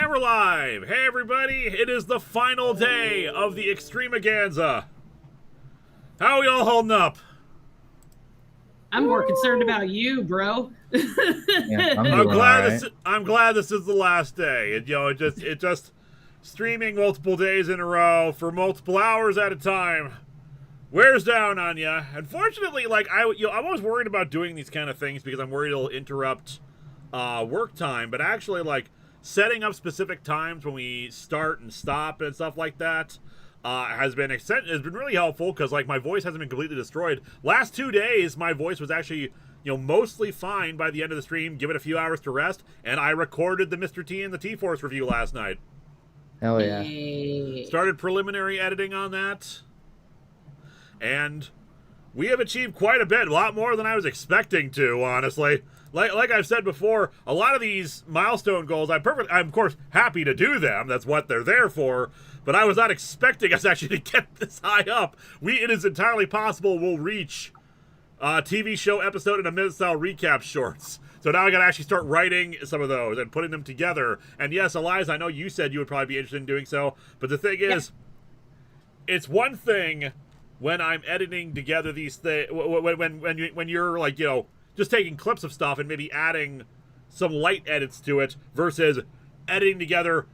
And we're live! Hey everybody, it is the final day of the Extremaganza. How are y'all holding up? I'm more concerned about you, bro. Yeah, I'm glad this is the last day. It just streaming multiple days in a row for multiple hours at a time wears down on you. Unfortunately, like I'm always worried about doing these kind of things because I'm worried it'll interrupt work time, but actually like setting up specific times when we start and stop and stuff like that has been really helpful because like my voice hasn't been completely destroyed. Last 2 days, my voice was actually mostly fine by the end of the stream. Give it a few hours to rest, and I recorded the Mr. T and the T-Force review last night. Hell yeah! Started preliminary editing on that, and we have achieved quite a bit, a lot more than I was expecting to, honestly. Like I've said before, a lot of these milestone goals, I'm of course happy to do them. That's what they're there for. But I was not expecting us actually to get this high up. It is entirely possible we'll reach TV show episode and a minute style recap shorts. So now I got to actually start writing some of those and putting them together. And yes, Eliza, I know you said you would probably be interested in doing so. But the thing is, it's one thing when I'm editing together these things, when you're like, just taking clips of stuff and maybe adding some light edits to it versus editing together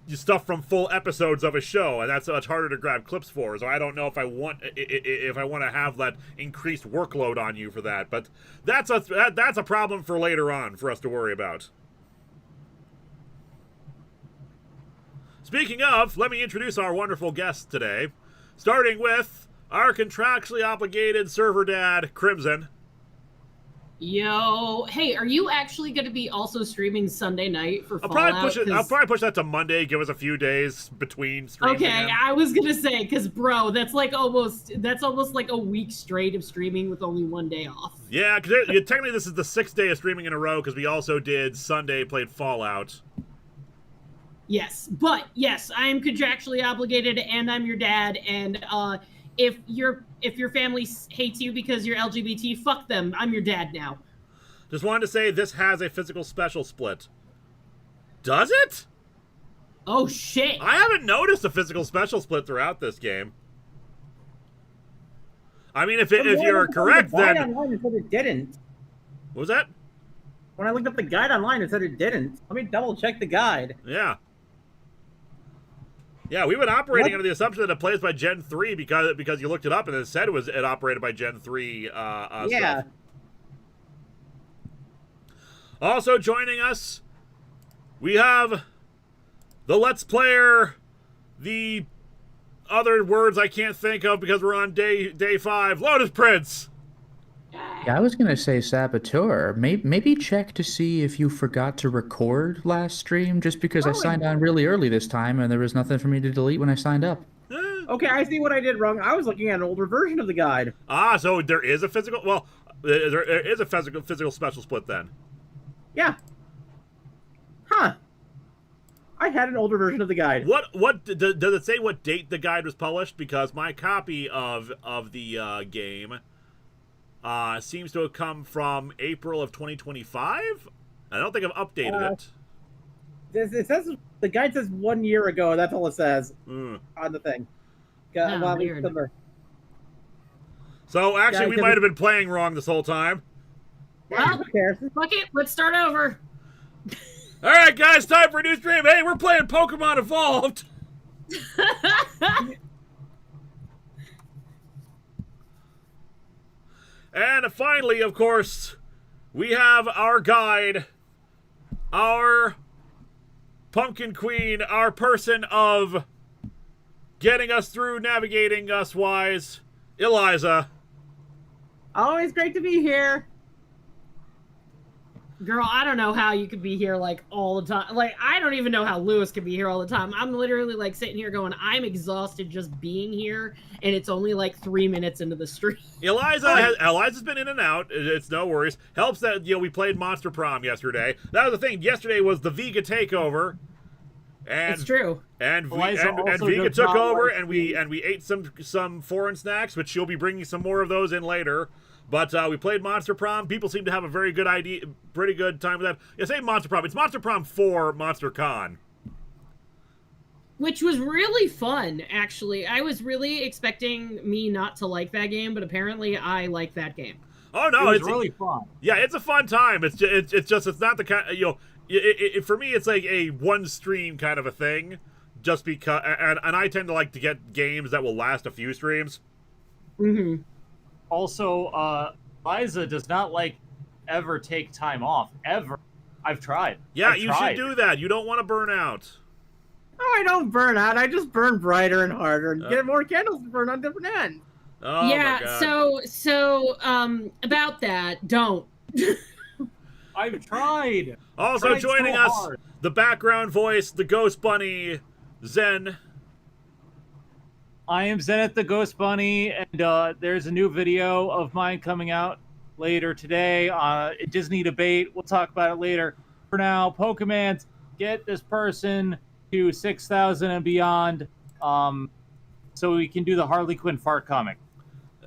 stuff from full episodes of a show, and that's much harder to grab clips for. So I don't know if I want to have that increased workload on you for that, but that's a problem for later on for us to worry about. Speaking of, let me introduce our wonderful guests today, starting with our contractually obligated server dad, Crimson. Yo, hey, are you actually going to be also streaming Sunday night for Fallout? I'll probably push that to Monday. Give us a few days between streams. Okay, again. I was gonna say because bro, that's almost like a week straight of streaming with only 1 day off. Yeah, because technically this is the 6th day of streaming in a row because we also did Sunday played Fallout. Yes, but yes, I am contractually obligated, and I'm your dad, and if your family hates you because you're LGBT, fuck them. I'm your dad now. Just wanted to say this has a physical special split. Does it? Oh shit! I haven't noticed a physical special split throughout this game. I mean, if you're correct, then online it said it didn't. What was that? When I looked up the guide online, it said it didn't. Let me double check the guide. Yeah. Yeah, we've been operating under the assumption that it plays by Gen 3 because you looked it up and it said it operated by Gen 3 yeah. stuff. Also joining us, we have the Let's Player, the other words I can't think of because we're on day 5, Lotus Prince. Yeah, I was going to say Saboteur. Maybe check to see if you forgot to record last stream, just because I signed on really early this time and there was nothing for me to delete when I signed up. Okay, I see what I did wrong. I was looking at an older version of the guide. Ah, so there is a physical... Well, there is a physical special split then. Yeah. Huh. I had an older version of the guide. What does it say what date the guide was published? Because my copy of the game... seems to have come from April of 2025. I don't think I've updated it. It says the guide says 1 year ago. That's all it says on the thing. Weird. So actually, we might have been playing wrong this whole time. Well, fuck it. Let's start over. All right, guys, time for a new stream. Hey, we're playing Pokemon Evolved. And finally, of course, we have our guide, our pumpkin queen, our person of getting us through, navigating us wise, Eliza. Always great to be here. Girl, I don't know how you could be here like all the time. Like, I don't even know how Lewis could be here all the time. I'm literally like sitting here going, I'm exhausted just being here, and it's only like 3 minutes into the stream. Eliza's been in and out. It's no worries. Helps that we played Monster Prom yesterday. That was the thing. Yesterday was the Vega takeover. And, it's true. And Vega took over, and we ate some foreign snacks, which she'll be bringing some more of those in later. But we played Monster Prom. People seem to have a very good idea, pretty good time with that. Yeah, say Monster Prom. It's Monster Prom 4 Monster Con. Which was really fun, actually. I was really expecting me not to like that game, but apparently I like that game. Oh no, it's really fun. Yeah, it's a fun time. It's not the kind, you know, for me it's like a one stream kind of a thing, just because, and I tend to like to get games that will last a few streams. Mm-hmm. Also, Liza does not like ever take time off ever. I've tried. Yeah, I've you tried. should do that. You don't want to burn out. Oh, I don't burn out. I just burn brighter and harder and get more candles to burn on different ends. Oh, yeah, my God. so about that, don't. I've tried. Also Tried joining so us, hard. the background voice, the Ghost Bunny, Zen. I am Zenith the Ghost Bunny, and there's a new video of mine coming out later today. Disney debate. We'll talk about it later. For now, Pokemans, get this person to 6,000 and beyond, so we can do the Harley Quinn fart comic.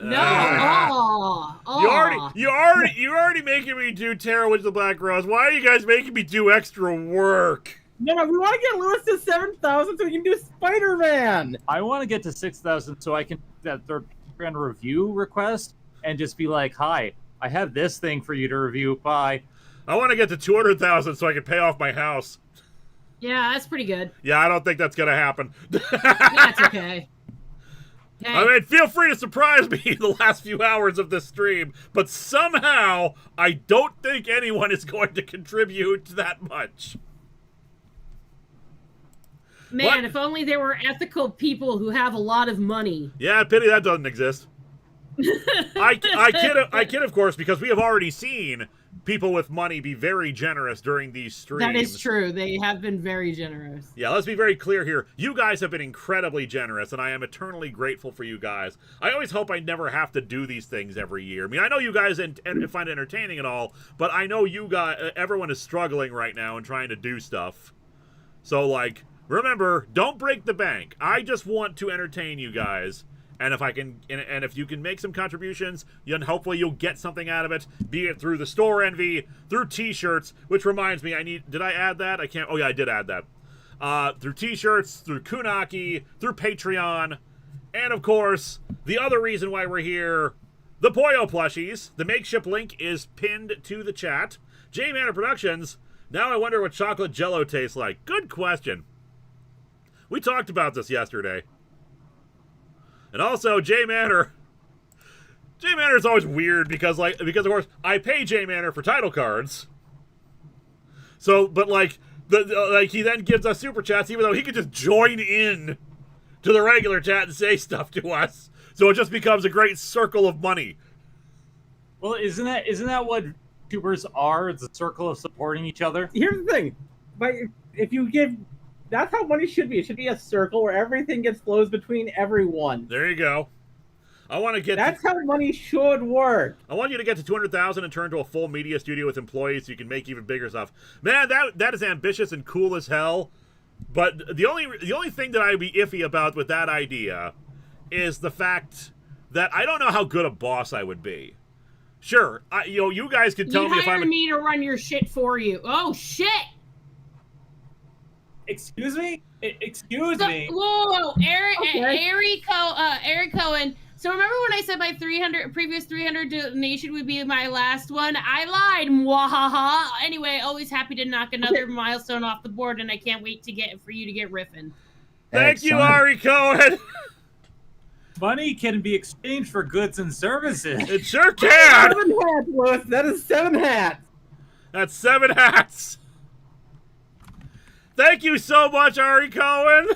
No. Aw. You're already making me do Terror with the Black Rose. Why are you guys making me do extra work? No, we want to get Lewis to 7,000 so we can do Spider-Man. I want to get to 6,000 so I can do that third review request and just be like, hi, I have this thing for you to review. Bye. I want to get to 200,000 so I can pay off my house. Yeah, that's pretty good. Yeah, I don't think that's gonna happen. That's okay. Hey. I mean, feel free to surprise me the last few hours of this stream, but somehow I don't think anyone is going to contribute that much. Man, What? if only there were ethical people who have a lot of money. Yeah, pity that doesn't exist. I kid, of course, because we have already seen people with money be very generous during these streams. That is true. They have been very generous. Yeah, let's be very clear here. You guys have been incredibly generous, and I am eternally grateful for you guys. I always hope I never have to do these things every year. I mean, I know you guys find it entertaining and all, but I know you guys, everyone is struggling right now and trying to do stuff. So, like, remember, don't break the bank. I just want to entertain you guys. And if I can, and if you can make some contributions, then hopefully you'll get something out of it. Be it through the store envy, through T-shirts. Which reminds me, did I add that? I can't. Oh yeah, I did add that. Through T-shirts, through Kunaki, through Patreon, and of course the other reason why we're here, the Poyo plushies. The makeshift link is pinned to the chat. J Manor Productions. Now I wonder what chocolate Jello tastes like. Good question. We talked about this yesterday. And also, J Manor is always weird because of course I pay J Manor for title cards. So, but like he then gives us super chats, even though he could just join in to the regular chat and say stuff to us. So it just becomes a great circle of money. Well, isn't that what YouTubers are? It's a circle of supporting each other. Here's the thing, but if you give, that's how money should be. It should be a circle where everything flows between everyone. There you go. I want to get. That's how money should work. I want you to get to 200,000 and turn to a full media studio with employees so you can make even bigger stuff. Man, that is ambitious and cool as hell. But the only thing that I'd be iffy about with that idea is the fact that I don't know how good a boss I would be. Sure, you guys can tell me if I'm. You hired me to run your shit for you. Oh shit! Excuse me? Excuse me. Whoa, Eric, Okay. Eric Cohen. So remember when I said my previous 300 donation would be my last one? I lied. Mwahaha. Anyway, always happy to knock another milestone off the board, and I can't wait for you to get riffing. Thank you, Excellent. Ari Cohen. Money can be exchanged for goods and services. It sure can. 7 hats, Lewis. That is 7 hats. That's 7 hats. Thank you so much, Ari Cohen.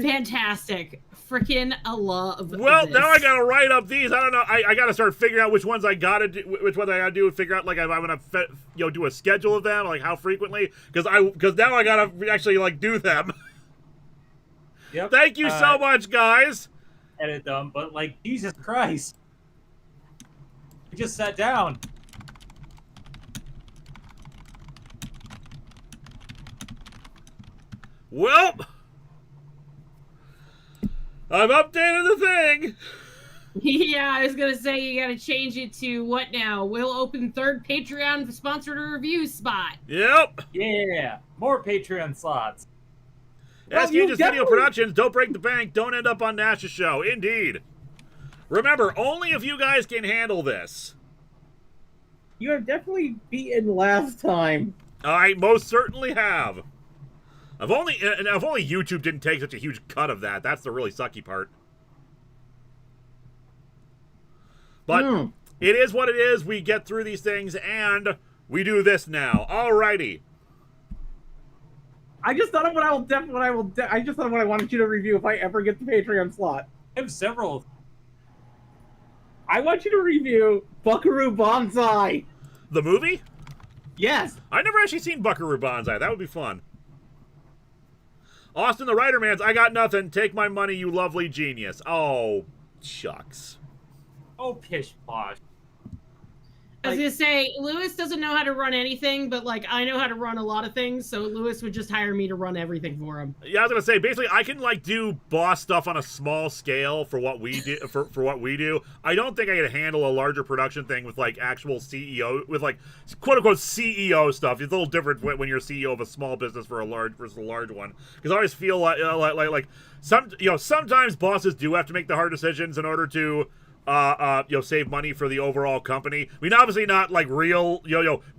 Fantastic. Freaking a love. Well, this. now I gotta write up these. I don't know. I gotta start figuring out which ones I gotta do, which ones I gotta do, and figure out like if I'm gonna do a schedule of them, like how frequently, because now I gotta actually like do them. Yep. Thank you so much, guys. Edit them, but like Jesus Christ, I just sat down. Well, I've updated the thing. Yeah, I was gonna say you gotta change it to what now? We'll open third Patreon sponsored review spot. Yep. Yeah, more Patreon slots. SK you Just Video definitely- Productions, don't break the bank, don't end up on Nash's show. Indeed. Remember, only if you guys can handle this. You have definitely beaten last time. I most certainly have. If only YouTube didn't take such a huge cut of that. That's the really sucky part. But it is what it is. We get through these things, and we do this now. Alrighty. I just thought of what I just thought of what I wanted you to review if I ever get the Patreon slot. I have several. I want you to review Buckaroo Banzai. The movie? Yes. I've never actually seen Buckaroo Banzai. That would be fun. Austin the Writer Mans, I got nothing. Take my money, you lovely genius. Oh, shucks. Oh, pish posh. I was gonna say, Lewis doesn't know how to run anything, but like I know how to run a lot of things, so Lewis would just hire me to run everything for him. Yeah, I was gonna say, basically, I can like do boss stuff on a small scale for what we do. For what we do, I don't think I can handle a larger production thing with like actual CEO, with like quote unquote CEO stuff. It's a little different when you're CEO of a small business for a large versus a large one. Because I always feel like sometimes bosses do have to make the hard decisions in order to save money for the overall company. I mean, obviously not like real,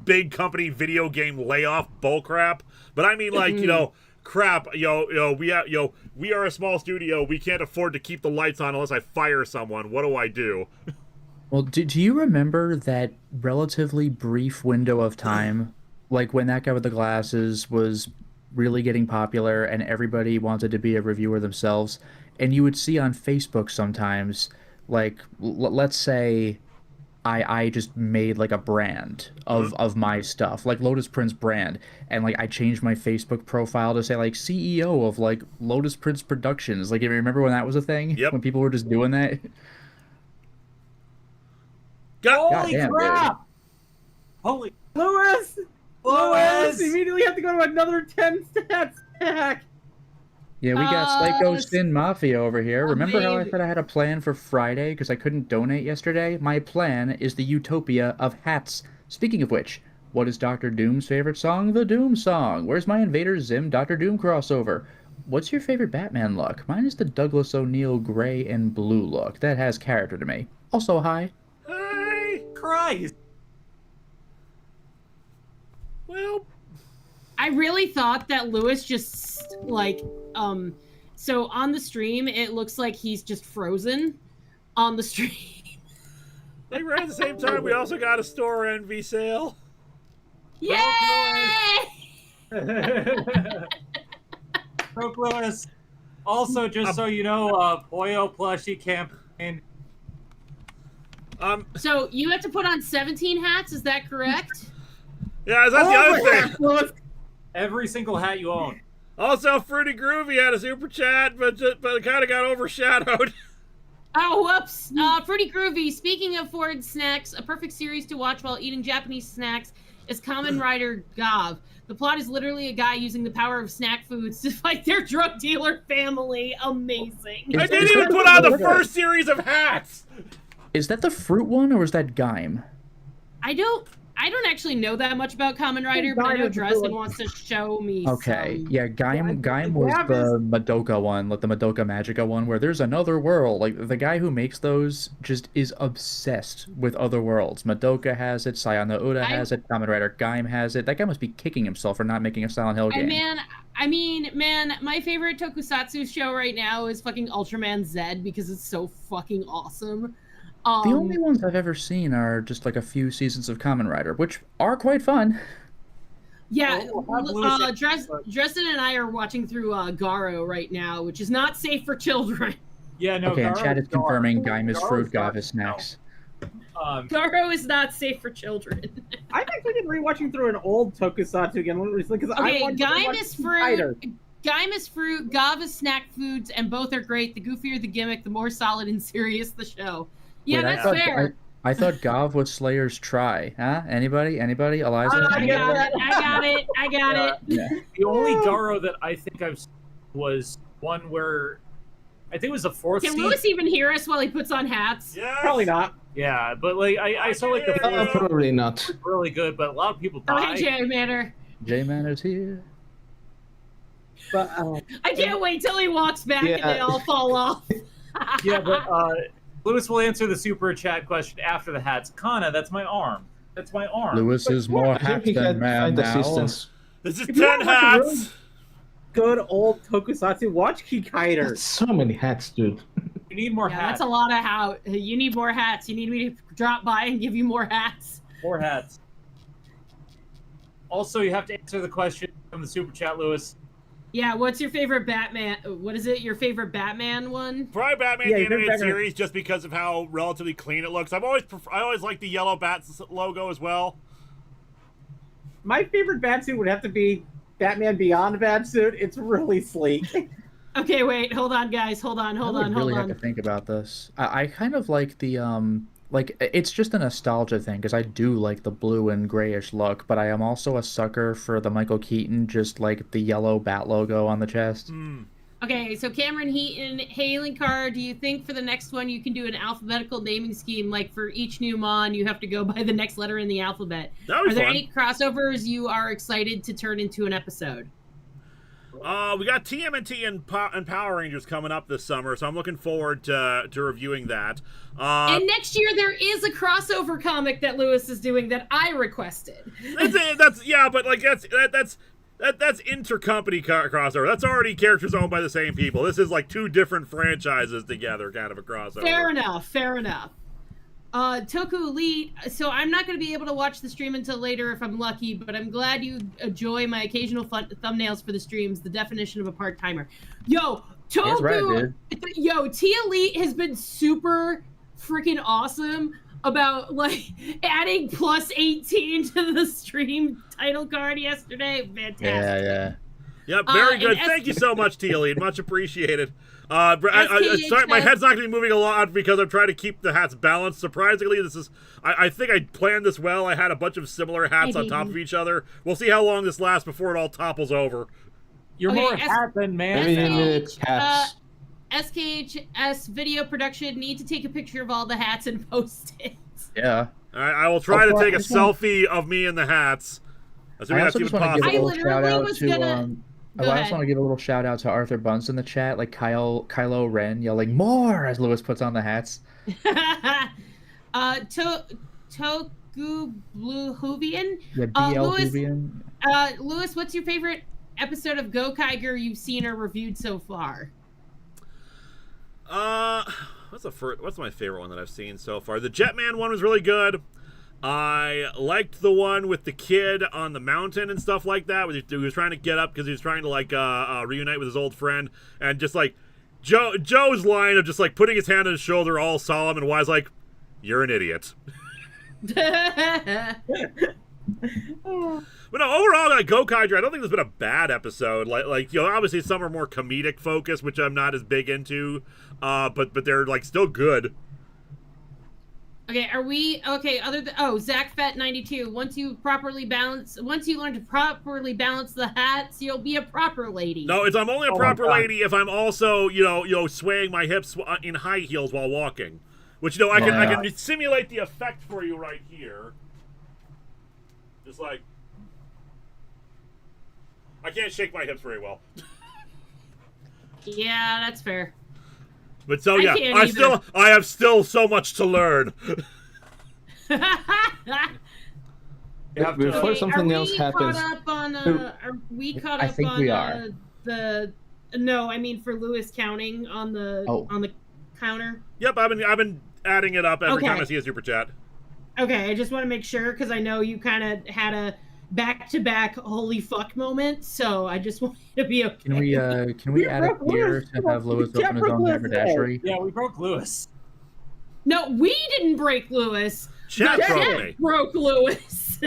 big company video game layoff bullcrap, but I mean like, crap, we are a small studio. We can't afford to keep the lights on unless I fire someone. What do I do? Well, do you remember that relatively brief window of time, like when that guy with the glasses was really getting popular and everybody wanted to be a reviewer themselves, and you would see on Facebook sometimes, like, let's say I just made like a brand of my stuff, like Lotus Prince brand, and like I changed my Facebook profile to say like CEO of like Lotus Prince Productions. Like, you remember when that was a thing? Yep. When people were just doing that? Holy Goddamn, crap! Holy Lewis! Lewis! Immediately have to go to another 10 stat stack. Yeah, we got Psycho s- Sin Mafia over here. Remember how I Amazing. said I had a plan for Friday because I couldn't donate yesterday? My plan is the utopia of hats. Speaking of which, what is Dr. Doom's favorite song? The Doom song. Where's my Invader Zim Dr. Doom crossover? What's your favorite Batman look? Mine is the Douglas O'Neill gray and blue look. That has character to me. Also, hi. Hi. Christ! Well, I really thought that Lewis just like so on the stream it looks like he's just frozen on the stream. they were at the same time. We also got a store envy sale. Yay! Broke Lewis. Also, just so you know, Boyo plushie campaign. So you have to put on 17 hats, is that correct? Yeah, that's the other thing. Lewis. Every single hat you own. Also, Fruity Groovy had a super chat, but it kind of got overshadowed. Oh, whoops. Fruity Groovy, speaking of foreign snacks, a perfect series to watch while eating Japanese snacks is Kamen Rider Gav. The plot is literally a guy using the power of snack foods to fight their drug dealer family. Amazing. I Is didn't even that put on the the- first series of hats. Is that the fruit one or was that Gaim? I don't actually know that much about Kamen Rider, but I know Gaim is the Dresden one. wants to show me Okay, some. yeah, Gaim Yeah, was Gav the Madoka one, like the Madoka Magica one, where there's another world. Like, the guy who makes those just is obsessed with other worlds. Madoka has it, Sayano Uda has it, Kamen Rider Gaim has it. That guy must be kicking himself for not making a Silent Hill game. Man, my favorite tokusatsu show right now is fucking Ultraman Z because it's so fucking awesome. The only ones I've ever seen are just like a few seasons of Kamen Rider, which are quite fun. Yeah, We'll have Lewis Dresden and I are watching through Garo right now, which is not safe for children. Yeah, no. Okay, and Garo chat is dark. confirming Gaim is Garo's fruit, dark Gav is snacks. Garo is not safe for children. I've actually been rewatching through an old tokusatsu again recently because I Okay, wanted to Gaim watch is Spider. fruit. Gaim is fruit. Gav is snack foods, and both are great. The goofier the gimmick, the more solid and serious the show. Yeah, Wait, that's fair. I thought Gav was Slayer's try. Huh? Anybody? Eliza? I got it. Yeah. The only Garo that I think I've seen was one where I think it was the fourth Can season. Lewis even hear us while he puts on hats? Yes. Probably not. Yeah, but like I saw like the can hear fourth you. Probably not. was really good, but a lot of people Oh, died. hey, Jay Manor. J-Man is here. But I can't wait till he walks back and Yeah. they all fall off. Yeah, but Lewis will answer the super chat question after the hats. Kana, that's my arm. That's my arm. Lewis is more I think hats he than had man find now. assistance. This is If you 10 want to watch a really hats. good old tokusatsu, watch Kikaider. That's so many hats, dude. You need more Yeah, hats. that's a lot of how. You need more hats. You need me to drop by and give you more hats. More hats. Also, you have to answer the question from the super chat, Lewis. Yeah, what's your favorite Batman? What is it? Your favorite Batman one? Probably Batman Yeah, the you can animated better- series, just because of how relatively clean it looks. I always like the yellow Bats logo as well. My favorite Batsuit would have to be Batman Beyond Batsuit. It's really sleek. Okay, wait, hold on, guys, hold on. I would really have to think about this. I kind of like the like it's just a nostalgia thing because I do like the blue and grayish look, but I am also a sucker for the Michael Keaton, just like the yellow bat logo on the chest. Okay, so Cameron Heaton, hey Linkara, do you think for the next one you can do an alphabetical naming scheme? Like for each new Mon, you have to go by the next letter in the alphabet. That would Are be there fun. any crossovers you are excited to turn into an episode? We got TMNT and Power Rangers coming up this summer, so I'm looking forward to reviewing that. And next year there is a crossover comic that Lewis is doing that I requested. that's yeah, but like that's intercompany crossover. That's already characters owned by the same people. This is like two different franchises together, kind of a crossover. Fair enough, fair enough. Toku Elite, so I'm not going to be able to watch the stream until later if I'm lucky, but I'm glad you enjoy my occasional thumbnails for the streams, the definition of a part-timer. Yo, That's right, Toku, yo, T Elite has been super freaking awesome about like adding plus 18 to the stream title card yesterday. Fantastic. Yeah. Yep, very and good. Thank you so much, T-Lead. Much appreciated. Sorry, my head's not going to be moving a lot because I'm trying to keep the hats balanced. Surprisingly, this is. I think I planned this well. I had a bunch of similar hats on top of each other. We'll see how long this lasts before it all topples over. You're Okay, more hat than man. Maybe now. it's hats. SKHS video production, need to take a picture of all the hats and post it. Yeah. All right, I will try to Oh, take a I just want- selfie of me in the hats. Assuming I that's also even just want to give a possible. little shout literally out was to gonna- Go I ahead. just want to give a little shout out to Arthur Bunce in the chat, like Kylo Ren yelling "more" as Lewis puts on the hats. Toku Blue Hoovian. The BL Lewis- Hoovian. Lewis, what's your favorite episode of Gokaiger you've seen or reviewed so far? What's my favorite one that I've seen so far? The Jetman one was really good. I liked the one with the kid on the mountain and stuff like that. He was trying to get up because he was trying to like reunite with his old friend, and just like Joe's line of just like putting his hand on his shoulder, all solemn and wise, like, "You're an idiot." But no, overall, like Gokaiger, I don't think there's been a bad episode. Like obviously some are more comedic focused, which I'm not as big into. But they're like still good. Okay, are we okay? Zach Fett 92. Once you learn to properly balance the hats, you'll be a proper lady. No, I'm only a Oh my proper God. lady if I'm also swaying my hips in high heels while walking. Which I can simulate the effect for you right here. Just like I can't shake my hips very well. Yeah, that's fair. But so I yeah, can't either. I have still so much to learn. You have to- Before something else happens. Are we caught I up think on we are. the? No, I mean for Lewis counting on the on the counter. Yep, I've been adding it up every Okay. time I see a super chat. Okay, I just want to make sure because I know you kind of had a back-to-back holy fuck moment, so I just want you to be okay. Can we add a broke tier Lewis. to have Lewis We open his broke own Lewis haberdashery? Yeah, we broke Lewis. No, we didn't break Lewis. Chat The broke chat me. broke Lewis.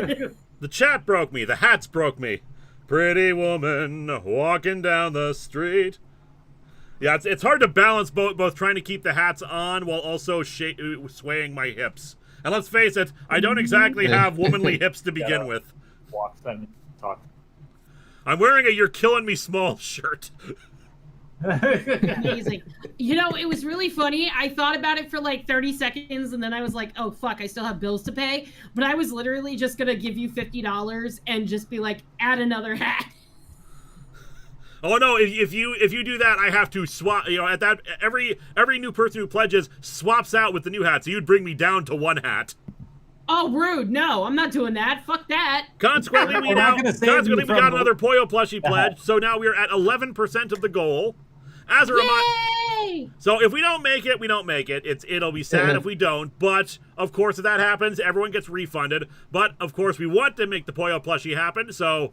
The chat broke me. The hats broke me. Pretty woman walking down the street. Yeah, it's hard to balance both trying to keep the hats on while also swaying my hips. And let's face it, I don't exactly have womanly hips to begin with. Walk, then talk. I'm wearing a "You're Killing Me" small shirt. Amazing. You know, it was really funny. I thought about it for like 30 seconds and then I was like, oh fuck, I still have bills to pay. But I was literally just gonna give you $50 and just be like, add another hat. Oh no! If you do that, I have to swap. You know, at that every new person who pledges swaps out with the new hat, so you'd bring me down to one hat. Oh, rude! No, I'm not doing that. Fuck that. Consequently, we got another Poyo plushie pledge, so now we're at 11% of the goal. As a reminder, so if we don't make it, we don't make it. It'll be sad if we don't. But of course, if that happens, everyone gets refunded. But of course, we want to make the Poyo plushie happen, so.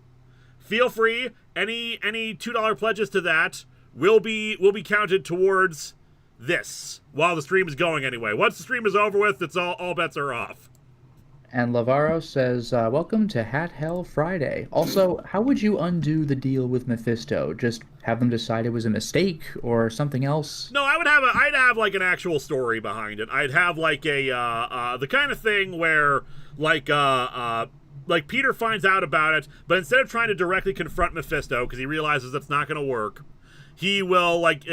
Feel free. Any $2 pledges to that will be counted towards this while the stream is going anyway. Once the stream is over with, it's all bets are off. And Lavaro says, welcome to Hat Hell Friday. Also, how would you undo the deal with Mephisto? Just have them decide it was a mistake or something else? No, I'd have like an actual story behind it. I'd have like a the kind of thing where like Peter finds out about it, but instead of trying to directly confront Mephisto because he realizes that's not going to work, he will like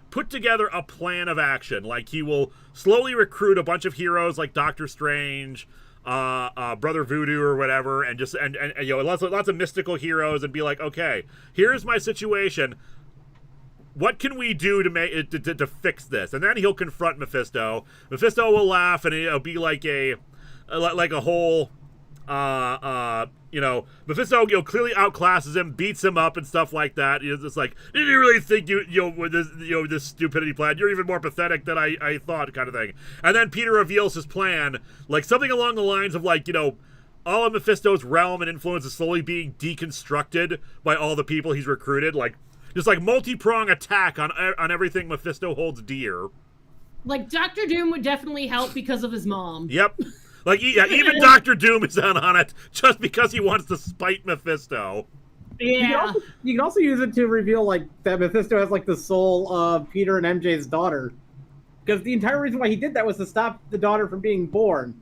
put together a plan of action. Like he will slowly recruit a bunch of heroes like Doctor Strange, Brother Voodoo or whatever, and just and you know lots of mystical heroes, and be like, okay, here's my situation. What can we do to make it to fix this? And then he'll confront Mephisto. Mephisto will laugh, and it'll be like a whole. You know, Mephisto, clearly outclasses him, beats him up and stuff like that. It's just like, did you really think with this stupidity plan? You're even more pathetic than I thought, kind of thing. And then Peter reveals his plan, like something along the lines of like, all of Mephisto's realm and influence is slowly being deconstructed by all the people he's recruited, like just like multi-prong attack on everything Mephisto holds dear. Like Dr. Doom would definitely help because of his mom. Yep. Like, yeah, even Dr. Doom is on it just because he wants to spite Mephisto. Yeah. You can also use it to reveal, like, that Mephisto has, like, the soul of Peter and MJ's daughter. Because the entire reason why he did that was to stop the daughter from being born.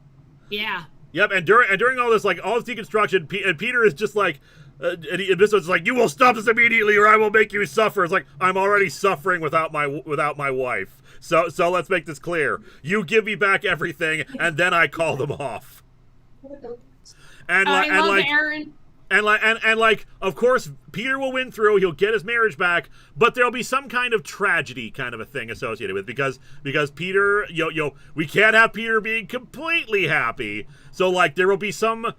Yeah. Yep, and during all this, like, all this deconstruction, and Peter is just like, and Mephisto's like, you will stop this immediately or I will make you suffer. It's like, I'm already suffering without my wife. So let's make this clear. You give me back everything, and then I call them off. And Aaron. And of course, Peter will win through. He'll get his marriage back, but there'll be some kind of tragedy, kind of a thing associated with because Peter, we can't have Peter being completely happy. So like, there will be some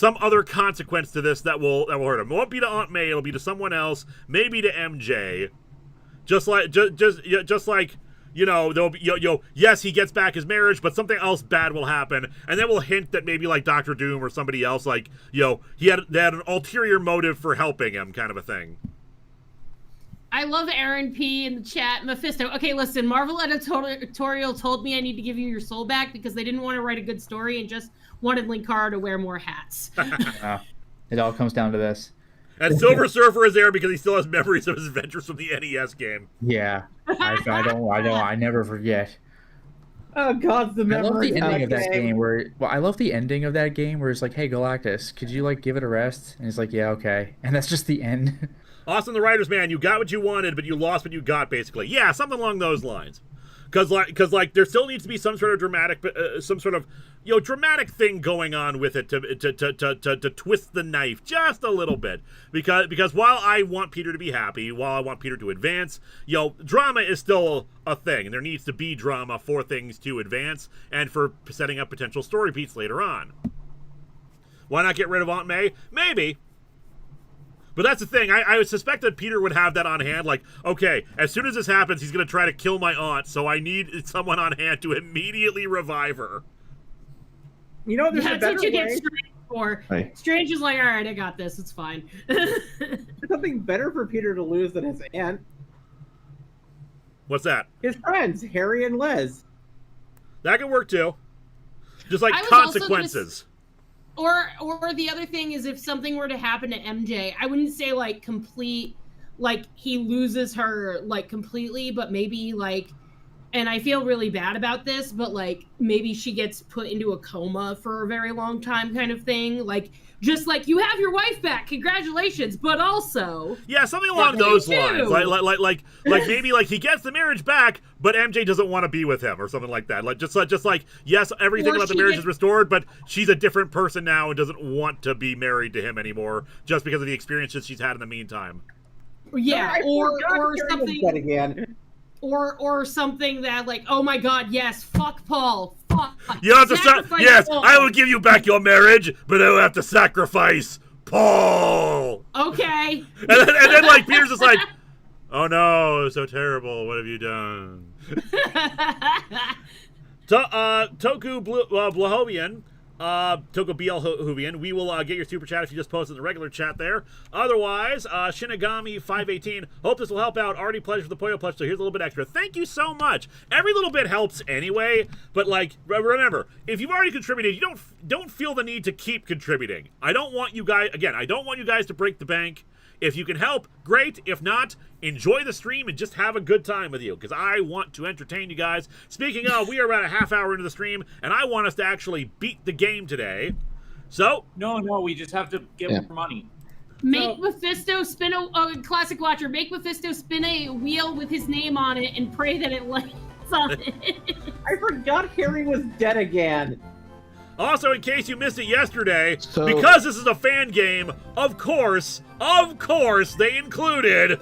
other consequence to this that will hurt him. It won't be to Aunt May. It'll be to someone else. Maybe to MJ. Just like. There'll be, yes, he gets back his marriage, but something else bad will happen, and then we'll hint that maybe like Dr. Doom or somebody else, like, they had an ulterior motive for helping him, kind of a thing. I love Aaron P in the chat. Mephisto. Okay, listen, Marvel Editorial told me I need to give you your soul back because they didn't want to write a good story and just wanted Linkara to wear more hats. It all comes down to this. And Silver Surfer is there because he still has memories of his adventures from the NES game. Yeah, I never forget. Oh God, the memory. I love the ending of that game I love the ending of that game where it's like, hey Galactus, could you like give it a rest? And he's like, yeah, okay, and that's just the end. Austin the Writer's Man, you got what you wanted, but you lost what you got, basically. Yeah, something along those lines. Because there still needs to be some sort of dramatic thing going on with it to twist the knife just a little bit. Because while I want Peter to be happy, while I want Peter to advance, drama is still a thing, and there needs to be drama for things to advance and for setting up potential story beats later on. Why not get rid of Aunt May? Maybe. But that's the thing. I would suspect that Peter would have that on hand. Like, okay, as soon as this happens, he's going to try to kill my aunt, so I need someone on hand to immediately revive her. There's a better that's what you way. get Strange for. Right. Strange is like, all right, I got this. It's fine. There's something better for Peter to lose than his aunt. What's that? His friends, Harry and Les. That could work, too. Just like I was consequences. Or the other thing is if something were to happen to MJ, I wouldn't say like he loses her like completely, but maybe like and I feel really bad about this, but like maybe she gets put into a coma for a very long time kind of thing. Like, just like, you have your wife back, congratulations, but also... Yeah, something along those lines. Like maybe like he gets the marriage back, but MJ doesn't want to be with him or something like that. Like just like, yes, everything Or about the she marriage gets- is restored, but she's a different person now and doesn't want to be married to him anymore just because of the experiences she's had in the meantime. Yeah, I or forgot Carrie was something... dead again. Or something that like, oh my god, yes, fuck Paul, fuck. You have to sacrifice yes, Paul. I will give you back your marriage, but I will have to sacrifice Paul. Okay. And then like Peter's just like, oh no, so terrible. What have you done? Toku Blahovian. Toko BL we will get your super chat if you just post in the regular chat there. Otherwise, Shinigami518, hope this will help out. Already pledged for the Poyo Pledge, so here's a little bit extra. Thank you so much. Every little bit helps anyway, but like, remember, if you've already contributed, you don't feel the need to keep contributing. I don't want you guys to break the bank. If you can help, great. If not, enjoy the stream and just have a good time with you, because I want to entertain you guys. Speaking of, we are about a half hour into the stream, and I want us to actually beat the game today. So... No, we just have to get more money. Make Mephisto spin classic watcher, make Mephisto spin a wheel with his name on it and pray that it lands on it. I forgot Harry was dead again. Also, in case you missed it yesterday, So- because this is a fan game, of course, they included...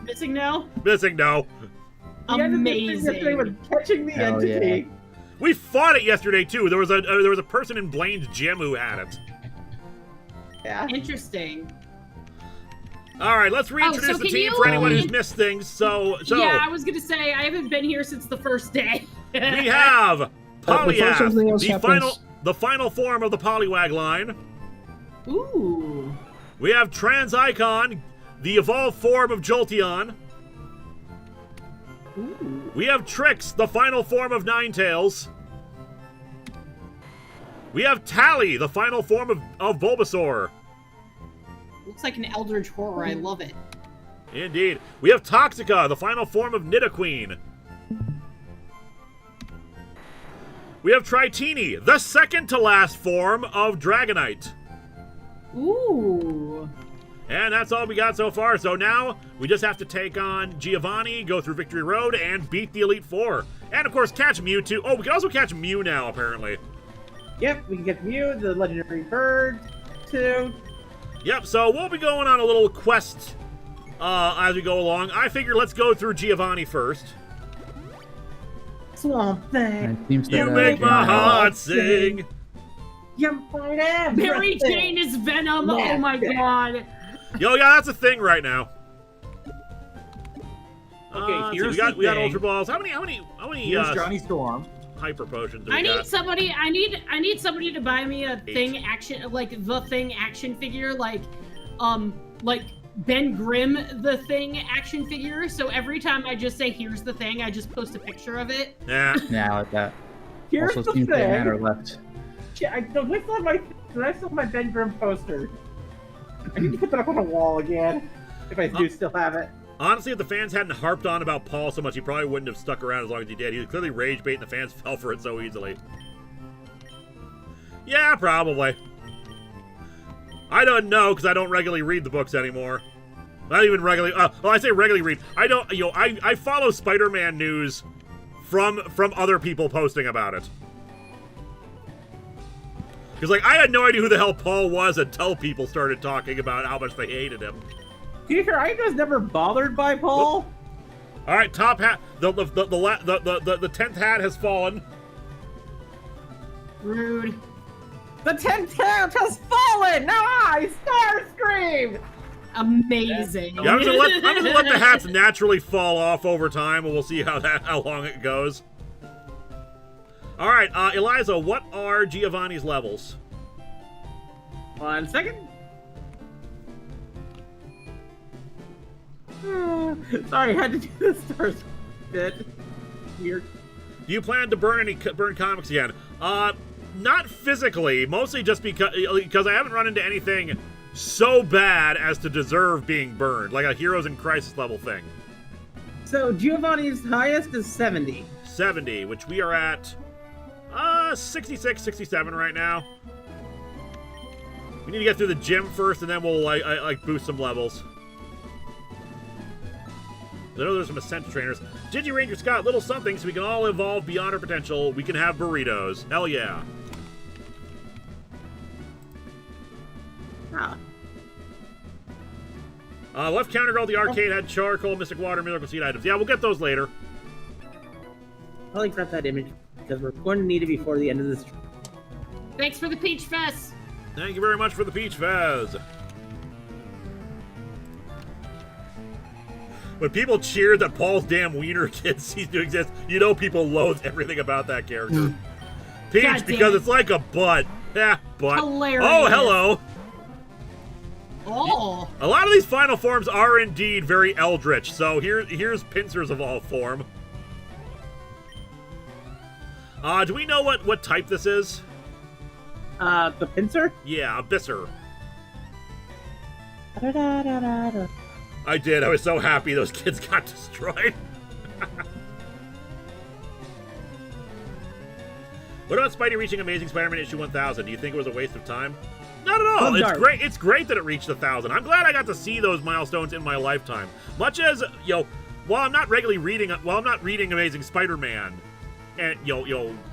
Missing no? Missing no. The end of this thing yesterday was Amazing. catching the Hell entity. We fought it yesterday, too. There was a person in Blaine's gym who had it. Yeah. Interesting. All right, let's reintroduce so the can team you- for anyone who's missed things. So Yeah, I was gonna say, I haven't been here since the first day. we have before something else Polyath, happens- the final form of the Poliwag line. Ooh. We have Trans Icon, the evolved form of Jolteon. Ooh. We have Trix, the final form of Ninetales. We have Tally, the final form of Bulbasaur. Looks like an Eldritch Horror, I love it. Indeed. We have Toxica, the final form of Nidoqueen. We have Tritini, the second to last form of Dragonite. Ooh. And that's all we got so far. So now we just have to take on Giovanni, go through Victory Road, and beat the Elite Four. And of course, catch Mewtwo. Oh, we can also catch Mew now, apparently. Yep, we can get Mew, the legendary bird, too. Yep, so we'll be going on a little quest as we go along. I figure let's go through Giovanni first. Swamp Thing. And it seems You that, make my yeah. heart sing. You find everything. Mary Jane is Venom. Oh my god. Yo, yeah, that's a thing right now. Okay, let's see, here's we got the we got thing. Ultra Balls. How many Here's Johnny Storm. hyper potions do we I got? need somebody. I need somebody to buy me a thing action, like the thing action figure, like Ben Grimm the thing action figure. So every time I just say here's the thing, I just post a picture of it. Yeah. Yeah, I like that. Here's Also, the seems they thing. matter left. Shit, I still have my Ben Grimm poster. I need to put that up on the wall again. If I do still have it. Honestly, if the fans hadn't harped on about Paul so much, he probably wouldn't have stuck around as long as he did. He was clearly rage bait, and the fans fell for it so easily. Yeah, probably. I don't know because I don't regularly read the books anymore. Not even regularly. Well, I say regularly read. I don't. You know, I follow Spider-Man news from other people posting about it. Because like I had no idea who the hell Paul was until people started talking about how much they hated him. To be fair, I was never bothered by Paul. All right, top hat. The 10th hat has fallen. Rude. The 10th hat has fallen! Nice! Starscream! Amazing. Yeah, I'm gonna let the hats naturally fall off over time, and we'll see how long it goes. All right, Eliza, what are Giovanni's levels? 1 second. Sorry, I had to do this first bit. Weird. Do you plan to burn comics again? Not physically, mostly just because I haven't run into anything so bad as to deserve being burned, like a Heroes in Crisis level thing. So Giovanni's highest is 70. 70, which we are at 66, 67 right now. We need to get through the gym first, and then we'll like boost some levels. I know there's some Ascent trainers. Gigi Ranger Scott, little something so we can all evolve beyond our potential. We can have burritos. Hell yeah. Ah. Left counter girl, the arcade had charcoal, mystic water, miracle seed items. Yeah, we'll get those later. I'll link up that image because we're going to need it before the end of this. Thanks for the Peach Fest. Thank you very much for the Peach Fez. When people cheer that Paul's damn wiener kid ceased to exist, you know people loathe everything about that character. Peach, God because damn it. it's like a butt. Yeah, butt. Hilarious. Oh, hello. Oh. A lot of these final forms are indeed very eldritch, so here's Pincers of all form. Do we know what type this is? The pincer? Yeah, Abysser. I did. I was so happy those kids got destroyed. What about Spidey reaching Amazing Spider-Man issue 1000? Do you think it was a waste of time? Not at all. It's great. It's great that it reached 1,000. I'm glad I got to see those milestones in my lifetime. Much as, while I'm not regularly reading, Amazing Spider-Man, and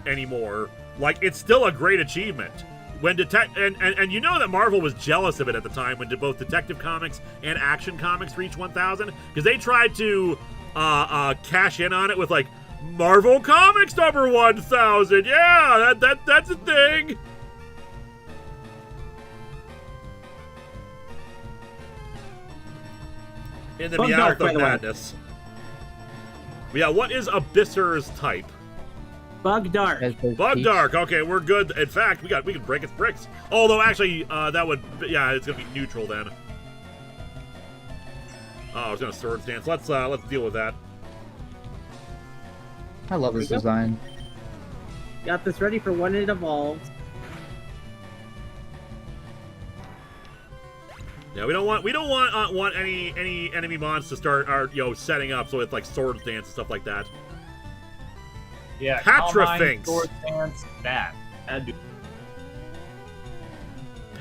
anymore, like it's still a great achievement. When and you know that Marvel was jealous of it at the time when both Detective Comics and Action Comics reached 1,000 because they tried to cash in on it with like Marvel Comics number 1,000. Yeah, that's a thing. In the Meowth of Madness. Yeah, what is Abysser's type? Bug Dark. Bug Dark. Okay, we're good. In fact, we can break its bricks. Although actually, that would it's gonna be neutral then. Oh, I was gonna sword stance. Let's deal with that. I love this design. Got this ready for when it evolves. Yeah, we don't want any enemy mons to start setting up so it's like sword stance and stuff like that. Yeah, Patrafinx. Sword stance, that.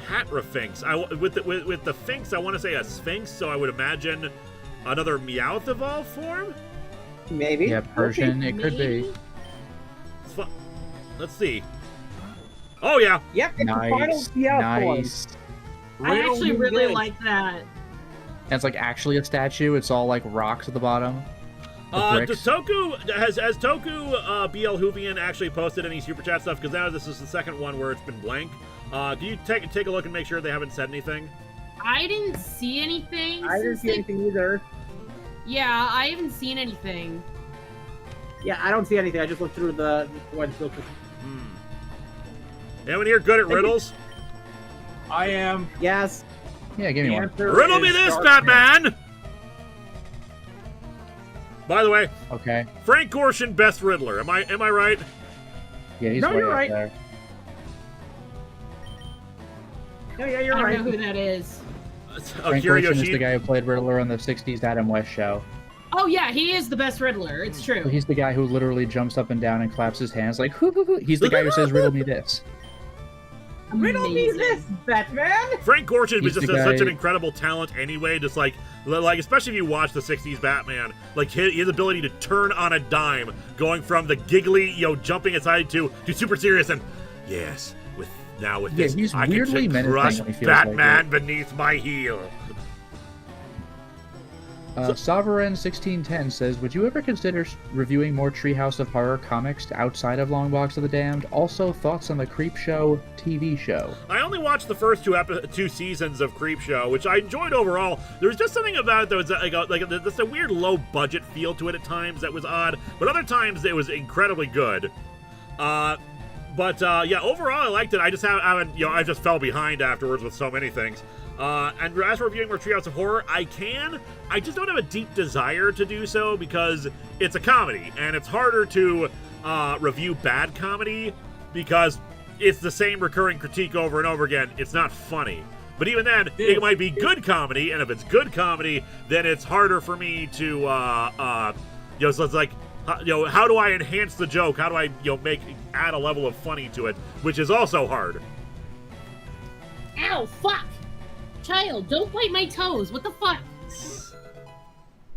Patrafinx. With the Finx, I want to say a Sphinx, so I would imagine another Meowth evolved form? Maybe. Yeah, Persian, it could be. Let's see. Oh, yeah. Yep, it's the final Nice, Meowth form. nice. I actually really like that. And it's like actually a statue. It's all like rocks at the bottom. Does Toku has Toku BL Hoovian actually posted any super chat stuff? Because now this is the second one where it's been blank. Can you take a look and make sure they haven't said anything? I didn't see anything. I didn't see anything either. Yeah, I haven't seen anything. Yeah, I don't see anything. I just looked through the one filter. Anyone here good at riddles? I am. Yes. Yeah, give me one. Riddle me this, Batman! By the way, Okay. Frank Gorshin, best Riddler. Am I right? Yeah, he's No, way you're up right. there. Yeah, you're I right. don't know who that is. Frank Akira Gorshin is the Yoshida. guy who played Riddler on the 60s Adam West show. Oh yeah, he is the best Riddler. It's true. He's the guy who literally jumps up and down and claps his hands like, hoo, hoo, hoo. He's the guy who says, riddle me this. Riddle me Amazing. this, Batman! Frank Gorshin was He's just the such guy- an incredible talent anyway, just like especially if you watch the 60s Batman, like his ability to turn on a dime, going from the giggly, jumping aside to super serious and yes, with Yeah, this, he's I weirdly can menacing crush when he feels like Batman beneath my heel. Sovereign1610 says, would you ever consider reviewing more Treehouse of Horror comics outside of Long Box of the Damned? Also, thoughts on the Creep Show TV show? I only watched the first two seasons of Creep Show, which I enjoyed overall. There was just something about it that was just a weird low budget feel to it at times that was odd, but other times it was incredibly good. Yeah, overall I liked it. I just haven't, I just fell behind afterwards with so many things. And as for reviewing more Treehouse of Horror, I just don't have a deep desire to do so because it's a comedy, and it's harder to review bad comedy because it's the same recurring critique over and over again. It's not funny. But even then, it might be good comedy, and if it's good comedy, then it's harder for me to, so it's like, how do I enhance the joke? How do I, add a level of funny to it, which is also hard. Ow, fuck! Child, don't bite my toes. What the fuck?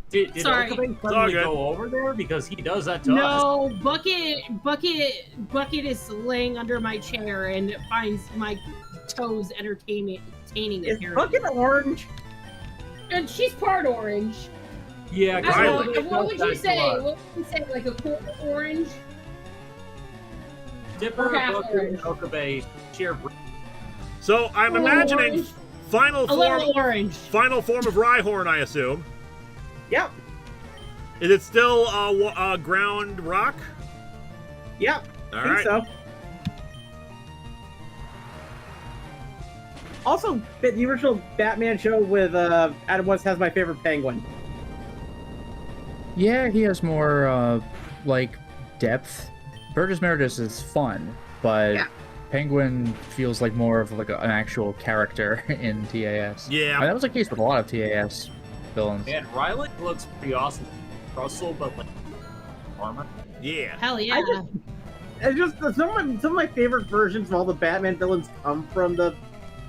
Did Sorry. Okabe suddenly go over there? Because he does that to us. No, Bucket is laying under my chair and finds my toes entertaining. Is Bucket orange? And she's part orange. Yeah, What would you say? What would you say? Like a quarter orange? Dipper, Bucket, and Okabe share. So I'm imagining orange. final A form little orange. final form of Rhyhorn, I assume. Yep. Is it still ground rock? Yep. All I think right. so. Also, the original Batman show with Adam West has my favorite penguin. Yeah, he has more depth. Burgess Meredith is fun, but Penguin feels like more of an actual character in TAS. Yeah. I mean, that was the case with a lot of TAS villains. And Riley looks pretty awesome. Russell, but armor. Yeah. Hell yeah. It's just some of my favorite versions of all the Batman villains come from the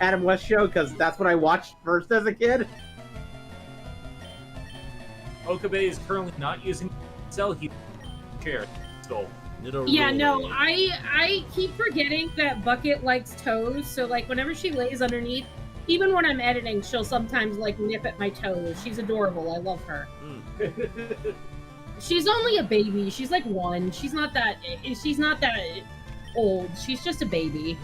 Adam West show because that's what I watched first as a kid. Okabe is currently not using cell heat chair. So Yeah, no, I keep forgetting that Bucket likes toes, so whenever she lays underneath, even when I'm editing, she'll sometimes nip at my toes. She's adorable. I love her. She's only a baby. She's 1. She's not that old. She's just a baby.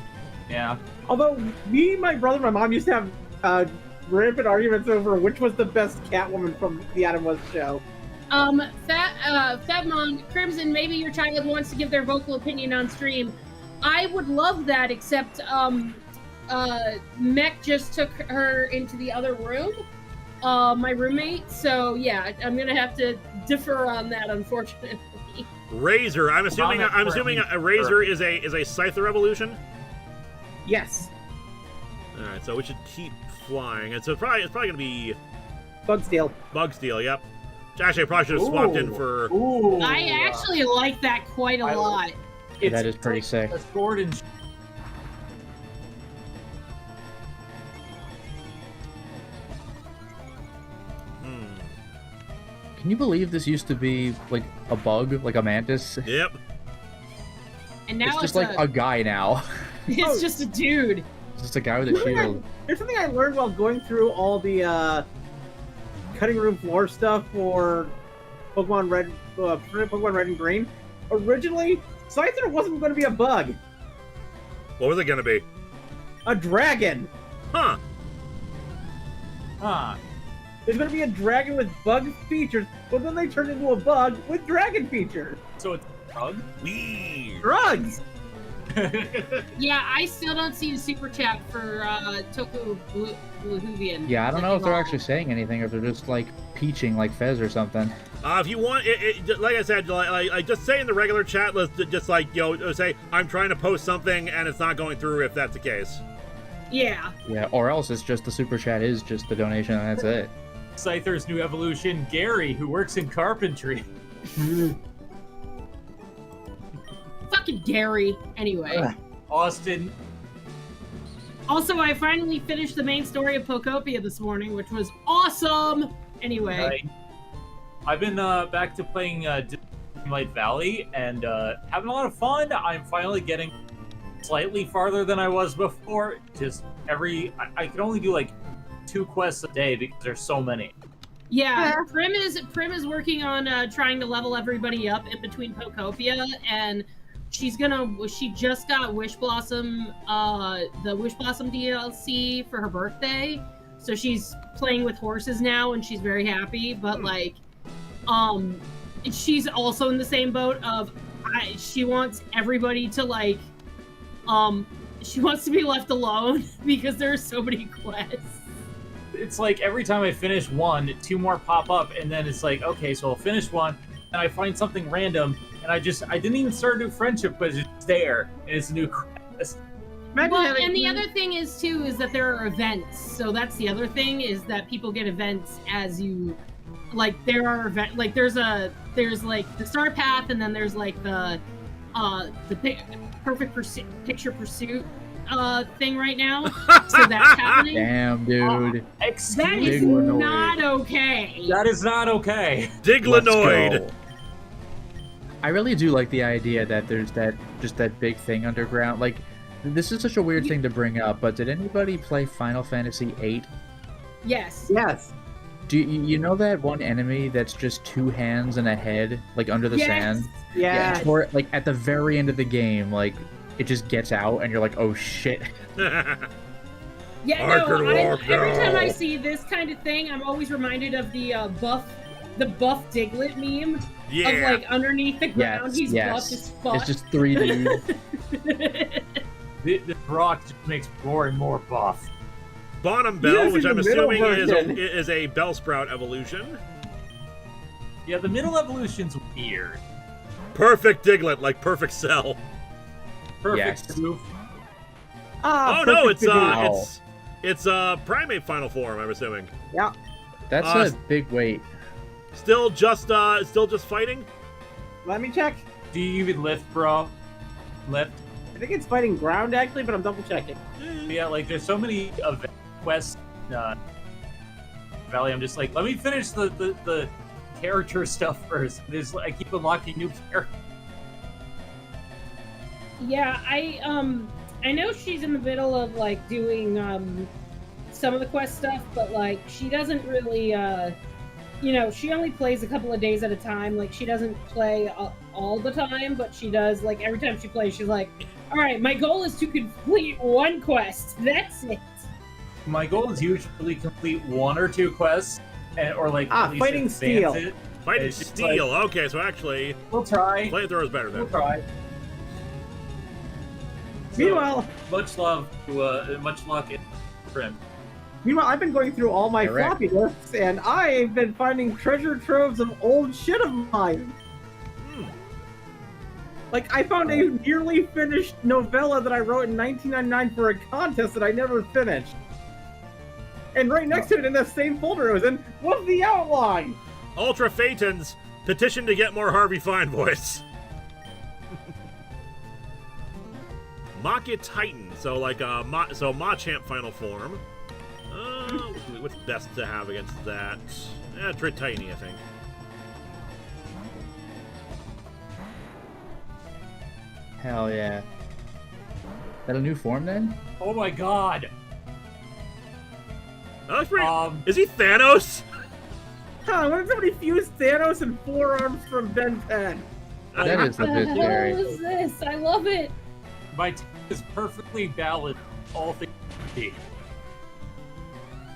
Yeah. Although me, my brother, and my mom used to have rampant arguments over which was the best Catwoman from the Adam West show. Fabmon, Crimson, maybe your child wants to give their vocal opinion on stream. I would love that, except Mech just took her into the other room, my roommate. So yeah, I'm gonna have to differ on that, unfortunately. Razor. I'm assuming a Razor is a Scyther evolution. Yes. All right, so we should keep flying, and so it's probably gonna be Bugsteel. Bugsteel. Yep. Actually, I probably should have swapped in for. Ooh. I actually like that quite a lot. That is pretty sick. A sword and Can you believe this used to be a bug, like a mantis? Yep. And now It's just a guy now. it's just a dude. It's just a guy with a shield. There's something I learned while going through all the cutting room floor stuff for Pokemon Red and Green. Originally, Scyther wasn't going to be a bug. What was it gonna be? A dragon. Huh. There's going to be a dragon with bug features, but then they turned into a bug with dragon features. so it's a drug. Weird. Drugs. Yeah, I still don't see the super chat for Toku Bluhuvian. Yeah, I don't know if they're actually saying anything, or if they're just peaching like Fez or something. If you want, like I said, just say in the regular chat, let's just say I'm trying to post something and it's not going through. If that's the case. Yeah. Yeah, or else it's just the super chat is just the donation and that's it. Scyther's new evolution, Gary, who works in carpentry. Fucking Gary. Anyway. Austin. Also, I finally finished the main story of Pokopia this morning, which was awesome. Anyway. Right. I've been back to playing Light Valley and having a lot of fun. I'm finally getting slightly farther than I was before. Just I can only do 2 quests a day because there's so many. Yeah, Prim is working on trying to level everybody up in between Pokopia, and she just got Wish Blossom, the Wish Blossom DLC for her birthday, so she's playing with horses now, and she's very happy. But she's also in the same boat of she wants everybody to she wants to be left alone because there are so many quests. It's every time I finish one, 2 more pop up, and then it's okay, so I'll finish one, and I find something random, and I didn't even start a new friendship, but it's just there, and it's a new quest. Imagine Well, having- and the other thing is too is that there are events. So that's the other thing is that people get events as you, like there are there's like the star path, and then there's like the perfect picture pursuit thing right now. So that's happening. Damn, dude. That Excuse is Big one not okay. That is not okay. Let's Diglanoid. go. I really do like the idea that there's that big thing underground. Like, this is such a weird thing to bring up, but did anybody play Final Fantasy VIII? Yes. Yes. Do you know that one enemy that's just 2 hands and a head, like under the Yes. sand? Yeah. Or like at the very end of the game, like it just gets out and you're like, oh shit. Yeah, I can no, walk every time I now. see this kind of thing, I'm always reminded of the buff Diglett meme Yeah. of like underneath the ground, Yes, he's yes. buff as fuck. It's just 3 dudes. The rock just makes more and more buff. Bonham You Bell, guys which in I'm the middle assuming version. is a Bellsprout evolution. Yeah, the middle evolution's weird. Perfect Diglett, like perfect Cell. Perfect Yes. move. Ah, Oh no, perfect it's primate final form, I'm assuming. That's a big weight. Still just fighting? Let me check. Do you even lift, bro? Lift? I think it's fighting ground actually, but I'm double checking. Yeah, like there's so many event quests. Valley, I'm just like, let me finish the character stuff first. I keep unlocking new characters. Yeah, I know she's in the middle of like doing some of the quest stuff, but like she doesn't really she only plays a couple of days at a time. Like she doesn't play all the time, but she does like every time she plays, she's like, all right, my goal is to complete 1 quest. That's it. My goal is usually complete 1 or 2 quests, or like at least fighting advance steel. it. Fighting It's just Steel. Okay, so actually, We'll try. flamethrower is better We'll then. try. Meanwhile, Much luck in Prim. I've been going through all my Correct. floppy disks, and I've been finding treasure troves of old shit of mine. Hmm. Like, I found a nearly finished novella that I wrote in 1999 for a contest that I never finished. And right next to it in the same folder it was in was the outline. Ultra Phaetons petition to get more Harvey Fine voice. Machia Titan, so like Machamp final form. What's best to have against that? Tritiny, I think. Hell yeah. Is that a new form then? Oh my god. That looks pretty. Is he Thanos? Huh, when did somebody fuse Thanos and 4 arms from Ben 10? That is a What bit the hell scary. is this? I love it. My team is perfectly balanced. All things.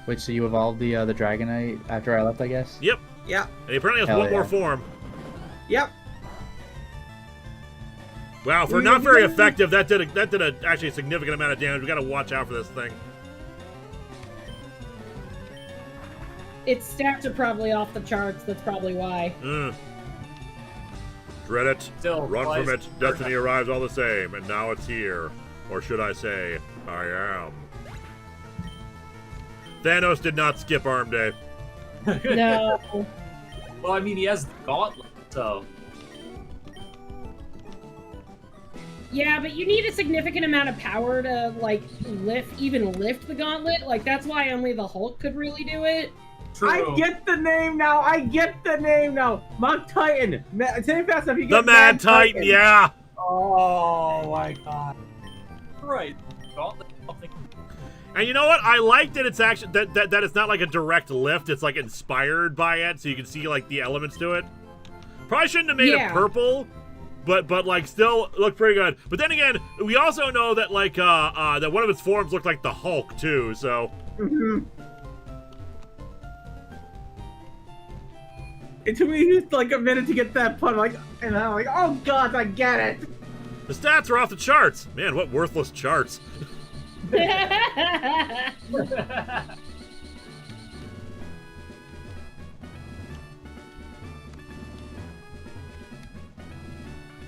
Wait, so you evolved the Dragonite after I left, I guess? Yep. Yeah. And he apparently has Hell one more yeah. form. Yep. Wow, for not very effective, that did actually a significant amount of damage. We got to watch out for this thing. Its stats are probably off the charts. That's probably why. Dread it. Still, Run from flies- it. Destiny arrives all the same, and now it's here. Or should I say, I am. Thanos did not skip Arm Day. No. Well, I mean, he has the gauntlet, so. Yeah, but you need a significant amount of power to like lift the gauntlet. Like that's why only the Hulk could really do it. True. I get the name now. Mach Titan. Say it fast enough. You The get Mad Titan, yeah. Oh my god. Right. Gauntlet. Something. And you know what? I like that it's actually that it's not like a direct lift. It's like inspired by it, so you can see like the elements to it. Probably shouldn't have made it Yeah. purple, but like still looked pretty good. But then again, we also know that like that one of its forms looked like the Hulk too. So It took me just like a minute to get that pun. And I'm like, oh god, I get it. the stats are off the charts. Man, what worthless charts.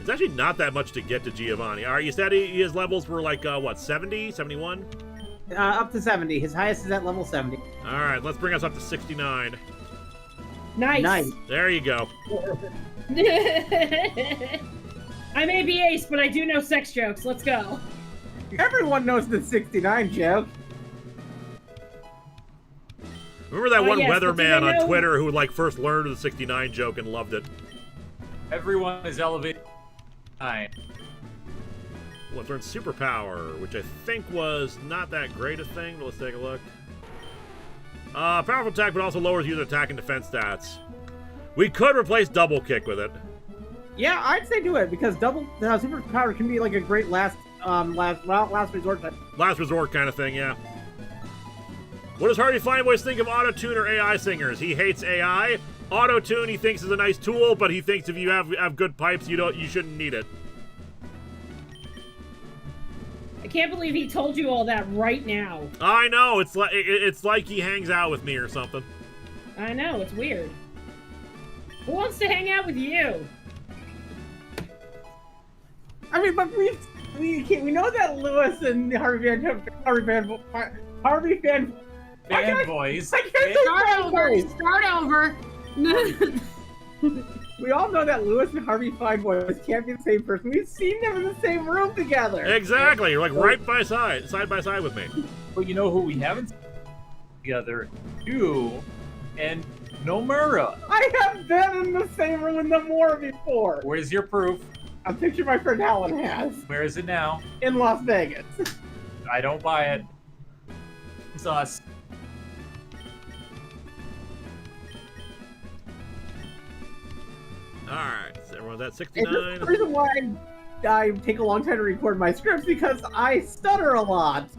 It's actually not that much to get to Giovanni. All right, you said his levels were like, what, 70, 71? Up to 70. His highest is at level 70. All right, let's bring us up to 69. Nice. There you go. I may be ace, but I do know sex jokes. Let's go. Everyone knows the 69 joke. Remember that one yes, but do weatherman they on know- Twitter who like first learned the 69 joke and loved it? Everyone is elevated. Nine. Let's learn superpower, which I think was not that great a thing, but let's take a look. Powerful attack, but also lowers user attack and defense stats. We could replace double kick with it. Yeah, I'd say do it because superpower can be like a great last resort type. Last resort kind of thing, yeah. What does Harvey Flyboys think of auto-tune or AI singers? He hates AI. Auto-tune he thinks is a nice tool, but he thinks if you have good pipes, you shouldn't need it. I can't believe he told you all that right now. I know, it's like he hangs out with me or something. I know, it's weird. Who wants to hang out with you? I mean, but we know that Lewis and Harvey Fan Fanboys. I can't say fanboys. Start over. We all know that Lewis and Harvey Flyboys can't be the same person. We've seen them in the same room together. Exactly, you're like right side by side with me. But you know who we haven't seen together? You and Nomura. I have been in the same room with Nomura before. Where's your proof? A picture my friend Alan has Where is it now? in Las Vegas. I don't buy it. It's us. Alright, so everyone's at And 69. the reason why I take a long time to record my scripts because I stutter a lot.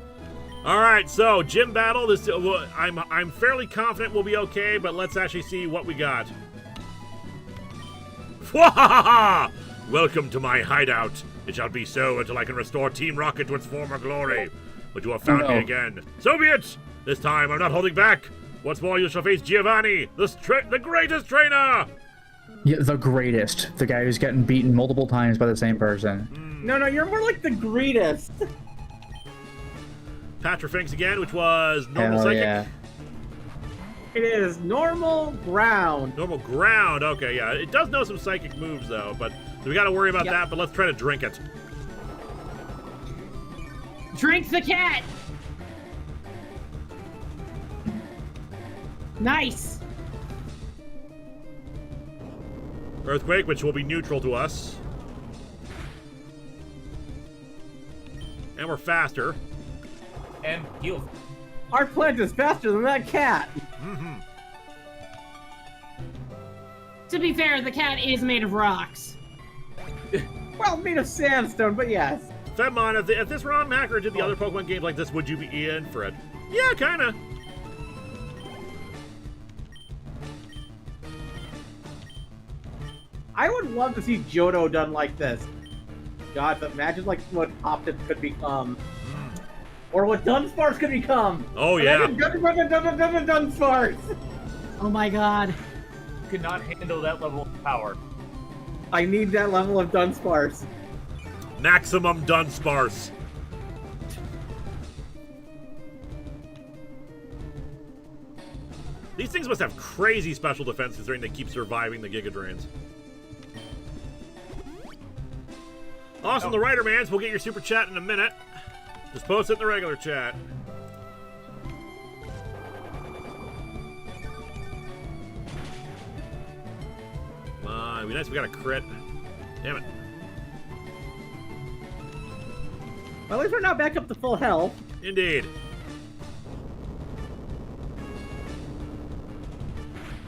All right, so gym battle. This I'm fairly confident we'll be okay, but let's actually see what we got. Fwahaha! Welcome to my hideout. It shall be so until I can restore Team Rocket to its former glory. But you have found me again. So be it. This time I'm not holding back. Once more, you shall face Giovanni, the greatest trainer. Yeah, the greatest. The guy who's getting beaten multiple times by the same person. No, you're more like the greatest. Patra Finks again, which was normal Hell psychic. yeah. It is normal ground. Normal ground. Okay, yeah. It does know some psychic moves though, but so we got to worry about that. But let's try to drink it. Drink the cat. Nice. Earthquake, which will be neutral to us. And we're faster. And heal. Our plant is faster than that cat. To be fair, the cat is made of rocks. Well, made of sandstone, but yes. Fedmon, if this Ron Macker did the other Pokemon games like this, would you be in for it? Yeah, kinda. I would love to see Johto done like this. God, but imagine like what Optic could become. Or what Dunsparce could become. Oh, yeah. Dunsparce. Oh my god. Could not handle that level of power. I need that level of Dunsparce. Maximum Dunsparce. These things must have crazy special defense considering they keep surviving the Giga Drains. Awesome, the Writer Mans. We'll get your super chat in a minute. Just post it in the regular chat. Come on, it'd be nice if we got a crit. Damn it. Well, at least we're now back up to full health. Indeed.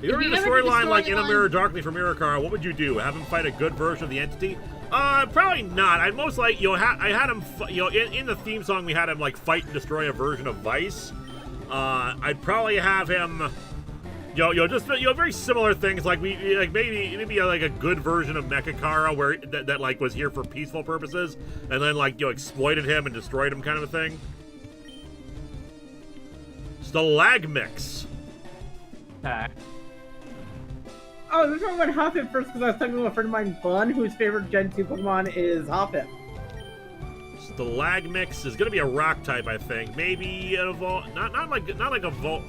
If you were in a storyline like In a Mirror Darkly for Mirakara, what would you do? Have him fight a good version of the entity? Probably not. I'd most like, I had him, in the theme song we had him like fight and destroy a version of Vice. I'd probably have him, just very similar things like maybe like a good version of Mechakara where that like was here for peaceful purposes and then like exploited him and destroyed him kind of a thing. Stalagmix. Attack. Oh, this one went Hoppip first because I was talking to a friend of mine, Bun, whose favorite Gen 2 Pokemon is Hoppip. Stalagmix is gonna be a rock type, I think. Maybe an Evolve. Not like a Volt.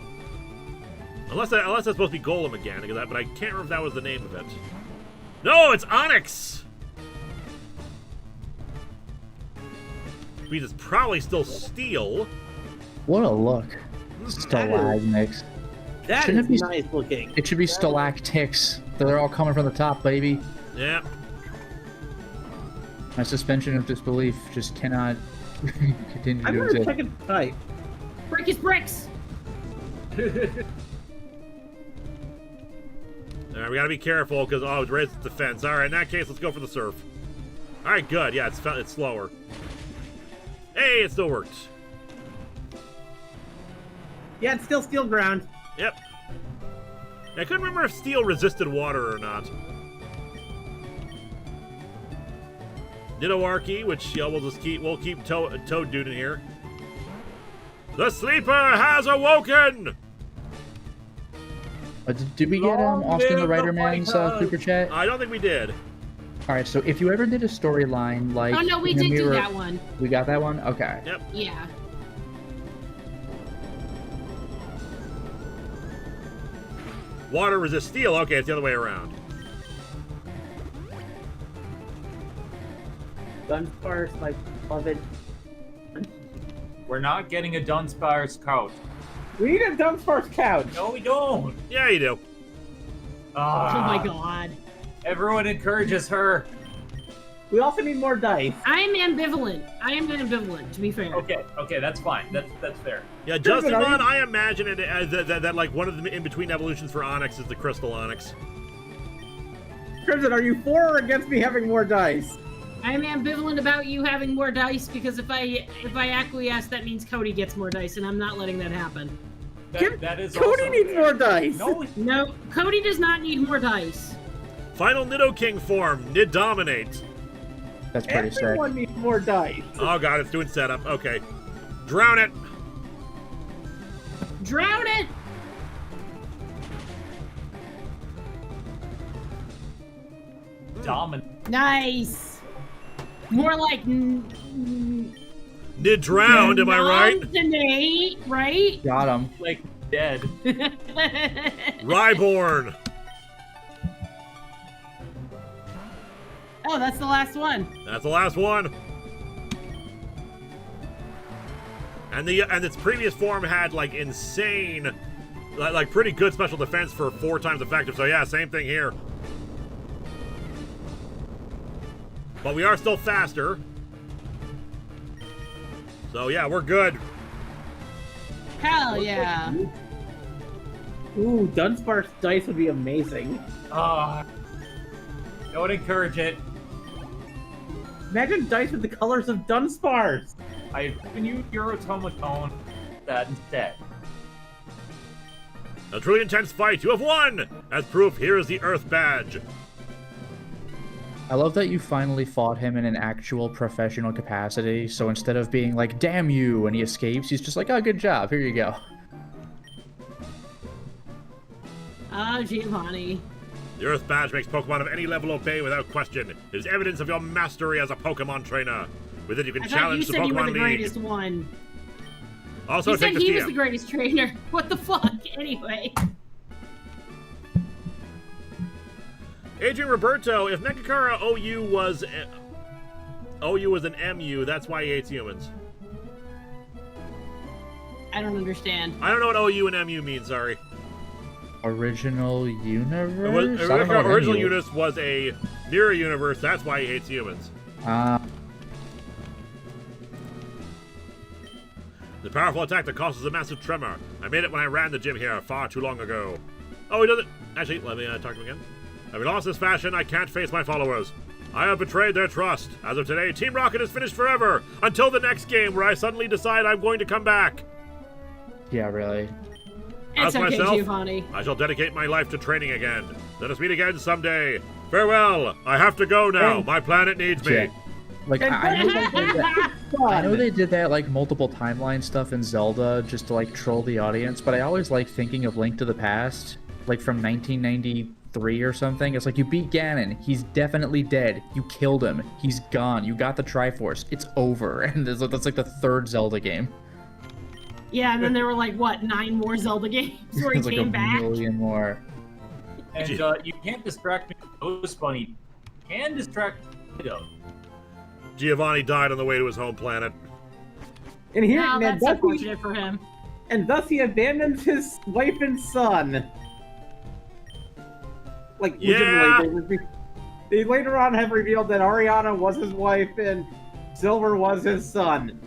Unless that's supposed to be Golem again, but I can't remember if that was the name of it. No, it's Onyx! Means it's probably still Steel. What a look. Stalagmix. That Shouldn't is it be- nice looking. It should be stalactics. They're all coming from the top, baby. Yeah. My suspension of disbelief just cannot continue I'm to gonna exist. check it type. Brick is bricks. Alright, we gotta be careful because it raises its defense. Alright, in that case, let's go for the surf. Alright, good. Yeah, it's slower. Hey, it still worked. Yeah, it's still Steel Ground. Yep. I couldn't remember if steel resisted water or not. Ditto Archie, which we'll keep Toad Dude in here. The sleeper has awoken! Did we get Austin the Writer Man's super chat? I don't think we did. Alright, so if you ever did a storyline like... Oh no, we did do that one. We got that one? Okay. Yep. Yeah. Water resists steel. Okay, it's the other way around. Dunsparce, my beloved. We're not getting a Dunsparce couch. We need a Dunsparce couch. No, we don't. Yeah, you do. Oh my god. Everyone encourages her. We also need more dice. I am ambivalent. To be fair. Okay, that's fine. That's fair. Yeah, Justin Vaughn, I imagine it as that like one of the in-between evolutions for Onyx is the Crystal Onyx. Crimson, are you for or against me having more dice? I am ambivalent about you having more dice because if I acquiesce, that means Cody gets more dice, and I'm not letting that happen. That is Cody also needs fair. more dice. No, Cody does not need more dice. Final Nidoking form, Nidominate. That's pretty sick. Everyone needs more dice. Oh god, it's doing setup. Okay. Drown it. Drown it! Dominant. Nice. More like Nid-drowned, am I right? Dominate, right? Got him. Like dead. Ryborn. Oh, that's the last one. That's the last one. And its previous form had like insane, like pretty good special defense for 4 times effective. So yeah, same thing here. But we are still faster. So yeah, we're good. Hell yeah. Ooh, Dunsparce dice would be amazing. Don't encourage it. Imagine dice with the colors of Dunsparce. I've given you your automaton that instead. A truly intense fight. You have won. As proof, here is the Earth Badge. I love that you finally fought him in an actual professional capacity, so instead of being like, damn you, and he escapes, he's just like, oh, good job, here you go. Oh, Giovanni. The Earth Badge makes Pokemon of any level obey without question. It is evidence of your mastery as a Pokemon trainer. With it, you can I thought you challenge the said you were Pokemon the League. greatest one. Also, He said take the he was TM. the greatest trainer. What the fuck? Anyway. Adrian Roberto, if Nekakara OU was an MU, that's why he hates humans. I don't understand. I don't know what OU and MU means, sorry. Original universe? Original Universe was a mirror universe, that's why he hates humans. The powerful attack that causes a massive tremor. I made it when I ran the gym here far too long ago. Oh, he doesn't. Actually, let me talk to him again. Having lost this fashion, I can't face my followers. I have betrayed their trust. As of today, Team Rocket is finished forever. Until the next game where I suddenly decide I'm going to come back. Yeah, really. It's As okay, myself, Giovanni. I shall dedicate my life to training again. Let us meet again someday. Farewell. I have to go now. My planet needs me. Yeah. Like, I know they did that. I know they did that, like, multiple timeline stuff in Zelda just to, like, troll the audience, but I always like thinking of Link to the Past, like, from 1990 3 or something. It's like, you beat Ganon. He's definitely dead. You killed him. He's gone. You got the Triforce. It's over. And that's like the 3rd Zelda game. Yeah, and then there were like, what, 9 more Zelda games where he It's like came a back? million more. And you can't distract me with Ghost Bunny. You can distract me though. Giovanni died on the way to his home planet. And here, No, and that's thus he, unfortunate for him. and thus he abandons his wife and son. Like, Yeah. legitimately, they later on have revealed that Ariana was his wife and Silver was his son.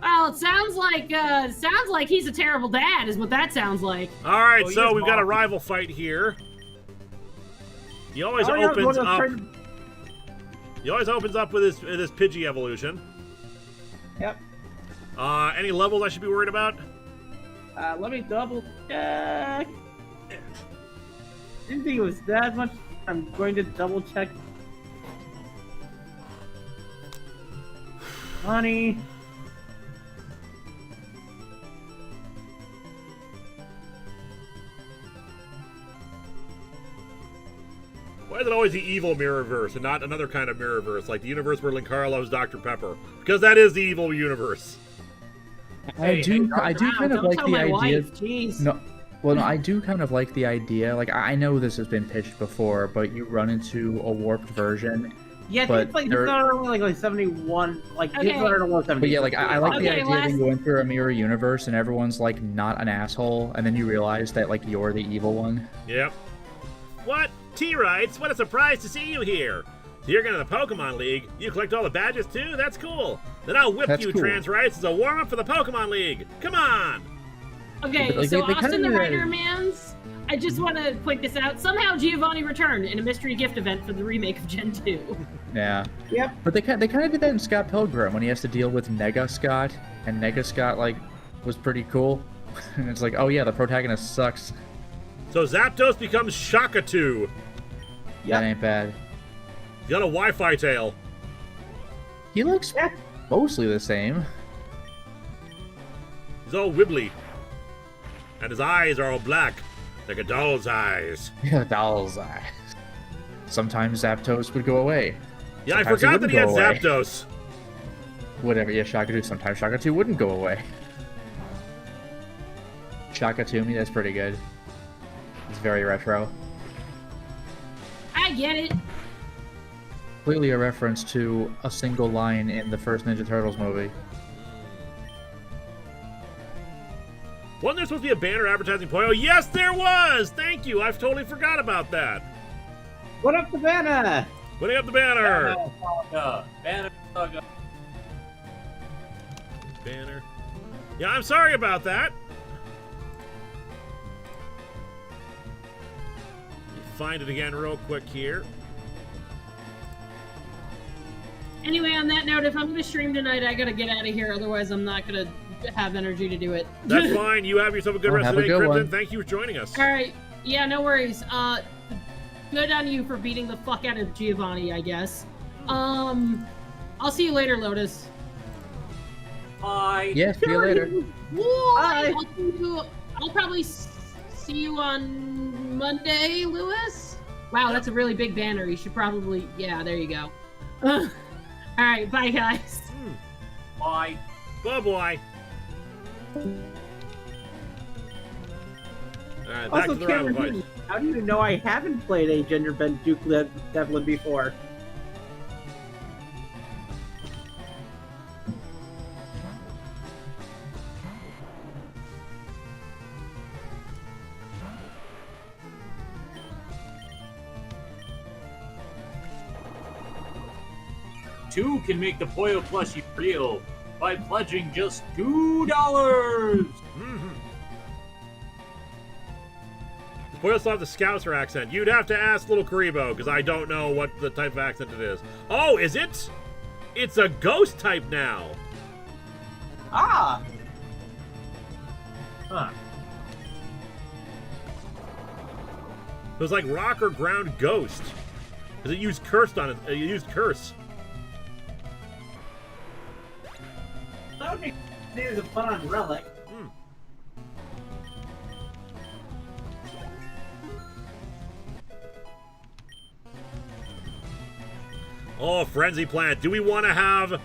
Well, it sounds like he's a terrible dad, is what that sounds like. All right, Oh, so yes, we've got a Mom. rival fight here. He always Ariana's opens one of up. those He always opens up with his Pidgey evolution. Yep. Any levels I should be worried about? Let me double check. Didn't think it was that much. I'm going to double check. Money. Why is it always the evil Mirrorverse and not another kind of Mirrorverse, like the universe where Linkara loves Dr. Pepper? Because that is the evil universe. I do Wow, kind of don't like tell the my idea. wife, jeez. No, well, no, I do kind of like the idea. Like, I know this has been pitched before, but you run into a warped version. Yeah, I But think it's like there- it's not only like 71. Like Okay. it's not only 70. But yeah, like I like the Okay, idea that last- you enter through a mirror universe and everyone's like not an asshole, and then you realize that like you're the evil one. Yep. What? T-Rights? What a surprise to see you here. So you're going to the Pokemon League. You collect all the badges too? That's cool. Then I'll whip That's you, cool. Trans Rights, as a warm-up for the Pokemon League. Come on! Okay, Like, so they kinda Austin the do that Writer in- Mans, I just want to point this out. Somehow Giovanni returned in a mystery gift event for the remake of Gen 2. Yeah. Yep. But they kind of did that in Scott Pilgrim when he has to deal with Nega Scott, and Nega Scott like was pretty cool. And it's like, oh yeah, the protagonist sucks. So Zapdos becomes Shakatu. That ain't bad. He's got a Wi-Fi tail. He looks Yeah. mostly the same. He's all wibbly. And his eyes are all black, like a doll's eyes. Yeah, doll's eyes. Sometimes Zapdos would go away. Yeah, I Sometimes he forgot that he had wouldn't go away. Zapdos. Whatever, yeah, Shakatu. Sometimes Shakatu wouldn't go away. Shakatumi, that's pretty good. It's very retro. I get it. Completely a reference to a single line in the first Ninja Turtles movie. Wasn't there supposed to be a banner advertising Poyo? Yes, there was! Thank you, I've totally forgot about that. What up, Savannah? Putting up the banner. Banner Saga. Banner. Yeah, I'm sorry about that. Let me find it again real quick here. Anyway, on that note, if I'm going to stream tonight, I got to get out of here. Otherwise, I'm not going to have energy to do it. That's fine. You have yourself a good Well, rest of have the a day, good Crimson. one. Thank you for joining us. All right. Yeah, no worries. Good on you for beating the fuck out of Giovanni, I guess. I'll see you later, Lotus. Bye. Yeah, see you later. Bye. I'll probably see you on Monday, Lewis. Wow, that's a really big banner. You should probably... Yeah, there you go. All right, bye, guys. Bye. Bye-bye. Alright, back Also, to the rival Cameron, fight. how do you know I haven't played a gender bent Duke Devlin before? – 2 can make the Poyo plushie real by pledging just $2. Mm-hmm. Spoil still have the Scouser accent. You'd have to ask Little Karibo, because I don't know what the type of accent it is. Oh, is it? It's a ghost type now. Ah! Huh. It was like rock or ground ghost. Because it used cursed on it. It used curse. That would be considered a fun relic. Oh, Frenzy Plant. Do we want to have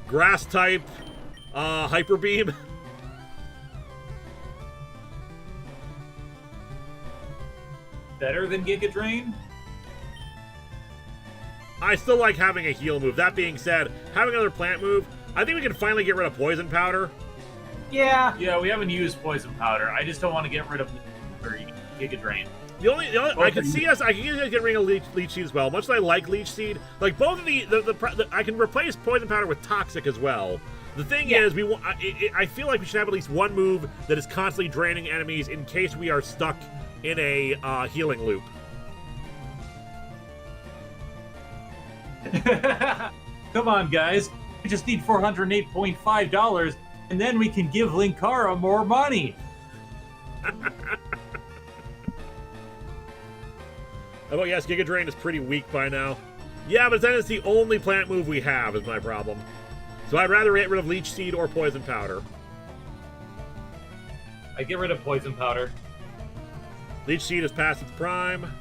Grass type Hyper Beam? Better than Giga Drain? I still like having a heal move. That being said, having another plant move, I think we can finally get rid of Poison Powder. Yeah. Yeah, we haven't used Poison Powder. I just don't want to get rid of Giga Drain. The only I can see us get rid of Leech Seed as well. Much as I like Leech Seed, like both of the I can replace Poison Powder with Toxic as well. The thing is, I feel like we should have at least one move that is constantly draining enemies in case we are stuck in a healing loop. Come on, guys. We just need $408.5, and then we can give Linkara more money. Oh, yes, Giga Drain is pretty weak by now. Yeah, but then it's the only plant move we have is my problem. So I'd rather get rid of Leech Seed or Poison Powder. I get rid of Poison Powder. Leech Seed is past its prime.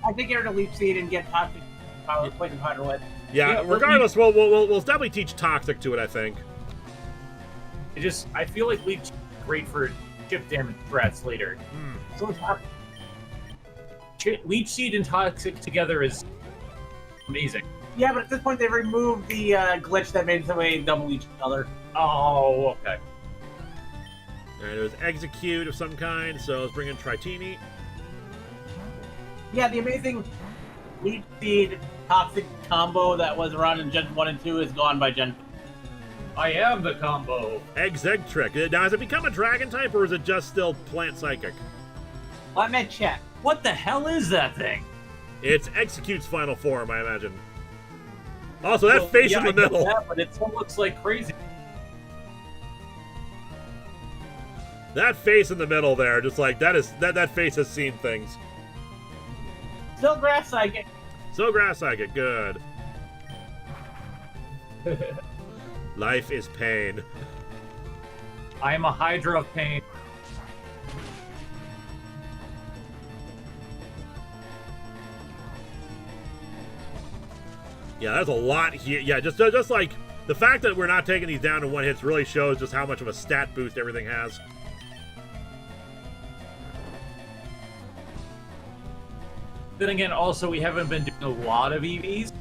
I think get rid of Leaf Seed and get Toxic Poison Powder with. Yeah, regardless, we'll definitely teach Toxic to it, I think. I feel like Leech is great for chip damage threats later. So Leech Seed and Toxic together is amazing. Yeah, but at this point they removed the glitch that made somebody double each other. Oh, okay. Alright, it was Execute of some kind, so let's bring in Tritini. Yeah, the amazing Leech Seed Toxic combo that was around in Gen 1 and 2 is gone by Gen 2. I am the combo. Egg Trick. Now, has it become a Dragon type, or is it just still Plant Psychic? Let me check. What the hell is that thing? It's Execute's final form, I imagine. Also, that face in the middle. That, but it still looks like crazy. That face in the middle there, just like, that face has seen things. Still Grass Psychic. So Grass Psychic, good. Life is pain. I am a Hydra of pain. Yeah, there's a lot here. Yeah, just like the fact that we're not taking these down to one hits really shows just how much of a stat boost everything has. Then again, also, we haven't been doing a lot of EVs.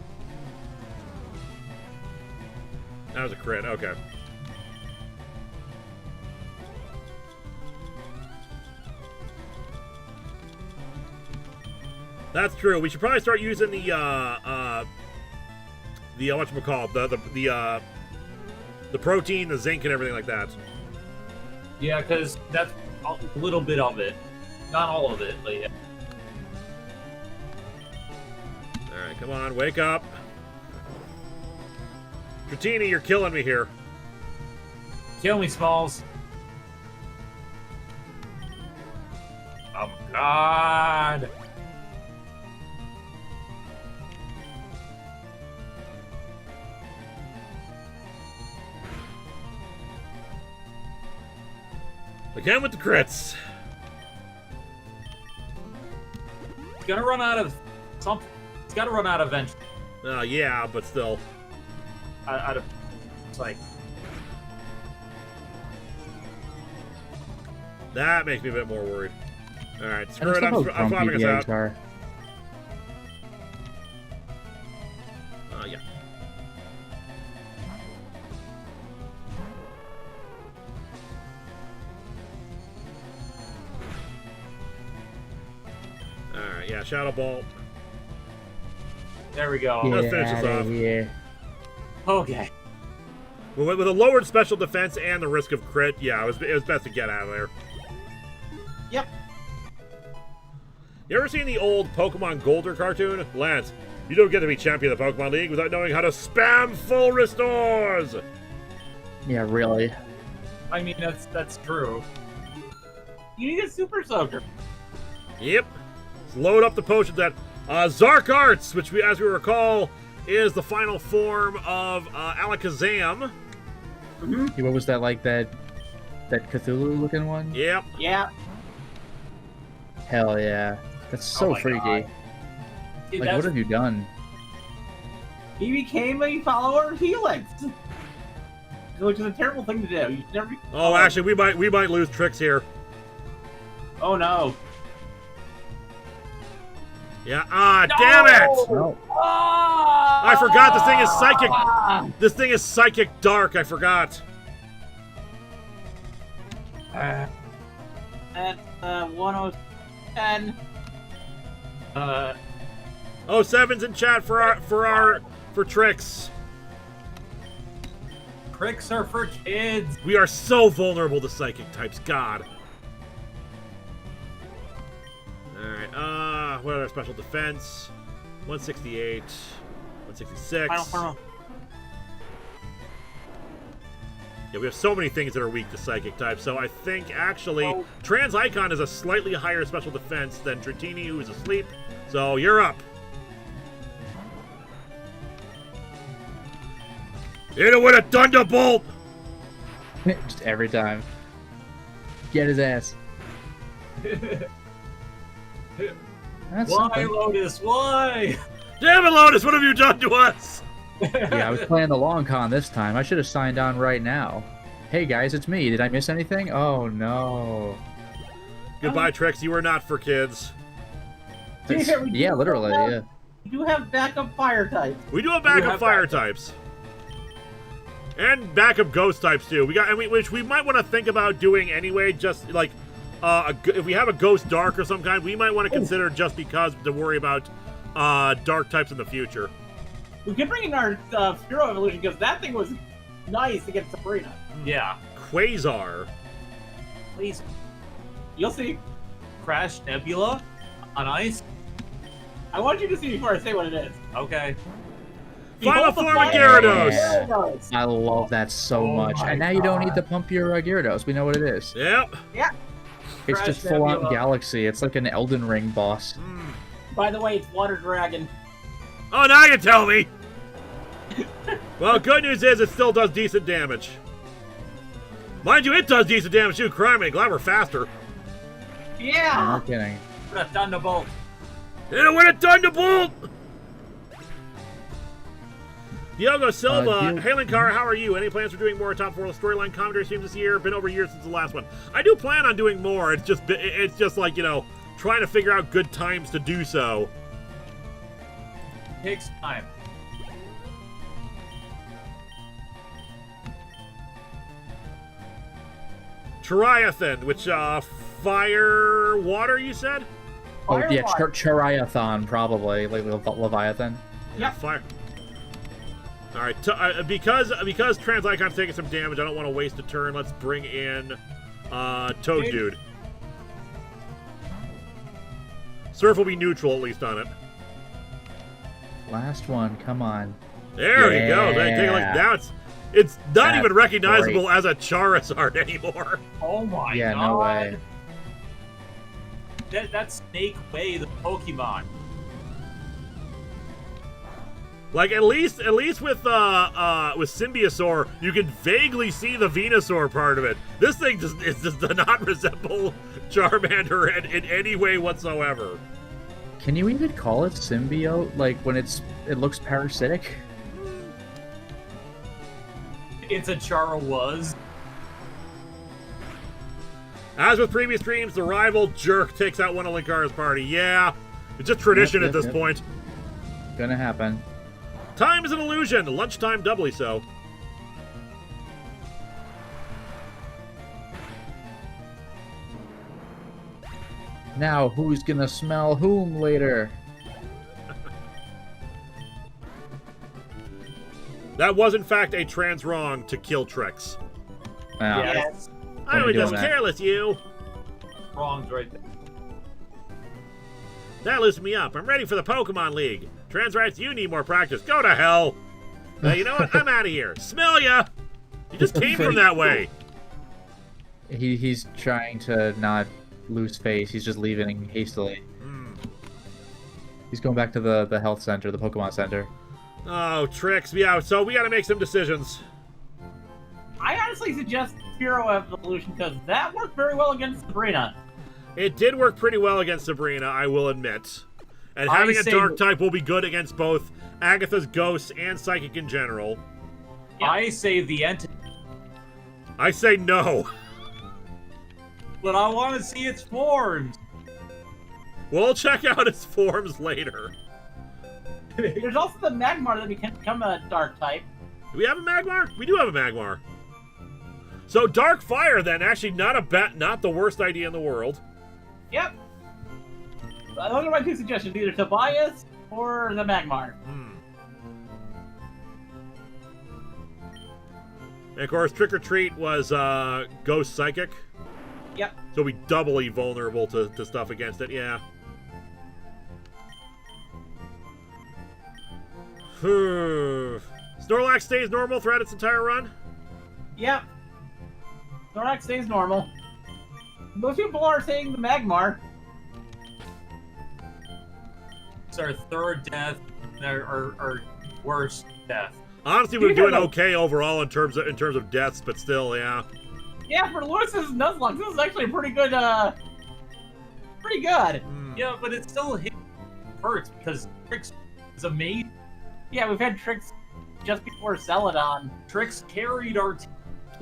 That was a crit, okay. That's true. We should probably start using the whatchamacallit, the protein, the zinc, and everything like that. Yeah, because that's a little bit of it. Not all of it, but yeah. Alright, come on, wake up. Dratini, you're killing me here. Kill me, Smalls. Oh my god. Again with the crits. It's gonna run out of something. It's gotta run out of eventually. Yeah, but still. Out of, it's like, that makes me a bit more worried. Alright, I screw just it, love how I'm grumpy swapping us the out. eggs are. Yeah. Alright, yeah, Shadow Ball. there we go. Let's finish this off. Yeah. Okay. With a lowered special defense and the risk of crit, yeah, it was best to get out of there. Yep. You ever seen the old Pokemon Golder cartoon? Lance, you don't get to be champion of the Pokemon League without knowing how to spam full restores! Yeah, really. I mean, that's true. You need a Super Soaker. Yep. Let's load up the potions at Zark Arts, which, as we recall, is the final form of Alakazam. Yeah, what was that, like that Cthulhu-looking one? Yep. Yeah. Hell yeah. That's so Oh my freaky. God. Dude, Like, what have you done? he became a follower of Helix, which is a terrible thing to do. You should never be Oh, actually, we might lose Trix here. Oh no. Yeah. Damn it! No. I forgot this thing is psychic. This thing is psychic dark. I forgot. That's 10. 7's in chat for Trix. Tricks are for kids. We are so vulnerable to psychic types. God. Alright, what are our special defense? 168, 166. Final. Yeah, we have so many things that are weak to psychic types, so I think actually Trans Icon is a slightly higher special defense than Dratini, who is asleep. So you're up. Hit it with a thunderbolt! Just every time. Get his ass. That's Why, something. Lotus? Why? Damn it, Lotus! What have you done to us? Yeah, I was playing the long con this time. I should have signed on right now. Hey guys, it's me. Did I miss anything? Oh no. Goodbye, Trix. You are not for kids. Yeah, literally, yeah. You do have backup fire types. We do have backup fire types. And backup ghost types too. Which we might want to think about doing anyway. Just like, if we have a ghost dark or some kind, we might want to consider just because to worry about dark types in the future. We could bring in our Spiro evolution because that thing was nice against Sabrina. Yeah. Quasar. Please. You'll see. Crash Nebula on ice. I want you to see before I say what it is. Okay. Final Behold the form of fire. Gyarados. Gyarados. I love that so Oh much. my And now you don't need God. to pump your Gyarados. We know what it is. Yep. It's Crash just full on Nebula. Galaxy. It's like an Elden Ring boss. By the way, it's Water Dragon. Oh, now you tell me. Well, good news is it still does decent damage. Mind you, it does decent damage too. Crimey, glad we're faster. Yeah. No kidding. Put a Thunderbolt. Hit it with a thunderbolt. Diogo Silva, hey Linkara, how are you? Any plans for doing more top 4 storyline commentary streams this year? Been over a year since the last one. I do plan on doing more. It's just like, you know, trying to figure out good times to do so. Takes time. Triathan, which fire water you said? Oh, yeah, Firewire. Chariathon, probably. Like Leviathan. Yeah, fire. All right, because Trans Icon's taking some damage, I don't want to waste a turn. Let's bring in Toad Dude. Surf will be neutral at least on it. Last one, come on. There we go. Take a look. Yeah. Now it's not That's even recognizable as a Charizard anymore. Oh my Yeah, god. no way. That's Snake Way, the Pokemon. Like at least with Symbiosaur, you can vaguely see the Venusaur part of it. This thing does not resemble Charmander in any way whatsoever. Can you even call it symbiote? Like when it looks parasitic? It's a Chara-was. As with previous streams, the rival jerk takes out one of Linkara's party. Yeah, it's just tradition Yep, at this yep. point. Gonna happen. Time is an illusion. Lunchtime doubly so. Now, who's gonna smell whom later? That was in fact a trans wrong to kill Trix. Yeah. Yes. I are was you just doing that? careless, you. Wrong's right there. That loosened me up. I'm ready for the Pokemon League. Trans rights, you need more practice. Go to hell. You know what? I'm out of here. Smell ya. You just came from that way. He's trying to not lose face. He's just leaving hastily. He's going back to the health center, the Pokemon Center. Oh, Trix. Yeah, so we got to make some decisions. I honestly suggest Spiro evolution because that worked very well against Sabrina. It did work pretty well against Sabrina, I will admit. And I having a say- dark type will be good against both Agatha's ghosts and psychic in general. I say the entity, I say no. but I want to see its forms. We'll check out its forms later. There's also the Magmar that can become a dark type. Do we have a Magmar? We do have a Magmar. So Dark Fire then, actually not the worst idea in the world. Yep. Those are my two suggestions, either Tobias or the Magmar. And of course, Trick or Treat was Ghost Psychic. Yep. So we doubly vulnerable to stuff against it, yeah. Snorlax stays normal throughout its entire run? Yep. Snorlax stays normal. Most people are saying the Magmar. It's our third death, our worst death. Honestly, we're doing okay overall in terms of deaths, but still, yeah. Yeah, for Lewis's Nuzlocke, this is actually pretty good, pretty good. Yeah, but it still hurts because Trix is amazing. Yeah, we've had Tricks just before Celadon. Trix carried our team.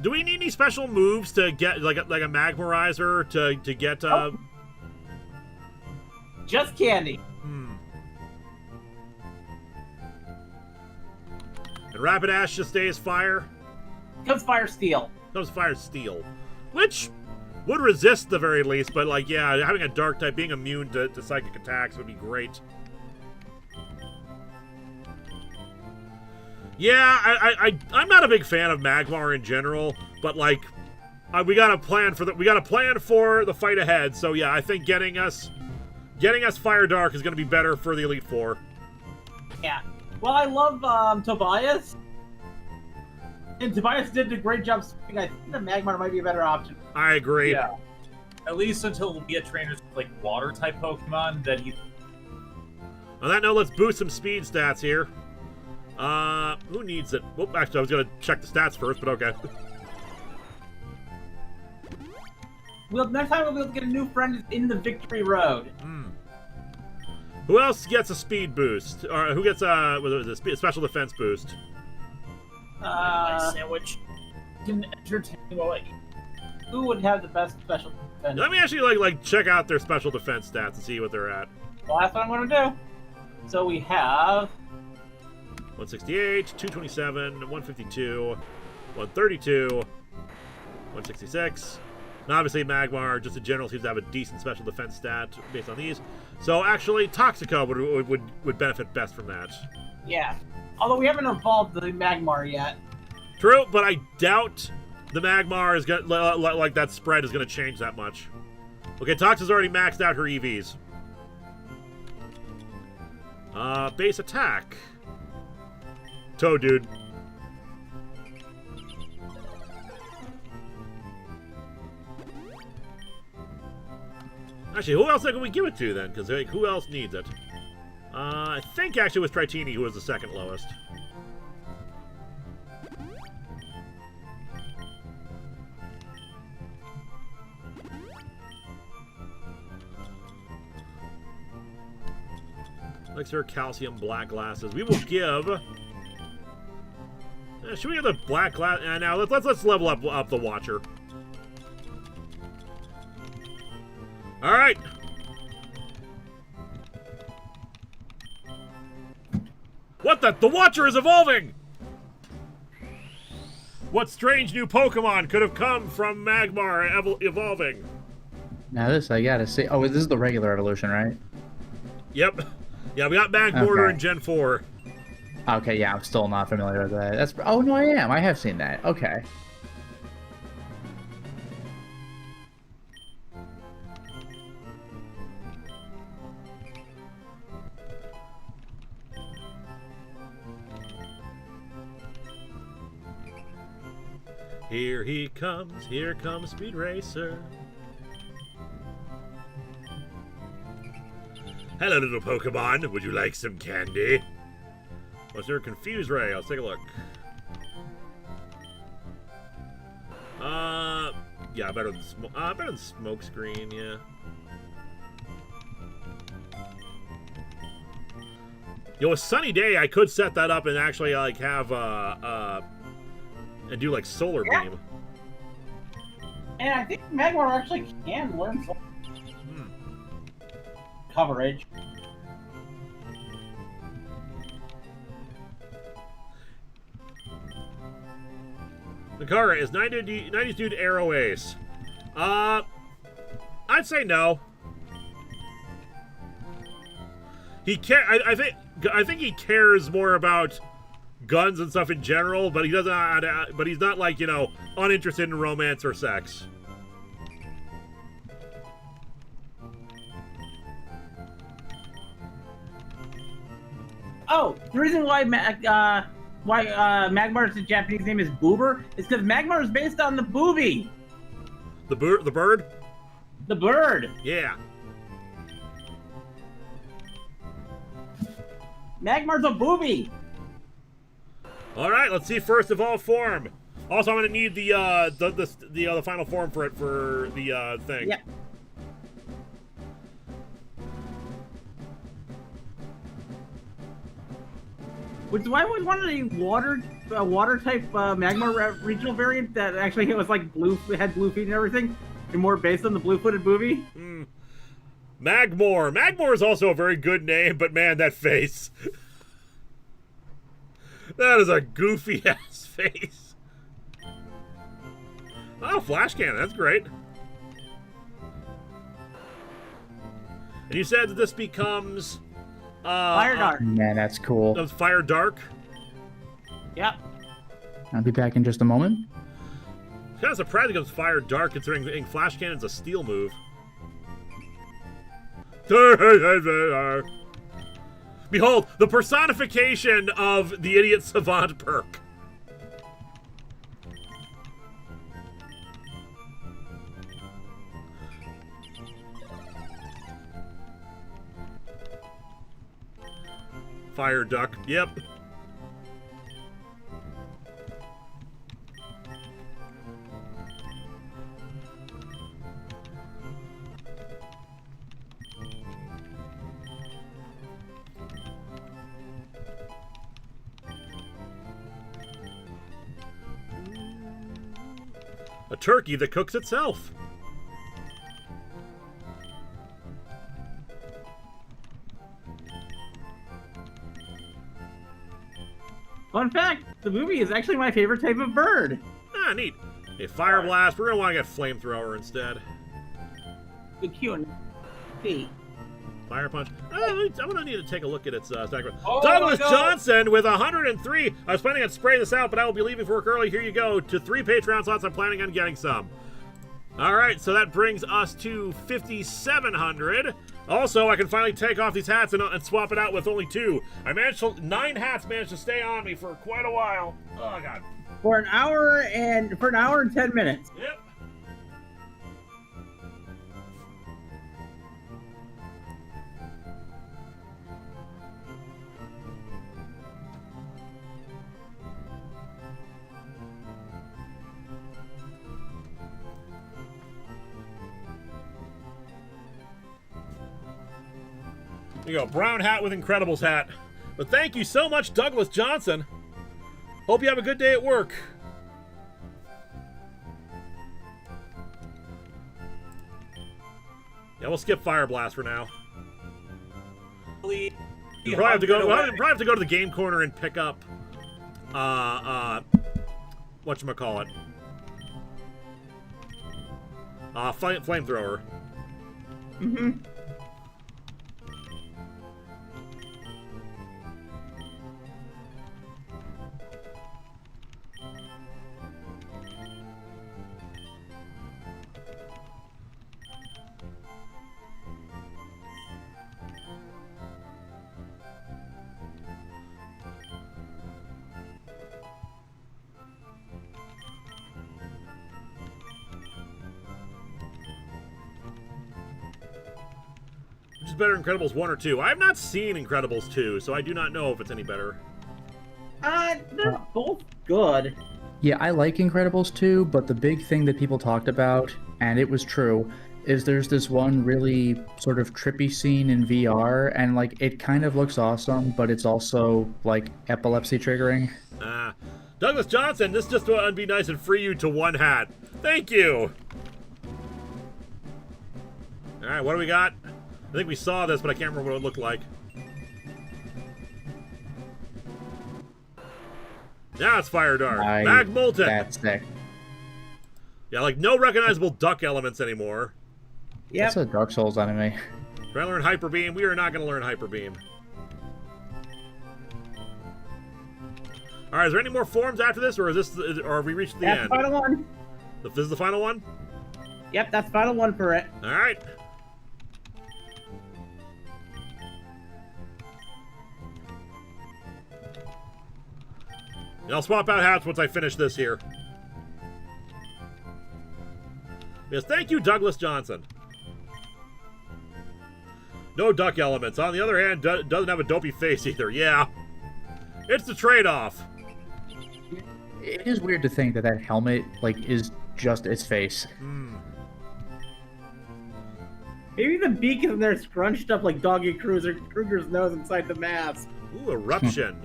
Do we need any special moves to get like a Magmarizer to get Just Candy. And Rapidash just stays fire? Comes Fire Steel. Comes Fire Steel. Which would resist the very least, but like, yeah, having a dark type, being immune to psychic attacks would be great. Yeah, I'm not a big fan of Magmar in general, but like, we got a plan for the fight ahead. So yeah, I think getting us Fire Dark is going to be better for the Elite Four. Yeah. Well, I love Tobias. And Tobias did a great job speaking. I think the Magmar might be a better option. I agree. Yeah. At least until we get trainers with, like, water-type Pokemon that he... On that note, let's boost some speed stats here. Who needs it? Well, actually, I was going to check the stats first, but okay. Next time we'll be able to get a new friend in the Victory Road. Who else gets a speed boost? Or who gets a special defense boost? Sandwich. Can entertain while I eat. Who would have the best special defense? Let me actually like check out their special defense stats and see what they're at. Well, that's what I'm going to do. So we have 168, 227, 152, 132, 166. And obviously Magmar, just in general, seems to have a decent special defense stat based on these. So actually, Toxica would benefit best from that. Yeah. Although we haven't evolved the Magmar yet. True, but I doubt the Magmar is gonna like that spread is gonna change that much. Okay, Toxa's already maxed out her EVs. Base attack. Dude. Actually, who else can we give it to then? Because like, who else needs it? I think actually it was Tritini who was the second lowest. Elixir, calcium, black glasses. We will give. Should we give the black glass? Now let's level up the Watcher. All right. What the Watcher is evolving! What strange new Pokemon could have come from Magmar evolving? Now this I gotta see. Oh, this is the regular evolution, right? Yep. Yeah, we got Magmortar Okay. in Gen 4. Okay, yeah, I'm still not familiar with that. That's. Oh no, I am. I have seen that. Okay. Here comes Speed Racer. Hello, little Pokemon. Would you like some candy? Was there a Confuse Ray? Let's take a look. Yeah, better than Smoke Screen, yeah. You know, a sunny day, I could set that up and actually like have and do like solar beam. And I think Magmar actually can learn some coverage. Linkara, is 90s dude Arrow Ace? I'd say no. He I think he cares more about guns and stuff in general, but he doesn't. But he's not like, you know, uninterested in romance or sex. Oh, the reason why Magmar's Japanese name is Boober is because Magmar is based on the booby. The bird? The bird. Yeah. Magmar's a booby. All right, let's see first evolved form. Also, I'm gonna need the final form for the thing. Yep. Which is why I always wanted a water type Magmar regional variant that actually was like had blue feet and everything, and more based on the blue-footed booby. Magmor. Magmor is also a very good name, but man, that face. That is a goofy ass face. Oh, flash cannon. That's great. And you said that this becomes Fire Dark. Man, that's cool. Fire Dark. Yep. I'll be back in just a moment. Kind of surprised it becomes Fire Dark, considering flash cannon's a steel move. Behold, the personification of the idiot savant perk. Fire duck, yep. A turkey that cooks itself. Fun fact, the movie is actually my favorite type of bird. Ah, neat. A fire blast. We're gonna want to get flamethrower instead. Good cute. See. Fire punch. I'm gonna need to take a look at its stack. Oh, Douglas my God. Johnson with 103. I was planning on spraying this out, but I will be leaving for work early. Here you go. To 3 Patreon slots. I'm planning on getting some. All right, so that brings us to 5,700. Also, I can finally take off these hats and swap it out with only 2. I managed to 9 hats managed to stay on me for quite a while. Oh God. For an hour and 10 minutes. Yep. There you go, brown hat with Incredibles hat. But thank you so much, Douglas Johnson. Hope you have a good day at work. Yeah, we'll skip Fire Blast for now. You probably have to go. Probably have to go to the game corner and pick up. Whatchamacallit? Flamethrower. Mm-hmm. Which is better, Incredibles 1 or 2? I have not seen Incredibles 2, so I do not know if it's any better. They're both good. Yeah, I like Incredibles 2, but the big thing that people talked about, and it was true, is there's this one really sort of trippy scene in VR, and like it kind of looks awesome, but it's also like epilepsy triggering. Douglas Johnson, this just would be nice and free you to one hat. Thank you. All right, what do we got? I think we saw this, but I can't remember what it looked like. Now it's Fire Dart. Mag Molten. That's sick. Yeah, like no recognizable duck elements anymore. Yep. That's a Dark Souls enemy. Try to learn Hyper Beam. We are not going to learn Hyper Beam. All right, is there any more forms after this, or is this, or have we reached the That's end? the final one. This is the final one? Yep, that's the final one for it. All right. And I'll swap out hats once I finish this here. Yes, thank you, Douglas Johnson. No duck elements. On the other hand, doesn't have a dopey face either. Yeah. It's the trade-off. It is weird to think that that helmet like is just its face. Maybe the beak is in there scrunched up like Doggy Kruger's nose inside the mask. Ooh, Eruption.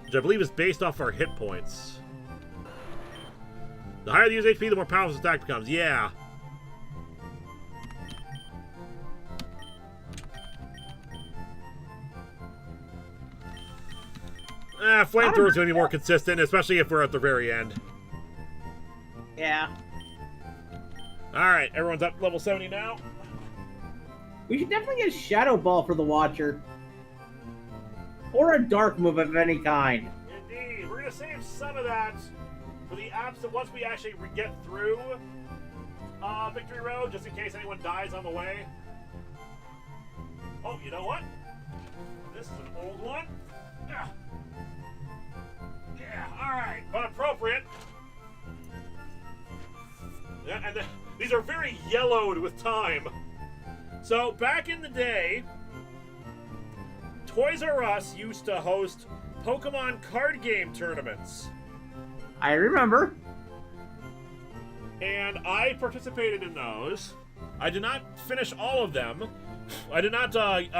Which I believe is based off our hit points. The higher the user HP, the more powerful the attack becomes. Yeah. Flamethrower's gonna be more consistent, especially if we're at the very end. Yeah. Alright, everyone's up level 70 now. We should definitely get a Shadow Ball for the Watcher. Or a dark move of any kind. Indeed. We're gonna save some of that for the absent once we actually get through Victory Road, just in case anyone dies on the way. Oh, you know what? This is an old one. Yeah. Yeah, alright, but appropriate. Yeah, and these are very yellowed with time. So, back in the day, Toys R Us used to host Pokemon card game tournaments. I remember. And I participated in those. I did not finish all of them. I did not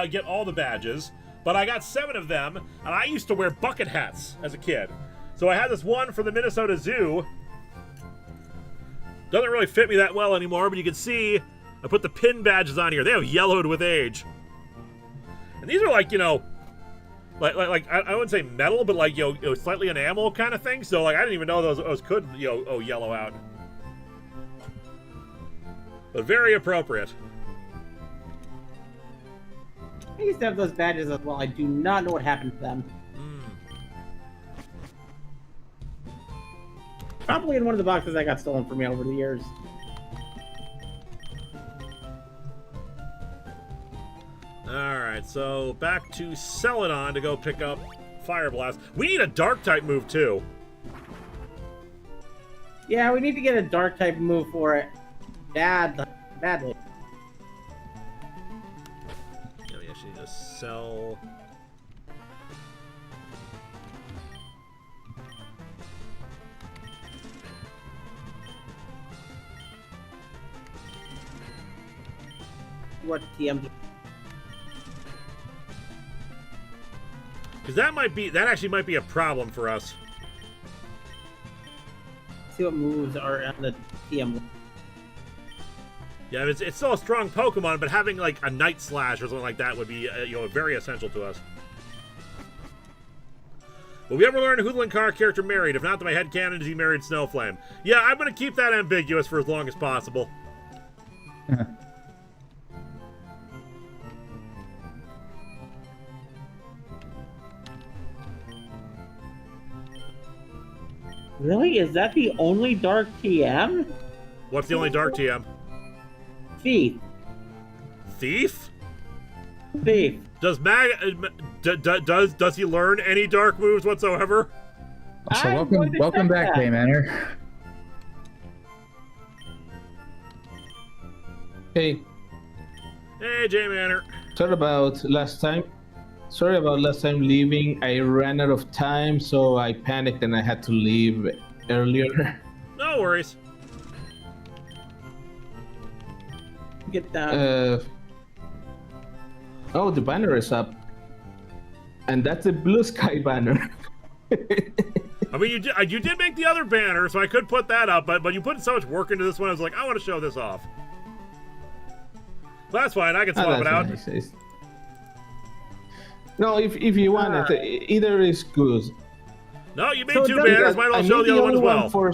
get all the badges, but I got 7 of them, and I used to wear bucket hats as a kid. So I had this one for the Minnesota Zoo. Doesn't really fit me that well anymore, but you can see I put the pin badges on here. They have yellowed with age. And these are like, you know, like I wouldn't say metal, but like, you know, slightly enamel kind of thing. So like I didn't even know those could, you know, yellow out. But very appropriate. I used to have those badges as well. I do not know what happened to them. Probably in one of the boxes that got stolen from me over the years. Alright, so back to Celadon to go pick up Fire Blast. We need a dark type move too. Yeah, we need to get a dark type move for it. Badly. Yeah, we actually need to sell. What TM? Because that actually might be a problem for us. See what moves are on the TM. Yeah, it's still a strong Pokemon, but having like a Night Slash or something like that would be you know, very essential to us. Will we ever learn who the Linkara character married? If not, then my headcanon is he married Snowflame. Yeah, I'm going to keep that ambiguous for as long as possible. Really? Is that the only dark TM? What's the only dark TM? Thief. Thief? Thief. Does does he learn any dark moves whatsoever? So welcome back, Kamen. Hey, Hey, J Manor. sorry about last time. Sorry about last time leaving. I ran out of time, so I panicked and I had to leave earlier. No worries. Get down. Oh, the banner is up. And that's a blue sky banner. I mean, you did make the other banner, so I could put that up, but you put so much work into this one, I was like, I want to show this off. But that's fine, I can swap it out. Nice. No, if you want it, either is good. No, you made two banners, might as well show the other one as well.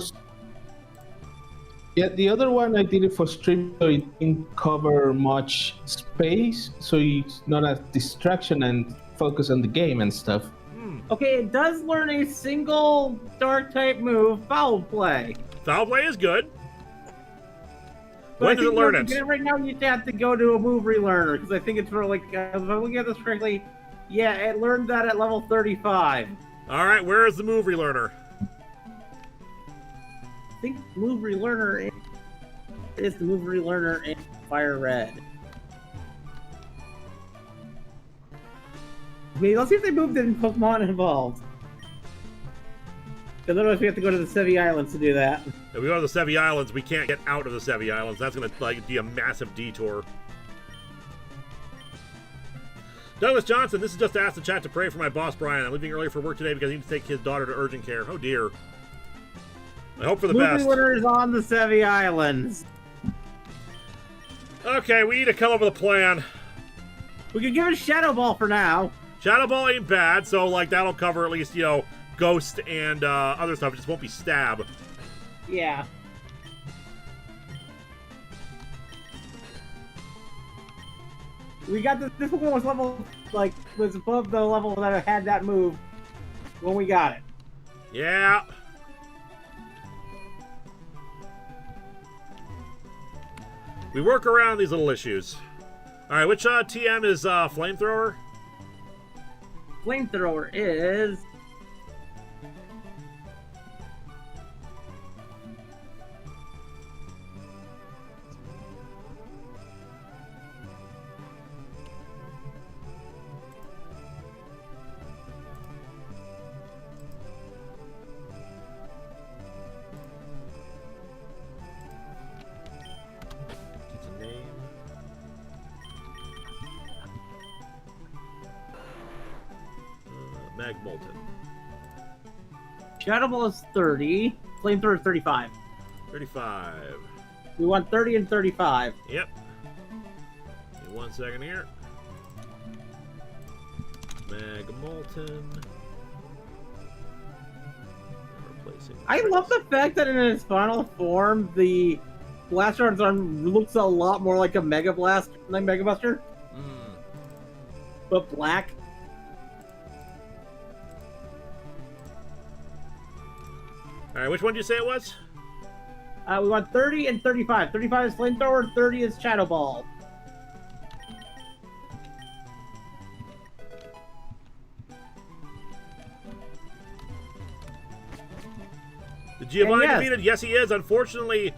Yeah, the other one I did it for stream, so it didn't cover much space, so it's not a distraction and focus on the game and stuff. Okay, it does learn a single dark type move, Foul Play. Foul Play is good. But When does it learn it? Right now, you have to go to a move relearner because I think it's for like, if I'm looking at this correctly, yeah, it learned that at level 35. All right, where is the move relearner? I think move relearner is the move relearner in Fire Red. Okay, let's see if they moved it in Pokemon involved. Because otherwise we have to go to the Sevi Islands to do that. If we go to the Sevi Islands, we can't get out of the Sevi Islands. That's going to be a massive detour. Douglas Johnson, this is just to ask the chat to pray for my boss, Brian. I'm leaving early for work today because I need to take his daughter to urgent care. Oh, dear. I hope for the best. Movie winner is on the Sevi Islands. Okay, we need to come up with a plan. We can give it a Shadow Ball for now. Shadow Ball ain't bad, so, like, that'll cover at least, Ghost and other stuff. It just won't be Stab. Yeah. We got this one was level, was above the level that had that move when we got it. Yeah. We work around these little issues. Alright, which TM is Flamethrower? Flamethrower is... Mag Molten. Shadow Ball is 30. Flamethrower is 35. 35. We want 30 and 35. Yep. Give me 1 second here. Mag Molten. Replacing. I love the fact that in its final form, the Blaster on its arm looks a lot more like a Mega Blast, like Mega Buster. But black. Alright, which one did you say it was? We want 30 and 35. 35 is Flamethrower, 30 is Shadow Ball. Did Giovanni yes. defeated? Yes, he is. Unfortunately,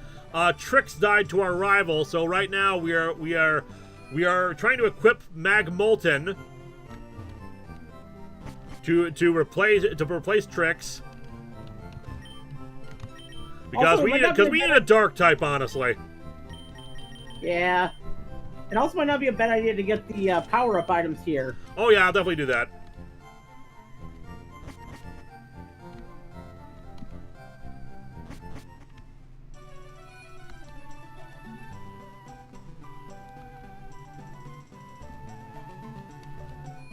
Trix died to our rival, so right now we are trying to equip Mag Molten to replace Trix. Because we need a dark type, honestly. Yeah. It also might not be a bad idea to get the power-up items here. Oh yeah, I'll definitely do that.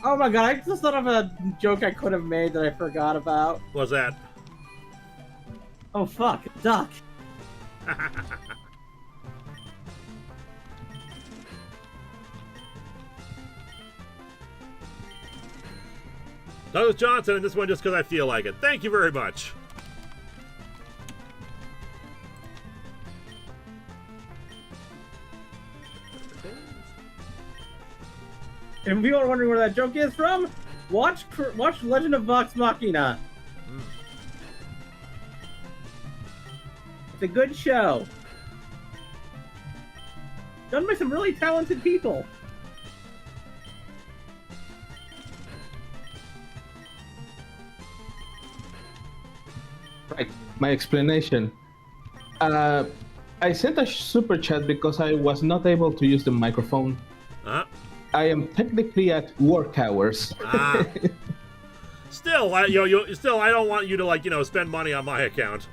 Oh my god, I just thought of a joke I could have made that I forgot about. What's that? Oh fuck, duck. Douglas Johnson, and this one just because I feel like it. Thank you very much. If people are wondering where that joke is from, watch Legend of Vox Machina. It's a good show. Done by some really talented people. Right, my explanation. I sent a super chat because I was not able to use the microphone. Uh, I am technically at work hours. ah. Still, I don't want you to spend money on my account.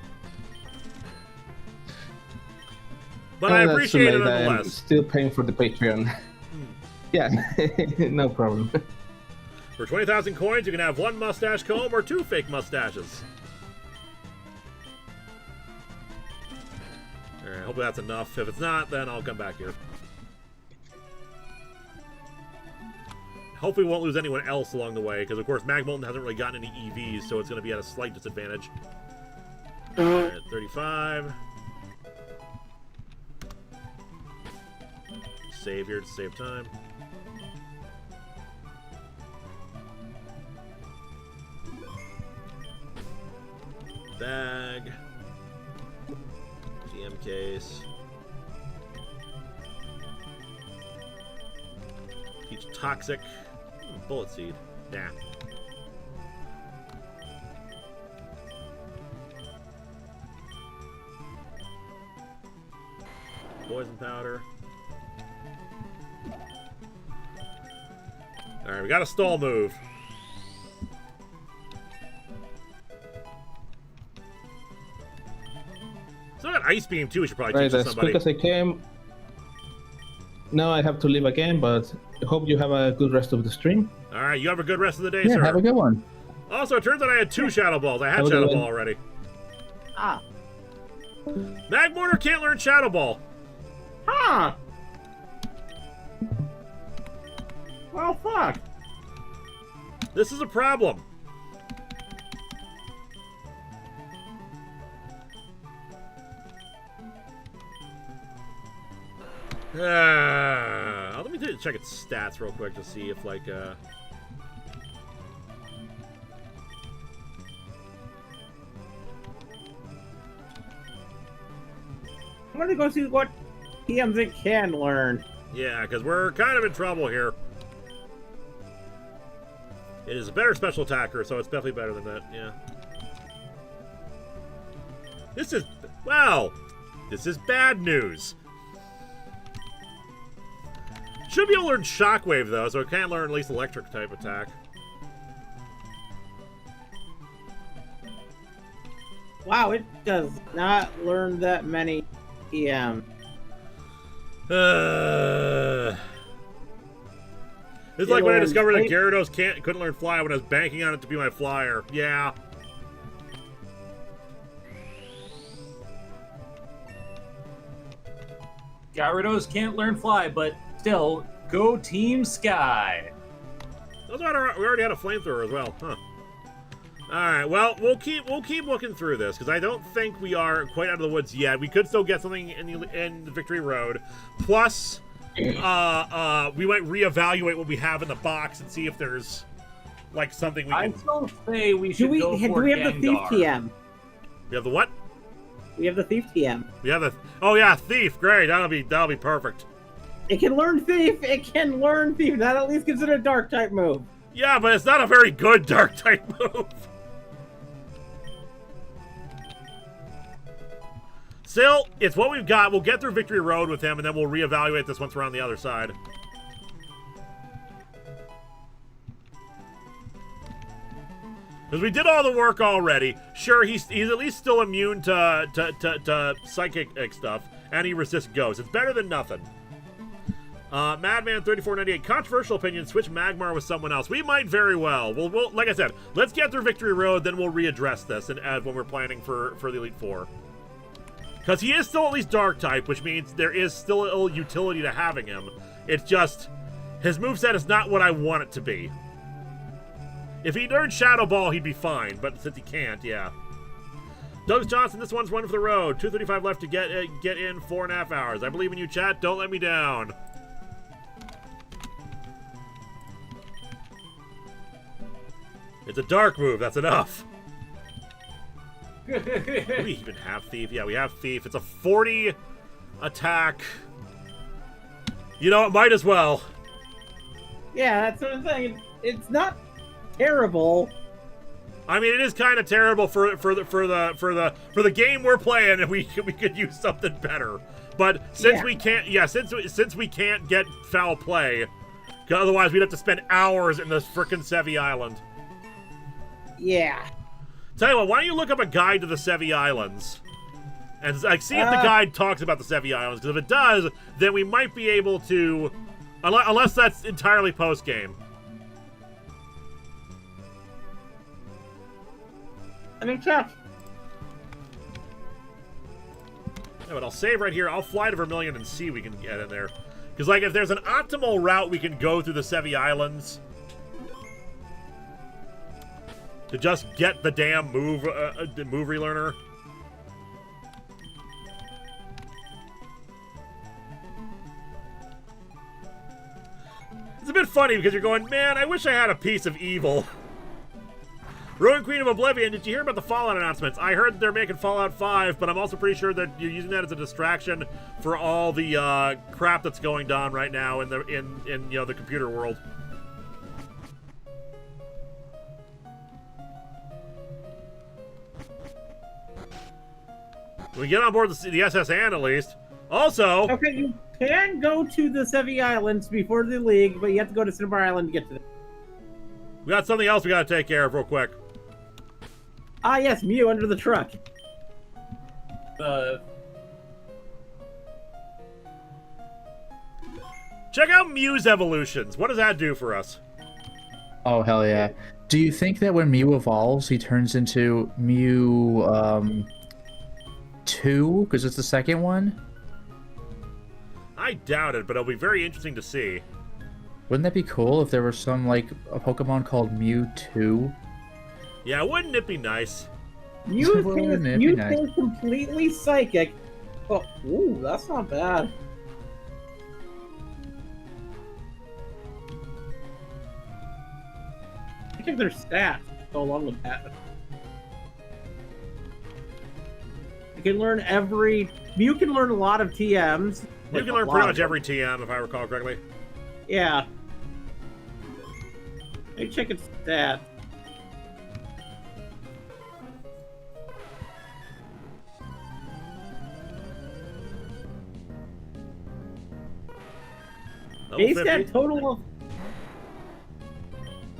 But I that's appreciate it too late. I'm nonetheless. still paying for the Patreon. Yeah, no problem. For 20,000 coins, you can have 1 mustache comb or 2 fake mustaches. Alright, hopefully that's enough. If it's not, then I'll come back here. Hopefully we won't lose anyone else along the way, because of course Magmolten hasn't really gotten any EVs, so it's going to be at a slight disadvantage. Alright, 35. Save here to save time. Bag. GM case. Peach toxic. Bullet seed. Nah. Poison powder. Alright, we got a stall move. So got Ice Beam too, we should probably Right, teach as somebody. quick as I came. Now I have to leave again, but I hope you have a good rest of the stream. Alright, you have a good rest of the day, Yeah, sir. have a good one. Also, it turns out I had 2 Shadow Balls. I had Have a Shadow good Ball one. already. Ah. Magmortar can't learn Shadow Ball. Huh. Well, fuck. This is a problem. Let me check its stats real quick to see if, like, I'm gonna go see what TMs it can learn. yeah, because we're kind of in trouble here. It is a better special attacker, so it's definitely better than that, yeah. This is, wow, this is bad news. Should be able to learn Shockwave, though, so it can learn at least electric type attack. Wow, it does not learn that many TM. It's like when I learns discovered that Fate. Gyarados couldn't learn Fly when I was banking on it to be my flyer. Yeah. Gyarados can't learn fly, but still, go Team Sky. We already had a flamethrower as well, huh? All right, well, we'll keep looking through this because I don't think we are quite out of the woods yet. We could still get something in the Victory Road. Plus, we might reevaluate what we have in the box and see if there's like something we I can. still say we should go Do for we have the Thief Gengar. TM? We have the what? We have the Thief TM. We have the. Oh yeah, Thief. Great. That'll be perfect. It can learn Thief. It can learn Thief. That at least gives it a Dark type move. Yeah, but it's not a very good Dark type move. Still, it's what we've got. We'll get through Victory Road with him, and then we'll reevaluate this once we're on the other side. Because we did all the work already. Sure, he's at least still immune to psychic stuff, and he resists ghosts. It's better than nothing. Madman3498, controversial opinion, switch Magmar with someone else. We might very well. We'll like I said, let's get through Victory Road, then we'll readdress this and when we're planning for the Elite Four. Because he is still at least Dark type, which means there is still a little utility to having him. It's just, his moveset is not what I want it to be. If he learned Shadow Ball, he'd be fine, but since he can't, yeah. Doug Johnson, this one's one for the road. 2:35 left to get in 4.5 hours. I believe in you, chat. Don't let me down. It's a dark move. That's enough. Do we even have Thief? Yeah, we have Thief. It's a 40 attack. You know, it might as well. Yeah, that's what I'm saying. It's not terrible. I mean, it is kind of terrible for the game we're playing, and we could use something better. But since we can't, since we can't get foul play, 'cause otherwise we'd have to spend hours in this frickin' Sevi Island. Yeah. Tell you what, why don't you look up a guide to the Sevi Islands, and like see if the guide talks about the Sevi Islands? Because if it does, then we might be able to, unless that's entirely post game. I mean, check. Yeah, but I'll save right here. I'll fly to Vermilion and see if we can get in there. Because, like, if there's an optimal route we can go through the Sevi Islands to just get the damn move relearner. It's a bit funny because you're going, man, I wish I had a piece of evil. Ruin Queen of Oblivion, did you hear about the Fallout announcements? I heard that they're making Fallout 5, but I'm also pretty sure that you're using that as a distraction for all the crap that's going on right now in the you know, the computer world. We get on board the SS Anne at least. Also, Okay, you can go to the Sevi Islands before the League, but you have to go to Cinnabar Island to get to them. we got something else we gotta take care of real quick. Ah, yes, Mew under the truck. Check out Mew's evolutions. What does that do for us? Oh, hell yeah. Do you think that when Mew evolves, he turns into Mew 2? Because it's the second one? I doubt it, but it'll be very interesting to see. Wouldn't that be cool if there was some, like, a Pokemon called Mew 2? Yeah, wouldn't it be nice? Mew Wouldn't it be is nice? completely psychic. Oh, ooh, that's not bad. I think their stats go along with that. You can learn Mew can learn a lot of TMs. You like can a learn lot pretty of much them. every TM, if I recall correctly. Yeah. Let me check its stats. Level Base 50. stat total of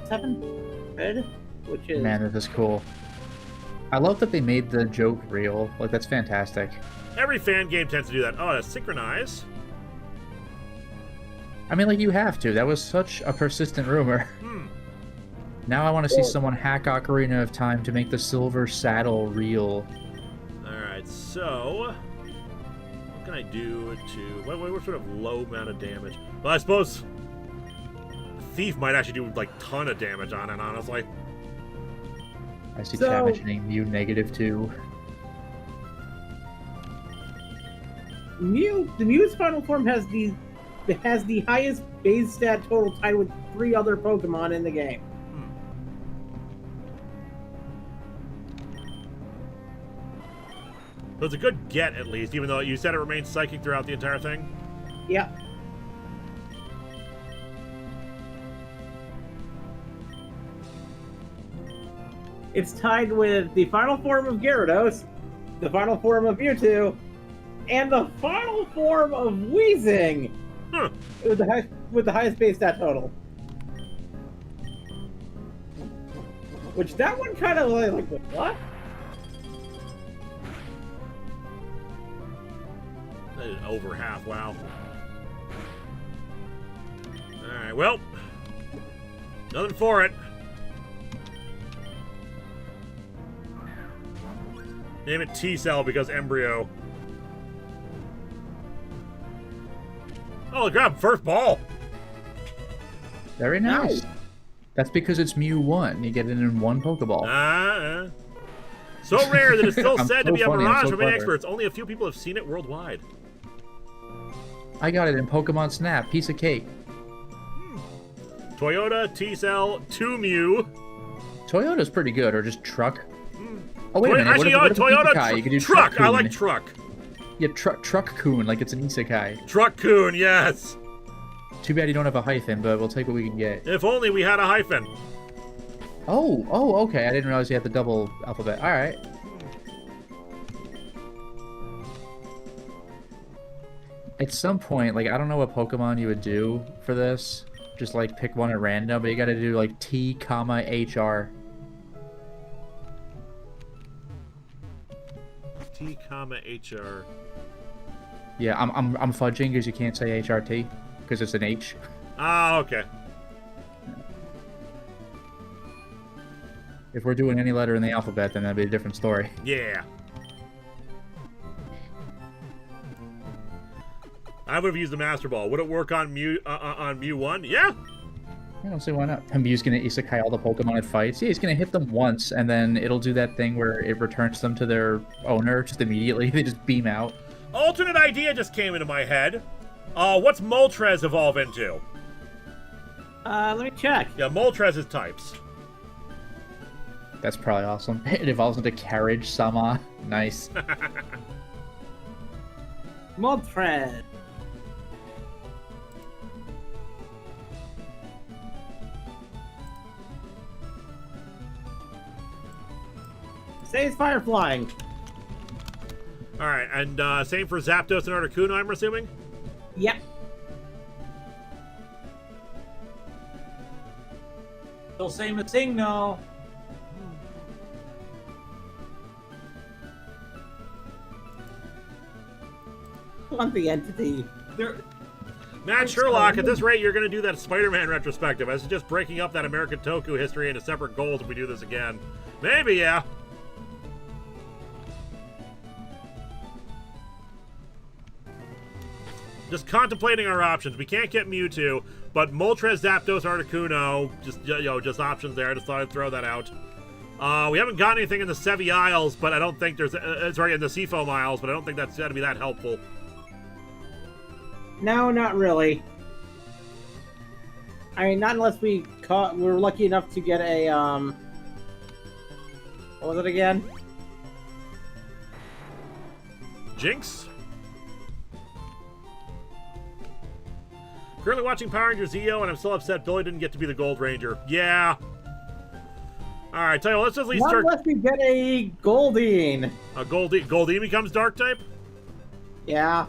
7 red, which is Man, this is cool. I love that they made the joke real. Like, that's fantastic. Every fan game tends to do that. Oh, synchronize. I mean, like, you have to. That was such a persistent rumor. Now I want to see someone hack Ocarina of Time to make the silver saddle real. Alright, so... what can I do to... what sort of low amount of damage? Well, I suppose... Thief might actually do, like, ton of damage on it, honestly. I see So- chat mentioning Mew -2. The Mew's final form has the highest base stat total, tied with 3 other Pokemon in the game. So it's a good get, at least, even though you said it remains psychic throughout the entire thing. Yep. It's tied with the final form of Gyarados, the final form of Mewtwo, and the final form of Weezing, Huh. with the highest base stat total. Which that one kind of like what? Over half, wow. Alright, well. Nothing for it. Name it T-Cell because embryo. Oh, grab first ball. Very nice. That's because it's Mew 1. You get it in one Pokeball. So rare that it's still I'm said so to be a funny, I'm mirage so for many clever. experts. Only a few people have seen it worldwide. I got it in Pokemon Snap. Piece of cake. Toyota, T-Cell, 2 Mew. Toyota's pretty good, or just Truck. Oh, wait a minute. Actually, what if Toyota, Isekai? You could do Truck. I Truck-kun. like Truck. Yeah, Truck-kun, like it's an Isekai. Truck-kun, yes. Too bad you don't have a hyphen, but we'll take what we can get. If only we had a hyphen. Oh, okay. I didn't realize you had the double alphabet. All right. At some point, like, I don't know what Pokemon you would do for this. Just, like, pick one at random, but you gotta do, like, T, comma, HR. T, comma, HR. Yeah, I'm fudging because you can't say HRT because it's an H. Ah, okay. If we're doing any letter in the alphabet, then that'd be a different story. Yeah. I would have used the Master Ball. Would it work on Mew 1? Yeah. I don't see why not. Mew's gonna isekai all the Pokemon it fights. Yeah, he's gonna hit them once, and then it'll do that thing where it returns them to their owner just immediately. They just beam out. Alternate idea just came into my head. What's Moltres evolve into? Let me check. Yeah, Moltres is types. That's probably awesome. It evolves into Carriage Sama. Nice. Moltres. Say it's fire flying. All right, and same for Zapdos and Articuno, I'm assuming? Yep. Still same as thing, no. Want the entity. Matt Sherlock, at this rate, you're going to do that Spider-Man retrospective. I suggest breaking up that American Toku history into separate goals if we do this again. Maybe, yeah. Just contemplating our options. We can't get Mewtwo, but Moltres, Zapdos, Articuno, just options there. I just thought I'd throw that out. We haven't got anything in the Sevi Isles, but I don't think there's... sorry, in the Seafoam Isles, but I don't think that's going to be that helpful. No, not really. I mean, not unless we we're lucky enough to get a, what was it again? Jinx? Currently watching Power Rangers Zeo, and I'm still upset Billy didn't get to be the Gold Ranger. Yeah. Alright, tell you what, let's just at least start... Not unless we get a Goldeen. A Goldeen becomes Dark type? Yeah.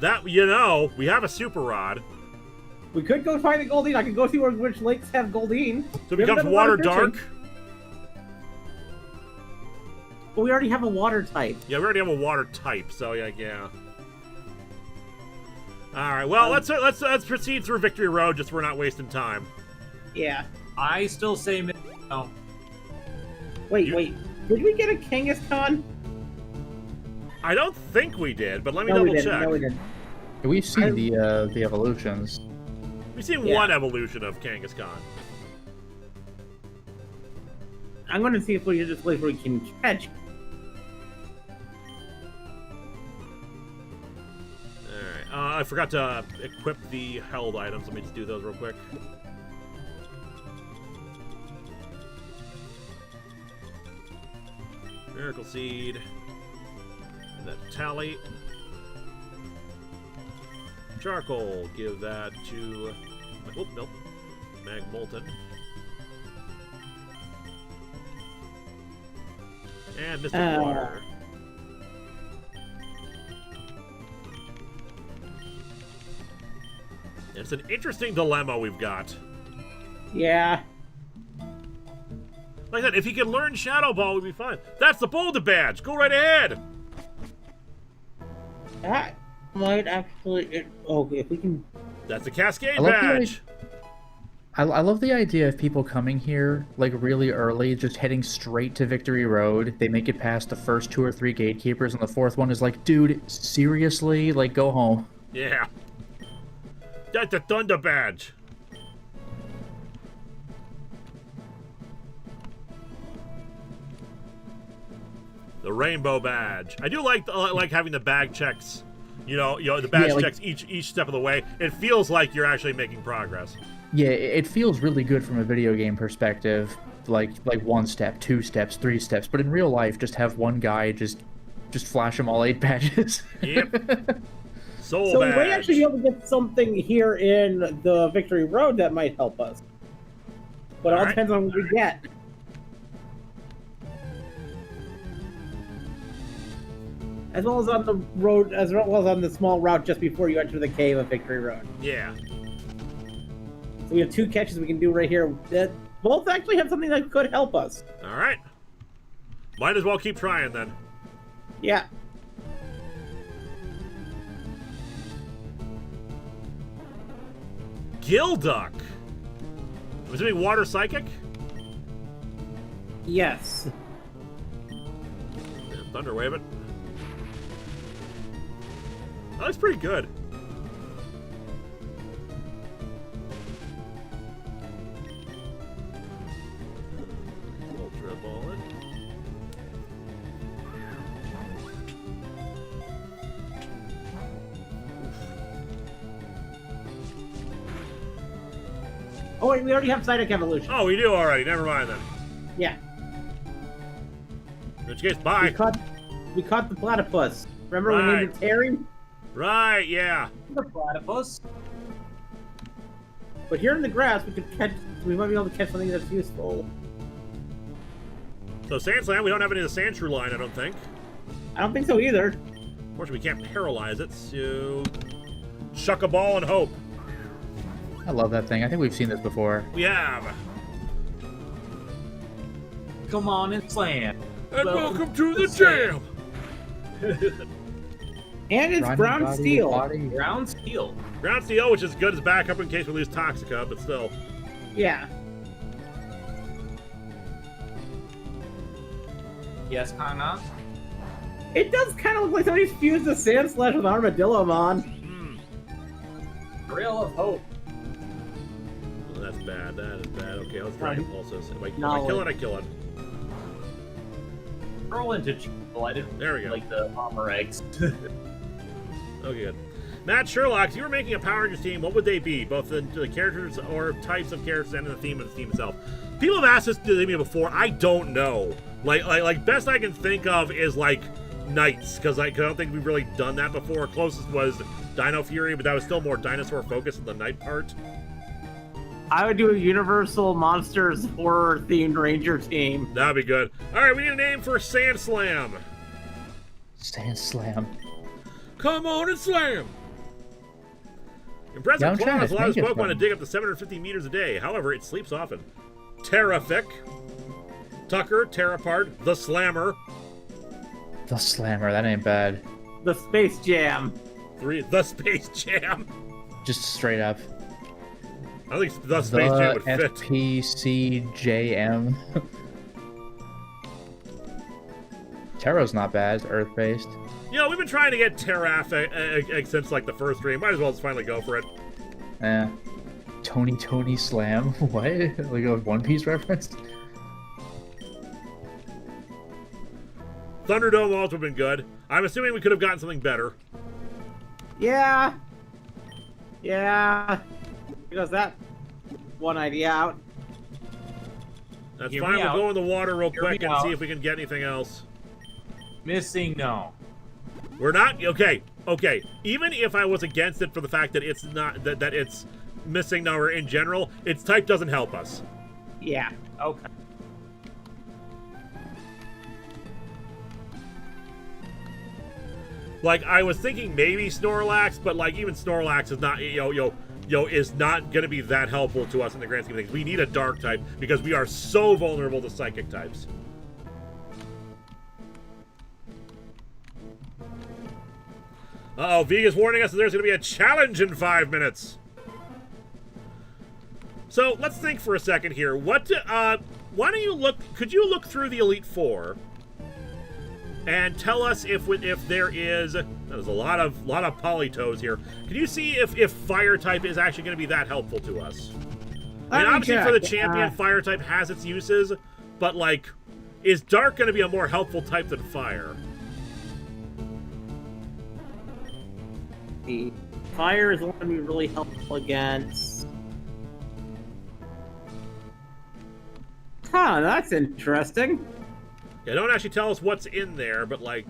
That, you know, we have a Super Rod. We could go find the Goldeen. I could go see which lakes have Goldeen. So it becomes Water Dark? But we already have a Water type. Yeah, we already have a Water type, so yeah. Alright, well, let's proceed through Victory Road, just so we're not wasting time. Yeah. I still say no. Wait. Did we get a Kangaskhan? I don't think we did, but let me No, double we didn't. check. No, we didn't. We've seen the evolutions. We've seen one evolution of Kangaskhan. I'm going to see if we just place where we can catch. Alright, I forgot to equip the held items. Let me just do those real quick. Miracle Seed. And that Tally. Charcoal. Give that to... Oh, nope. Mag Molten. And Mystic Water. It's an interesting dilemma we've got. Yeah. Like that, if he could learn Shadow Ball, we'd be fine. That's the Boulder Badge! Go right ahead! That might actually... Okay, if we can... That's the Cascade Badge! I love the idea of people coming here, like, really early, just heading straight to Victory Road. They make it past the first 2 or 3 gatekeepers, and the 4th one is like, dude, seriously? Like, go home. Yeah. That's the Thunder Badge. The Rainbow Badge. I do like having the bag checks. You know, the badge checks each step of the way. It feels like you're actually making progress. Yeah, it feels really good from a video game perspective. Like 1 step, 2 steps, 3 steps. But in real life, just have one guy just flash them all 8 badges. Yep. Soul So Badge. we might actually be able to get something here in the Victory Road that might help us. But it all Alright. depends on what we get. As well as on the road, as well as on the small route just before you enter the cave of Victory Road. Yeah. So we have 2 catches we can do right here that both actually have something that could help us. All right. Might as well keep trying then. Yeah. Gilduck. I'm assuming water psychic? Yes. Yeah, Thunderwave it. That looks pretty good. Ultra Ball it. Oh wait, we already have Psychic Evolution. Oh, we do already. Never mind then. Yeah. In which case, We bye. caught the platypus. Remember we named it Terry? Right, yeah. The platypus. But here in the grass, we might be able to catch something that's useful. So Sand Slam, we don't have any of the Sandshrew line, I don't think. I don't think so either. Unfortunately, we can't paralyze it, so... Chuck a ball and hope. I love that thing. I think we've seen this before. We have. Come on and slam. And welcome to the Slam. jam! And it's Grinding brown body, steel. body. Ground steel. Ground Steel, which is good as backup in case we lose Toxica, but still. Yeah. Yes, kinda. It does kind of look like somebody's fused a Sand Slash with Armadillomon. Hmm. Thrill of hope. Oh, that's bad. That is bad. Okay, let's try Right. Impulses. If I No. kill it, I kill it. Throw into Chico. I didn't There we go. like the armor eggs. Oh, good. Matt Sherlock, if you were making a Power Rangers team, what would they be? Both the characters or types of characters and the theme of the team itself. People have asked this to me before. I don't know. Like best I can think of is like Knights, because I don't think we've really done that before. Closest was Dino Fury, but that was still more dinosaur focused than the Knight part. I would do a Universal Monsters horror themed Ranger team. That'd be good. All right, we need a name for Sand Slam. Sand Slam. Come on and slam! Impressive Yeah, I'm trying claws to allows think of Pokemon to one. dig up to 750 meters a day. However, it sleeps often. Terrific. Tucker, Terrapart, the Slammer. The Slammer. That ain't bad. The Space Jam. 3, the Space Jam. Just straight up. I think the Space Jam would fit. FPCJM. Terra's not bad. It's Earth-based. You know, we've been trying to get Terrafig since like the first stream. Might as well just finally go for it. Tony Slam. What? Like a One Piece reference? Thunderdome also have been good. I'm assuming we could have gotten something better. Yeah. Yeah. Because that one idea out. That's Hear fine. me We'll out. go in the water real Hear me quick and out. see if we can get anything else. Missing no. We're not okay. Okay, even if I was against it for the fact that it's not that it's missing number in general, its type doesn't help us. Yeah. Okay. Like I was thinking maybe Snorlax, but like even Snorlax is not is not going to be that helpful to us in the grand scheme of things. We need a Dark type because we are so vulnerable to Psychic types. Uh-oh, Vega's warning us that there's going to be a challenge in 5 minutes. So let's think for a second here. Why don't you look? Could you look through the Elite Four and tell us if there is? There's a lot of Polytoes here. Can you see if Fire type is actually going to be that helpful to us? I mean, Let me obviously for the check. champion, Fire type has its uses, but like, is Dark going to be a more helpful type than Fire? The Fire is the one to be really helpful against. Huh, that's interesting. Yeah, don't actually tell us what's in there, but like,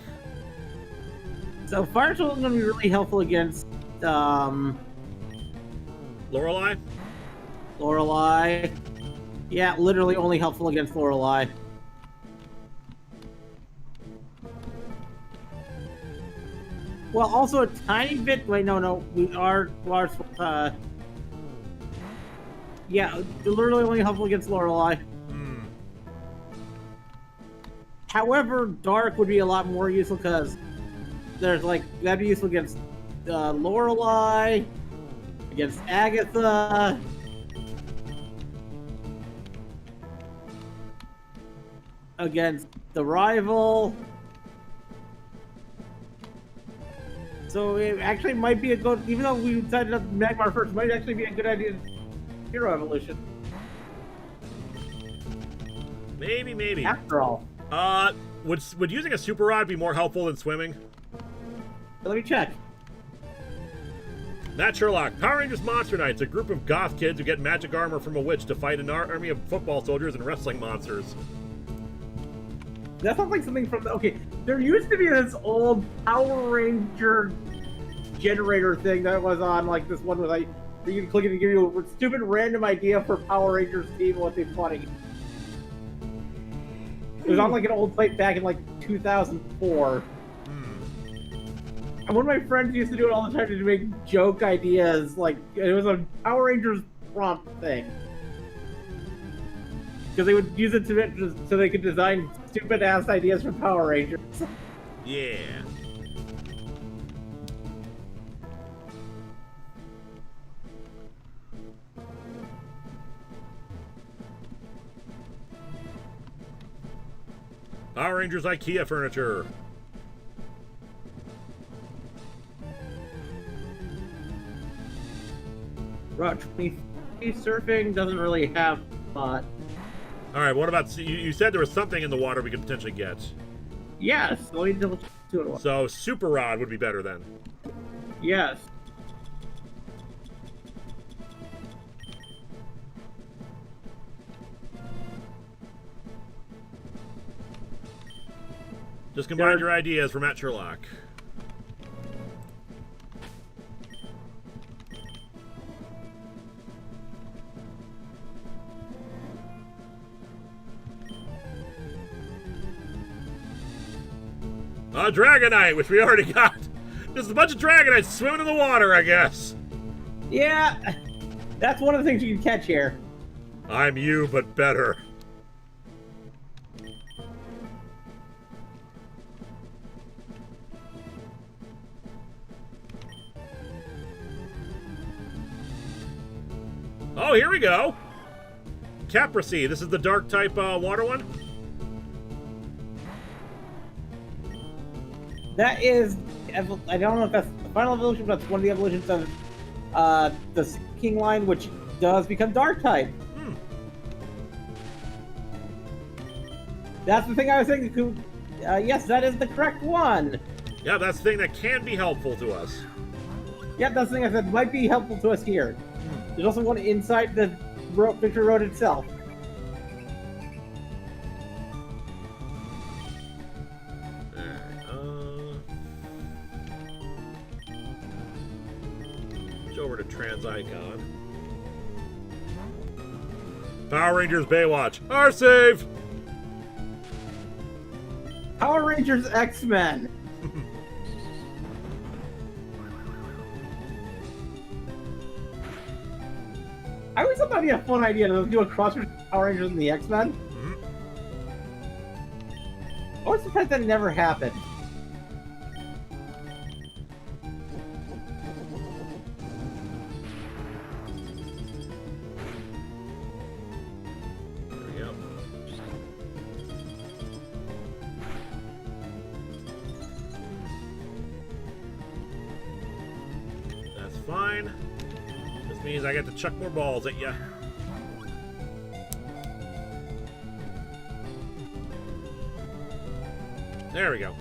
So Fire Tool is going to be really helpful against Lorelei. Lorelei. Yeah, literally only helpful against Lorelei. Well, also a tiny bit. Wait, no, we are. Yeah, literally only helpful against Lorelei. However, Dark would be a lot more useful because there's like that'd be useful against Lorelei, against Agatha. Against the rival. So it actually might be a good, even though we decided on Magmar first, it might actually be a good idea to Hero Evolution. Maybe. After all. Would using a super rod be more helpful than swimming? Let me check. Matt Sherlock, Power Rangers Monster Knights, a group of goth kids who get magic armor from a witch to fight an army of football soldiers and wrestling monsters. That sounds like something from the... Okay, there used to be this old Power Ranger generator thing that was on, like, this one with, like, you can click it and give you a stupid random idea for Power Rangers team and what they're plotting. It was on, like, an old plate back in, like, 2004. And one of my friends used to do it all the time to make joke ideas, like, it was a Power Rangers prompt thing. Because they would use it so they could design stupid-ass ideas for Power Rangers. Yeah. Power Rangers IKEA furniture. Route 23 surfing doesn't really have spot. All right, what about... You said there was something in the water we could potentially get. Yes, let me double check it. So super rod would be better then. Yes. Just combine your ideas for Matt Sherlock. Dragonite, which we already got. Just a bunch of Dragonites swimming in the water, I guess. Yeah, that's one of the things you can catch here. I'm you, but better. Oh, here we go. Caprese, this is the dark type water one? That is, I don't know if that's the final evolution, but that's one of the evolutions of the King line, which does become dark type. That's the thing I was thinking. Yes, that is the correct one. Yeah, that's the thing that can be helpful to us. Yeah, that's the thing I said might be helpful to us here. There's also one inside the Victory Road itself. Over to Trans Icon. Power Rangers Baywatch. Our save! Power Rangers X-Men. I always thought that'd be a fun idea to do a cross between Power Rangers and the X-Men. I was surprised that never happened. Fine. This means I get to chuck more balls at you. There we go.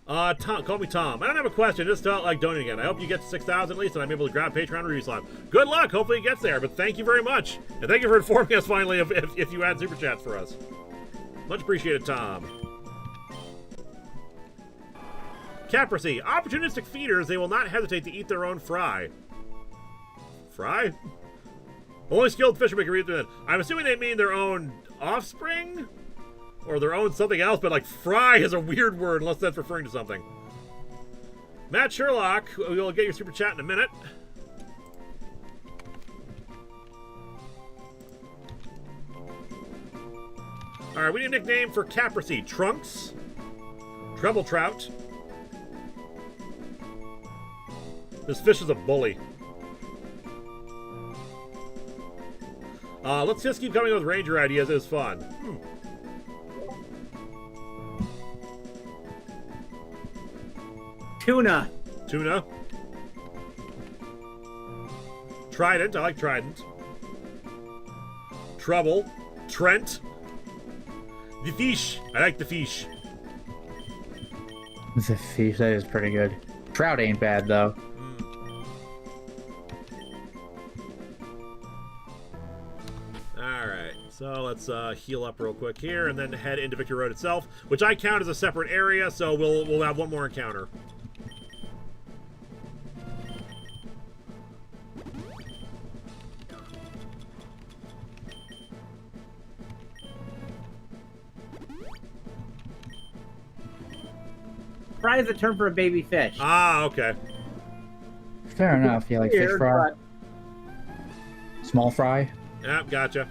Tom, call me Tom. I don't have a question, just felt like donating again. I hope you get to 6,000 at least and I'm able to grab Patreon review slot. Good luck, hopefully it gets there, but thank you very much. And thank you for informing us finally if you add super chats for us. Much appreciated, Tom. Caprese, opportunistic feeders, they will not hesitate to eat their own fry. Fry? Only skilled fishermen can read through that. I'm assuming they mean their own offspring? Or their own something else, but like fry is a weird word unless that's referring to something. Matt Sherlock, we'll get your super chat in a minute. Alright, we need a nickname for Caprese. Trunks. Treble Trout. This fish is a bully. Let's just keep coming with ranger ideas. It's fun. Tuna. Tuna. Trident. I like Trident. Trouble. Trent. The fish. I like the fish. The fish, that is pretty good. Trout ain't bad, though. Alright, so let's heal up real quick here and then head into Victory Road itself, which I count as a separate area, so we'll have one more encounter. Fry is a term for a baby fish. Ah, okay. Fair enough. Yeah, like fish Weird, fry. but Small fry. Yep, gotcha.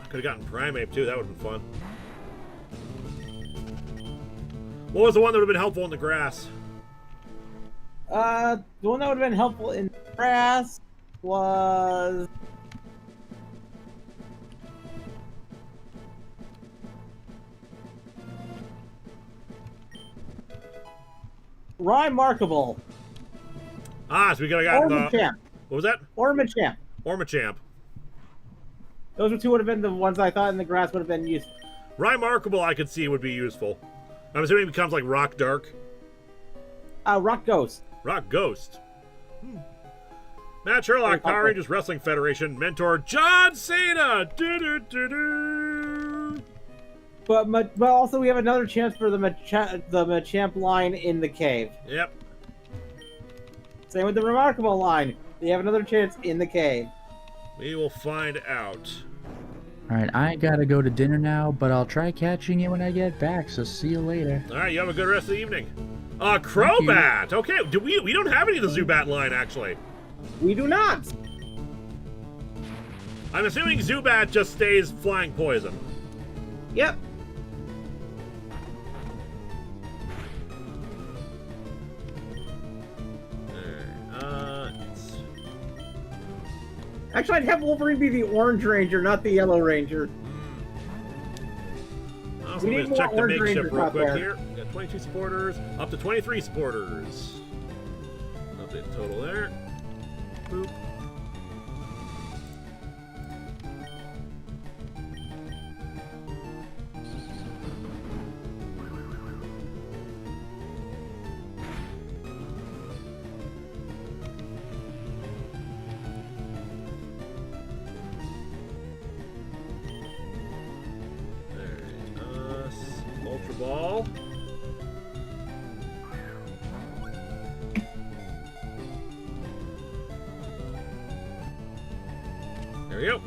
Could have gotten Primeape too, that would have been fun. What was the one that would have been helpful in the grass? The one that would have been helpful in grass was Remarkable. Ah, so we could have gotten Ormachamp. what was that? Ormachamp. Ormachamp. Those two would have been the ones I thought in the grass would have been useful. Remarkable I could see would be useful. I'm assuming it becomes like Rock Dark. Rock Ghost. Rock Ghost. Matt Sherlock, Power Rangers Wrestling Federation, mentor John Cena. Do-do-do-do. But also we have another chance for the Machamp line in the cave. Yep. Same with the Remarkable line. They have another chance in the cave. We will find out. Alright, I gotta go to dinner now, but I'll try catching you when I get back, so see you later. All right, you have a good rest of the evening. Crobat. Okay, we don't have any of the Zubat line actually. We do not. I'm assuming Zubat just stays flying poison. Yep. Actually, I'd have Wolverine be the Orange Ranger, not the Yellow Ranger. Also, We need let's more check the Orange makeshift Rangers real out quick there. here. We got 22 supporters, up to 23 supporters. Update the total there. Boop. Ultra Ball. There we go.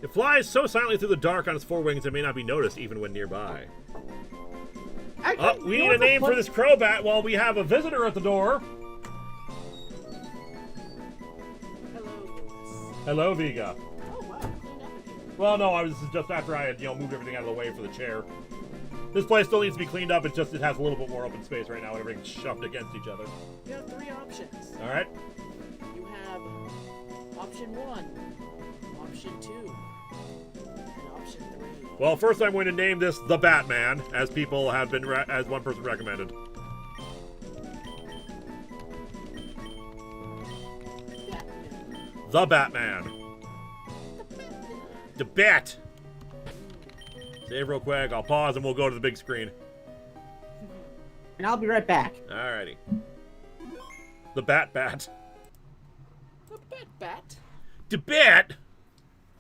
It flies so silently through the dark on its four wings it may not be noticed even when nearby. Actually, We need a name for this Crobat while we have a visitor at the door. Hello, Viga. Oh, wow. Clean up in here. Well, no, this is just after I had, moved everything out of the way for the chair. This place still needs to be cleaned up. It has a little bit more open space right now. Everything's shoved against each other. You have three options. All right. You have option 1, option 2, and option 3. Well, first I'm going to name this the Batman, as people have been, as one person recommended. The Batman. The Bat. Save real quick. I'll pause and we'll go to the big screen. And I'll be right back. Alrighty. The Bat. The Bat. bet.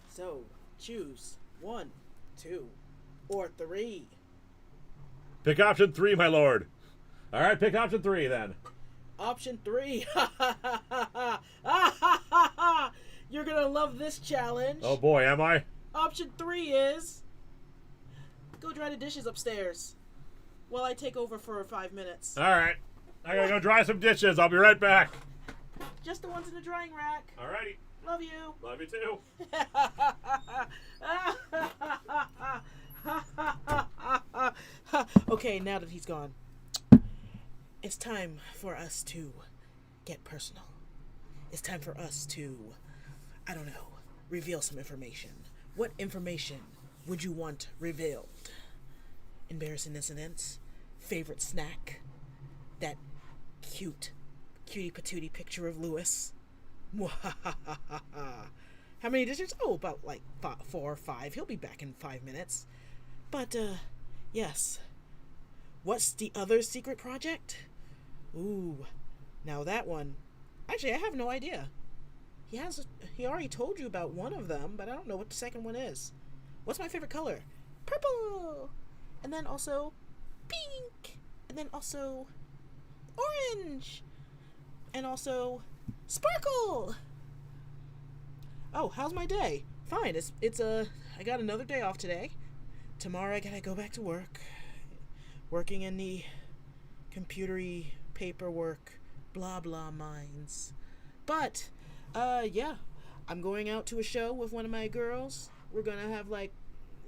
So, choose 1, 2, or 3. Pick option 3, my lord. All right, pick option 3 then. Option 3. You're gonna love this challenge. Oh boy, am I? Option 3 is go dry the dishes upstairs while I take over for 5 minutes. All right. I gotta go dry some dishes. I'll be right back. Just the ones in the drying rack. All righty. Love you. Love you too. Okay, now that he's gone, it's time for us to get personal. It's time for us to, I don't know, reveal some information. What information would you want revealed? Embarrassing incidents? Favorite snack? That cutie patootie picture of Lewis? How many dishes? Oh, about like 4 or 5. He'll be back in 5 minutes. But, yes. What's the other secret project? Ooh, now that one. Actually, I have no idea. He already told you about one of them, but I don't know what the second one is. What's my favorite color? Purple! And then also pink! And then also orange! And also sparkle! Oh, how's my day? Fine. I got another day off today. Tomorrow I gotta go back to work. Working in the computery paperwork blah blah mines. But yeah, I'm going out to a show with one of my girls. We're gonna have like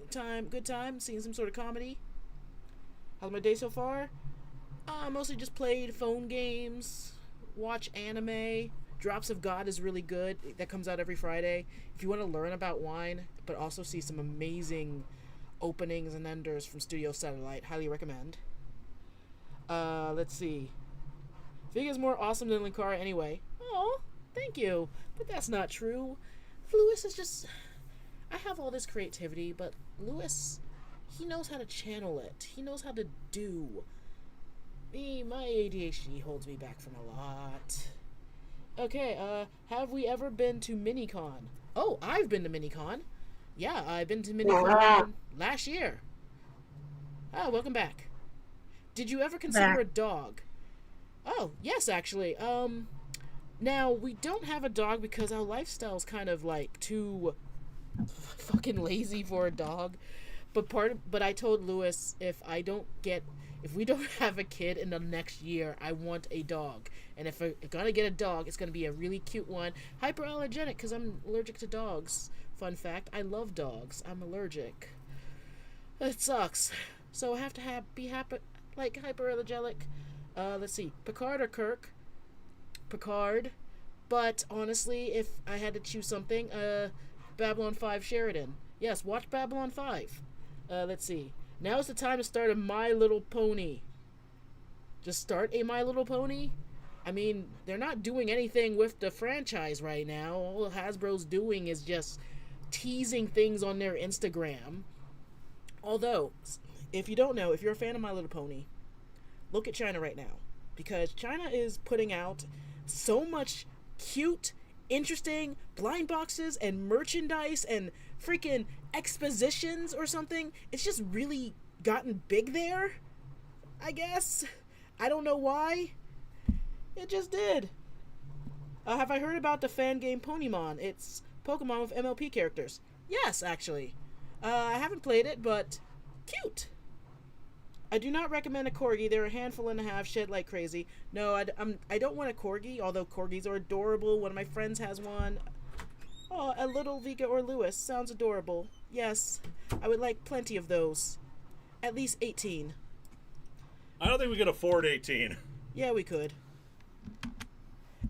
good time, seeing some sort of comedy. How's my day so far? Mostly just played phone games, watch anime. Drops of God is really good. That comes out every Friday. If you want to learn about wine, but also see some amazing openings and enders from Studio Satellite, highly recommend. Let's see. Viga's more awesome than Linkara anyway. Oh, thank you. But that's not true. Lewis is just... I have all this creativity, but Lewis, he knows how to channel it. He knows how to do. Me, my ADHD holds me back from a lot. Okay, have we ever been to Minicon? Oh, I've been to Minicon. Yeah, I've been to Minicon last year. Oh, welcome back. Did you ever consider a dog? Oh, yes, actually. Now, we don't have a dog because our lifestyle's kind of, like, too fucking lazy for a dog. But I told Lewis if we don't have a kid in the next year, I want a dog. And if we're gonna get a dog, it's gonna be a really cute one. Hyperallergenic, because I'm allergic to dogs. Fun fact, I love dogs. I'm allergic. It sucks. So I have to be hyperallergenic. Let's see. Picard or Kirk? Picard. But honestly, if I had to choose something, Babylon 5 Sheridan. Yes, watch Babylon 5. Let's see. Now's the time to start a My Little Pony. Just start a My Little Pony? I mean, they're not doing anything with the franchise right now. All Hasbro's doing is just teasing things on their Instagram. Although, if you don't know, if you're a fan of My Little Pony, look at China right now. Because China is putting out so much cute, interesting blind boxes and merchandise and freaking expositions or something. It's just really gotten big there, I guess. I don't know why. It just did. Have I heard about the fan game Ponymon? It's Pokemon with MLP characters. Yes, actually. I haven't played it, but cute. I do not recommend a Corgi. They're a handful and a half, shed like crazy. No, I don't want a Corgi, although Corgis are adorable. One of my friends has one. Oh, a little Vika or Lewis. Sounds adorable. Yes, I would like plenty of those. At least 18. I don't think we could afford 18. Yeah, we could.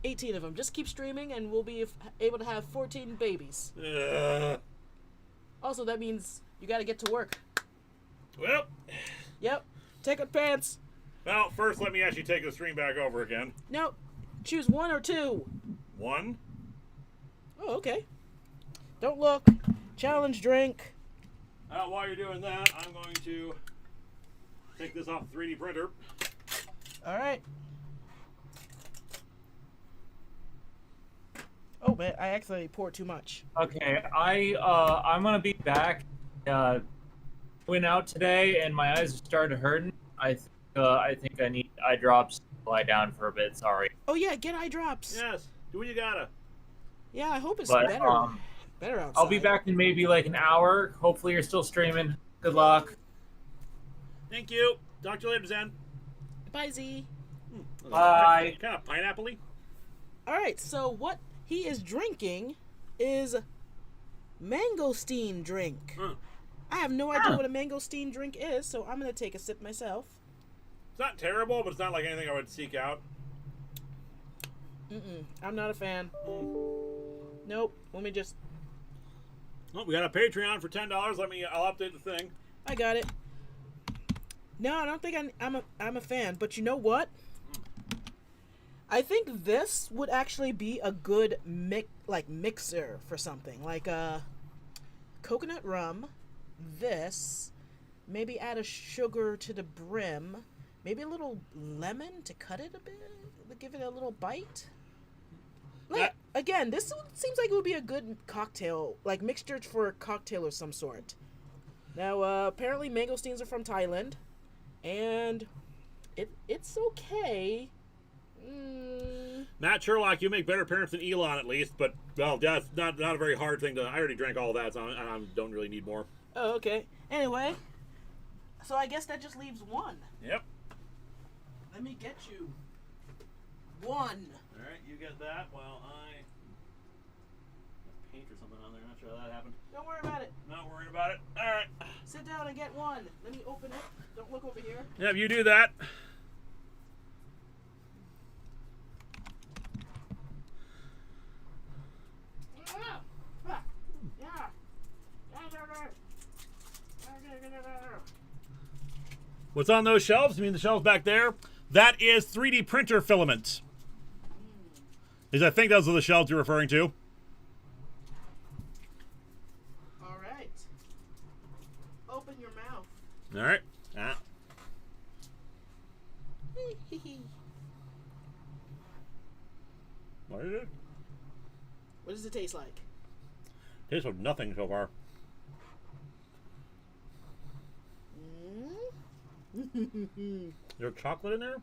18 of them. Just keep streaming and we'll be able to have 14 babies. Also, that means you gotta get to work. Well. Yep. Take up pants. Well, first let me actually take the stream back over again. No. Choose 1 or 2. 1. Oh, okay. Don't look. Challenge drink. While you're doing that, I'm going to take this off the 3D printer. All right. Oh man, I accidentally poured too much. Okay, I'm gonna be back. Went out today and my eyes started hurting. I think I need eye drops to lie down for a bit. Sorry. Oh yeah, get eye drops. Yes, do what you gotta. Yeah, I hope it's But, better. Better outside. I'll be back in maybe like an hour. Hopefully you're still streaming. Good luck. Thank you. Talk to you later, Zen. Bye, Z. Bye. Kind of pineapple-y. All right, so what he is drinking is mangosteen drink. I have no idea what a mangosteen drink is, so I'm gonna take a sip myself. It's not terrible, but it's not like anything I would seek out. I'm not a fan. Nope. Let me just. Oh, we got a Patreon for $10. I'll update the thing. I got it. No, I don't think I'm a fan. But you know what? I think this would actually be a good mixer for something like coconut rum. This, maybe add a sugar to the brim. Maybe a little lemon to cut it a bit, to give it a little bite. Again, this seems like it would be a good cocktail, like mixture for a cocktail of some sort. Now, apparently mangosteens are from Thailand, and it's okay. Matt Sherlock, you make better parents than Elon at least, but, well, that's not a very hard thing to... I already drank all that, so I don't really need more. Oh, okay. Anyway, so I guess that just leaves one. Yep. Let me get you one. All right, you get that while I paint or something on there. Not sure how that happened. Don't worry about it. Not worried about it. All right. Sit down and get one. Let me open it. Don't look over here. Yep, you do that. What's on those shelves? You mean the shelves back there? That is 3D printer filament. I think those are the shelves you're referring to. All right. Open your mouth. All right. What is it? What does it taste like? Tastes like nothing so far. Is there chocolate in there?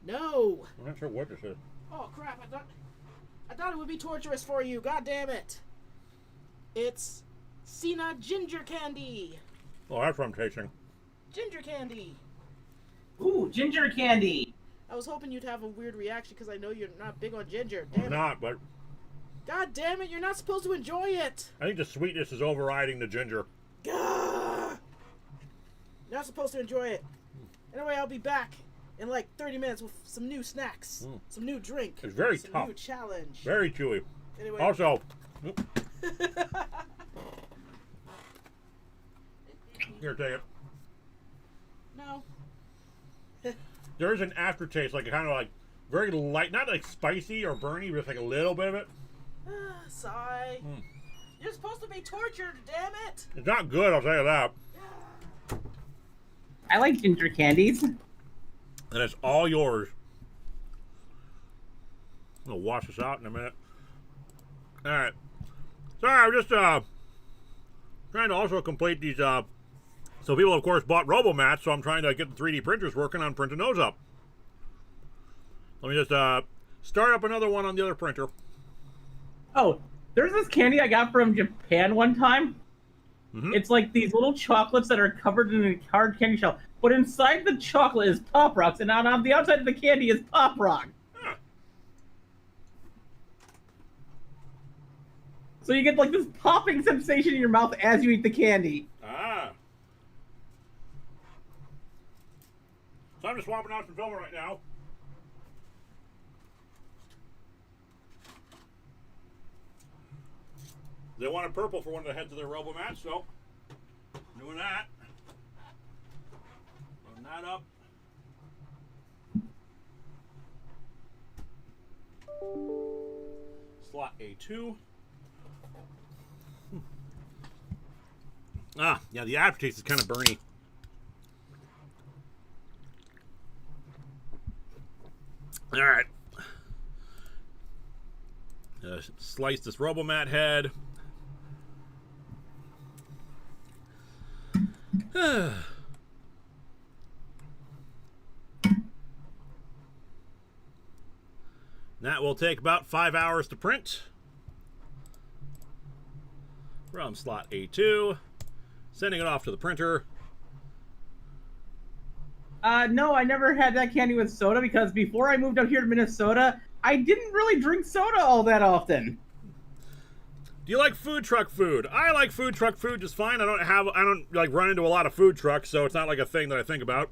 No. I'm not sure what this is. Oh crap! I thought it would be torturous for you. God damn it! It's Sina ginger candy. Oh, that's what I'm tasting. Ginger candy. Ooh, ginger candy. I was hoping you'd have a weird reaction because I know you're not big on ginger. Damn I'm it. not, but God damn it! You're not supposed to enjoy it. I think the sweetness is overriding the ginger. Gah! You're not supposed to enjoy it. Anyway, I'll be back in like 30 minutes with some new snacks, some new drink. It's very some tough. new challenge. Very chewy. Anyway. Also, here, take it. No. There is an aftertaste, like kind of like very light, not like spicy or burny, but just like a little bit of it. Sigh. You're supposed to be tortured, damn it! It's not good, I'll tell you that. I like ginger candies. And it's all yours. I'm gonna wash this out in a minute. All right. Sorry, I'm just trying to also complete these. So people, of course, bought RoboMats, so I'm trying to get the 3D printers working on printing those up. Let me just start up another one on the other printer. Oh, there's this candy I got from Japan one time. It's like these little chocolates that are covered in a hard candy shell, but inside the chocolate is Pop Rocks, and on the outside of the candy is Pop Rock. Huh. So you get like this popping sensation in your mouth as you eat the candy. Ah. So I'm just swapping out some filament right now. They wanted purple for one of the heads of their RoboMats, so doing that. Loading that up. Slot A2. Ah, yeah, the aftertaste is kind of burny. All right. Slice this Robomat head. That will take about 5 hours to print. From slot A2. Sending it off to the printer. No, I never had that candy with soda because before I moved up here to Minnesota, I didn't really drink soda all that often. Do you like food truck food? I like food truck food just fine. I don't like run into a lot of food trucks, so it's not like a thing that I think about.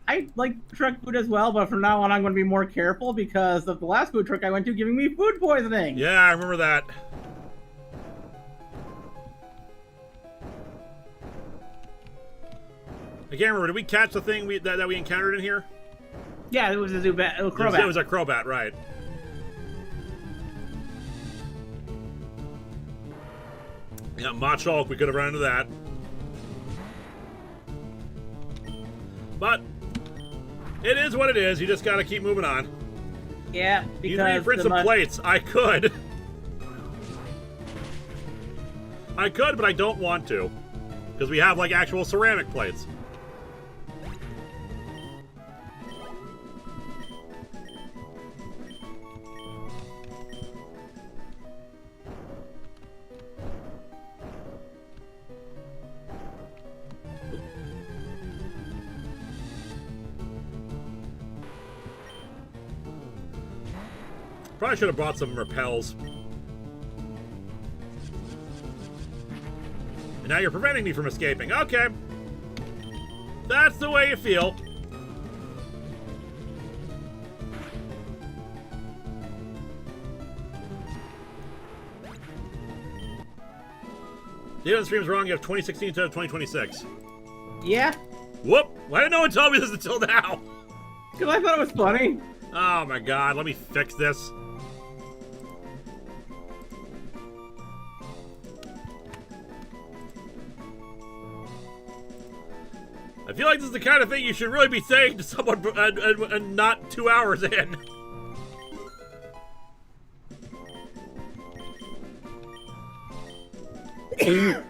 I like truck food as well, but from now on I'm going to be more careful because of the last food truck I went to giving me food poisoning. Yeah, I remember that. I can't remember. Did we catch the thing that we encountered in here? Yeah, it was a Zubat, a Crobat. It was a Crobat, right. Yeah, Machulk, we could have run into that. But it is what it is. You just got to keep moving on. Yeah, You need to print some plates. I could. I could, but I don't want to. Because we have, like, actual ceramic plates. Probably should have brought some repels. And now you're preventing me from escaping. Okay. That's the way you feel. The other stream's wrong. You have 2016 instead of 2026. Yeah? Whoop! Why didn't no one tell me this until now? Because I thought it was funny. Oh my god, let me fix this. I feel like this is the kind of thing you should really be saying to someone and not 2 hours in. To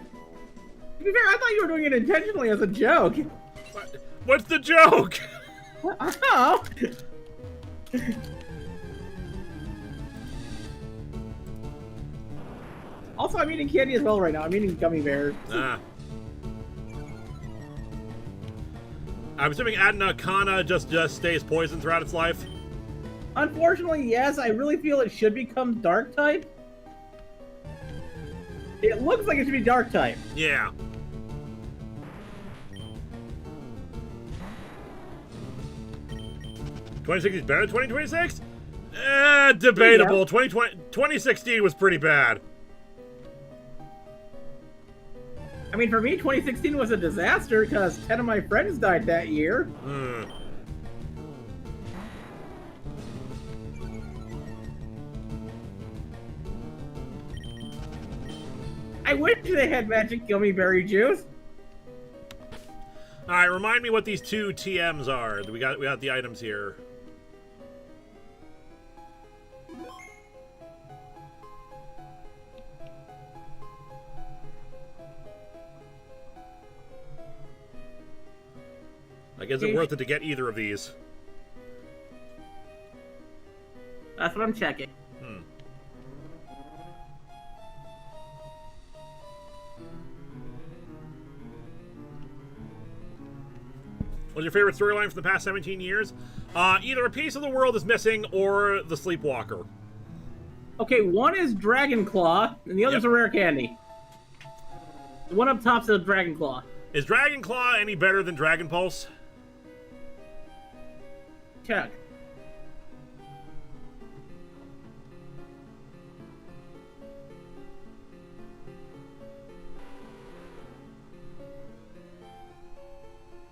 be fair, I thought you were doing it intentionally as a joke. What's the joke? Oh. Also, I'm eating candy as well right now. I'm eating gummy bears. Ah. I'm assuming Adna just stays poisoned throughout its life. Unfortunately, yes. I really feel it should become dark type. It looks like it should be dark type. Yeah. '26 is better than 2026? Debatable. Yeah. 2016 was pretty bad. I mean, for me, 2016 was a disaster because 10 of my friends died that year. I wish they had magic gummy berry juice. All right, remind me what these two TMs are. We got the items here. Like, is it worth it to get either of these? That's what I'm checking. What's your favorite storyline from the past 17 years? Either a piece of the world is missing or the Sleepwalker. Okay, one is Dragon Claw, and the other's a rare candy. The one up top's a Dragon Claw. Is Dragon Claw any better than Dragon Pulse? Check.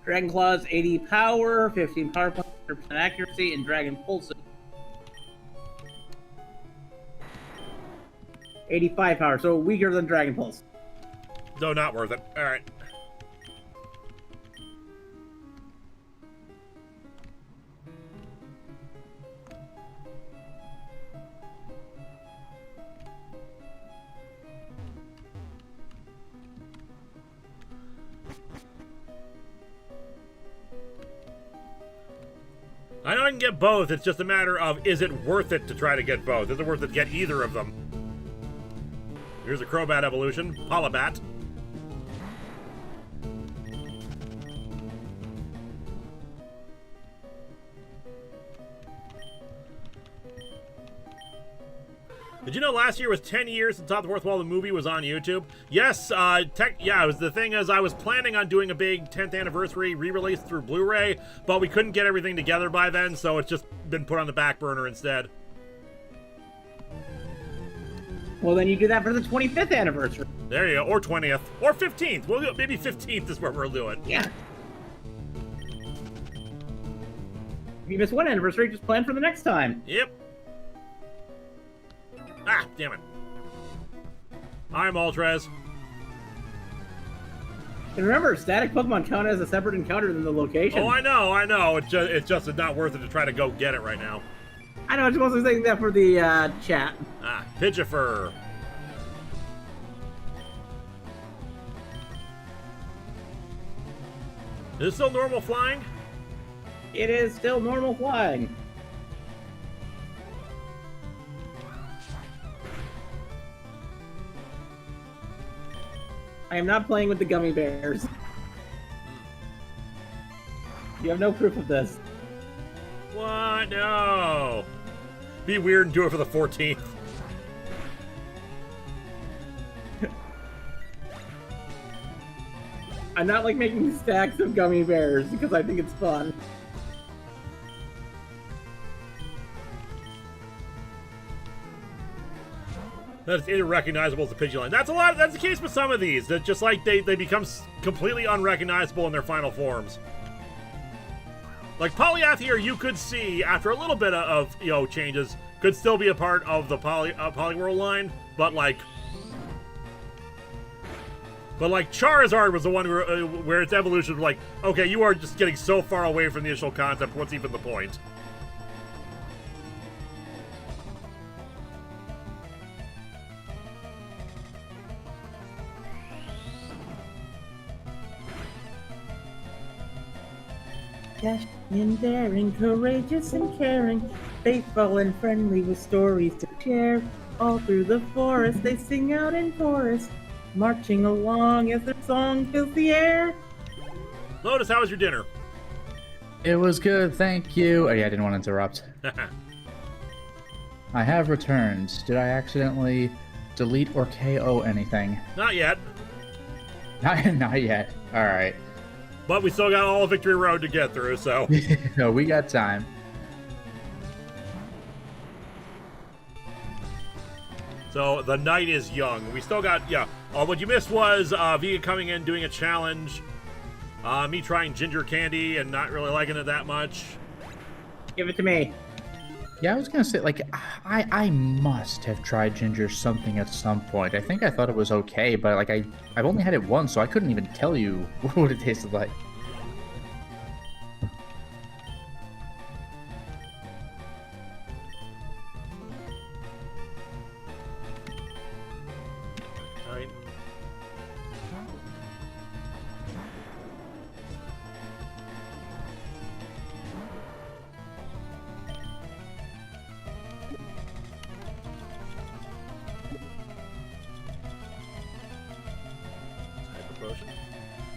Dragon Claw's 80 power, 15 power points, 100% accuracy, and Dragon Pulse 85 power, so weaker than Dragon Pulse. No, not worth it. All right. I know I can get both. It's just a matter of, is it worth it to try to get both? Is it worth it to get either of them? Here's a Crobat evolution. Polibat. Did you know last year was 10 years since Atop the Fourth Wall the movie was on YouTube? Yes, yeah, it was, the thing is I was planning on doing a big 10th anniversary re-release through Blu-ray, but we couldn't get everything together by then, so it's just been put on the back burner instead. Well, then you do that for the 25th anniversary. There you go, or 20th, or 15th. Well, maybe 15th is what we'll do it. Yeah. If you miss one anniversary, just plan for the next time. Yep. Ah, damn it. I'm Ultras. And remember, static Pokemon count as a separate encounter than the location. Oh, I know. It's just not worth it to try to go get it right now. I know, I was mostly saying that for the chat. Ah, Pidgefer. Is it still normal flying? It is still normal flying. I am not playing with the gummy bears. You have no proof of this. What? No. Be weird and do it for the 14th. I'm not like making stacks of gummy bears because I think it's fun. That's irrecognizable as a Pidgeline. That's the case with some of these. That just like they become completely unrecognizable in their final forms. Like Polyathier, you could see after a little bit of changes, could still be a part of the Poliwhirl line, but like Charizard was the one where its evolution was like, okay, you are just getting so far away from the initial concept. What's even the point? Dashing and daring, courageous and caring, faithful and friendly with stories to share. All through the forest they sing out in chorus, marching along as their song fills the air. Lotus, how was your dinner? It was good, thank you. Oh yeah, I didn't want to interrupt. I have returned. Did I accidentally delete or KO anything? Not yet. Not yet. Alright. But we still got all of Victory Road to get through, so. No, we got time. So the night is young. We still got, yeah. What you missed was Vega coming in, doing a challenge. Me trying ginger candy and not really liking it that much. Give it to me. Yeah, I was gonna say, like, I must have tried ginger something at some point. I think I thought it was okay, but like I've only had it once, so I couldn't even tell you what it tasted like. Alright.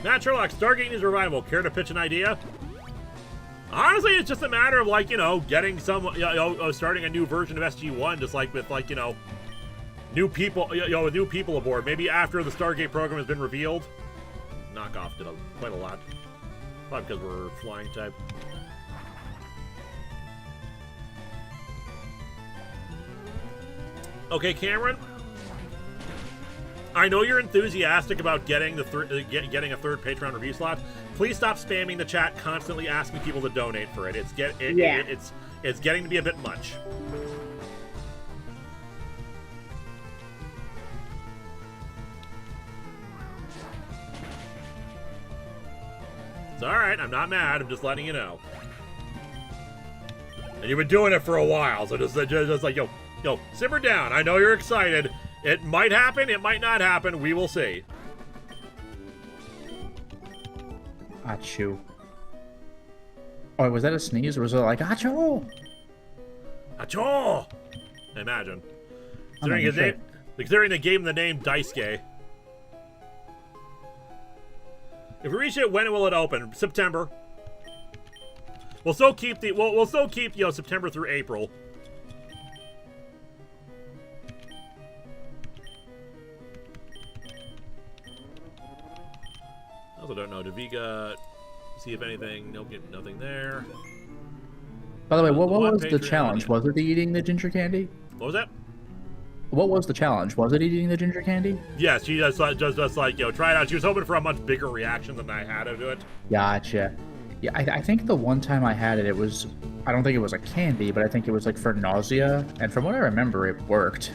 Matt Sherlock, Stargate is revival. Care to pitch an idea? Honestly, it's just a matter of, like, getting some, starting a new version of SG-1, just like with, like, new people, with new people aboard. Maybe after the Stargate program has been revealed. Knockoff did quite a lot. Probably because we're flying type. Okay, Cameron. I know you're enthusiastic about getting getting a third Patreon review slot. Please stop spamming the chat, constantly asking people to donate for it. It's getting to be a bit much. It's all right. I'm not mad. I'm just letting you know. And you've been doing it for a while, so just like yo, simmer down. I know you're excited. It might happen, it might not happen, we will see. Achoo. Oh, was that a sneeze or was it like achoo? Achoo! Imagine. I mean, Considering they gave him the name Daisuke. If we reach it, when will it open? September. We'll still keep September through April. I also don't know. Did Vega see if anything? Nope, nothing there. By the way, what was the challenge? Was it eating the ginger candy? What was that? What was the challenge? Was it eating the ginger candy? Yes, she just like, try it out. She was hoping for a much bigger reaction than I had to it. Gotcha. Yeah, I think the one time I had it, I don't think it was a candy, but I think it was like for nausea. And from what I remember, it worked.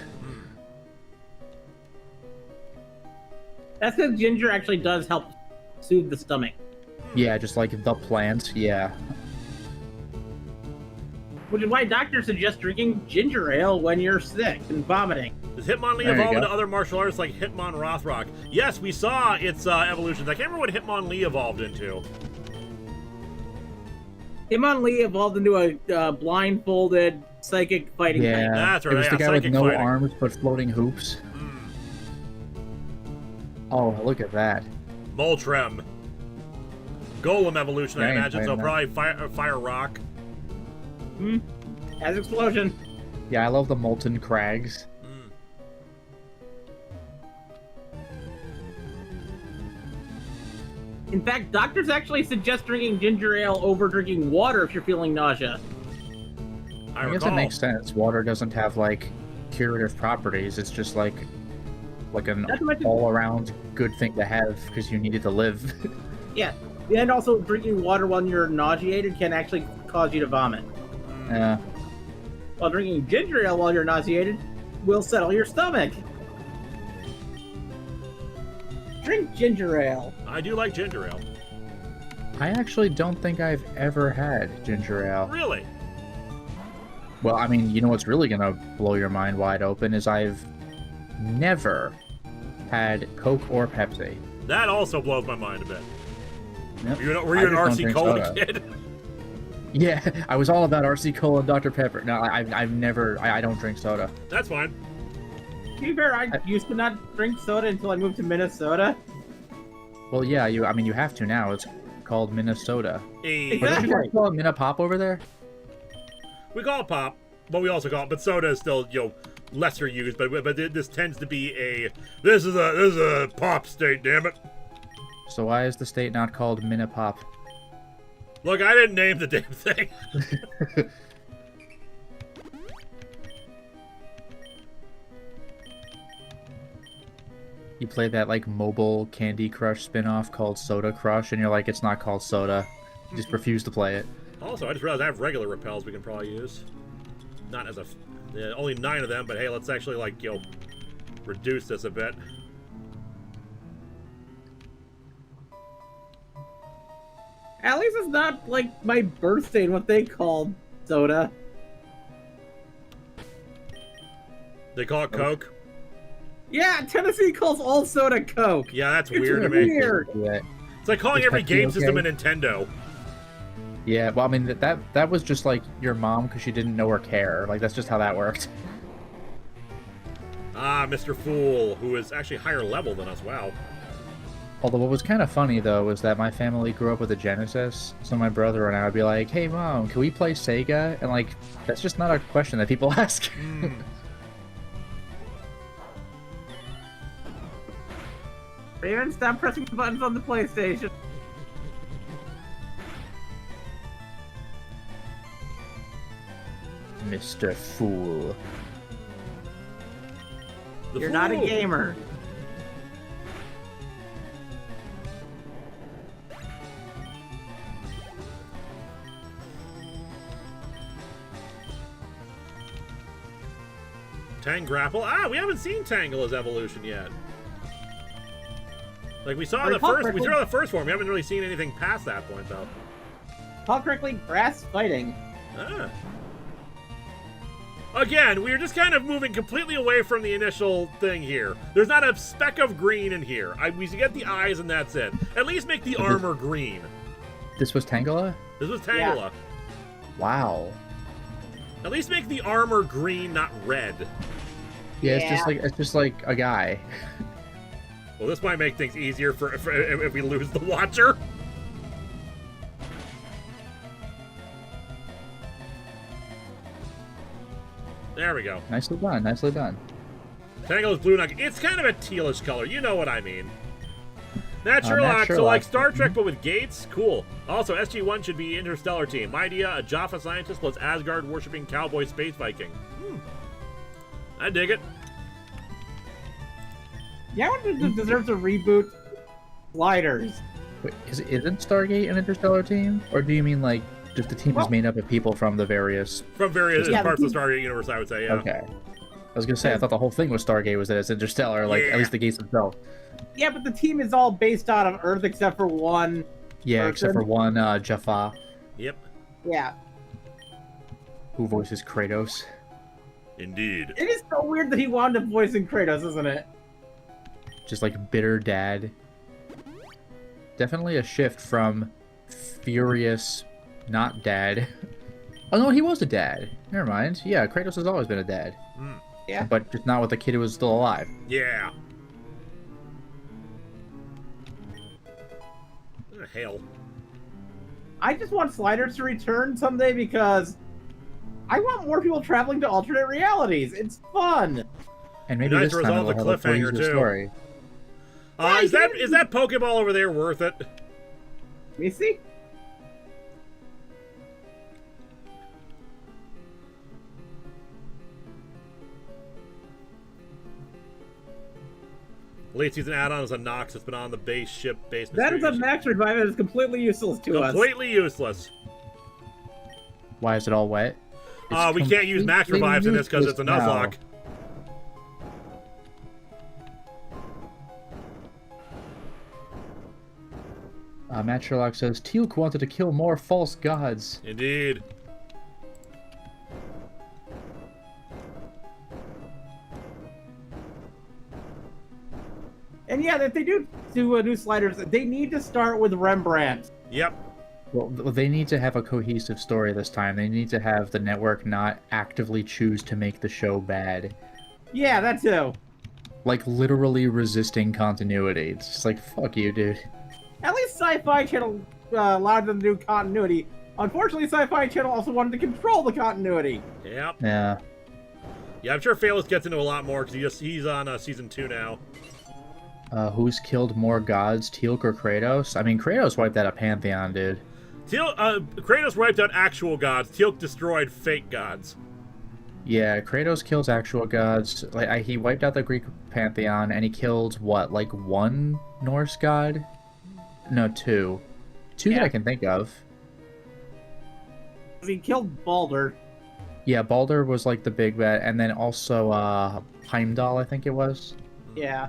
That's because ginger actually does help soothe the stomach. Yeah, just like the plant, yeah. Which is why doctors suggest drinking ginger ale when you're sick and vomiting. Does Hitmonlee evolve into other martial arts like Hitmon Rothrock? Yes, we saw its evolutions. I can't remember what Hitmonlee evolved into. Hitmonlee evolved into a blindfolded psychic fighting Yeah, type. That's right. It was the guy with no fighting. arms but floating hoops. Oh, look at that. Moltrem. Golem evolution, Yeah, I I ain't imagine, so playing probably fire rock. Has explosion. Yeah, I love the molten crags. In fact, doctors actually suggest drinking ginger ale over drinking water if you're feeling nausea. I guess it makes sense. Water doesn't have like curative properties. It's just like an all-around good thing to have because you need it to live. Yeah, and also drinking water when you're nauseated can actually cause you to vomit. Yeah. While drinking ginger ale while you're nauseated will settle your stomach. Drink ginger ale. I do like ginger ale. I actually don't think I've ever had ginger ale. Really? Well, I mean, you know what's really gonna blow your mind wide open is I've never had Coke or Pepsi. That also blows my mind a bit. Yep. Were you an RC Cola kid? Yeah, I was all about RC Cola and Dr. Pepper. No, I've never, I don't drink soda. That's fine. To be fair, I used to not drink soda until I moved to Minnesota. Well, yeah, you have to now. It's called Minnesota. Hey. But don't you guys call it Minna Pop over there? We call it pop, but we also call it. But soda is still lesser used. But this tends to be this is a pop state. Damn it. So why is the state not called Minna Pop? Look, I didn't name the damn thing. You play that like mobile Candy Crush spin-off called Soda Crush, and you're like, it's not called soda. You just refuse to play it. Also, I just realized I have regular repels we can probably use. Not as only 9 of them, but hey, let's actually reduce this a bit. At least it's not like my birthday and what they called soda. They call it Coke? Yeah, Tennessee calls all soda Coke. Yeah, that's It's weird to me. weird. Yeah. It's like calling Is every Pepsi game system a okay? Nintendo. Yeah, well, I mean, that was just like your mom because she didn't know or care. Like, that's just how that worked. Ah, Mr. Fool, who is actually higher level than us. Wow. Although what was kind of funny, though, was that my family grew up with a Genesis, so my brother and I would be like, hey, Mom, can we play Sega? And, like, that's just not a question that people ask. Raven, stop pressing the buttons on the PlayStation. Mr. Fool. You're not a gamer. Tangrapple? Ah, we haven't seen Tangela's evolution yet. Like, we saw Or the Paul first Prickly. we saw the first form. We haven't really seen anything past that point, though. Call correctly, grass fighting. Ah. Again, we are just kind of moving completely away from the initial thing here. There's not a speck of green in here. We get the eyes and that's it. At least make the armor green. This was Tangela? This was Tangela. Wow. At least make the armor green, not red. Yeah, it's just like a guy. Well, this might make things easier for if we lose the Watcher. There we go. Nicely done, nicely done. Tangle's blue nugget. It's kind of a tealish color. You know what I mean. Matt Matt Sherlock, so like Sherlock. Star Trek, but with gates? Cool. Also, SG-1 should be Interstellar Team. My idea, a Jaffa scientist plus Asgard-worshipping cowboy space Viking. I dig it. Yeah, I wonder if it deserves a reboot. Sliders. Wait, isn't Stargate an Interstellar Team? Or do you mean like just the team is made up of people from the various... From various Yeah, parts the of the Stargate universe, I would say, yeah. Okay. I was gonna say, I thought the whole thing was Stargate was that it's Interstellar, like, Yeah. at least the gates themselves. Yeah, but the team is all based out of Earth except for one. Yeah, except for person. one, Jaffa, Yep. Yeah. who voices Kratos. Indeed. It is so weird that he wound up voicing Kratos, isn't it? Just like bitter dad. Definitely a shift from furious, not dad. Oh no, he was a dad. Never mind. Yeah, Kratos has always been a dad. Yeah. But just not with the kid who was still alive. Yeah. Hell. I just want Sliders to return someday because I want more people traveling to alternate realities. It's fun. And maybe Nice this to time resolve it'll the have a cliffhanger, cohesive too. story. Is that Pokeball over there worth it? Let me see. Late season add-on is a Nox that's been on the base ship base. That is a max revive that is completely useless to us. completely useless. Why is it all wet? It's We can't use max completely revives in this because it's a useless now. Nuzlocke. Matt Sherlock says, Teal'c wanted to kill more false gods. Indeed. And yeah, if they do new Sliders, they need to start with Rembrandt. Yep. Well, they need to have a cohesive story this time. They need to have the network not actively choose to make the show bad. Yeah, that too. Like, literally resisting continuity. It's just like, fuck you, dude. At least Sci-Fi Channel allowed them to do continuity. Unfortunately, Sci-Fi Channel also wanted to control the continuity. Yep. Yeah. Yeah, I'm sure Phalos gets into a lot more because he's on season 2 now. Who's killed more gods, Teal'c or Kratos? I mean, Kratos wiped out a pantheon, dude. Kratos wiped out actual gods. Teal'c destroyed fake gods. Yeah, Kratos kills actual gods. Like, he wiped out the Greek pantheon, and he killed, what, like one Norse god? No, two. Two that Yeah. I can think of. He killed Baldur. Yeah, Baldur was like the big bad, and then also Heimdall, I think it was. Yeah.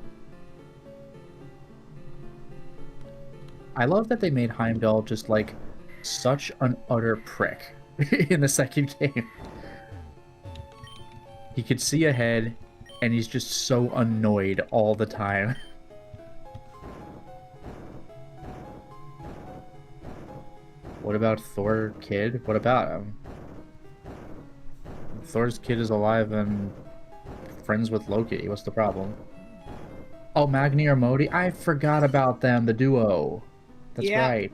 I love that they made Heimdall just like such an utter prick in the second game. He could see ahead, and he's just so annoyed all the time. What about Thor kid? What about him? Thor's kid is alive and friends with Loki. What's the problem? Oh, Magni or Modi? I forgot about them, the duo. That's Yeah. right.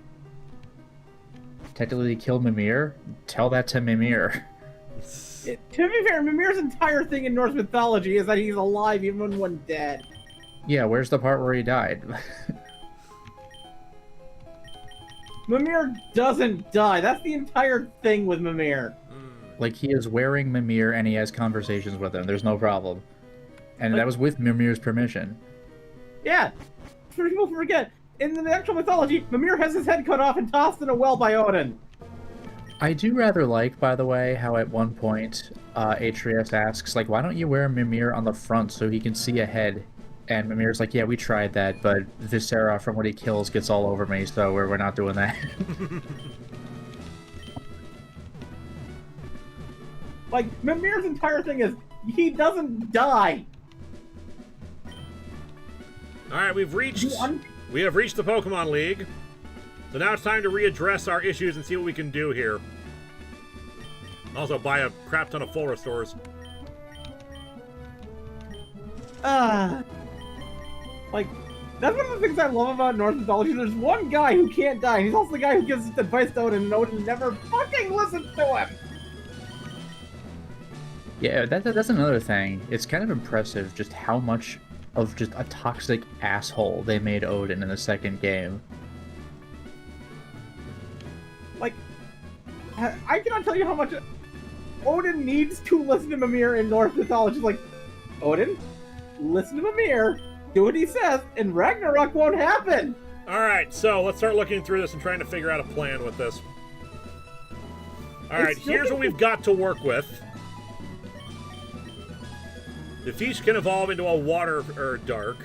Technically, they killed Mimir. Tell that to Mimir. To be fair, Mimir's entire thing in Norse mythology is that he's alive even when dead. Yeah, where's the part where he died? Mimir doesn't die. That's the entire thing with Mimir. Like, he is wearing Mimir and he has conversations with him. There's no problem. And that was with Mimir's permission. Yeah. People forget. In the actual mythology, Mimir has his head cut off and tossed in a well by Odin. I do rather like, by the way, how at one point Atreus asks, like, why don't you wear Mimir on the front so he can see ahead? And Mimir's like, yeah, we tried that, but Viscera from what he kills gets all over me, so we're not doing that. Like, Mimir's entire thing is, he doesn't die. All right, we have reached the Pokemon League. So now it's time to readdress our issues and see what we can do here. Also, buy a crap ton of full restores. Like, that's one of the things I love about Norse mythology. There's one guy who can't die. He's also the guy who gives advice to Odin, and Odin never fucking listens to him. Yeah, that's another thing. It's kind of impressive just how much of just a toxic asshole they made Odin in the second game. Like, I cannot tell you how much Odin needs to listen to Mimir in Norse mythology. Like, Odin, listen to Mimir, do what he says, and Ragnarok won't happen. Alright, so let's start looking through this and trying to figure out a plan with this. Alright, here's what we've got to work with. The Fish can evolve into a water or dark,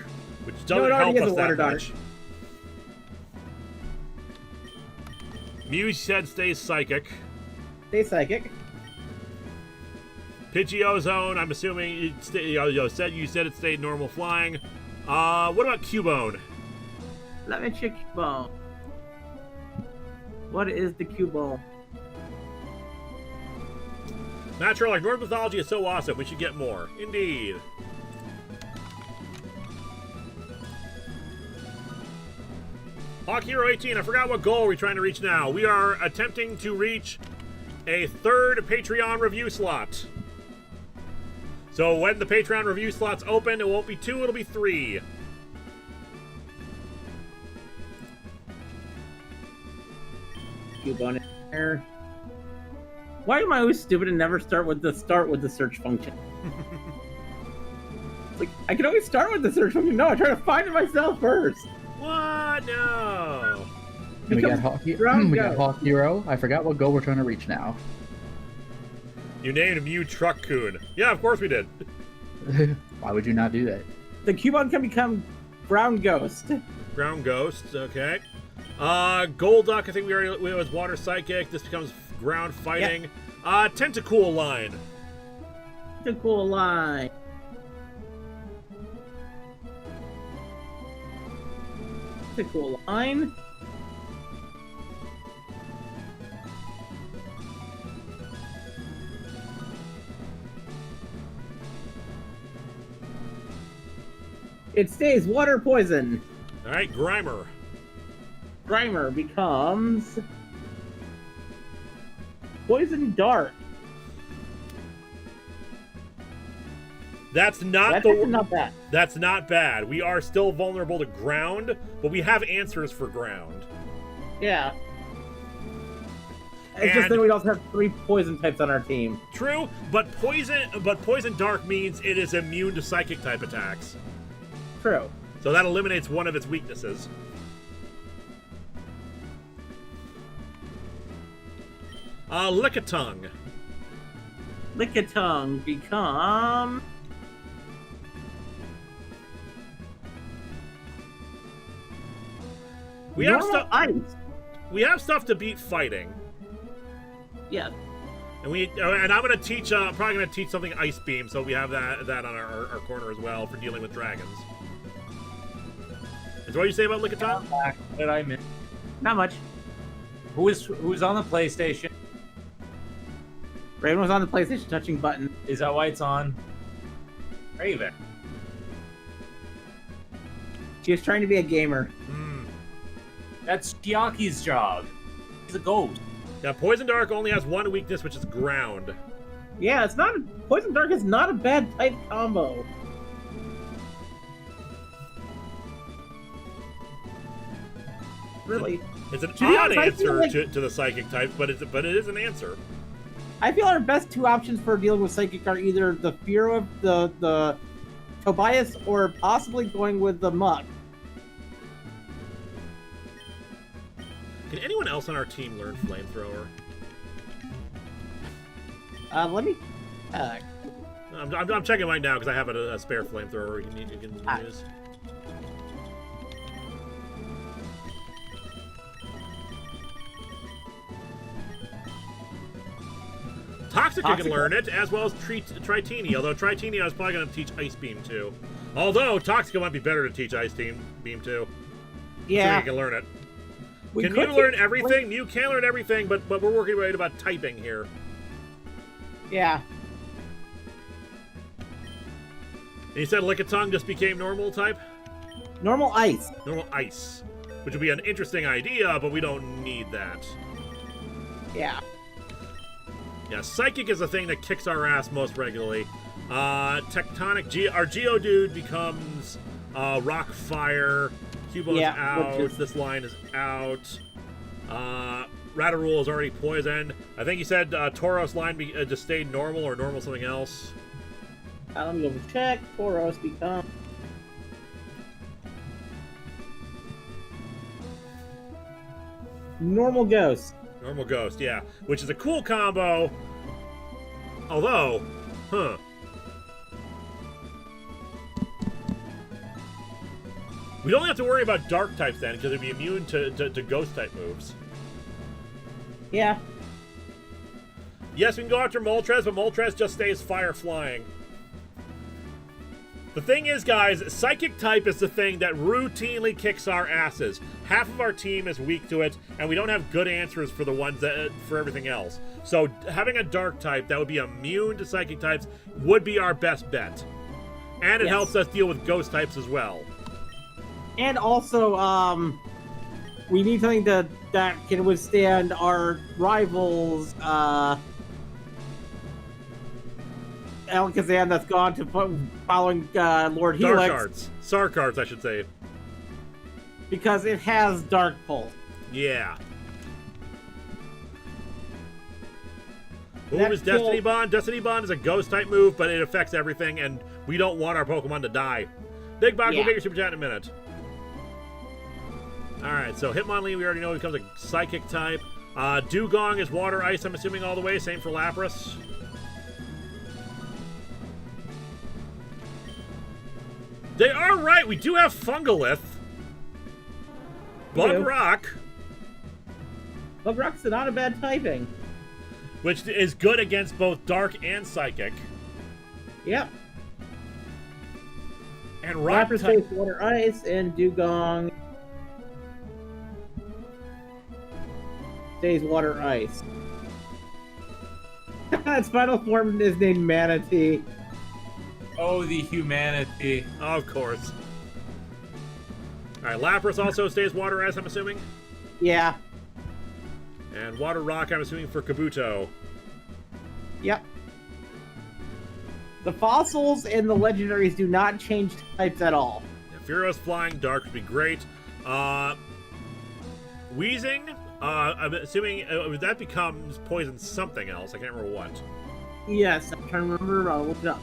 which doesn't help us that much. Mew said stays psychic. Stay psychic. Pidgeozone, I'm assuming you said it stayed normal flying. What about Cubone? Let me check Cubone. What is the Cubone? Natural, like Norse mythology is so awesome, we should get more. Indeed. Hawk Hero 18, I forgot what goal we're trying to reach now. We are attempting to reach a 3rd Patreon review slot. So when the Patreon review slots open, it won't be 2, it'll be 3. Cubone there. Why am I always stupid and never start with the search function? Like, I can always start with the search function. No, I try to find it myself first. What? No. And we got Hawk Hero. I forgot what goal we're trying to reach now. You named Mew Truck-kun. Yeah, of course we did. Why would you not do that? The Cubone can become Ground Ghost. Ground Ghost, okay. Golduck, I think we was Water Psychic. This becomes Ground Fighting. Yep. Tentacool Line. Tentacool Line. Tentacool Line. It stays Water Poison. Alright, Grimer. Grimer becomes Poison Dart. That's not bad. That's not bad. We are still vulnerable to ground, but we have answers for ground. Yeah. It's just that we also have 3 poison types on our team. True, but poison dark means it is immune to psychic type attacks. True. So that eliminates one of its weaknesses. Lickitung. Lickitung become We have stuff. ice. We have stuff to beat fighting. Yeah. And I'm gonna teach. Probably gonna teach something Ice Beam, so we have that on our corner as well for dealing with dragons. Is what you say about Lickitung? What did I miss? Not much. Who's on the PlayStation? Raven was on the PlayStation touching button. Is that why it's on? Raven. She was trying to be a gamer. That's Kiaki's job. He's a ghost. Yeah, Poison Dark only has one weakness, which is ground. Yeah, it's not. Poison Dark is not a bad type combo. Really. It's an To be odd honest, I feel answer like- to the psychic types, but it is an answer. I feel our best 2 options for dealing with Psychic are either the Fear of the Tobias or possibly going with the Mug. Can anyone else on our team learn Flamethrower? Let me. I'm checking right now because I have a spare Flamethrower you can use. Toxica can learn it, as well as Tritini, although Tritini I was probably going to teach Ice Beam too. Although Toxica might be better to teach Ice Beam too. Yeah. So you can learn it. We Can could Mew learn keep- everything? Mew can learn everything, but we're working right about typing here. Yeah. And you said Lickitung just became normal type? Normal ice. Normal ice. Which would be an interesting idea, but we don't need that. Yeah. Yeah, Psychic is the thing that kicks our ass most regularly. Tectonic, our Geodude becomes Rock Fire. Cubo's out. This line is out. Ratarule is already poisoned. I think you said Tauros line just stayed normal or normal something else. Let me go check. Tauros become. Normal Ghost. Normal Ghost, yeah. Which is a cool combo. Although, we don't have to worry about dark types then, because it'd be immune to ghost type moves. Yeah. Yes, we can go after Moltres, but Moltres just stays fire flying. The thing is, guys, Psychic type is the thing that routinely kicks our asses. Half of our team is weak to it, and we don't have good answers for the ones that for everything else. So having a Dark type that would be immune to Psychic types would be our best bet. And it helps us deal with Ghost types as well. And also, we need something that can withstand our rivals, Alakazam that's gone to following Lord Helix. Sarkards, I should say. Because it has Dark Pulse. Yeah. Move is Destiny Bond. Destiny Bond is a ghost type move, but it affects everything, and we don't want our Pokemon to die. Big Box, we'll get your super chat in a minute. Alright, so Hitmonlee, we already know becomes a Psychic type. Dugong is Water Ice, I'm assuming, all the way. Same for Lapras. They are right. We do have Fungalith. Bug Rock. Bug Rock's not a bad typing. Which is good against both Dark and Psychic. Yep. And Rock Lapras stays Water Ice, and Dugong stays Water Ice. Its final form is named Manatee. Oh, the humanity. Of course. Alright, Lapras also stays Water Ice, I'm assuming? Yeah. And Water Rock, I'm assuming, for Kabuto. Yep. The fossils and the legendaries do not change types at all. Yeah, Furious Flying Dark would be great. Wheezing, I'm assuming that becomes Poison something else. I can't remember what. Yes, I'm trying to remember. I'll look it up.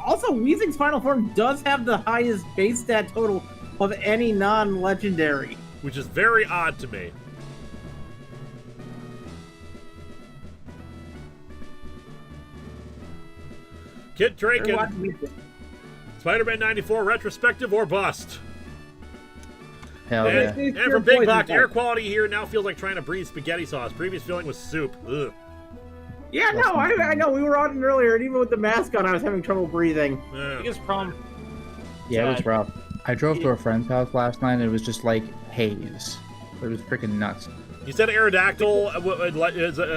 Also, Weezing's final form does have the highest base stat total of any non-legendary. Which is very odd to me. Kid Draken, Spider-Man 94, Retrospective or Bust. Hell yeah. And from Big Box, air quality here now feels like trying to breathe spaghetti sauce. Previous feeling was soup. Ugh. Yeah, no, I know. We were on earlier, and even with the mask on, I was having trouble breathing. Biggest problem. Yeah, it was rough. I drove to a friend's house last night, and it was just like haze. It was freaking nuts. You said Aerodactyl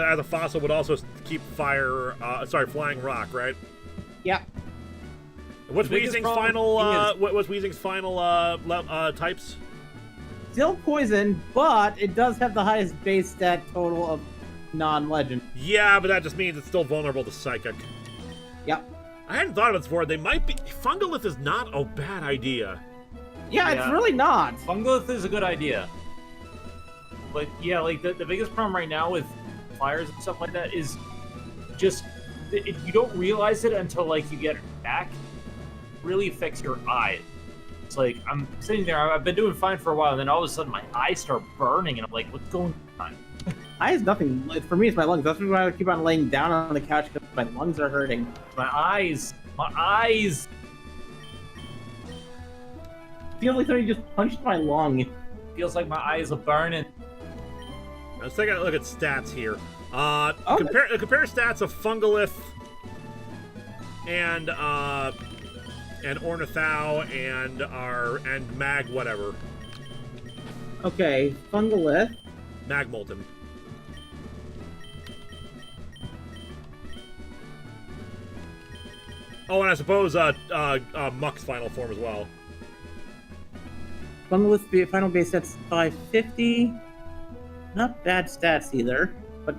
as a fossil would also keep flying rock, right? Yep. What's Weezing's final? What's Weezing's final types? Still poison, but it does have the highest base stat total of non-legend. Yeah, but that just means it's still vulnerable to Psychic. Yep. I hadn't thought of it before. They might be. Fungalith is not a bad idea. Yeah, it's really not. Fungalith is a good idea. But yeah, like the biggest problem right now with fires and stuff like that is just you don't realize it until like you get it back. It really affects your eyes. It's like I'm sitting there, I've been doing fine for a while, and then all of a sudden my eyes start burning, and I'm like, what's going on? I have nothing. For me, it's my lungs. That's why I keep on laying down on the couch because my lungs are hurting. My eyes. Feels like somebody just punched my lung. Feels like my eyes are burning. Let's take a look at stats here. Compare stats of Fungalith and Ornithau and Mag whatever. Okay, Fungalith. Magmolten. Oh, and I suppose Muck's final form as well. Fungalith, the final base stats 550. Not bad stats either, but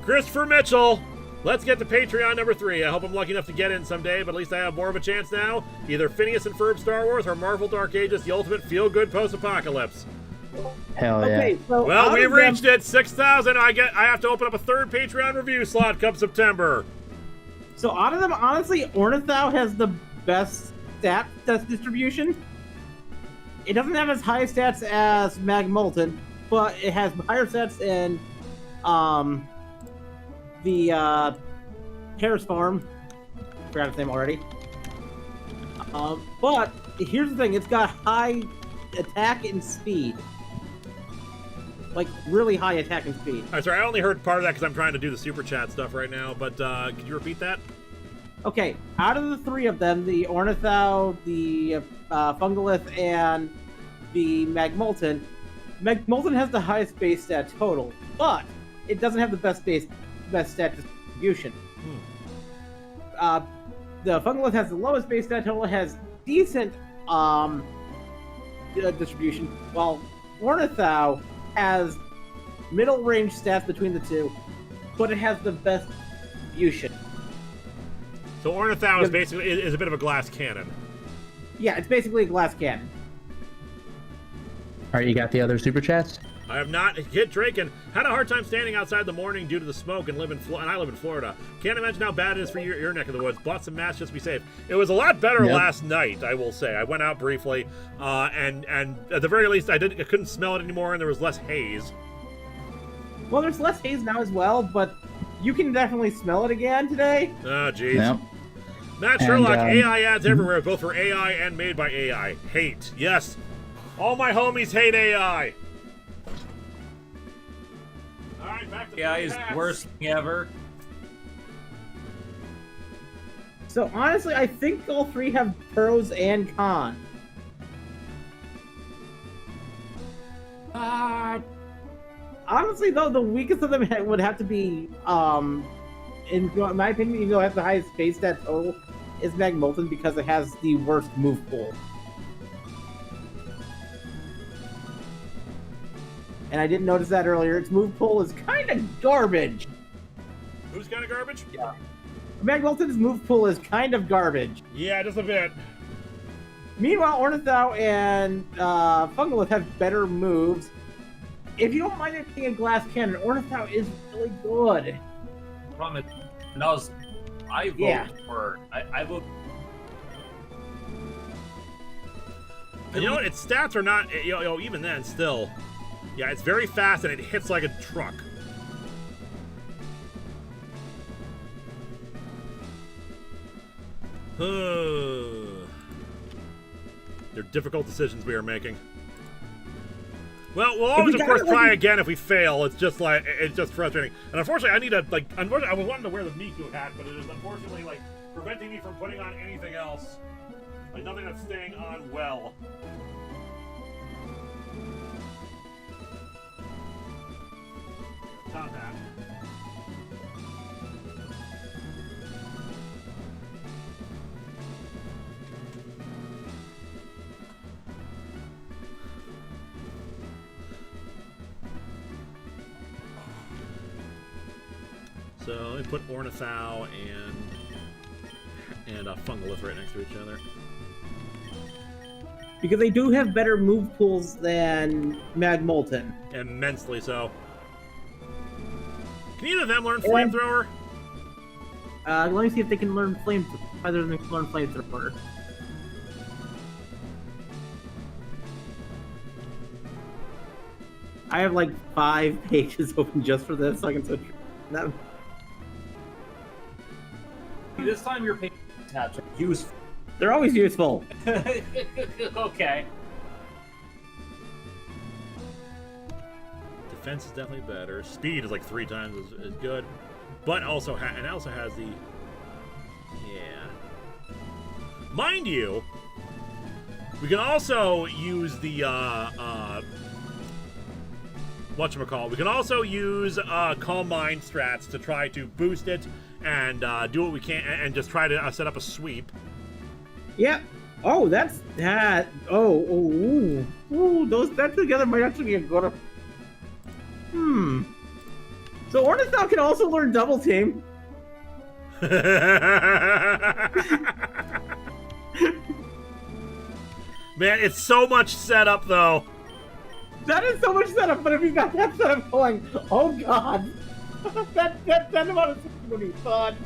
Christopher Mitchell, let's get to Patreon number 3. I hope I'm lucky enough to get in someday, but at least I have more of a chance now. Either Phineas and Ferb Star Wars or Marvel Dark Ages, the ultimate feel-good post-apocalypse. Hell yeah. okay. So Well, out we've of them- reached it. 6,000. I have to open up a third Patreon review slot come September. So out of them, honestly, Ornithau has the best stat distribution. It doesn't have as high stats as Magmolten, but it has higher stats in the Terrace Farm. Forgot its name already. But here's the thing: it's got high attack and speed, like really high attack and speed. I'm sorry, I only heard part of that because I'm trying to do the super chat stuff right now. But could you repeat that? Okay, out of the three of them, the Ornithau, the Fungalith, and the Magmolten, Magmolten has the highest base stat total, but it doesn't have the best stat distribution. The Fungalith has the lowest base stat total, has decent distribution, while Ornithau has middle range stats between the two, but it has the best distribution. So Ornithau is basically is a bit of a glass cannon. Yeah, it's basically a glass cannon. All right, you got the other super chats? I have not hit Draken. Had a hard time standing outside the morning due to the smoke and I live in Florida. Can't imagine how bad it is for your neck of the woods. Bought some masks just to be safe. It was a lot better last night, I will say. I went out briefly, and at the very least, I couldn't smell it anymore, and there was less haze. Well, there's less haze now as well, but you can definitely smell it again today. Oh, jeez. Yep. Matt Sherlock, AI ads everywhere, both for AI and made by AI. Hate. Yes. All my homies hate AI. All right, back to AI is the worst thing ever. So honestly, I think all three have pros and cons. Honestly, though, the weakest of them would have to be, in my opinion, even though it has the highest base stat total, is Magmolten because it has the worst move pool. And I didn't notice that earlier. Its move pool is kind of garbage. Who's kind of garbage? Yeah. Magmolten's move pool is kind of garbage. Yeah, just a bit. Meanwhile, Ornithau and Fungalith have better moves. If you don't mind it being a glass cannon, Ornithau is really good. Problem is, I vote for. I vote. And you know what? Its stats are not. Even then, still. Yeah, it's very fast and it hits like a truck. They're difficult decisions we are making. Well, we'll always, of course, try again if we fail. It's just frustrating. And unfortunately, I need a I was wanting to wear the Miku hat, but it is unfortunately preventing me from putting on anything else. Like nothing that's staying on well. Top hat. So let me put Ornithau and Fungalith right next to each other. Because they do have better move pools than Magmolten. Immensely so. Can either of them learn Flamethrower? Let me see if they can learn Flamethrower. Either of them can learn Flamethrower. I have like 5 pages open just for this, so I can switch them. This time your page tabs are useful. They're always useful. Okay. Defense is definitely better. Speed is like 3 times as good, but also and it also has the mind you. We can also use the whatchamacallit. We can also use Calm Mind strats to try to boost it and do what we can and just try to set up a sweep. Yeah. Oh, that's that. Ooh, those that together might actually be a good. So Ornithal can also learn double team. Man, it's so much setup though. That is so much setup, but if you got that setup going, oh god, that amount of setup would be fun.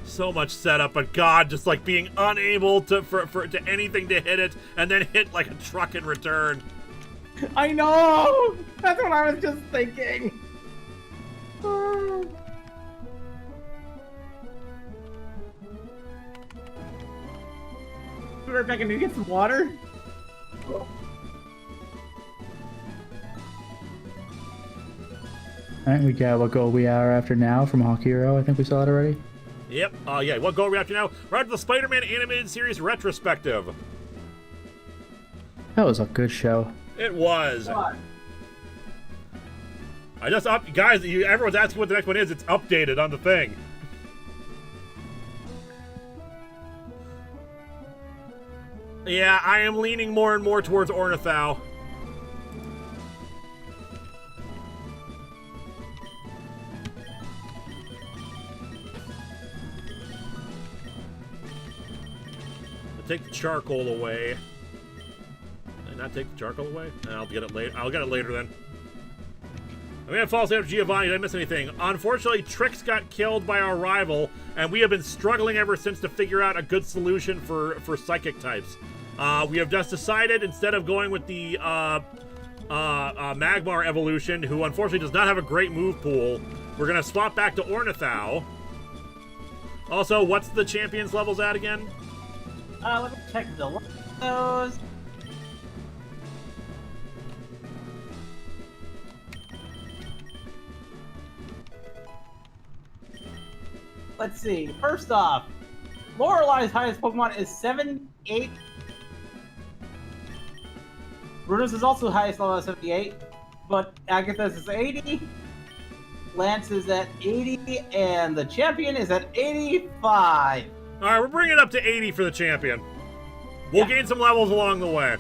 So much setup, but God, just like being unable to to anything to hit it, and then hit like a truck in return. I know. That's what I was just thinking. Be right back. I need to get some water. Alright, we got what goal we are after now from Hawk Hero. I think we saw it already. Yep. Yeah. What goal are we after now? We're after the Spider-Man animated series retrospective. That was a good show. It was. I just guys. Everyone's asking what the next one is. It's updated on the thing. Yeah, I am leaning more and more towards Ornithal. Take the charcoal away. Did I not take the charcoal away? I'll get it later. I'll get it later then. We have false after Giovanni. Did I miss anything? Unfortunately, Trix got killed by our rival, and we have been struggling ever since to figure out a good solution for psychic types. We have just decided, instead of going with the Magmar evolution, who unfortunately does not have a great move pool, we're going to swap back to Ornithal. Also, what's the champion's levels at again? Let me check those. Let's see. First off, Lorelei's highest Pokemon is 78. Bruno's is also highest level at 78, but Agatha's is 80. Lance is at 80, and the champion is at 85. All right, we're bringing it up to 80 for the champion. We'll gain some levels along the way.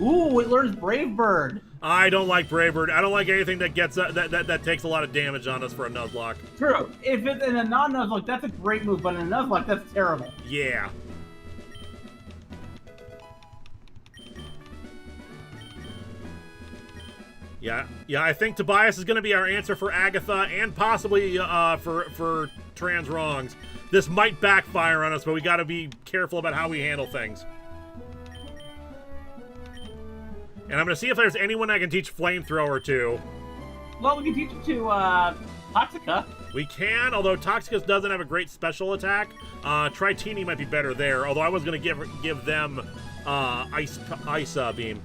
Ooh, it learns Brave Bird. I don't like Brave Bird. I don't like anything that gets that takes a lot of damage on us for a Nuzlocke. True. If it's in a non-Nuzlocke, that's a great move, but in a Nuzlocke, that's terrible. Yeah. Yeah, I think Tobias is going to be our answer for Agatha and possibly for Trans Wrongs. This might backfire on us, but we got to be careful about how we handle things. And I'm going to see if there's anyone I can teach Flamethrower to. Well, we can teach it to Toxica. We can, although Toxicus doesn't have a great special attack. Tritini might be better there, although I was going to give them Ice Beam.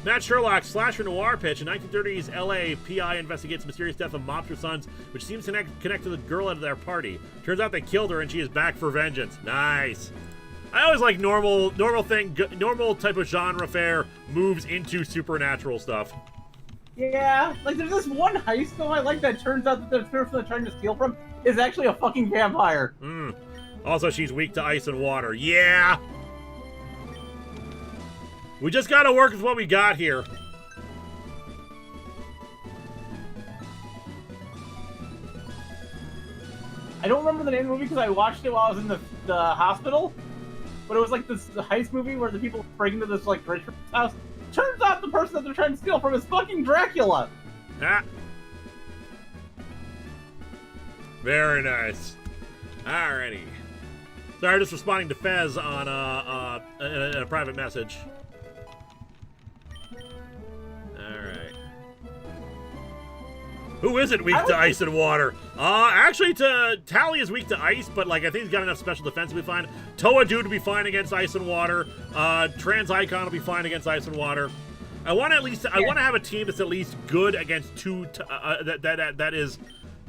Matt Sherlock, Slasher Noir pitch. In 1930s LA, PI investigates the mysterious death of mobster sons, which seems to connect to the girl at their party. Turns out they killed her and she is back for vengeance. Nice. I always like normal type of genre fare moves into supernatural stuff. Yeah, like there's this one high school I like that turns out that the person they're trying to steal from is actually a fucking vampire. Also, she's weak to ice and water. Yeah! We just gotta work with what we got here. I don't remember the name of the movie because I watched it while I was in the hospital. But it was like this heist movie where the people break into this like rich person's house. Turns out the person that they're trying to steal from is fucking Dracula. Ah. Very nice. Alrighty. Sorry, just responding to Fez on in a private message. Alright. Who isn't weak to ice and water? Actually, Tally is weak to ice, but like I think he's got enough special defense to be fine. Toa Dude to be fine against ice and water. Trans Icon will be fine against ice and water. I want to at least I want to have a team that's at least good against that is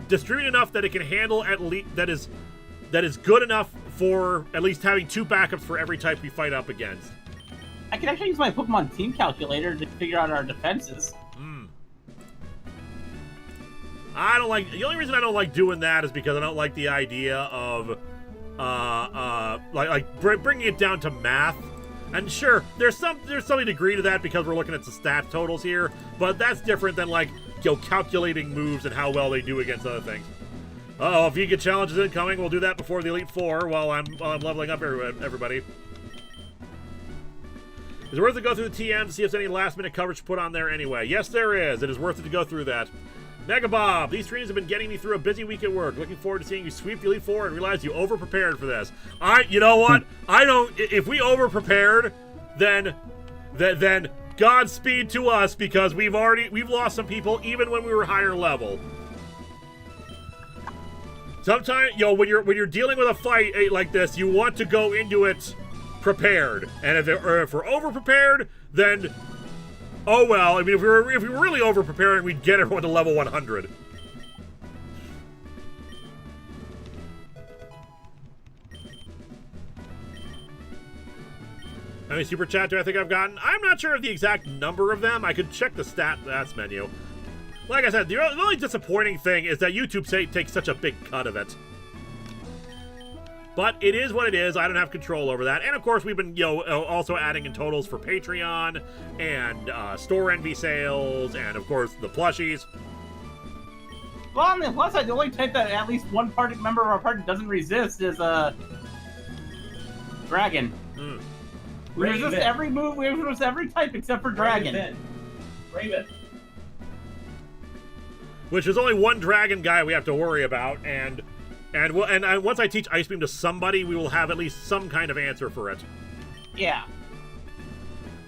distributed enough that it can handle at least that is good enough for at least having 2 backups for every type we fight up against. I can actually use my Pokemon team calculator to figure out our defenses. I don't like. The only reason I don't like doing that is because I don't like the idea of, bringing it down to math. And sure, there's some degree to that because we're looking at the stat totals here, but that's different than like calculating moves and how well they do against other things. Oh, if you get challenges incoming, we'll do that before the Elite Four while I'm leveling up everybody. Is it worth it to go through the TM to see if there's any last-minute coverage to put on there anyway? Yes, there is. It is worth it to go through that. Mega Bob, these streams have been getting me through a busy week at work. Looking forward to seeing you sweep the Elite Four and realize you over-prepared for this. You know what? I don't. If we over-prepared, then Godspeed to us because we've lost some people even when we were higher level. Sometimes, when you're dealing with a fight like this, you want to go into it prepared. And if we're over-prepared, then. Oh well, I mean, if we were really over-preparing, we'd get everyone to level 100. How many super chat do I think I've gotten? I'm not sure of the exact number of them. I could check the stats menu. Like I said, the only disappointing thing is that YouTube takes such a big cut of it. But it is what it is. I don't have control over that. And of course, we've been, also adding in totals for Patreon and store envy sales, and of course the plushies. Well, on the plus side, the only type that at least one member of our party doesn't resist is Dragon. We resist every move. We resist every type except for Dragon. Raven. Which is only one Dragon guy we have to worry about, and once I teach Ice Beam to somebody, we will have at least some kind of answer for it. Yeah.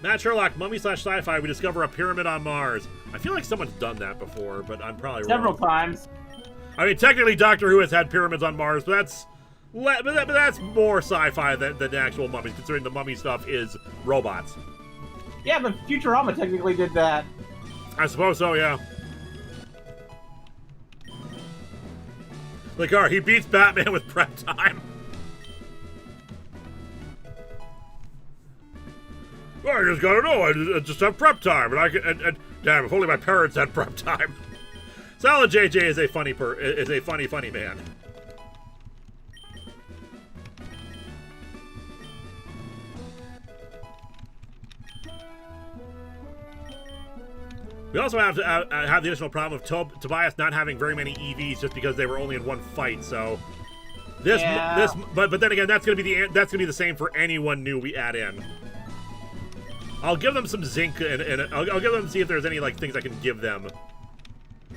Matt Sherlock, Mummy/Sci-Fi, we discover a pyramid on Mars. I feel like someone's done that before, but I'm probably wrong. Several times. I mean, technically Doctor Who has had pyramids on Mars, but that's more sci-fi than actual mummies, considering the mummy stuff is robots. Yeah, but Futurama technically did that. I suppose so, yeah. Linkara, he beats Batman with prep time. Well, I just gotta know. I just have prep time, and I can. And damn, if only my parents had prep time. Solid JJ is a funny man. We also have to have the additional problem of Tobias not having very many EVs just because they were only in one fight. So but then again, that's gonna be the same for anyone new we add in. I'll give them some zinc and I'll give them see if there's any like things I can give them.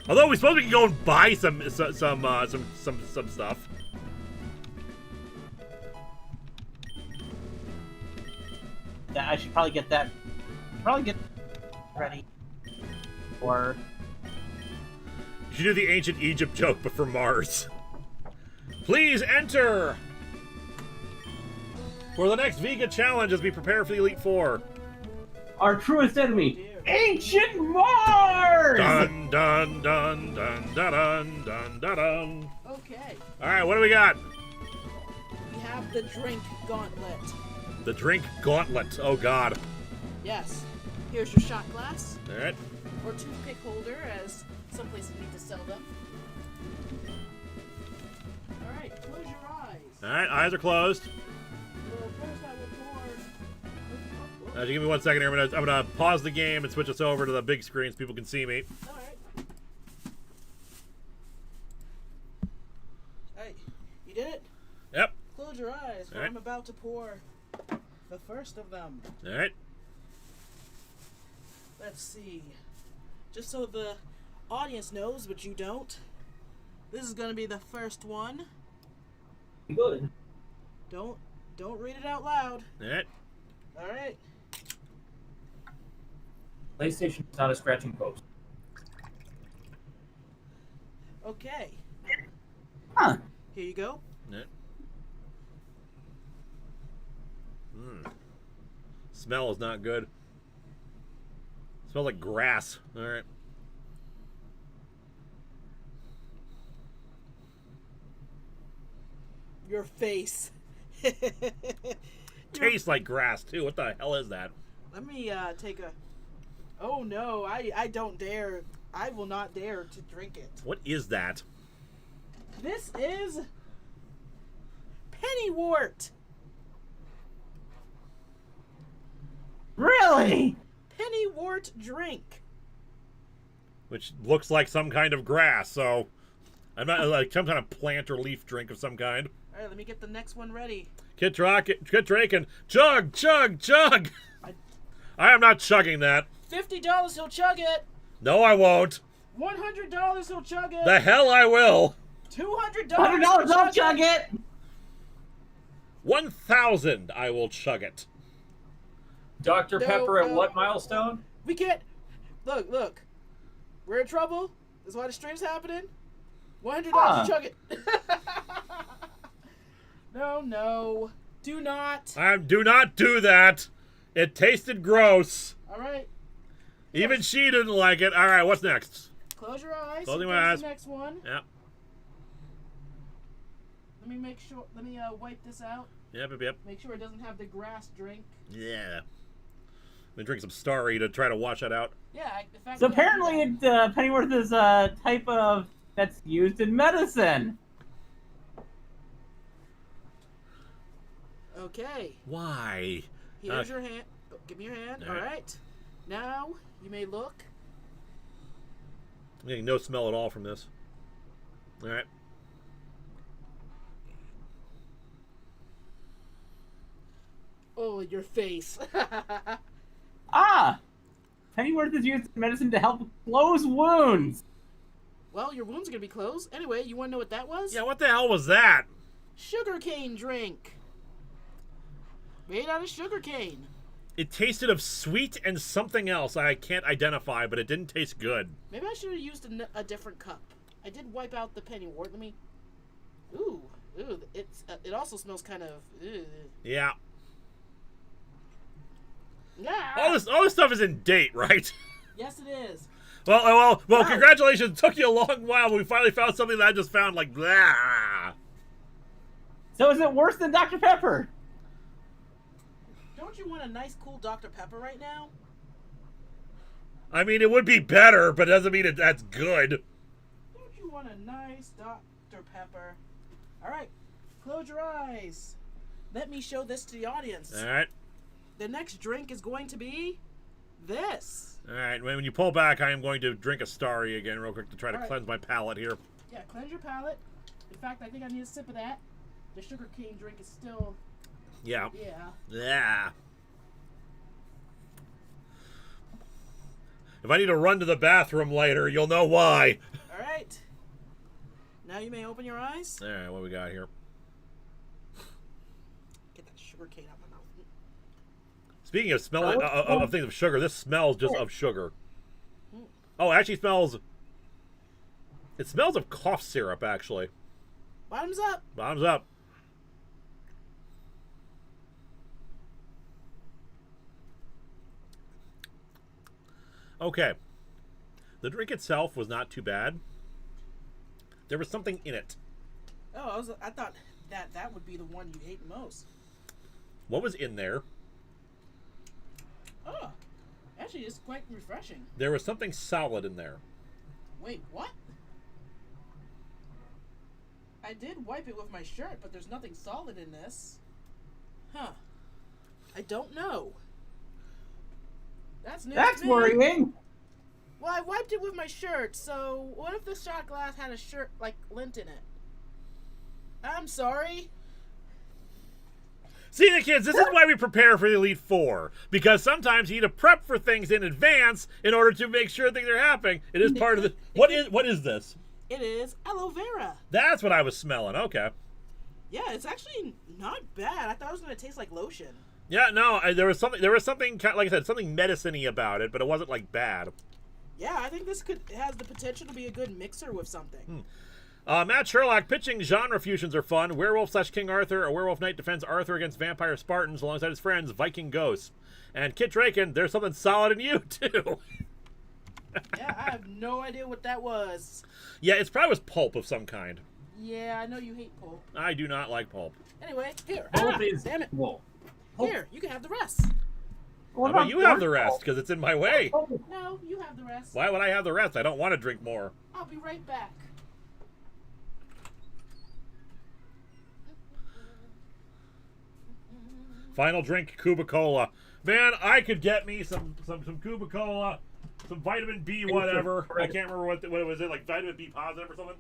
Although we suppose we can go and buy some stuff. Yeah, I should probably get that. Ready. Or you should do the ancient Egypt joke, but for Mars. Please enter for the next Vega challenge as we prepare for the Elite Four. Our truest enemy, Ancient Mars! Dun dun dun dun dun dun dun dun dun. Okay, All right, what do we got? we have the drink gauntlet. The drink gauntlet. Oh God. Yes, here's your shot glass, All right. or toothpick holder, as some places need to sell them. Alright, close your eyes. All right, eyes are closed. Well, first I will pour... Just give me 1 second here. I'm gonna pause the game and switch us over to the big screen so people can see me. Alright. Hey, you did it? Yep. Close your eyes, for Alright. I'm about to pour the first of them. All right. Let's see. Just so the audience knows, but you don't. This is gonna be the first one. Good. Don't read it out loud. All right. Alright. PlayStation is not a scratching post. Okay. Huh. Here you go. All right. Smell is not good. Smells like grass. All right. Your face. Tastes like grass too. What the hell is that? Let me take a. Oh no, I don't dare. I will not dare to drink it. What is that? This is Pennywort. Really? Pennywort drink. Which looks like some kind of grass. So, I'm not like some kind of plant or leaf drink of some kind. All right, let me get the next one ready. Kit Draken, chug, chug, chug. I am not chugging that. $50, he'll chug it. No, I won't. $100, he'll chug it. The hell I will. $200, $100, I'll chug it. 1,000, I will chug it. Dr. No, Pepper at no. what milestone? We can't. Look. We're in trouble. That's why the stream's happening. $100, chug it. No. Do not. Do not do that. It tasted gross. All right. Even she didn't like it. All right, what's next? Close your eyes. Closing Here my comes eyes. The next one. Yeah. Let me make sure. Let me wipe this out. Yep. Make sure it doesn't have the grass drink. Yeah. I'm gonna drink some Starry to try to wash that out. Yeah. In fact, So apparently, Pennyworth is a type of that's used in medicine. Okay. Why? Here's your hand. Oh, give me your hand. All All right. right. Now you may look. I'm getting no smell at all from this. All right. Oh, your face. Ah, Pennyworth is used in medicine to help close wounds. Well, your wounds are gonna be closed. Anyway, you want to know what that was? Yeah, what the hell was that? Sugarcane drink. Made out of sugarcane. It tasted of sweet and something else I can't identify, but it didn't taste good. Maybe I should have used a different cup. I did wipe out the Pennywort. Let me. Ooh. It also smells kind of. Yeah. Yeah. All this stuff is in date, right? Yes, it is. Well, congratulations. It took you a long while, but we finally found something that I just found like blah. So is it worse than Dr. Pepper? Don't you want a nice, cool Dr. Pepper right now? I mean, it would be better, but it doesn't mean that's good. Don't you want a nice Dr. Pepper? All right, close your eyes. Let me show this to the audience. All right. The next drink is going to be this. All right. When you pull back, I am going to drink a Starry again real quick to try to All right. cleanse my palate here. Yeah, cleanse your palate. In fact, I think I need a sip of that. The sugarcane drink is still. Yeah. Yeah. Yeah. If I need to run to the bathroom later, you'll know why. All right. Now you may open your eyes. All right, what we got here? Get that sugarcane out my mouth. Speaking of smelling of things of sugar, this smells just of sugar. Oh, it actually smells. It smells of cough syrup, actually. Bottoms up. Bottoms up. Okay. The drink itself was not too bad. There was something in it. Oh, I thought that would be the one you hate the most. What was in there? Oh, actually, it's quite refreshing. There was something solid in there. Wait, what? I did wipe it with my shirt, but there's nothing solid in this. Huh. I don't know. That's news That's to me. worrying. Well, I wiped it with my shirt, so what if the shot glass had a shirt, like, lint in it? I'm sorry. See, the kids, this is why we prepare for the Elite Four. Because sometimes you need to prep for things in advance in order to make sure things are happening. It is part of the... What is this? It is aloe vera. That's what I was smelling. Okay. Yeah, it's actually not bad. I thought it was going to taste like lotion. Yeah, no, there was something, like I said, something medicine-y about it, but it wasn't, like, bad. Yeah, I think this has the potential to be a good mixer with something. Matt Sherlock, pitching genre fusions are fun. Werewolf/King Arthur, a werewolf knight defends Arthur against vampire Spartans alongside his friends, Viking ghosts. And Kit Draken, there's something solid in you, too. Yeah, I have no idea what that was. Yeah, it's probably was pulp of some kind. Yeah, I know you hate pulp. I do not like pulp. Anyway, here. Pulp is damn it. evil. Here, you can have the rest. How about you have the rest, because it's in my way. No, you have the rest. Why would I have the rest? I don't want to drink more. I'll be right back. Final drink, Cuba Cola. Man, I could get me some Cuba Cola, some vitamin B whatever. I can't remember what was it, like vitamin B positive or something?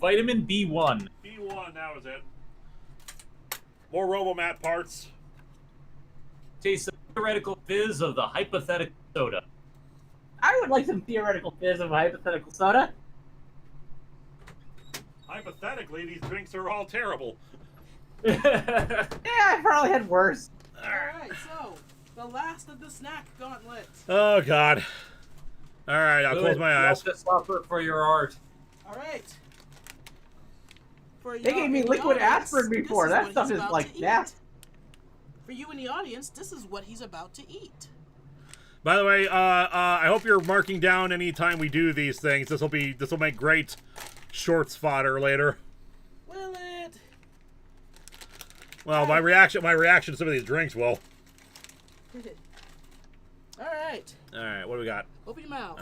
Vitamin B1. B1, that was it. More Robomat parts. Taste the theoretical fizz of the hypothetical soda. I would like some theoretical fizz of hypothetical soda. Hypothetically, these drinks are all terrible. Yeah, I probably had worse. Alright, so, the last of the snack gauntlet. Oh, God. All right, I'll close my eyes. You have to suffer for your art. Alright. They gave me liquid aspirin before. That stuff is like nasty. For you in the audience, this is what he's about to eat. By the way, I hope you're marking down any time we do these things. This will make great shorts fodder later. Will it? Well, my reaction to some of these drinks will. Alright. All right, what do we got? Open your mouth.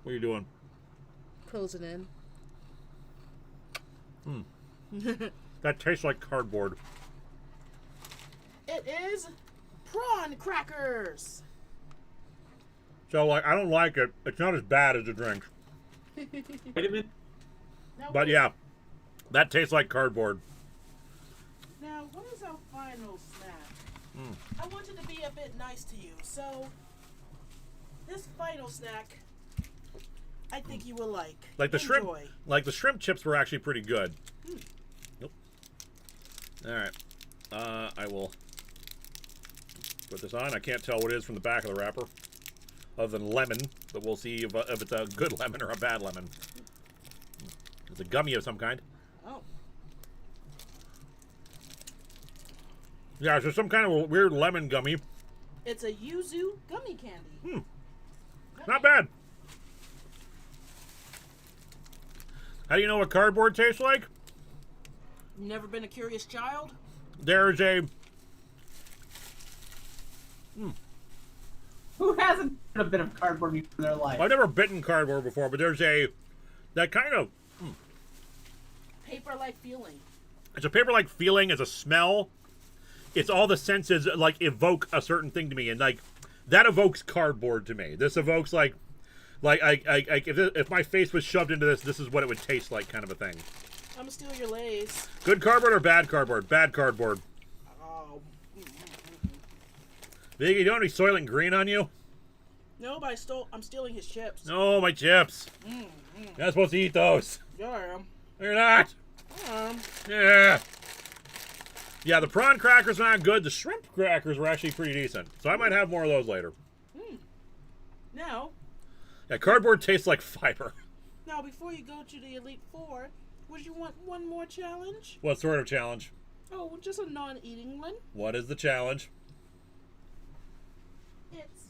What are you doing? Close it in. That tastes like cardboard. It is prawn crackers. So, like, I don't like it. It's not as bad as a drink. Vitamin. Now, But yeah, that tastes like cardboard. Now, what is our final snack? I wanted to be a bit nice to you, so this final snack, I think you will like. Like the shrimp, Enjoy. like the shrimp chips were actually pretty good. Nope. All right, I will put this on. I can't tell what it is from the back of the wrapper, other than lemon. But we'll see if it's a good lemon or a bad lemon. It's a gummy of some kind. Oh. Yeah, it's just some kind of weird lemon gummy. It's a yuzu gummy candy. Not bad. How do you know what cardboard tastes like? Never been a curious child? There's a... Who hasn't been a bit of cardboard before in their life? I've never bitten cardboard before, but there's a... That kind of... Paper-like feeling. It's a paper-like feeling. It's a smell. It's all the senses, like, evoke a certain thing to me. And, like, that evokes cardboard to me. This evokes, like if my face was shoved into this, this is what it would taste like, kind of a thing. I'm gonna steal your Lays. Good cardboard or bad cardboard? Bad cardboard. Oh. Biggie, you don't have any Soylent Green on you? No, but I'm stealing his chips. No, my chips. You're not supposed to eat those. Yeah, I am. You're not. Yeah. Yeah, the prawn crackers are not good. The shrimp crackers were actually pretty decent. So I might have more of those later. Now, Yeah, cardboard tastes like fiber. before you go to the Elite Four, would you want one more challenge? What sort of challenge? Oh, just a non-eating one. What is the challenge? It's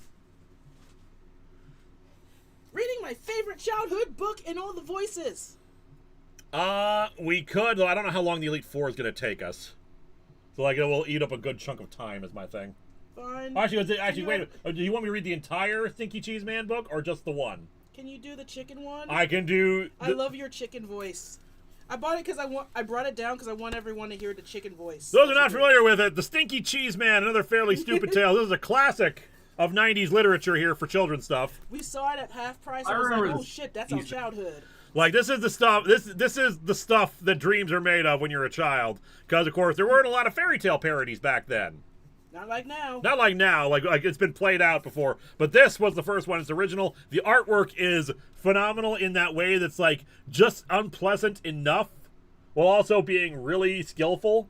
reading my favorite childhood book in all the voices. We could, though I don't know how long the Elite Four is going to take us. So, like, it will eat up a good chunk of time, is my thing. Fine. Actually, wait. Do you want me to read the entire Stinky Cheese Man book, or just the one? Can you do the chicken one? I can do... I love your chicken voice. I bought it because I brought it down because I want everyone to hear the chicken voice. Those are not familiar with it. The Stinky Cheese Man, another fairly stupid tale. This is a classic of 90s literature here for children's stuff. We saw it at half price. I I was like, remember oh shit, that's our childhood. Like, this is the stuff. This is the stuff that dreams are made of when you're a child. Because, of course, there weren't a lot of fairy tale parodies back then. Not like now. Not like now, like it's been played out before. But this was the first one. It's original. The artwork is phenomenal in that way that's, like, just unpleasant enough while also being really skillful.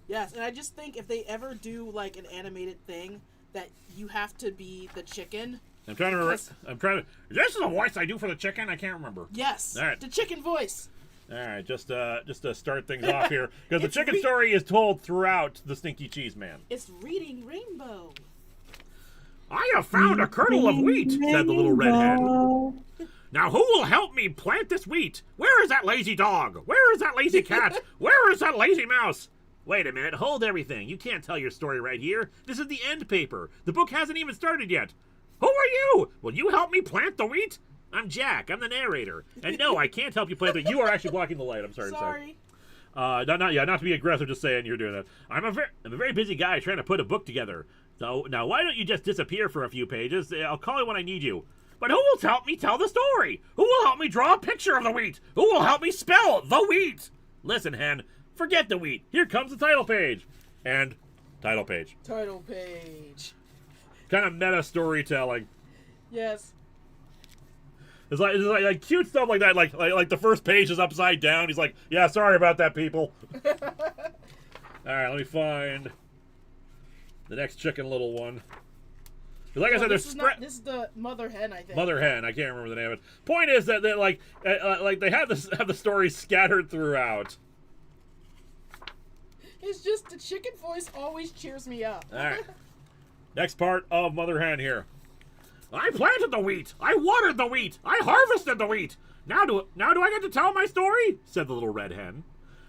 Yes, and I just think if they ever do like an animated thing that you have to be the chicken. I'm trying to. This is the voice I do for the chicken. I can't remember. Yes. All right. The chicken voice. All right, just to start things off here, because the chicken story is told throughout the Stinky Cheese Man. It's reading Rainbow. I have found a kernel of wheat, said the little red hen. Now who will help me plant this wheat? Where is that lazy dog? Where is that lazy cat? Where is that lazy mouse? Wait a minute, hold everything. You can't tell your story right here. This is the end paper. The book hasn't even started yet. Who are you? Will you help me plant the wheat? I'm Jack. I'm the narrator. And no, I can't help you plant it. You are actually blocking the light. I'm sorry. Sorry. Not to be aggressive, just saying you're doing that. I'm a very busy guy trying to put a book together. So now why don't you just disappear for a few pages? I'll call you when I need you. But who will help me tell the story? Who will help me draw a picture of the wheat? Who will help me spell the wheat? Listen, hen, forget the wheat. Here comes the title page. And title page. Title page. Kind of meta storytelling. Yes. It's like cute stuff like that. Like the first page is upside down. He's like, yeah, sorry about that, people. All right, let me find the next Chicken Little one. Like I said, this is the mother hen, I think. Mother hen. I can't remember the name of it. Point is that like they have the stories scattered throughout. It's just the chicken voice always cheers me up. All right. Next part of Mother Hen here. I planted the wheat. I watered the wheat. I harvested the wheat. Now do I get to tell my story? Said the little red hen.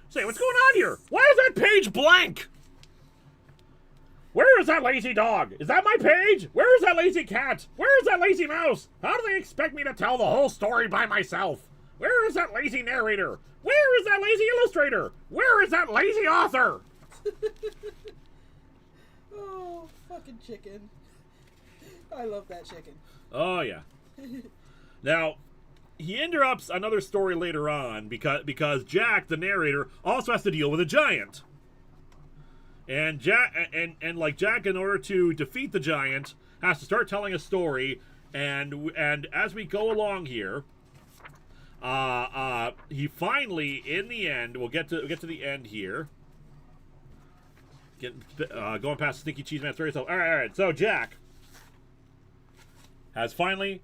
Say, what's going on here? Why is that page blank? Where is that lazy dog? Is that my page? Where is that lazy cat? Where is that lazy mouse? How do they expect me to tell the whole story by myself? Where is that lazy narrator? Where is that lazy illustrator? Where is that lazy author? Oh, fucking chicken. I love that chicken. Oh, yeah. Now, he interrupts another story later on because Jack, the narrator, also has to deal with a giant. And Jack, in order to defeat the giant, has to start telling a story. And as we go along here, he finally, in the end, we'll get to the end here. Going past Stinky Cheese Man story. So, all right. So Jack has finally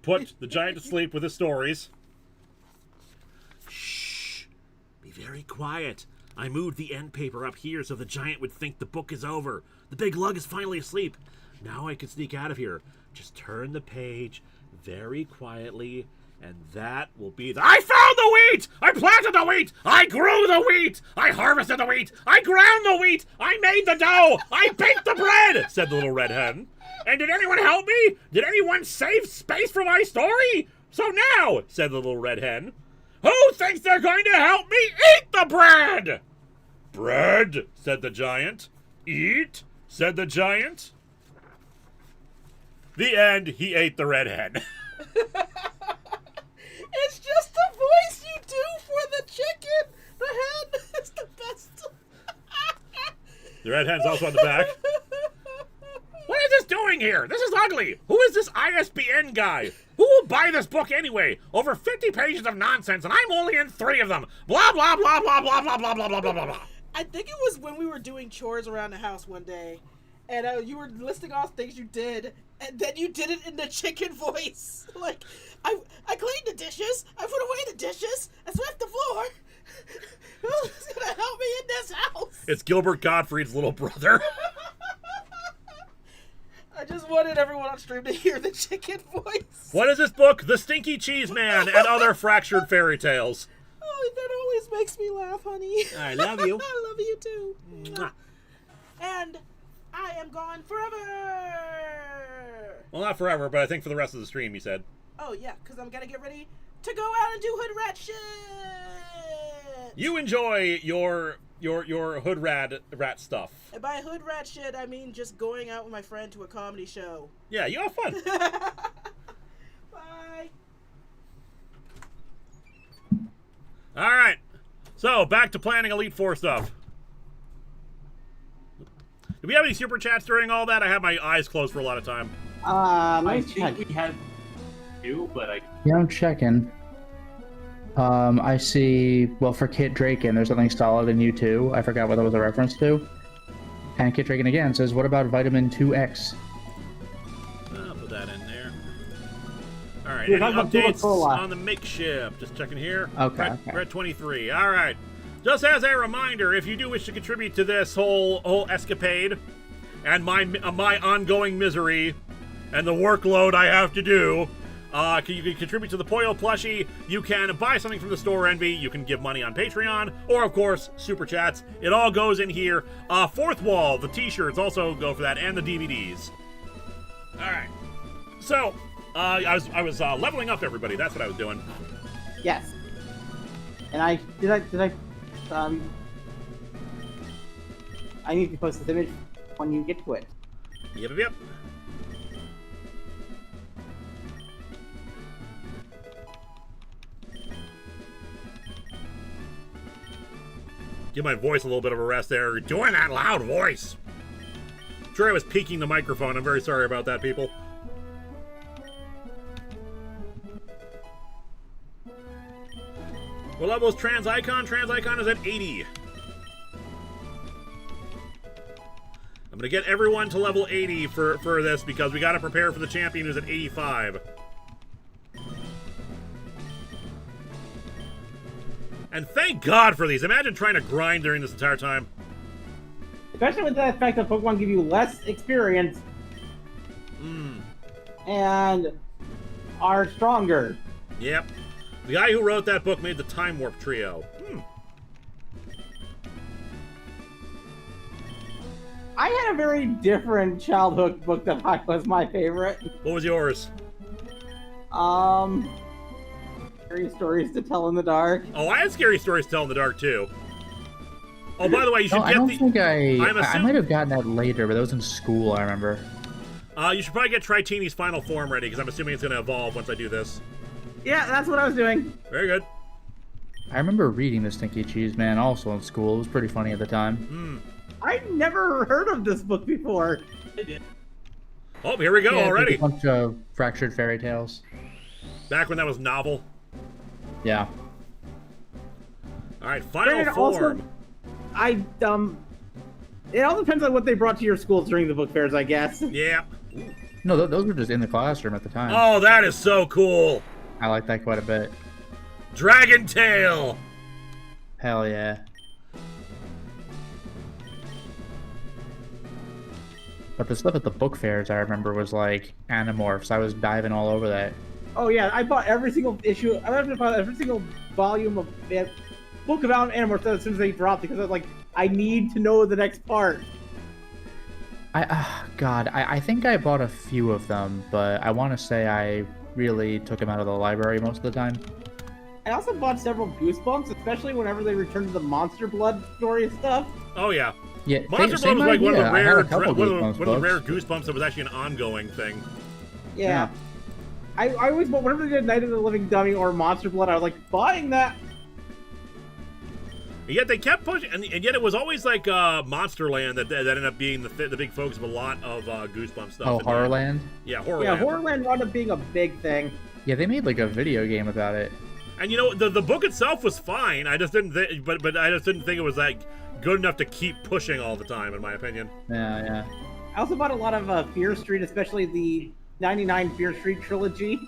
put the giant to sleep with his stories. Shh! Be very quiet. I moved the end paper up here so the giant would think the book is over. The big lug is finally asleep. Now I can sneak out of here. Just turn the page very quietly, and that will be the... I found the wheat! I planted the wheat! I grew the wheat! I harvested the wheat! I ground the wheat! I made the dough! I baked the bread! Said the little red hen. And did anyone help me? Did anyone save space for my story? So now, said the little red hen, who thinks they're going to help me eat the bread? Bread, said the giant. Eat, said the giant. The end, he ate the red hen. It's just the voice you do for the chicken. The hen is the best. The red hen's also on the back. What is this doing here? This is ugly. Who is this ISBN guy? Who will buy this book anyway? Over 50 pages of nonsense, and I'm only in 3 of them. Blah, blah, blah, blah, blah, blah, blah, blah, blah, blah, blah. I think it was when we were doing chores around the house one day, and you were listing off things you did, and then you did it in the chicken voice. Like, I cleaned the dishes, I put away the dishes, I swept the floor. Who's gonna help me in this house? It's Gilbert Gottfried's little brother. I just wanted everyone on stream to hear the chicken voice. What is this book? The Stinky Cheese Man and Other Fractured Fairy Tales. Oh, that always makes me laugh, honey. I love you. I love you too. Mwah. And I am gone forever. Well, not forever, but I think for the rest of the stream, he said. Oh, yeah, because I'm going to get ready to go out and do hood rat shit. You enjoy your hood rat stuff. And by hood rat shit, I mean just going out with my friend to a comedy show. Yeah, you have fun. Bye. All right. So, back to planning Elite Four stuff. Do we have any super chats during all that? I have my eyes closed for a lot of time. I think we had 2, but I... Yeah, I'm checking. I see. Well, for Kit Draken, there's something solid in you too. I forgot what that was a reference to. And Kit Draken again says, "What about vitamin 2X?" I'll put that in there. All right. You're Any talking about updates Coca-Cola. on the makeshift? Just checking here. Okay, Red, okay. Red 23. All right. Just as a reminder, if you do wish to contribute to this whole escapade and my ongoing misery and the workload I have to do. You can contribute to the Poyo plushie. You can buy something from the store Envy. You can give money on Patreon, or of course, super chats. It all goes in here. Fourth Wall, the T-shirts also go for that, and the DVDs. All right. So, I was leveling up everybody. That's what I was doing. Yes. And I need to post this image when you get to it. Yep. Give my voice a little bit of a rest there. You're doing that loud voice. I'm sure I was peaking the microphone. I'm very sorry about that, people. What level is Trans Icon? Trans Icon is at 80. I'm gonna get everyone to level 80 for this because we gotta prepare for the champion who's at 85. And thank God for these. Imagine trying to grind during this entire time. Especially with the fact that Pokemon give you less experience and are stronger. Yep. The guy who wrote that book made the Time Warp Trio. I had a very different childhood book that was my favorite. What was yours? Scary Stories to Tell in the Dark. Oh, I had Scary Stories to Tell in the Dark, too. Oh, by the way, you should No, get I don't the... think I might have gotten that later, but that was in school, I remember. You should probably get Tritini's final form ready, because I'm assuming it's going to evolve once I do this. Yeah, that's what I was doing. Very good. I remember reading the Stinky Cheese Man also in school. It was pretty funny at the time. I'd never heard of this book before. I did. Oh, here we go already. A bunch of fractured fairy tales. Back when that was novel. Yeah. All right, final Granted, form. Also, it all depends on what they brought to your schools during the book fairs, I guess. Yeah. No, those were just in the classroom at the time. Oh, that is so cool. I like that quite a bit. Dragon Tail. Hell yeah. But the stuff at the book fairs, I remember, was like Animorphs. I was diving all over that. Oh yeah, I bought every single issue. I bought every single volume of book about Animorphs as soon as they dropped because I was like, I need to know the next part. I think I bought a few of them, but I want to say I really took them out of the library most of the time. I also bought several Goosebumps, especially whenever they returned to the Monster Blood story and stuff. Oh yeah. Yeah, Monster Blood same was like one of the idea. I had rare, a couple one Goosebumps of the rare books. Goosebumps that was actually an ongoing thing. Yeah. I always bought whenever they did Night of the Living Dummy or Monster Blood. I was like buying that. And yet they kept pushing, and yet it was always like Monsterland that ended up being the big focus of a lot of Goosebumps stuff. Oh, Horrorland? Yeah, Horrorland. Yeah, Horrorland wound up being a big thing. Yeah, they made like a video game about it. And you know, the book itself was fine. I just didn't, but I just didn't think it was like good enough to keep pushing all the time, in my opinion. Yeah. I also bought a lot of Fear Street, especially the 99 Fear Street trilogy.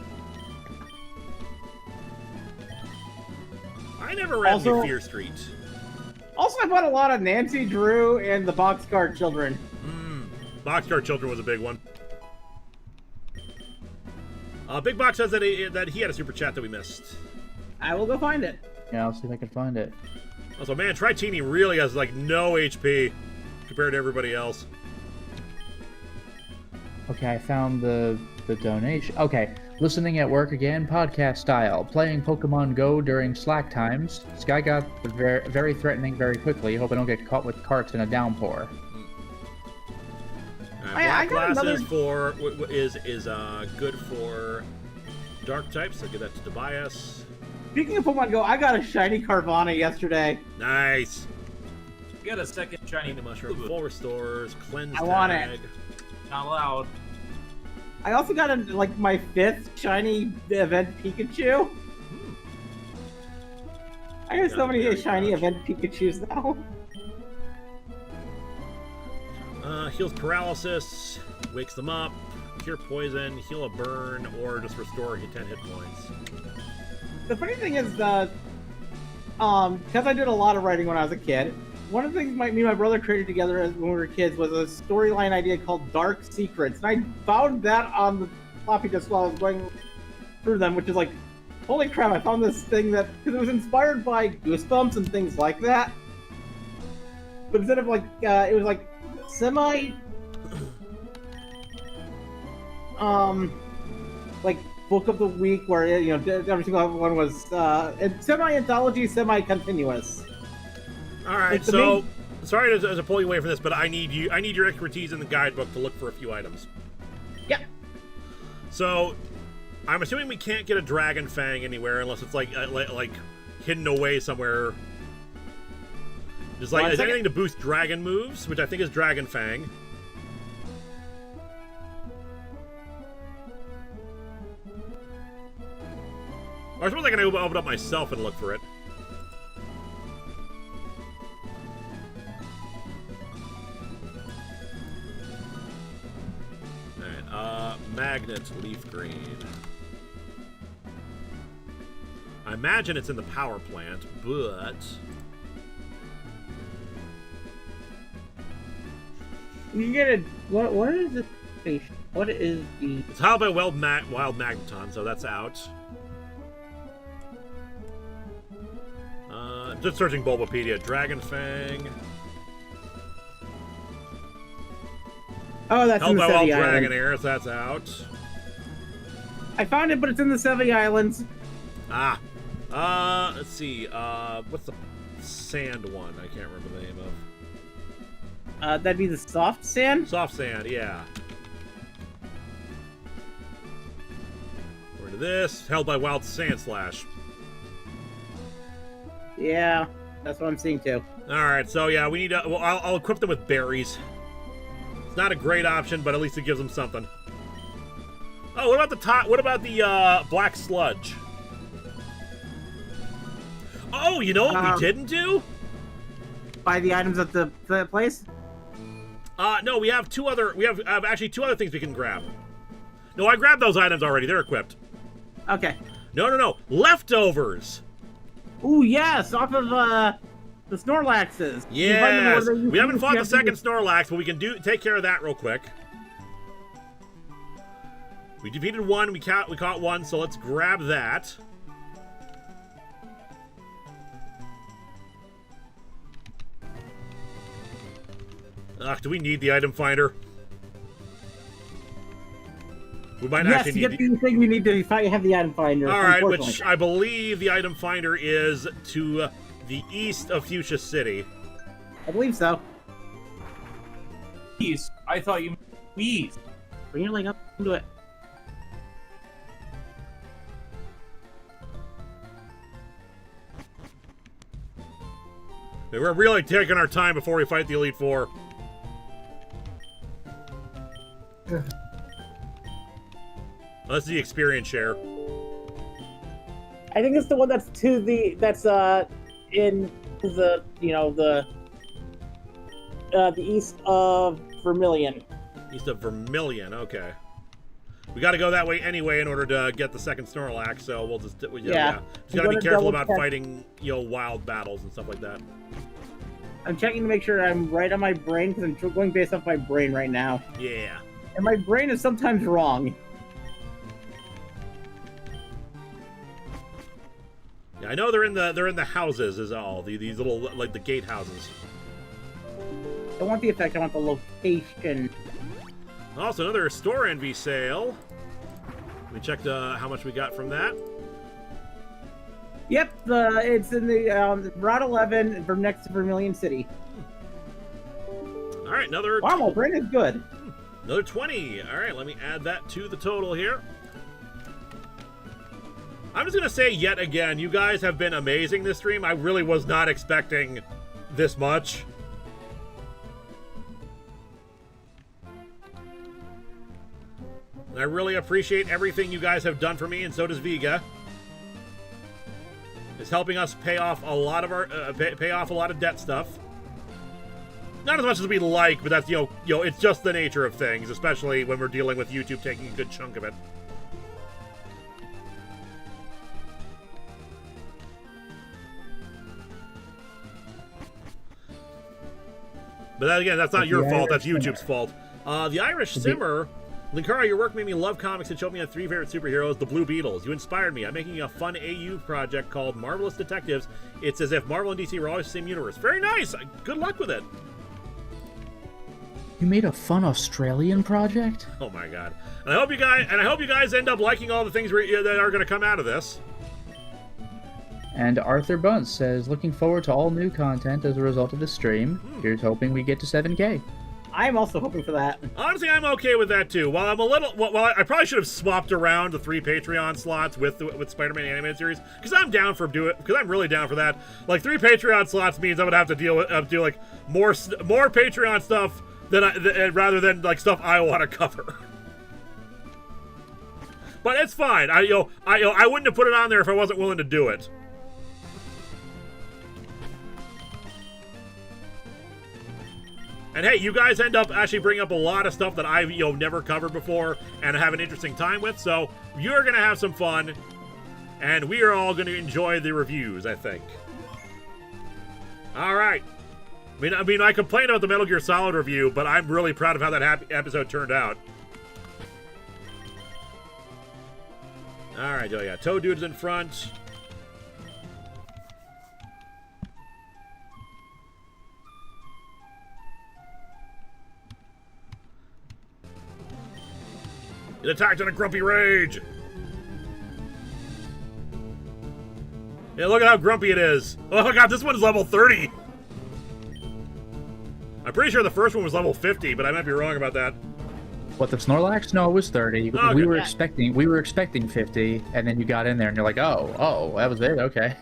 I never read Also- the Fear Street. Also, I bought a lot of Nancy Drew and the Boxcar Children. Boxcar Children was a big one. Big Box says that he had a super chat that we missed. I will go find it. Yeah, I'll see if I can find it. Also, man, Tritini really has like no HP compared to everybody else. Okay, I found the donation. Okay, listening at work again, podcast style. Playing Pokemon Go during Slack times. Sky got very, very threatening very quickly. Hope I don't get caught with carts in a downpour. I Black got Glass another- is good for dark types, so give that to Tobias. Speaking of Pokemon Go, I got a shiny Carvana yesterday. Nice. Get a second shiny Shiny Mushroom, full restores, cleanse I want tag. it. Not allowed. I also got my 5th shiny event Pikachu. I have so many Very shiny much. event Pikachus now. Heals paralysis, wakes them up, cure poison, heal a burn, or just restore 10 hit points. The funny thing is that, because I did a lot of writing when I was a kid, one of the things me and my brother created together when we were kids was a storyline idea called Dark Secrets. And I found that on the floppy disk while I was going through them, which is like, holy crap, I found this thing that, because it was inspired by Goosebumps and things like that. But instead of like, it was like semi, like book of the week where, you know, every single one was semi-anthology, semi-continuous. All right, so sorry to pull you away from this, but I need your expertise in the guidebook to look for a few items. Yeah. So, I'm assuming we can't get a Dragon Fang anywhere unless it's like hidden away somewhere. Is there anything to boost dragon moves, which I think is Dragon Fang. Or I suppose I can open up myself and look for it. Alright, Magnet Leaf Green. I imagine it's in the power plant, but... You can get a... What is this station? What is the... It's how about Wild Magneton, so that's out. Just searching Bulbapedia. Dragon Fang. Oh, that's in the Wild Sevi Dragon Islands. Air, so that's out. I found it, but it's in the Sevi Islands. Ah. Let's see. What's the sand one? I can't remember the name of. That'd be the soft sand? Soft sand, yeah. We're to this. Held by Wild Sand Slash. Yeah, that's what I'm seeing too. Alright, so yeah, we need to... Well, I'll equip them with berries. It's not a great option, but at least it gives them something. Oh, what about the top? What about the black sludge? Oh, you know what we didn't do? Buy the items at the place? No, we have two other... We have actually two other things we can grab. No, I grabbed those items already. They're equipped. Okay. No. Leftovers! Ooh, yes, off of, the Snorlaxes. Yes! We haven't fought the second Snorlax, but we can take care of that real quick. We defeated one, we caught one, so let's grab that. Ugh, do we need the item finder? We might actually need... Yes, to get the thing we need to have the item finder. Alright, which I believe the item finder is to the east of Fuchsia City. I believe so. East? I thought you meant east. Bring your leg up into it. We're really taking our time before we fight the Elite Four. That's the experience share. I think it's the one that's in the the east of Vermilion. East of Vermilion, okay. We got to go that way anyway in order to get the second Snorlax, so we'll just Just gotta be careful about fighting, wild battles and stuff like that. I'm checking to make sure I'm right on my brain because I'm going based off my brain right now. Yeah. And my brain is sometimes wrong. Yeah, I know they're in the houses is all. These little like the gate houses. I want the effect, I want the location. Also, another store envy sale. We checked how much we got from that. Yep, it's in the Route 11 from next to Vermilion City. All right, another... Wow, my brain is good. Another 20. All right, let me add that to the total here. I'm just going to say yet again, you guys have been amazing this stream. I really was not expecting this much. I really appreciate everything you guys have done for me, and so does Vega. It's helping us pay off a lot of our pay off a lot of debt stuff. Not as much as we'd like, but that's it's just the nature of things, especially when we're dealing with YouTube taking a good chunk of it. But then again, that's not your fault. That's YouTube's fault. The Irish Simmer. Linkara, your work made me love comics and showed me my 3 favorite superheroes, the Blue Beetles. You inspired me. I'm making a fun AU project called Marvelous Detectives. It's as if Marvel and DC were always the same universe. Very nice. Good luck with it. You made a fun Australian project? Oh my god! And I hope you guys end up liking all the things that are going to come out of this. And Arthur Bunce says, looking forward to all new content as a result of the stream. Here's hoping we get to 7K. I'm also hoping for that. Honestly, I'm okay with that too. While I'm a little, I probably should have swapped around the 3 Patreon slots with Spider-Man animated series because I'm down for because I'm really down for that. Like 3 Patreon slots means I'm gonna have to deal like more Patreon stuff than rather than like stuff I want to cover. But it's fine. I wouldn't have put it on there if I wasn't willing to do it. And hey, you guys end up actually bringing up a lot of stuff that I've never covered before and have an interesting time with. So you're gonna have some fun, and we are all gonna enjoy the reviews, I think. All right. I mean, I complained about the Metal Gear Solid review, but I'm really proud of how that episode turned out. All right, yeah, Toad Dude's in front. It attacked in a grumpy rage. Yeah, look at how grumpy it is. Oh my god, this one's level 30. I'm pretty sure the first one was level 50, but I might be wrong about that. What, the Snorlax? No, it was 30. Oh, we good. were expecting 50, and then you got in there and you're like, oh, that was it, okay.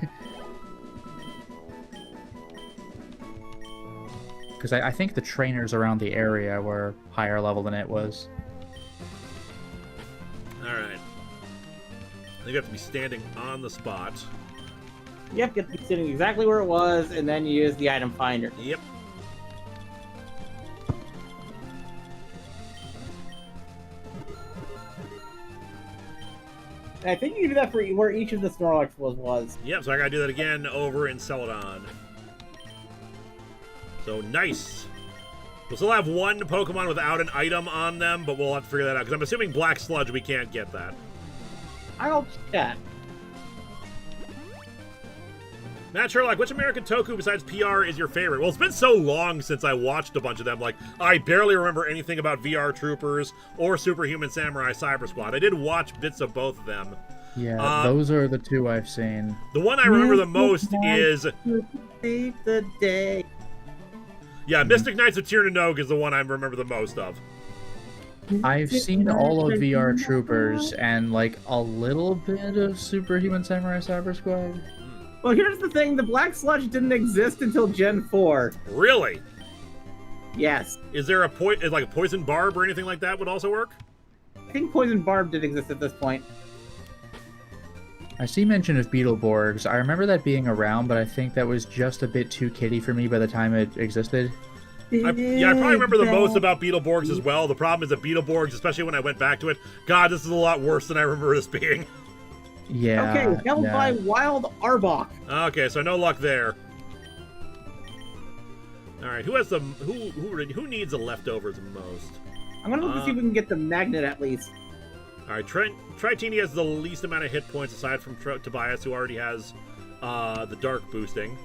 Because I think the trainers around the area were higher level than it was. Alright. I think you have to be standing on the spot. Yep, get to be sitting exactly where it was, and then you use the item finder. Yep. And I think you can do that for where each of the Snorlax was. Yep, so I gotta do that again over in Celadon. So, nice. We'll still have one Pokemon without an item on them, but we'll have to figure that out, because I'm assuming Black Sludge, we can't get that. I'll check. Matt Sherlock, which American Toku besides PR is your favorite? Well, it's been so long since I watched a bunch of them. Like, I barely remember anything about VR Troopers or Superhuman Samurai Cyber Squad. I did watch bits of both of them. Yeah, those are the 2 I've seen. The one I remember the most is... Save the day. Yeah, Mystic Knights of Tirnanog is the one I remember the most of. I've seen all of VR Troopers and, like, a little bit of Superhuman Samurai Cyber Squad. Well, here's the thing. The Black Sludge didn't exist until Gen 4. Really? Yes. Is there a Poison Barb or anything like that would also work? I think Poison Barb did exist at this point. I see mention of Beetleborgs. I remember that being around, but I think that was just a bit too kiddie for me by the time it existed. I probably remember the most about Beetleborgs as well. The problem is that Beetleborgs, especially when I went back to it, God, this is a lot worse than I remember this being. Yeah. Okay, held by Wild Arbok. Okay, so no luck there. All right, who has the who needs the leftovers the most? I'm gonna look to see if we can get the magnet at least. All right, Tritini has the least amount of hit points aside from Tobias, who already has the dark boosting.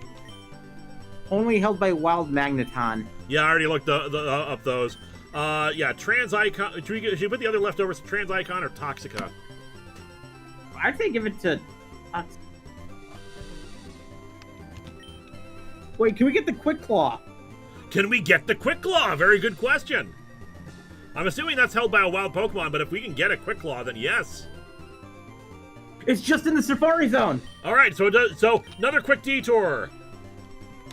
Only held by Wild Magneton. Yeah, I already looked up those. Yeah, Trans Icon. Should we put the other leftovers to Trans Icon or Toxica? I'd say give it to... Wait, can we get the Quick Claw? Can we get the Quick Claw? Very good question. I'm assuming that's held by a wild Pokemon, but if we can get a Quick Claw, then yes. It's just in the Safari Zone. All right, so another quick detour.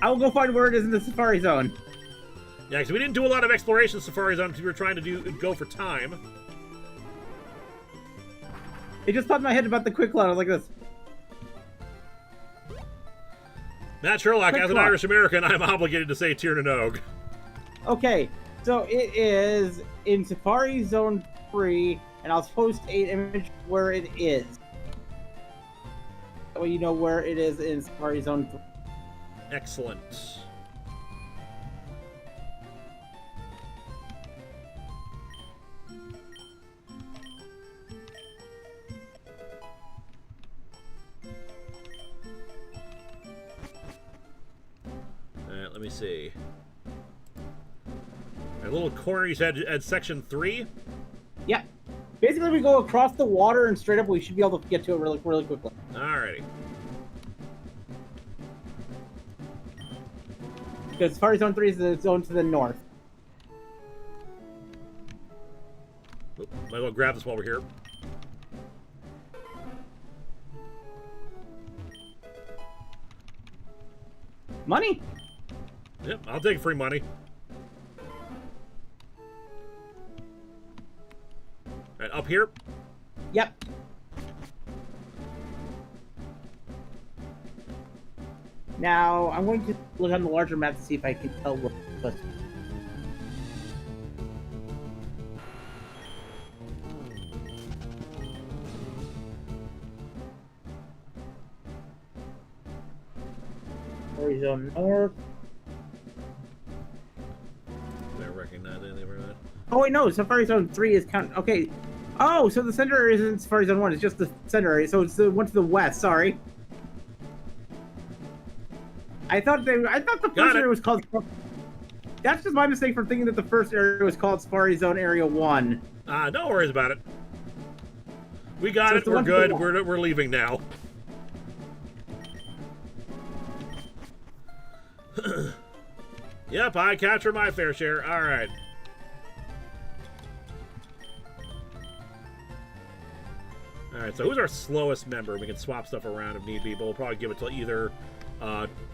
I will go find where it is in the Safari Zone. Yeah, because we didn't do a lot of exploration in Safari Zone because we were trying to go for time. It just popped in my head about the Quick Claw. I was like this. Matt Sherlock, Quick as an clock. Irish American, I'm obligated to say Tirnanog. Okay, so it is in Safari Zone 3, and I'll post an image where it is. That way you know where it is in Safari Zone 3. Excellent. Alright, let me see. A little corner you said at section 3? Yeah. Basically, we go across the water and straight up. We should be able to get to it really, really quickly. Alrighty. Because Safari Zone 3 is the zone to the north. Oop, might as well grab this while we're here. Money? Yep, I'll take free money. Alright, up here. Yep. Now, I'm going to look on the larger map to see if I can tell what. Zone North. Do I recognize anything from that? Oh wait, no. Safari Zone 3 is count. Okay. Oh, so the center area isn't Safari Zone 1. It's just the center area. So it's the one to the west. Sorry. I thought the first area was called. That's just my mistake for thinking that the first area was called Safari Zone Area 1. No worries about it. We got So it. it's the We're one to the good. west. We're leaving now. Yep, I capture my fair share. All right. All right. So who's our slowest member? We can swap stuff around if need be, but we'll probably give it to either.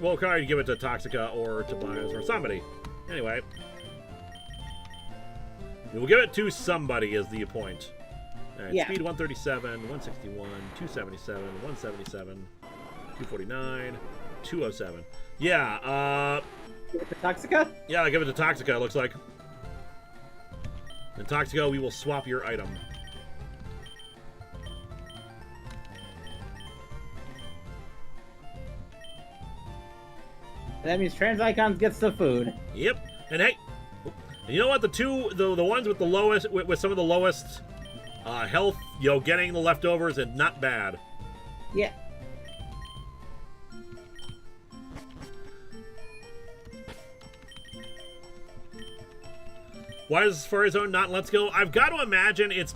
We'll probably give it to Toxica or Tobias or somebody. Anyway, we'll give it to somebody. Is the point? All right. Yeah. Speed 137, 161, 277, 177, 249, 207. Yeah. Give it to Toxica? Yeah, I'll give it to Toxica, it looks like. And Toxica, we will swap your item. That means Trans Icons gets the food. Yep. And hey, you know what? The ones with the lowest, with some of the lowest health, getting the leftovers and not bad. Yeah. Why is Safari Zone not in Let's Go? I've got to imagine it's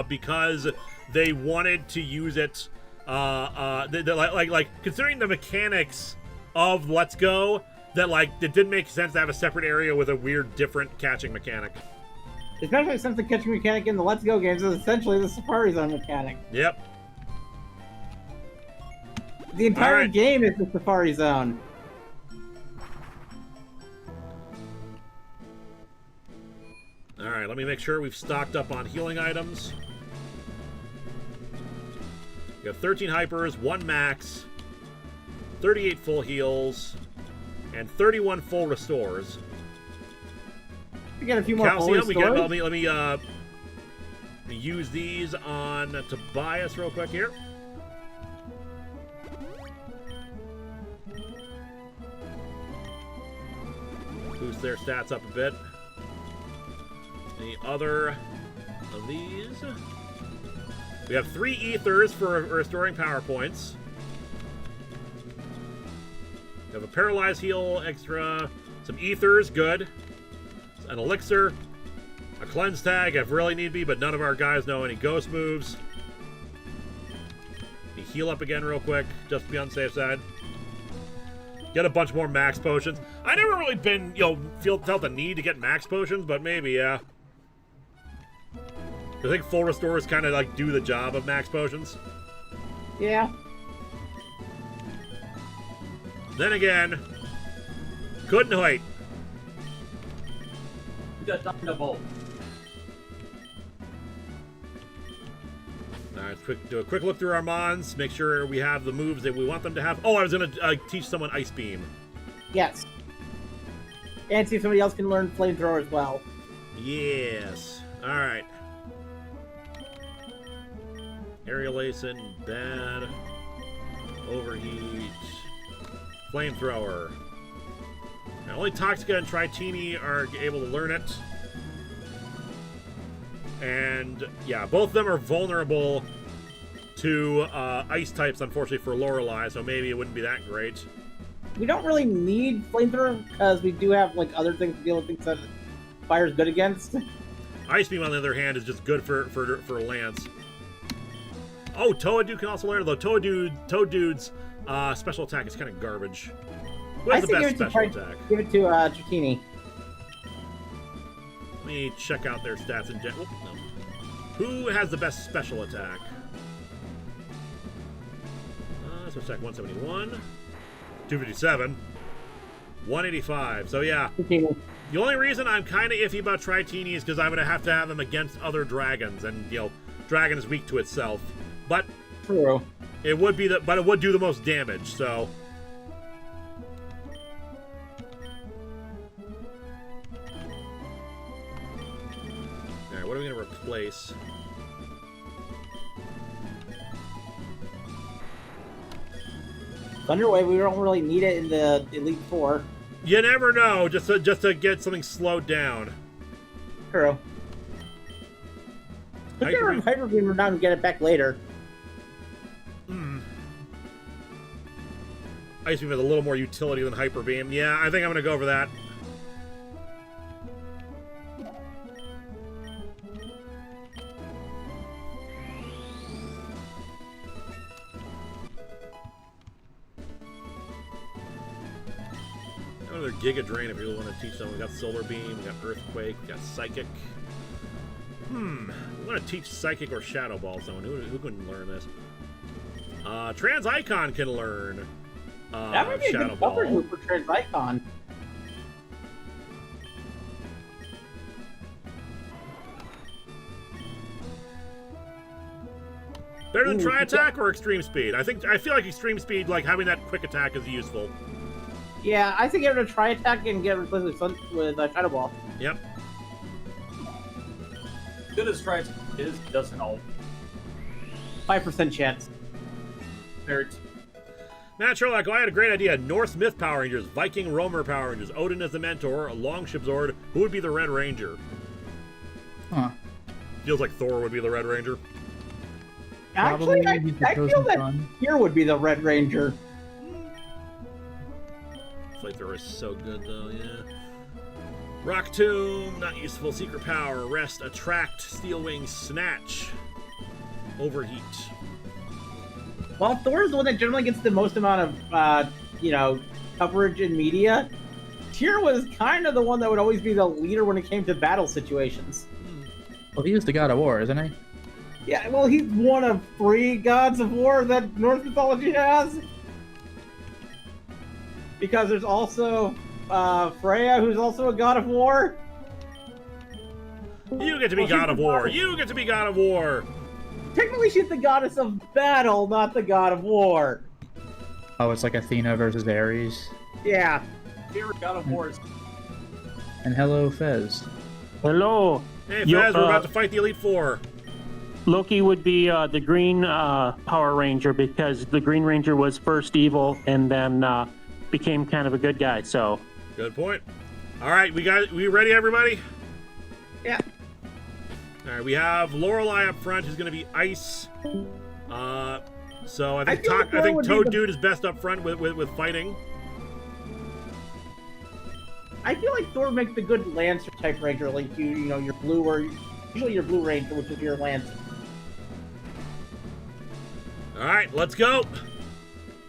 because they wanted to use it like considering the mechanics of Let's Go, that it didn't make sense to have a separate area with a weird different catching mechanic. Especially since the catching mechanic in the Let's Go games is essentially the Safari Zone mechanic. Yep. The entire Alright. game is the Safari Zone. Alright, let me make sure we've stocked up on healing items. We have 13 hypers, 1 max, 38 full heals, and 31 full restores. We get a few more full Calcium, restores. let me use these on Tobias real quick here. Boost their stats up a bit. Any other of these? We have 3 ethers for restoring power points. We have a paralyzed heal extra, some ethers, good. An elixir, a cleanse tag if really need be, but none of our guys know any ghost moves. We heal up again real quick, just to be on the safe side. Get a bunch more max potions. I never really been, felt the need to get max potions, but maybe, yeah. I think full restores kind of do the job of max potions. Yeah. Then again, couldn't wait. We got Thunderbolt. Do a quick look through our mons, make sure we have the moves that we want them to have. Oh, I was going to teach someone Ice Beam. Yes. And see if somebody else can learn Flamethrower as well. Yes. All right. Aerial Ace-in, bad. Overheat. Flamethrower. Now, only Toxica and Tritini are able to learn it. And, yeah, both of them are vulnerable to ice types, unfortunately, for Lorelei, so maybe it wouldn't be that great. We don't really need Flamethrower, because we do have, like, other things to deal with, things that Fire's good against. Ice Beam, on the other hand, is just good for Lance. Oh, Toaddude can also learn it, though Toaddude's special attack is kind of garbage. Who has the best special attack? Give it to Tritini. Let me check out their stats in general. No. Who has the best special attack? So attack 171, 257, 185. So yeah, Tritini. the only reason I'm kind of iffy about Tritini is because I'm gonna have to have them against other dragons, and dragon is weak to itself. But True. it would be but it would do the most damage. So. What are we going to replace? Thunderwave, we don't really need it in the Elite Four. You never know, just to get something slowed down. True. But Hyper Beam, we're not going to get it back later. Ice Beam has a little more utility than Hyper Beam. Yeah, I think I'm going to go for that. Another Giga Drain if you really want to teach someone. We got Solar Beam, we got Earthquake, we got Psychic. We want to teach Psychic or Shadow Ball someone. Who can learn this? Trans Icon can learn that might be Shadow a good Ball. coverage move for Trans Icon. Better than Tri Attack or Extreme Speed? I feel like Extreme Speed, like having that quick attack, is useful. Yeah, I think give it a Tri Attack and get it replaced with Shadow Ball. Yep. Good as Tri is, doesn't all. 5% chance. Matt Sherlock, I had a great idea. Norse Myth Power Rangers, Viking Roamer Power Rangers, Odin as the mentor, a Longship Zord. Who would be the Red Ranger? Huh. Feels like Thor would be the Red Ranger. Actually, I feel that here would be the Red Ranger. Flamethrower is so good, though, yeah. Rock Tomb, not useful. Secret Power, Rest, Attract, Steel Wing, Snatch, Overheat. While Thor is the one that generally gets the most amount of, coverage in media, Tyr was kind of the one that would always be the leader when it came to battle situations. Well, he is the god of war, isn't he? Yeah, well, he's one of 3 gods of war that Norse mythology has. Because there's also Freya, who's also a god of war. You get to be god of war. You get to be god of war. Technically, she's the goddess of battle, not the god of war. Oh, it's like Athena versus Ares. Yeah. Favorite god of war is. And hello, Fez. Hello. Hey, Fez, we're about to fight the Elite Four. Loki would be the Green Power Ranger because the Green Ranger was first evil and then became kind of a good guy. So. Good point. All right, we ready, everybody? Yeah. All right, we have Lorelei up front, who's going to be Ice. So I think Toaddude is best up front with fighting. I feel like Thor makes the good Lancer type Ranger, like your blue or usually your Blue Ranger, which is your Lancer. All right, let's go.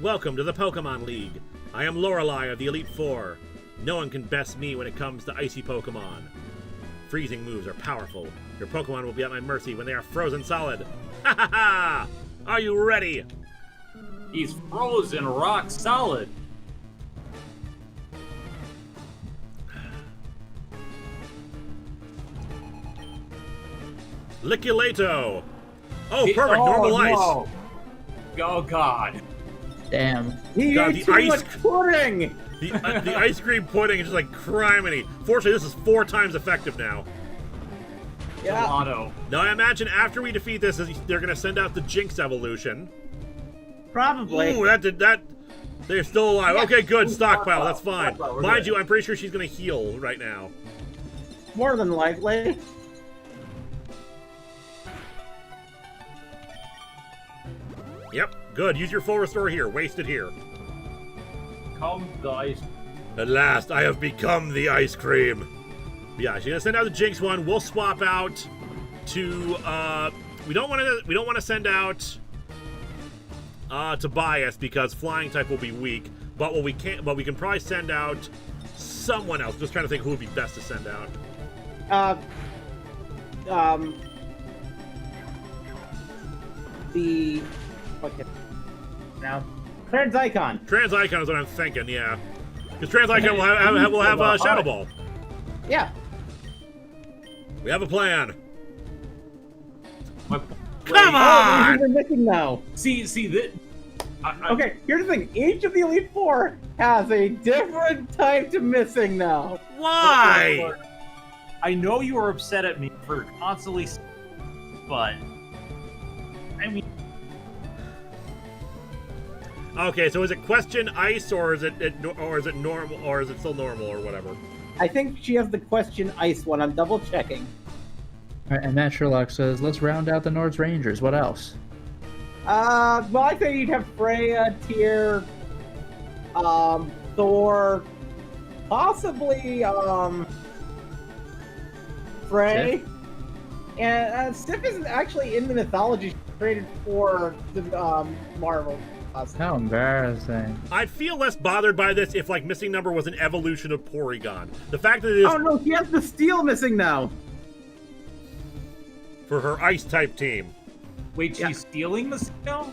Welcome to the Pokemon League. I am Lorelei of the Elite Four. No one can best me when it comes to icy Pokemon. Freezing moves are powerful. Your Pokemon will be at my mercy when they are frozen solid. Ha ha ha! Are you ready? He's frozen rock solid. Liculato! Oh, perfect. Normal ice. No. Oh, God. Damn. He God, ate the too ice- much pudding! The ice cream pudding is just like criminy. Fortunately, this is 4 times effective now. Yeah. Gelato. Now, I imagine after we defeat this, they're going to send out the Jinx evolution. Probably. Ooh, that. They're still alive. Yeah. Okay, good. Ooh, Stockpile. That's fine. stockpile, we're Mind good. you, I'm pretty sure she's going to heal right now. More than likely. Yep, good. Use your full restore here. Waste it here. Come, guys. At last, I have become the ice cream. Yeah, she's gonna send out the Jinx one. We'll swap out to. We don't want to send out Tobias because flying type will be weak. But what we can, we can probably send out someone else. Just trying to think who would be best to send out. The okay. Now, Trans Icon. Trans Icon is what I'm thinking. Yeah, because Trans Icon will have Shadow Ball. Yeah. We have a plan. My, Come Oh, on! we're missing now. see that. Okay, here's the thing. Each of the Elite Four has a different type to missing now. Why? I know you are upset at me for constantly, but I mean, Okay, so is it question ice or is it normal or is it still normal or whatever? I think she has the question ice one. I'm double checking. All right, and Matt Sherlock says, let's round out the North Rangers. What else? Well, I think you'd have Freya, Tyr, Thor, possibly, Frey. And Sif isn't actually in the mythology. She's created for the, Marvel. How embarrassing. I'd feel less bothered by this if, like, missing number was an evolution of Porygon. The fact that it is Oh no, he has the steel missing now. for her ice-type team. wait, she's stealing the snow?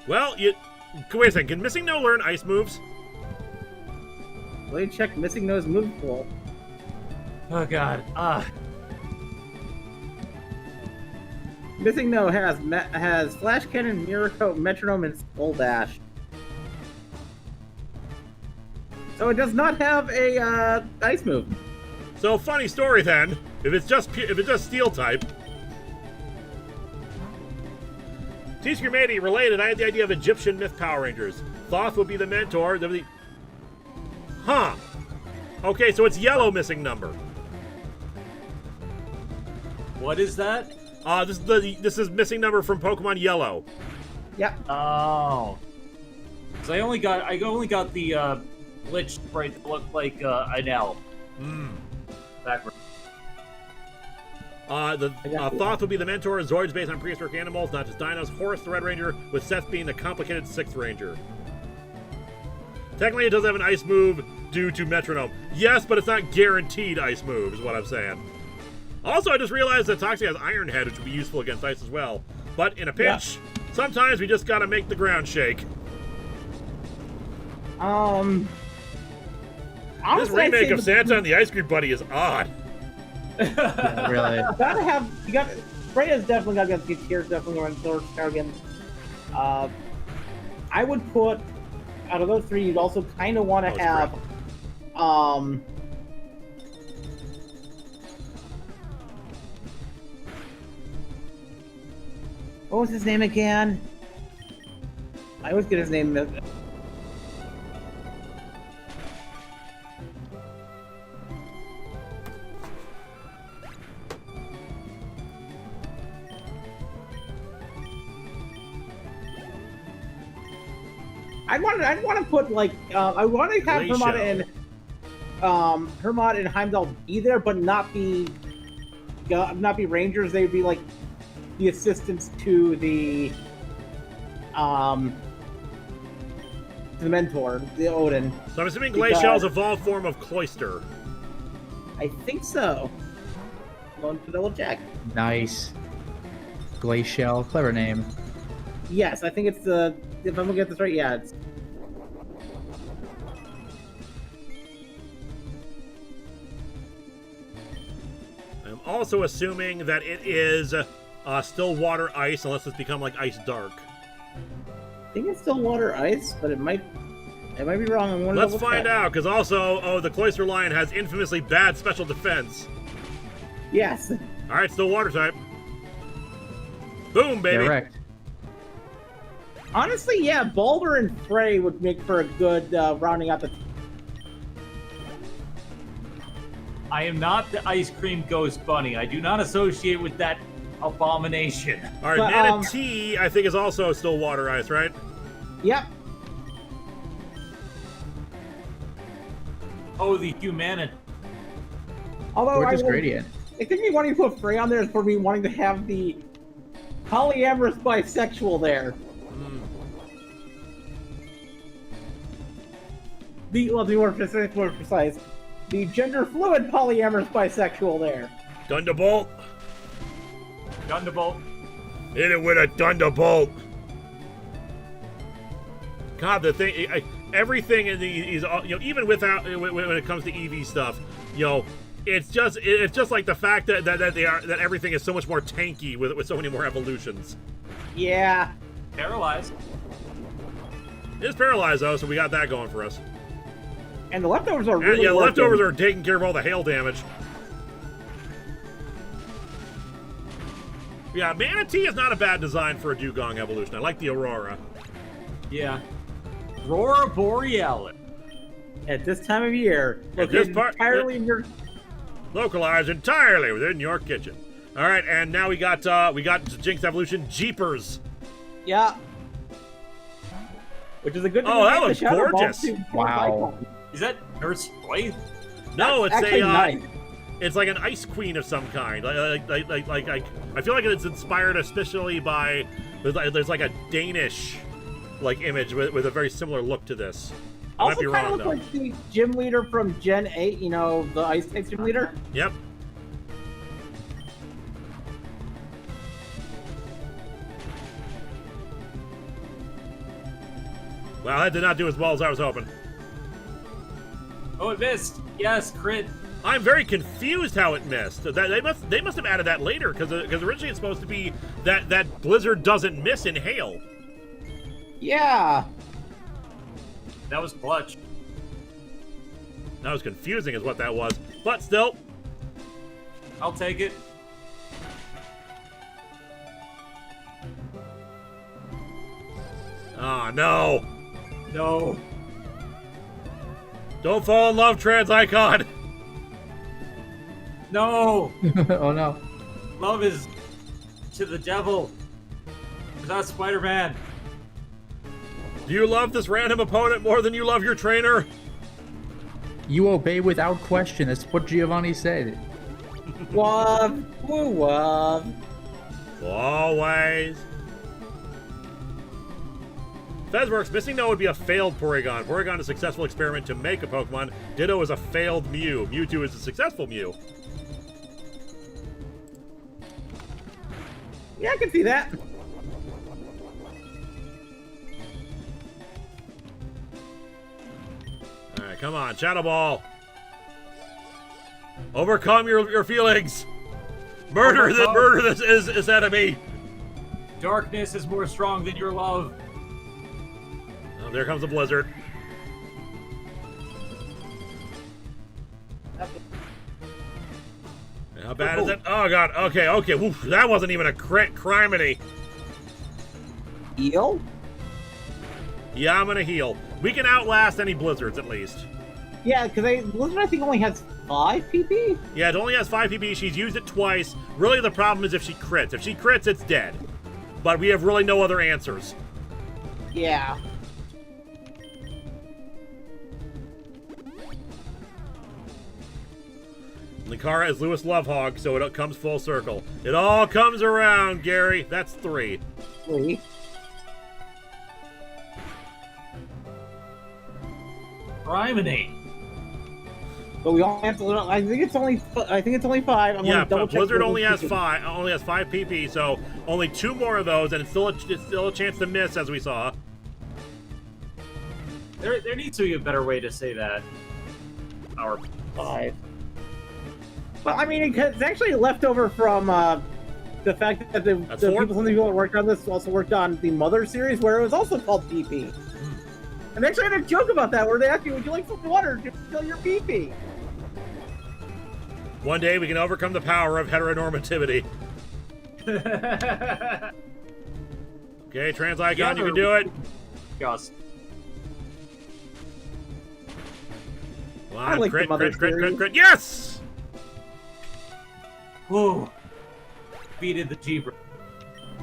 Well, wait a second. Can Missing No learn ice moves? Let me check missing nose move pool. Oh God. Missing No has Flash Cannon, Mirror Coat, Metronome, and Skull Dash. So it does not have a ice move. So, funny story then. If it's just steel type. T-Scream 80 related. I had the idea of Egyptian myth Power Rangers. Thoth would be the mentor. Huh. Okay, so it's yellow missing number. What is that? This is missing number from Pokemon Yellow. Yep. Oh. So I only got the glitch sprite that looked like an L. Backward. Thoth would be the mentor. Zoids based on prehistoric animals, not just dinos. Horus the Red Ranger, with Seth being the complicated 6th Ranger. Technically, it does have an ice move due to Metronome. Yes, but it's not guaranteed ice move, is what I'm saying. Also, I just realized that Toxie has Iron Head, which would be useful against ice as well. But in a pinch, sometimes we just gotta make the ground shake. Honestly, This remake of Santa and the Ice Cream Buddy is odd. Yeah, really. Freya's definitely got to get Tyr's definitely going to Thor Targan. I would put out of those three, you'd also kind of want to have what was his name again? I always get his name. I'd want to put like I want to have Hermod and Heimdall be there, but not be Rangers. They'd be like the assistants to the mentor, the Odin. So I'm assuming Glacial's evolved form of Cloyster. I think so. I'm going to double check. Nice. Glacial, clever name. Yes, I think it's the. If I'm looking at this right, yeah. It's... I'm also assuming that it is still water ice, unless it's become like ice dark. I think it's still water ice, but it might be wrong. I'm gonna Let's double find check. out, because also, the Cloister Lion has infamously bad special defense. Yes. All right, still water type. Boom, baby. Correct. Honestly, yeah, Baldur and Frey would make for a good rounding out the. I am not the ice cream ghost bunny. I do not associate with that abomination. All right, But, Manatee, I think, is also still water ice, right? Yep. Oh, the humanity. Although Gorgeous I gradient. think me wanting to put Frey on there is for me wanting to have the polyamorous bisexual there. To be more precise, the gender fluid polyamorous bisexual there. Thunderbolt. Thunderbolt. Hit it with a thunderbolt. God, the thing, everything in these, even without when it comes to EV stuff, it's just like the fact that everything is so much more tanky with so many more evolutions. Yeah. Paralyzed. It is paralyzed though, so we got that going for us. And the leftovers are And really yeah, the working. leftovers are taking care of all the hail damage. Yeah, Manatee is not a bad design for a Dugong evolution. I like the Aurora. Yeah. Aurora Borealis. At this time of year, At this located part- entirely in your. Localized entirely within your kitchen. All right, and now we got Jinx evolution Jeepers. Yeah. Which is a good thing. Oh, to that make the looks Shadow Ball gorgeous. to- Wow. Is that Nurse Joy? No, it's actually a nice. it's like an ice queen of some kind. I feel like it's inspired especially by there's like a Danish image with a very similar look to this. I might Also, be kind of wrong looks though. like the gym leader from Gen 8. The ice type gym leader. Yep. Well, that did not do as well as I was hoping. Oh, it missed. Yes, crit. I'm very confused how it missed. They must have added that later because originally it's supposed to be that Blizzard doesn't miss in hail. Yeah. That was clutch. That was confusing, is what that was. But still, I'll take it. ah, no. No. Don't fall in love, trans icon. No. Oh no. Love is to the devil. Without Spider-Man. Do you love this random opponent more than you love your trainer? You obey without question. That's what Giovanni said. Wub. Woo wub. Always. Fezworks, missing no would be a failed Porygon. Porygon is a successful experiment to make a Pokemon. Ditto is a failed Mew. Mewtwo is a successful Mew. Yeah, I can see that. Alright, come on, Shadow Ball. Overcome your feelings. Murder this enemy. Darkness is more strong than your love. Oh, there comes a blizzard. How bad is it? Oh god, okay. Oof, that wasn't even a criminy. Eel? Yeah, I'm gonna heal. We can outlast any blizzards at least. Yeah, because Blizzard I think only has 5 PP. Yeah, it only has 5 PP. She's used it twice. Really, the problem is if she crits. If she crits, it's dead. But we have really no other answers. Yeah. Linkara is Lewis Lovehog, so it comes full circle. It all comes around, Gary. That's 3. 3. Priminate. But we all have to. I think it's only 5. I'm Yeah, gonna double but check Blizzard only has PP. 5. Only has 5 PP, so only 2 more of those, and it's still a chance to miss, as we saw. There needs to be a better way to say that. Our 5. Well, I mean, it's actually left over from the fact that the people from the people that worked on this also worked on the Mother series, where it was also called PP. And they actually had a joke about that, where they asked you, would you like some water to fill your PP? One day we can overcome the power of heteronormativity. Okay, Trans Icon, you can do it. Yes. Come I on, like the crit, Mother crit, crit, crit, series. crit. Yes! Whoa. Defeated the Jeeper.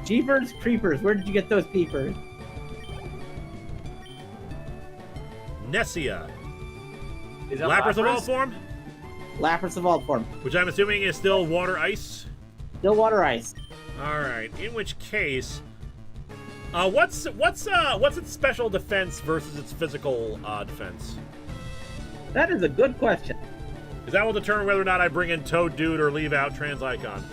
Jeepers Creepers, where did you get those peepers? Nessia. Is that Lapras of all Lapras? form? Lapras of all form. Which I'm assuming is still water ice. Still water ice. Alright, in which case... what's its special defense versus its physical defense? That is a good question. Because that will determine whether or not I bring in Toad Dude or leave out Trans Icon.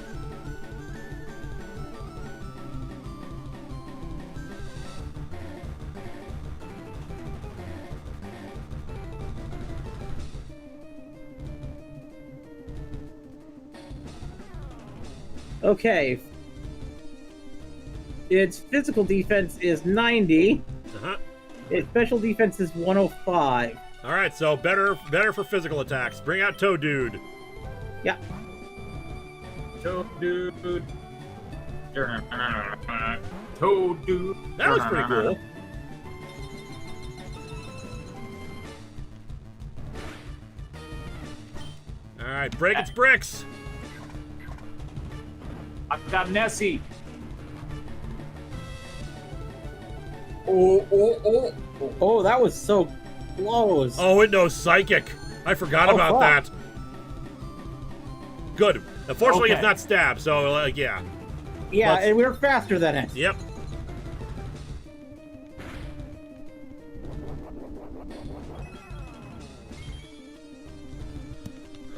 Okay. Its physical defense is 90. Uh-huh. Its special defense is 105. Alright, so better for physical attacks. Bring out Toad Dude. Yeah. Toad Dude. Toad Dude. That looks pretty cool. Alright, break its bricks. I've got Nessie. Oh, that was so close. Oh, it knows Psychic. I forgot Oh, about fuck. that. Good. Unfortunately, Okay. it's not stab, so, yeah. Yeah, Let's- and we were faster than it. Yep.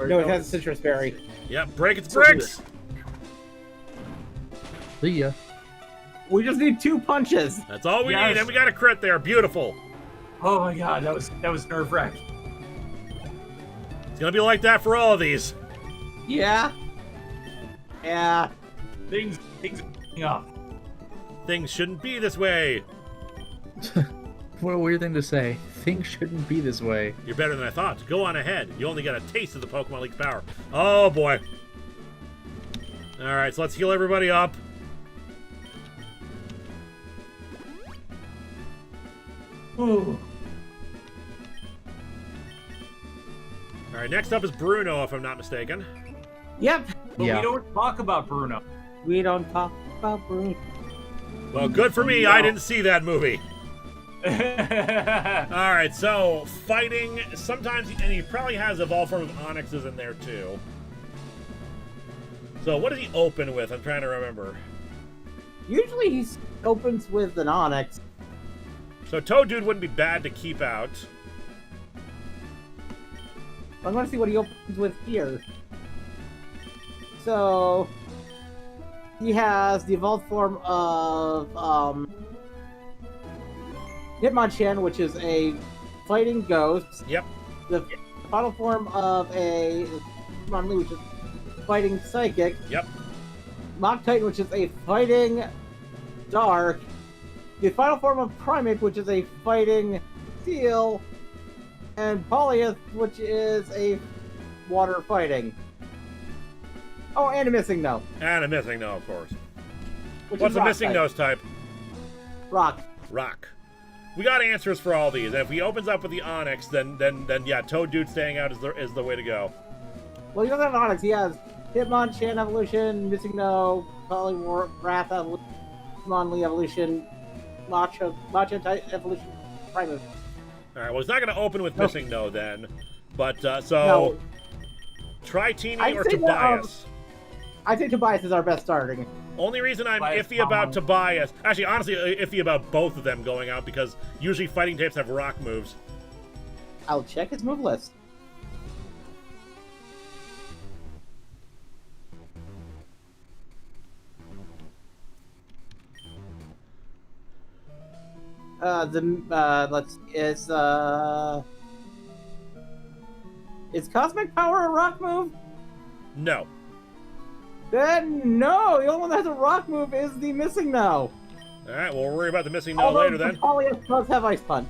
No, it has a citrus berry. Yep, break its bricks. See ya. We just need 2 punches. That's all we Yes. need, and we got a crit there. Beautiful. Oh my god, that was nerve-wracking. It's gonna be like that for all of these. Yeah. Yeah. Things are f***ing up. Things shouldn't be this way. What a weird thing to say. Things shouldn't be this way. You're better than I thought. Go on ahead. You only got a taste of the Pokemon League power. Oh, boy. Alright, so let's heal everybody up. Ooh. Alright, next up is Bruno, if I'm not mistaken. Yep. But Yeah. we don't talk about Bruno. We don't talk about Bruno. Well, good for me. No. I didn't see that movie. Alright, so fighting. Sometimes, and he probably has Evolved form of Onyxes in there, too. So what does he open with? I'm trying to remember. Usually he opens with an Onyx. So Toad Dude wouldn't be bad to keep out. I'm going to see what he opens with here. So he has the evolved form of Hitmonchan, which is a fighting ghost. Yep. The final form of a Hitmonlee, which is fighting psychic. Yep. Mock Titan, which is a fighting dark. The final form of Primeape, which is a fighting steel. And Polyeth, which is a water fighting. Oh, and a missing no. And a missing no, of course. Which What's is the rock missing type. nose type? Rock. Rock. We got answers for all these. And if he opens up with the Onyx, then yeah, Toad Dude staying out is the way to go. Well, he doesn't have Onyx. He has Hitmonchan evolution, missing no, Poliwrath evolution, Hitmonlee evolution, Machamp evolution, Primeape. All right. Well, he's not going to open with missing no then, but so No. try Teeny I'd or say that, Tobias. I think Tobias is our best starting. Only reason I'm Tobias iffy about Common. Tobias, actually, honestly, iffy about both of them going out because usually fighting types have rock moves. I'll check his move list. Is Cosmic Power a rock move? No. Then no, the only one that has a rock move is the missing no. Alright, well, we'll worry about the missing no later then. Polytoad does have Ice Punch.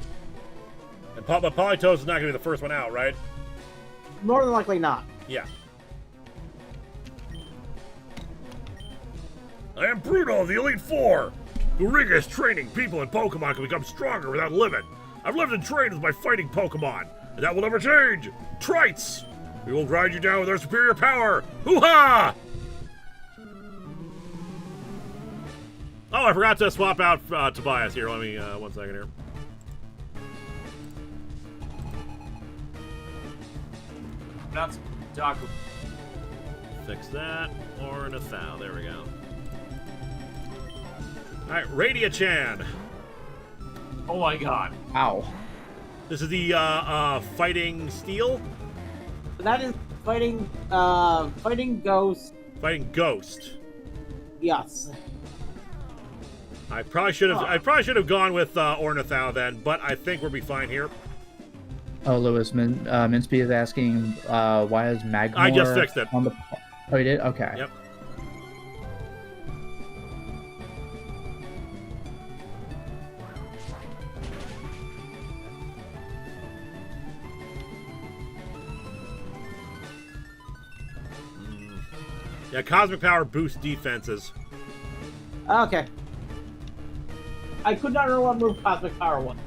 But Polytoad is not going to be the first one out, right? More than likely not. Yeah. I am Bruno, the Elite Four. The rigorous training people in Pokemon can become stronger without limit. I've lived and trained with my fighting Pokemon, and that will never change. Trites! We will grind you down with our superior power. Hoo-ha! Oh, I forgot to swap out Tobias here. Let me, 1 second here. Not Doc. Fix that. Or Nathal. There we go. Alright, Radia-chan. Oh my god. Ow. This is the fighting steel? That is fighting Ghost. Fighting Ghost. Yes. I probably should have gone with Ornithal then, but I think we'll be fine here. Oh, Lewis, Minsby is asking why is Magmar I just fixed it. on the... Oh, you did? Okay. Yep. Yeah, Cosmic Power boosts defenses. Okay. I could not remember what move Cosmic Power was.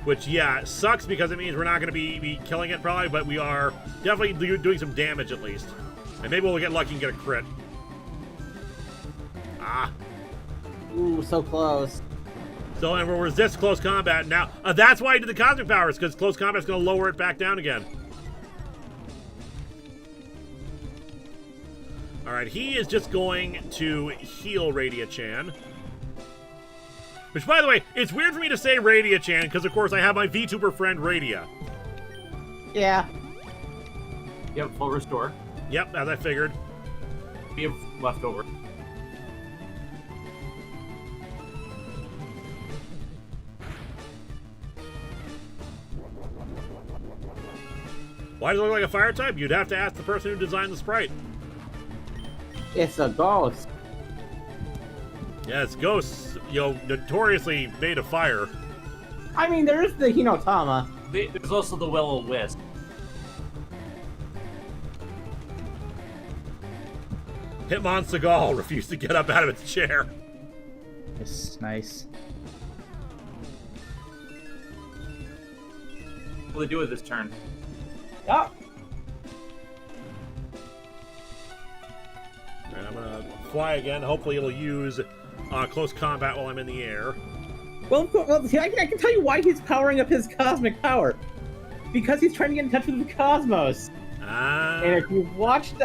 Which, yeah, sucks because it means we're not going to be killing it probably, but we are definitely doing some damage at least. And maybe we'll get lucky and get a crit. Ah. Ooh, so close. So, and we'll resist close combat now. That's why I did the Cosmic Powers, because close combat's going to lower it back down again. Alright, he is just going to heal Radia-chan. Which, by the way, it's weird for me to say Radia-chan, because, of course, I have my VTuber friend, Radia. Yeah. You have full restore. Yep, as I figured. We have leftover. Why does it look like a fire type? You'd have to ask the person who designed the sprite. It's a ghost. Yes, ghosts, notoriously made of fire. I mean, there is the Hinotama. There's also the Will-O-Wisp. Hitmon Seagal refused to get up out of its chair. It's nice. What will they do with this turn? Oh. Alright, I'm gonna fly again. Hopefully it'll use close combat while I'm in the air. Well, see, I can tell you why he's powering up his cosmic power. Because he's trying to get in touch with the cosmos. Ah. And if you've watched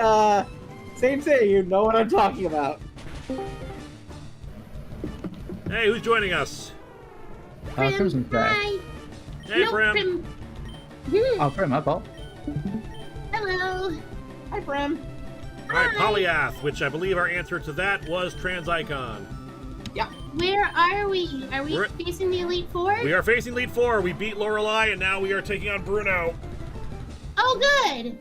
Same Say, you know what I'm talking about. Hey, who's joining us? Crimson Crack. Hi. Hey, No, Prim. Oh, Prim, my fault. Hello. Hi, Prim. Alright, Polyath, which I believe our answer to that was Trans Icon. Where are we? Are we We're- facing the Elite Four? We are facing Lead 4. We beat Lorelei, and now we are taking on Bruno. Oh, good.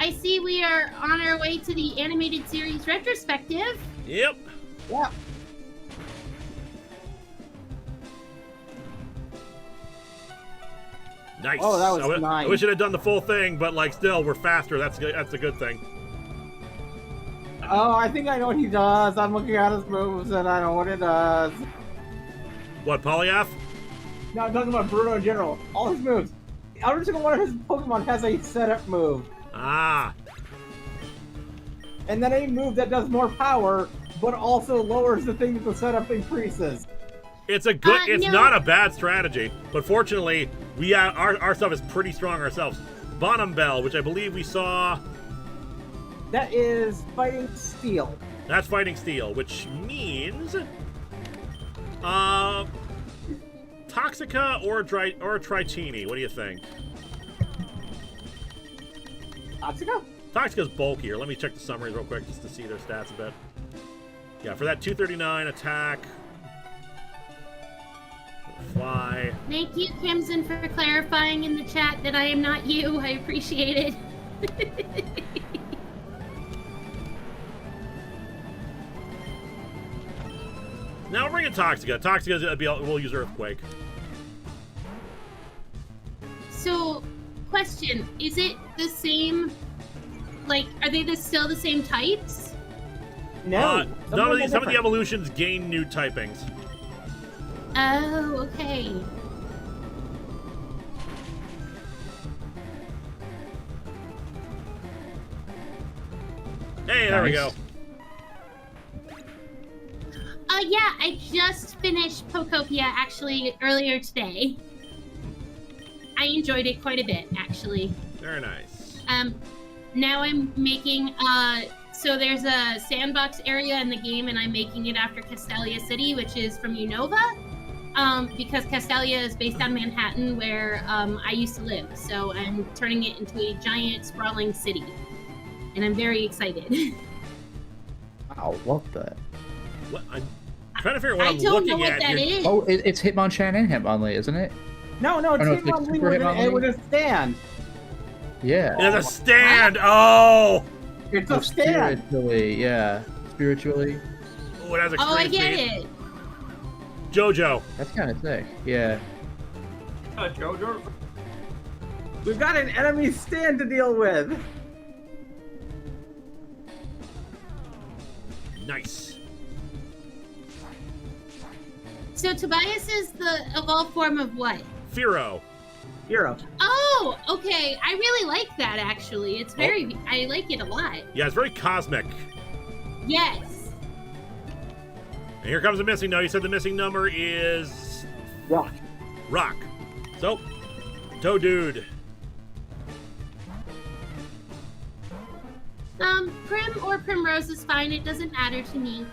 I see we are on our way to the animated series retrospective. Yep. Yeah. Nice. Oh, that was I wish it had done the full thing, but like, still, we're faster. That's good. That's a good thing. Oh, I think I know what he does. I'm looking at his moves and I know what it does. What, Polyath? No, I'm talking about Bruno in general. All his moves. Every single one of his Pokemon has a setup move. Ah. And then a move that does more power, but also lowers the thing that the setup increases. It's a good. It's no. not a bad strategy, but fortunately, we our stuff is pretty strong ourselves. Bonham Bell, which I believe we saw. That is fighting steel. That's fighting steel, which means, Toxica or Tritini. What do you think? Toxica? Toxica's bulkier. Let me check the summaries real quick just to see their stats a bit. Yeah, for that 239 attack. Fly. Thank you, Crimson, for clarifying in the chat that I am not you. I appreciate it. Now we'll bring in Toxica. We'll use Earthquake. So, question: is it the same? Like, are they still the same types? No. Some of the evolutions gain new typings. Oh, okay. Hey, there we go. Yeah, I just finished Pokopia actually earlier today. I enjoyed it quite a bit, actually. Very nice. Now I'm making, so there's a sandbox area in the game, and I'm making it after Castalia City, which is from Unova, because Castalia is based on Manhattan, where I used to live. So I'm turning it into a giant, sprawling city, and I'm very excited. Wow, what the? What? I'm trying to figure out what I'm don't know looking what at. that is. Oh, it's Hitmonchan and Hitmonlee, isn't it? No, it's Oh, no, it's like Hitmonlee Super Hitmonlee? with a stand. Yeah. There's a stand. Oh. It's a stand. Spiritually, yeah. Spiritually. Oh, it has a I get it. JoJo. That's kind of sick. Yeah. JoJo. We've got an enemy stand to deal with. Nice. So Tobias is the evolved form of what? Firo. Hero. Oh, okay. I really like that, actually. It's very, I like it a lot. Yeah, it's very cosmic. Yes. And here comes the missing number. You said the missing number is... Rock. Rock. So, Toaddude. Prim or Primrose is fine. It doesn't matter to me.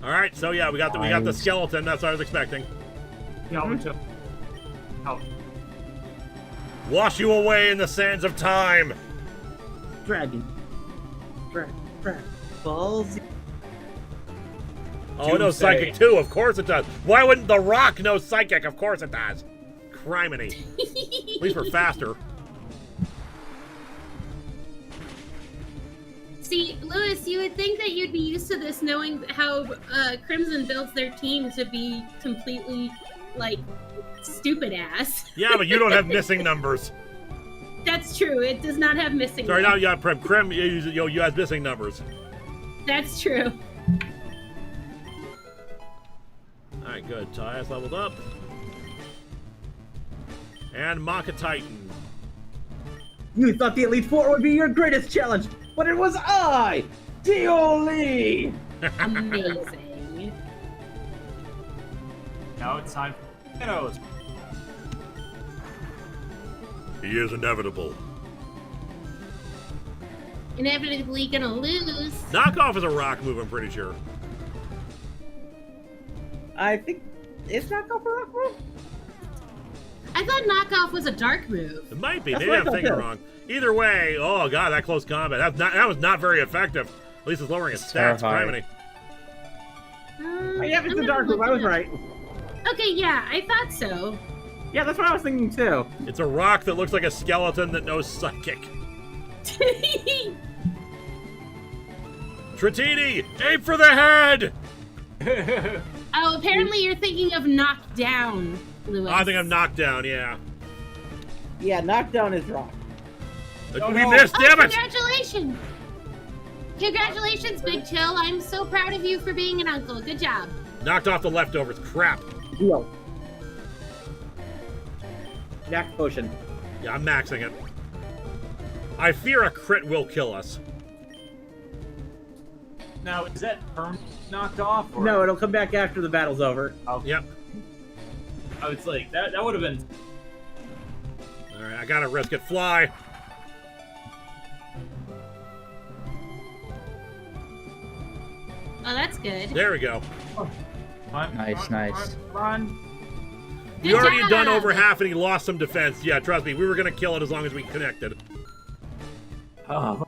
All right, so yeah, we got the skeleton. That's what I was expecting. Yeah, me too. Oh. Wash you away in the sands of time. Dragon. Balls. Oh, it knows psychic too. Of course it does. Why wouldn't the Rock know psychic? Of course it does. Criminy. At least we're faster. See, Lewis, you would think that you'd be used to this, knowing how Crimson builds their team to be completely, like, stupid ass. Yeah, but you don't have missing numbers. That's true. It does not have missing. Sorry, now you have Prim. Crim, you have missing numbers. That's true. All right, good. Tyas leveled up. And Maka Titan. You thought the Elite Four would be your greatest challenge, but it was I, Lee. Amazing. Now it's time for Kiddos. He is inevitable. Inevitably gonna lose. Knockoff is a rock move, I'm pretty sure. I think it's not go for rock move. I thought knockoff was a dark move. It might be. That's Maybe what I I'm thought thinking too. wrong. Either way, oh god, that close combat. That was not very effective. At least it's lowering his stats. terrifying. Criminy. Yeah, it's a dark move. I was right. Okay, yeah, I thought so. Yeah, that's what I was thinking too. It's a rock that looks like a skeleton that knows psychic. Tratini, aim for the head! Oh, apparently you're thinking of knockdown, Lewis. I think I'm knocked down, yeah. Yeah, knockdown is rock. We missed, damn it! Congratulations! Congratulations, Big Chill. I'm so proud of you for being an uncle. Good job. Knocked off the leftovers, crap. Deal. Max potion. Yeah, I'm maxing it. I fear a crit will kill us. Now, is that perm knocked off? Or? No, it'll come back after the battle's over. Oh, Yep. I was like, that would have been. Alright, I gotta risk it. Fly. Oh, that's good. There we go. Nice, nice. Run. We Good already job. done over half and he lost some defense. Yeah, trust me, we were gonna kill it as long as we connected. Oh,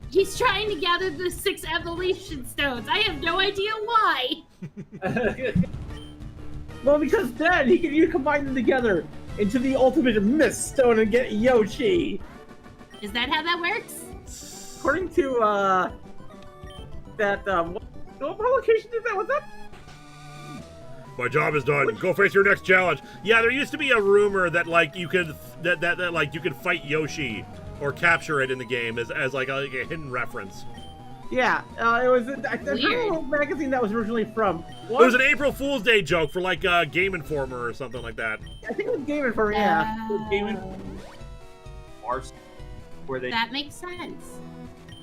He's trying to gather the 6 evolution stones. I have no idea why. Well, because then you combine them together into the ultimate Mist Stone and get Yoshi. Is that how that works? According to that what publication did that? Was that My job is done. Go face your next challenge. Yeah, there used to be a rumor that like you could like you could fight Yoshi or capture it in the game as like a hidden reference. Yeah, it was. I remember what magazine that was originally from. What? It was an April Fool's Day joke for like Game Informer or something like that. I think it was Game Informer. Yeah. Game Informer. Where they. That makes sense.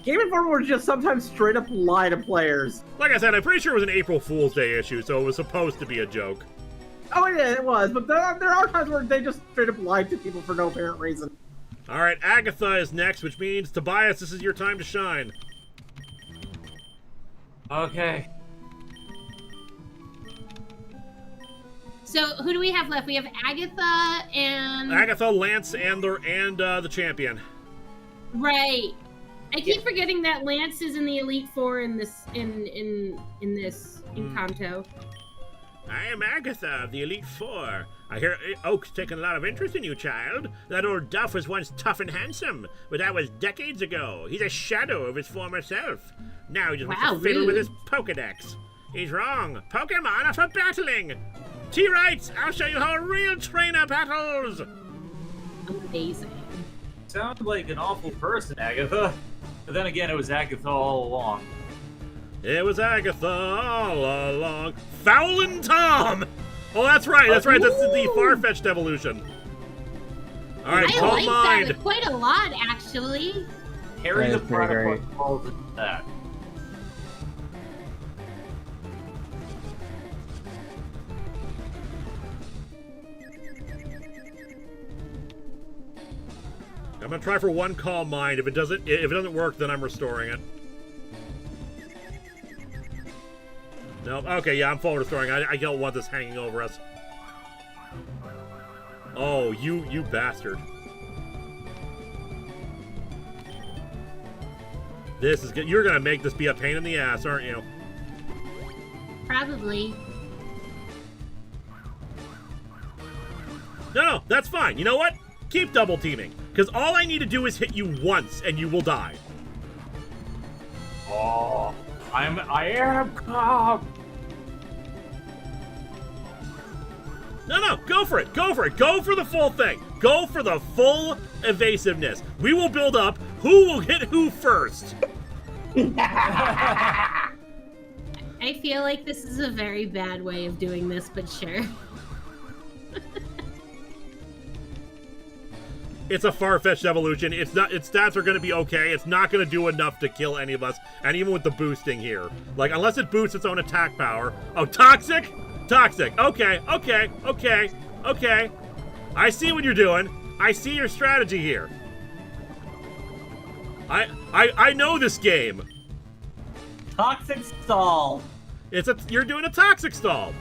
Game Informer would just sometimes straight up lie to players. Like I said, I'm pretty sure it was an April Fool's Day issue, so it was supposed to be a joke. Oh yeah, it was. But there are times where they just straight up lied to people for no apparent reason. All right, Agatha is next, which means Tobias, this is your time to shine. Okay. So who do we have left? We have Agatha and Agatha, Lance, and the champion. Right. I keep forgetting that Lance is in the Elite Four in this in Kanto. I am Agatha of the Elite Four. I hear Oak's taken a lot of interest in you, child. That old Duff was once tough and handsome, but that was decades ago. He's a shadow of his former self. Now he just wants to fiddle with his Pokedex. He's wrong. Pokemon are for battling. T-Rights, I'll show you how a real trainer battles. Amazing. Sounded like an awful person, Agatha. But then again, it was Agatha all along. It was Agatha all along. Fowlin' Tom! Oh, that's right. That's right. That's the far-fetched evolution. All right, I Calm like Mind. that quite a lot, actually. Harry the That is pretty Platypus great. falls into that. I'm gonna try for one Calm Mind. If it doesn't work, then I'm restoring it. No, okay, yeah, I'm full restoring. I don't want this hanging over us. Oh, you bastard. This is good. You're gonna make this be a pain in the ass, aren't you? Probably. No, that's fine. You know what? Keep double teaming. Because all I need to do is hit you once and you will die. Oh, I am calm. No, go for it. Go for it. Go for the full thing. Go for the full evasiveness. We will build up who will hit who first. I feel like this is a very bad way of doing this, but sure. It's a far-fetched evolution. Its stats are going to be okay. It's not going to do enough to kill any of us. And even with the boosting here. Like, unless it boosts its own attack power. Oh, Toxic? Toxic. Okay. I see what you're doing. I see your strategy here. I know this game. Toxic stall. You're doing a Toxic stall.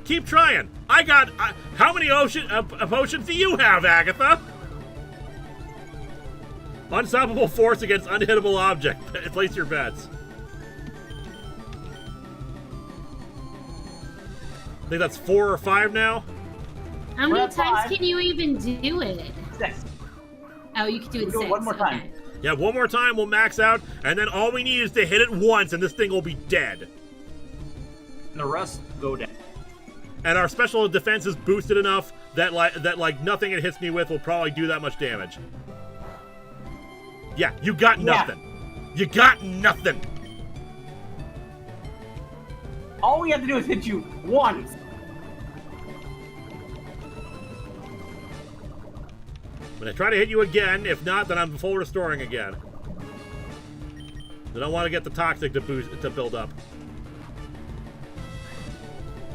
Keep trying. How many potions do you have, Agatha? Unstoppable force against unhittable object. Place your bets. I think that's 4 or 5 now. How many times can you even do it? 6. Oh, you can do it We'll 6. one more time. Okay. Yeah, one more time, we'll max out, and then all we need is to hit it once, and this thing will be dead. And the rest go down. And our special defense is boosted enough that like nothing it hits me with will probably do that much damage. Yeah, you got nothing. You got nothing. All we have to do is hit you once. I'm gonna try to hit you again. If not, then I'm full restoring again. I don't want to get the Toxic to build up.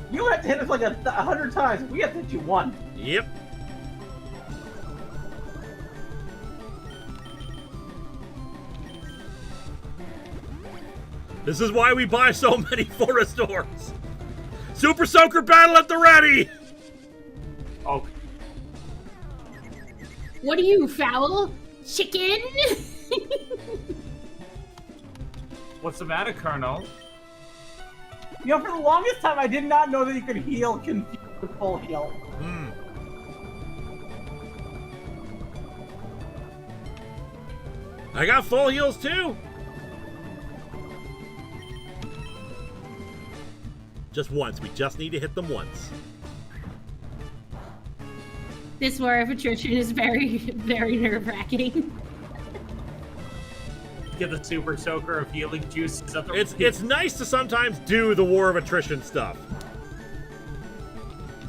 You have to hit us like 100 times. We have to hit you once. Yep. This is why we buy so many full restores. Super Soaker battle at the ready! Oh. What are you, foul? Chicken? What's the matter, Colonel? You know, for the longest time, I did not know that you could heal confused with full heal. I got full heals too. Just once. We just need to hit them once. This war of attrition is very, very nerve-wracking. Get the super soaker of healing juices at the It's nice to sometimes do the war of attrition stuff.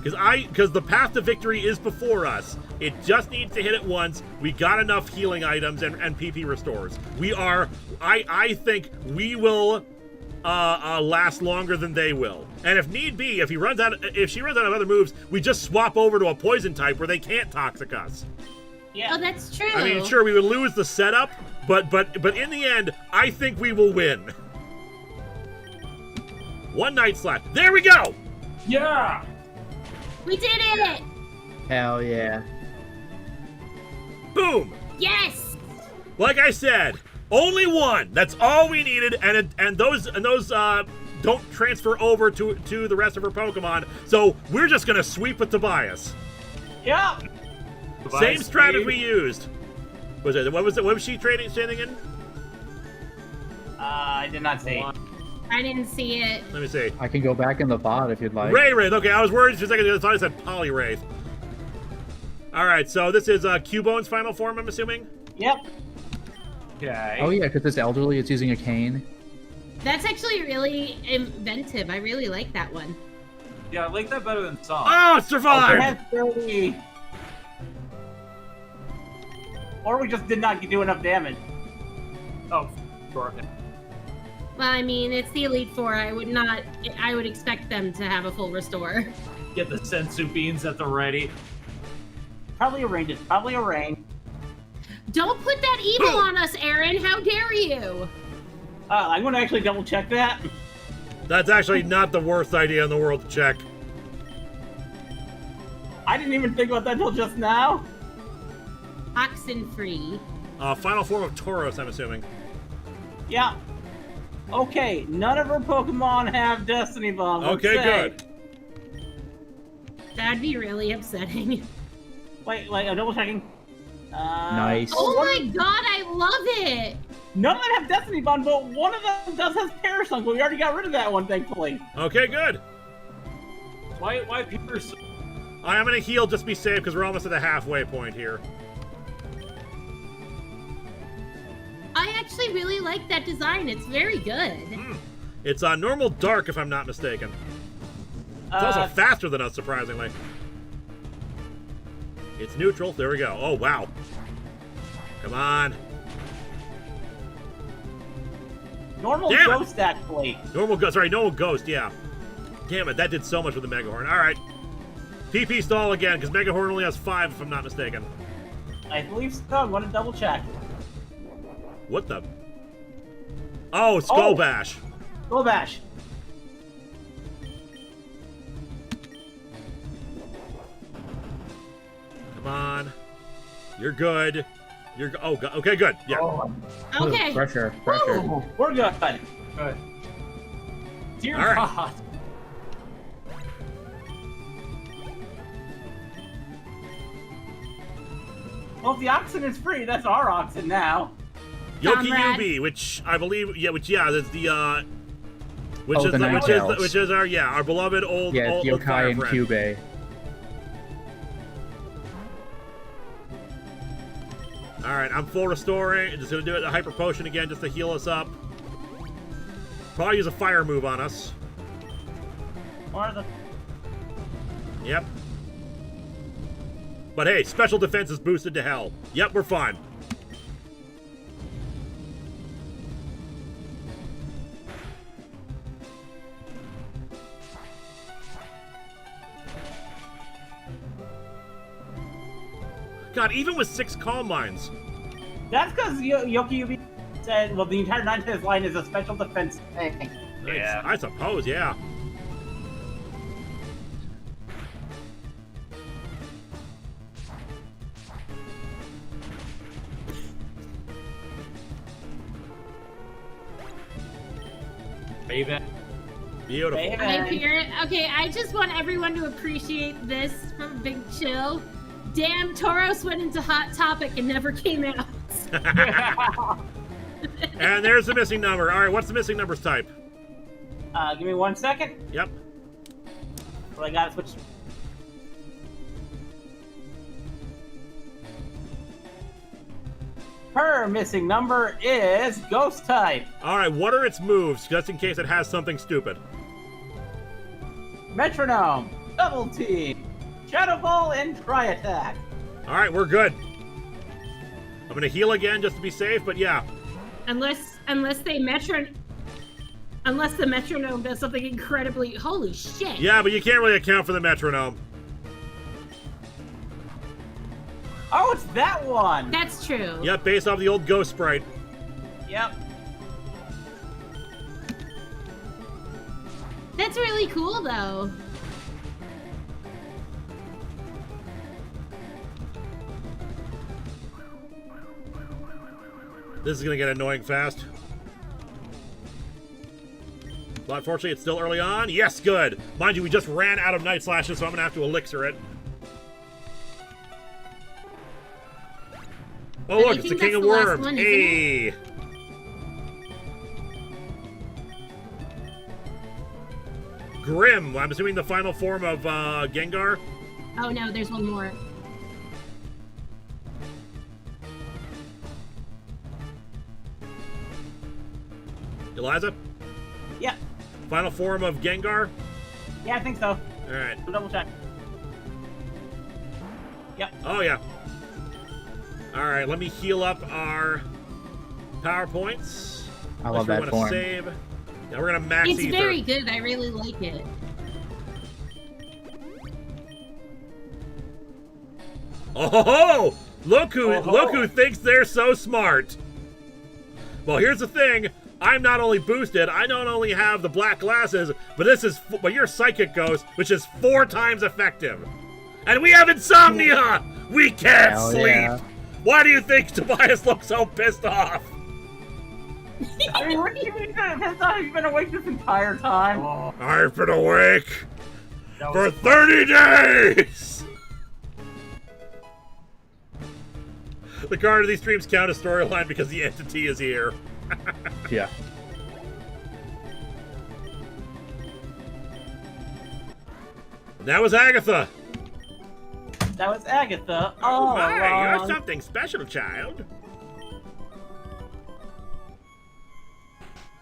Because the path to victory is before us. It just needs to hit it once. We got enough healing items and PP restores. We are. I think we will last longer than they will. And if need be, if she runs out of other moves, we just swap over to a poison type where they can't toxic us. Yeah. Oh, that's true. I mean, sure, we would lose the setup, but in the end, I think we will win. One night slap. There we go. Yeah. We did it! Hell yeah. Boom. Yes! Like I said, only one. That's all we needed, and those don't transfer over to the rest of her Pokemon. So we're just gonna sweep with Tobias. Yeah. Same strategy we used. What was she standing in? I did not see. I didn't see it. Let me see. I can go back in the VOD if you'd like. Ray Wraith. Okay, I was worried for a second. I thought I said Poly Wraith. All right, so this is Cubone's final form, I'm assuming. Yep. Okay. Oh yeah, because it's elderly, it's using a cane. That's actually really inventive. I really like that one. Yeah, I like that better than Song. Oh, it survived! That's 30. Or we just did not do enough damage. Oh, sure. Well, I mean, it's the Elite Four. I would expect them to have a full restore. Get the sensu beans at the ready. Probably a rain. It's probably a rain. Don't put that evil on us, Aaron. How dare you? I'm going to actually double check that. That's actually not the worst idea in the world to check. I didn't even think about that until just now. Oxenfree. Final form of Tauros, I'm assuming. Yeah. Okay, none of her Pokemon have Destiny Bomb. Okay, good. That'd be really upsetting. Wait, I'm double checking. Nice. Oh my god, I love it! None of them have Destiny Bomb, but one of them does have Parasunk, but we already got rid of that one, thankfully. Okay, good. Why people are so... I'm gonna heal just to be safe because we're almost at the halfway point here. I actually really like that design. It's very good. It's normal dark, if I'm not mistaken. It's also faster than us, surprisingly. It's neutral. There we go. Oh, wow. Come on. Normal Damn it. Ghost, actually. Normal Ghost, yeah. Damn it, that did so much with the Megahorn. All right. PP stall again, because Megahorn only has 5, if I'm not mistaken. I believe so. I'm going to double check. What the? Oh, Skull Bash. Skull Bash. Come on. You're good. Okay, good. Yeah. Oh. Okay. Pressure. Ooh, we're good. Good. Dear All right. God. Well, if the Oxen is free, that's our Oxen now. Yoki Comrade. Yubi, which I believe, that's the, which Oh, is the Ninetales. which is our beloved old Yeah, old Yokai fire and friend. Cubey. All right, I'm full restoring. Just gonna do it a hyper potion again just to heal us up. Probably use a fire move on us. Or the... Yep. But hey, special defense is boosted to hell. Yep, we're fine. God, even with 6 Calm Mines. That's because Yoki Yubi said, well, the entire Ninetales line is a special defense thing. Yeah. I suppose, yeah. Baby. Beautiful. Baby. I hear it. Okay, I just want everyone to appreciate this from Big Chill. Damn, Tauros went into Hot Topic and never came out. And there's the missing number. All right, what's the missing numbers type? Give me 1 second. Yep. So I gotta switch. Her missing number is Ghost type. All right, what are its moves, just in case it has something stupid? Metronome, Double Team, Shadow Ball, and Try Attack. All right, we're good. I'm gonna heal again just to be safe, but yeah. Unless the metronome does something incredibly. Holy shit! Yeah, but you can't really account for the metronome. Oh, it's that one. That's true. Yep, based off the old ghost sprite. Yep. That's really cool, though. This is gonna get annoying fast. But unfortunately, it's still early on. Yes, good. Mind you, we just ran out of Night Slashes, so I'm gonna have to elixir it. Oh, look, it's the King of Worms. Hey! Grim. I'm assuming the final form of Gengar. Oh no, there's one more. Eliza? Yeah. Final form of Gengar? Yeah, I think so. Alright. We'll double check. Yep. Oh, yeah. Alright, let me heal up our power points. I love that form. Save. Now we're gonna max It's ether. very good. I really like it. Oh, look who thinks they're so smart. Well, here's the thing. I'm not only boosted, I not only have the black glasses, but you're Psychic Ghost, which is 4 times effective. And we have insomnia! We can't sleep! Yeah. Why do you think Tobias looks so pissed off? I mean, what do you mean pissed off? You've been awake this entire time. Oh. I've been awake for 30 days! The card of these streams count as storyline because the entity is here. Yeah. That was Agatha. That was Agatha. Oh my, you're something special, child.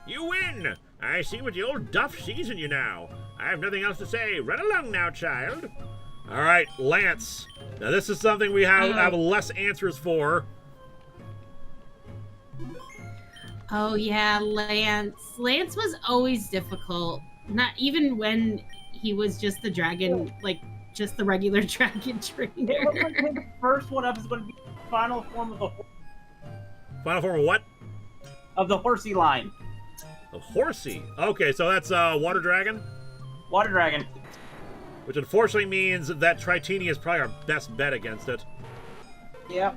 You win. I see what the old duff sees in you now. I have nothing else to say. Run along now, child. All right, Lance. Now this is something we have less answers for. Oh yeah, Lance. Lance was always difficult. Not even when he was just the dragon, like just the regular dragon trainer. The first one up is going to be the final form of the. Final form of what? Of the horsey line. The horsey. Okay, so that's water dragon. Water dragon. Which unfortunately means that Tritini is probably our best bet against it. Yep.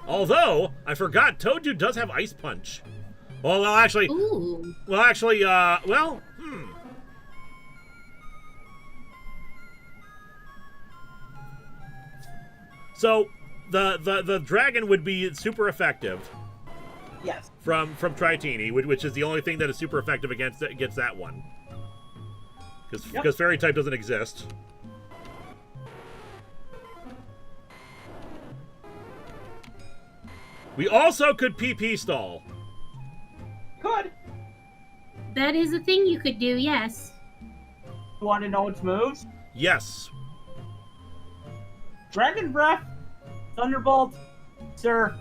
Although, I forgot, Toadoo does have Ice Punch. Well, actually... Ooh. Well, actually, So, the dragon would be super effective. Yes. From Tritini, which is the only thing that is super effective against that one. Because Fairy type doesn't exist. We also could PP stall. Could. That is a thing you could do, yes. You want to know its moves? Yes. Dragon Breath, Thunderbolt, Surf,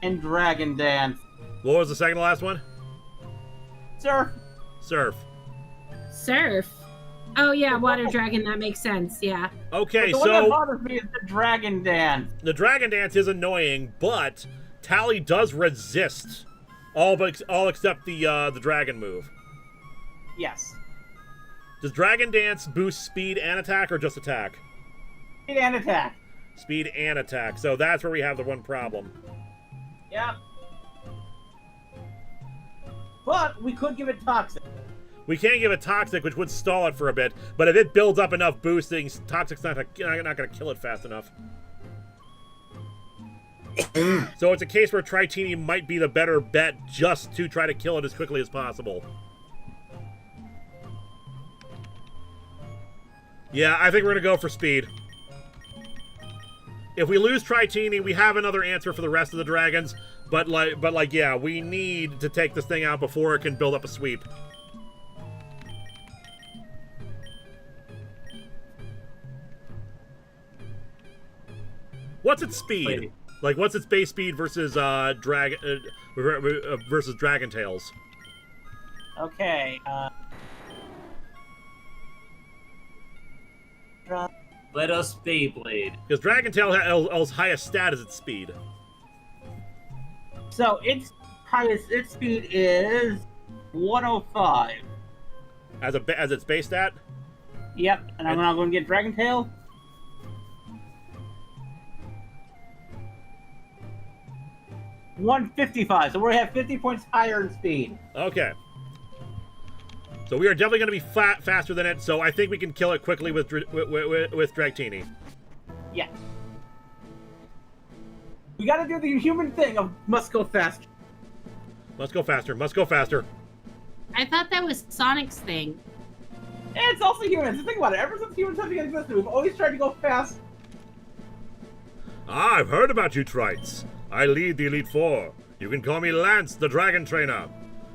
and Dragon Dance. What was the second to last one? Surf. Surf. Surf. Oh yeah, Water Dragon, that makes sense, yeah. Okay, but the one that bothers me is the Dragon Dance. The Dragon Dance is annoying, but Tally does resist all except the dragon move. Yes. Does Dragon Dance boost speed and attack, or just attack? Speed and attack. Speed and attack. So that's where we have the one problem. Yeah. But we could give it Toxic. We can't give it Toxic, which would stall it for a bit. But if it builds up enough boosting, Toxic's not going to kill it fast enough. So it's a case where Tritini might be the better bet just to try to kill it as quickly as possible. Yeah, I think we're gonna go for speed. If we lose Tritini, we have another answer for the rest of the dragons. But like, yeah, we need to take this thing out before it can build up a sweep. What's its speed? Wait. Like, what's its base speed versus versus Dragon Tails? Okay. Let us Beyblade. Because Dragon Tail's highest stat is its speed. So its speed is 105. As its base stat? Yep, and I'm now going to get Dragon Tail. $155, so we have 50 points higher in speed. Okay. So we are definitely going to be faster than it, so I think we can kill it quickly with Dragtini. Yeah. We gotta do the human thing of must go faster. Must go faster, must go faster. I thought that was Sonic's thing. And it's also humans. Think about it. Ever since humans have existed, we've always tried to go fast. Ah, I've heard about you, Trites. I lead the Elite Four. You can call me Lance, the Dragon Trainer.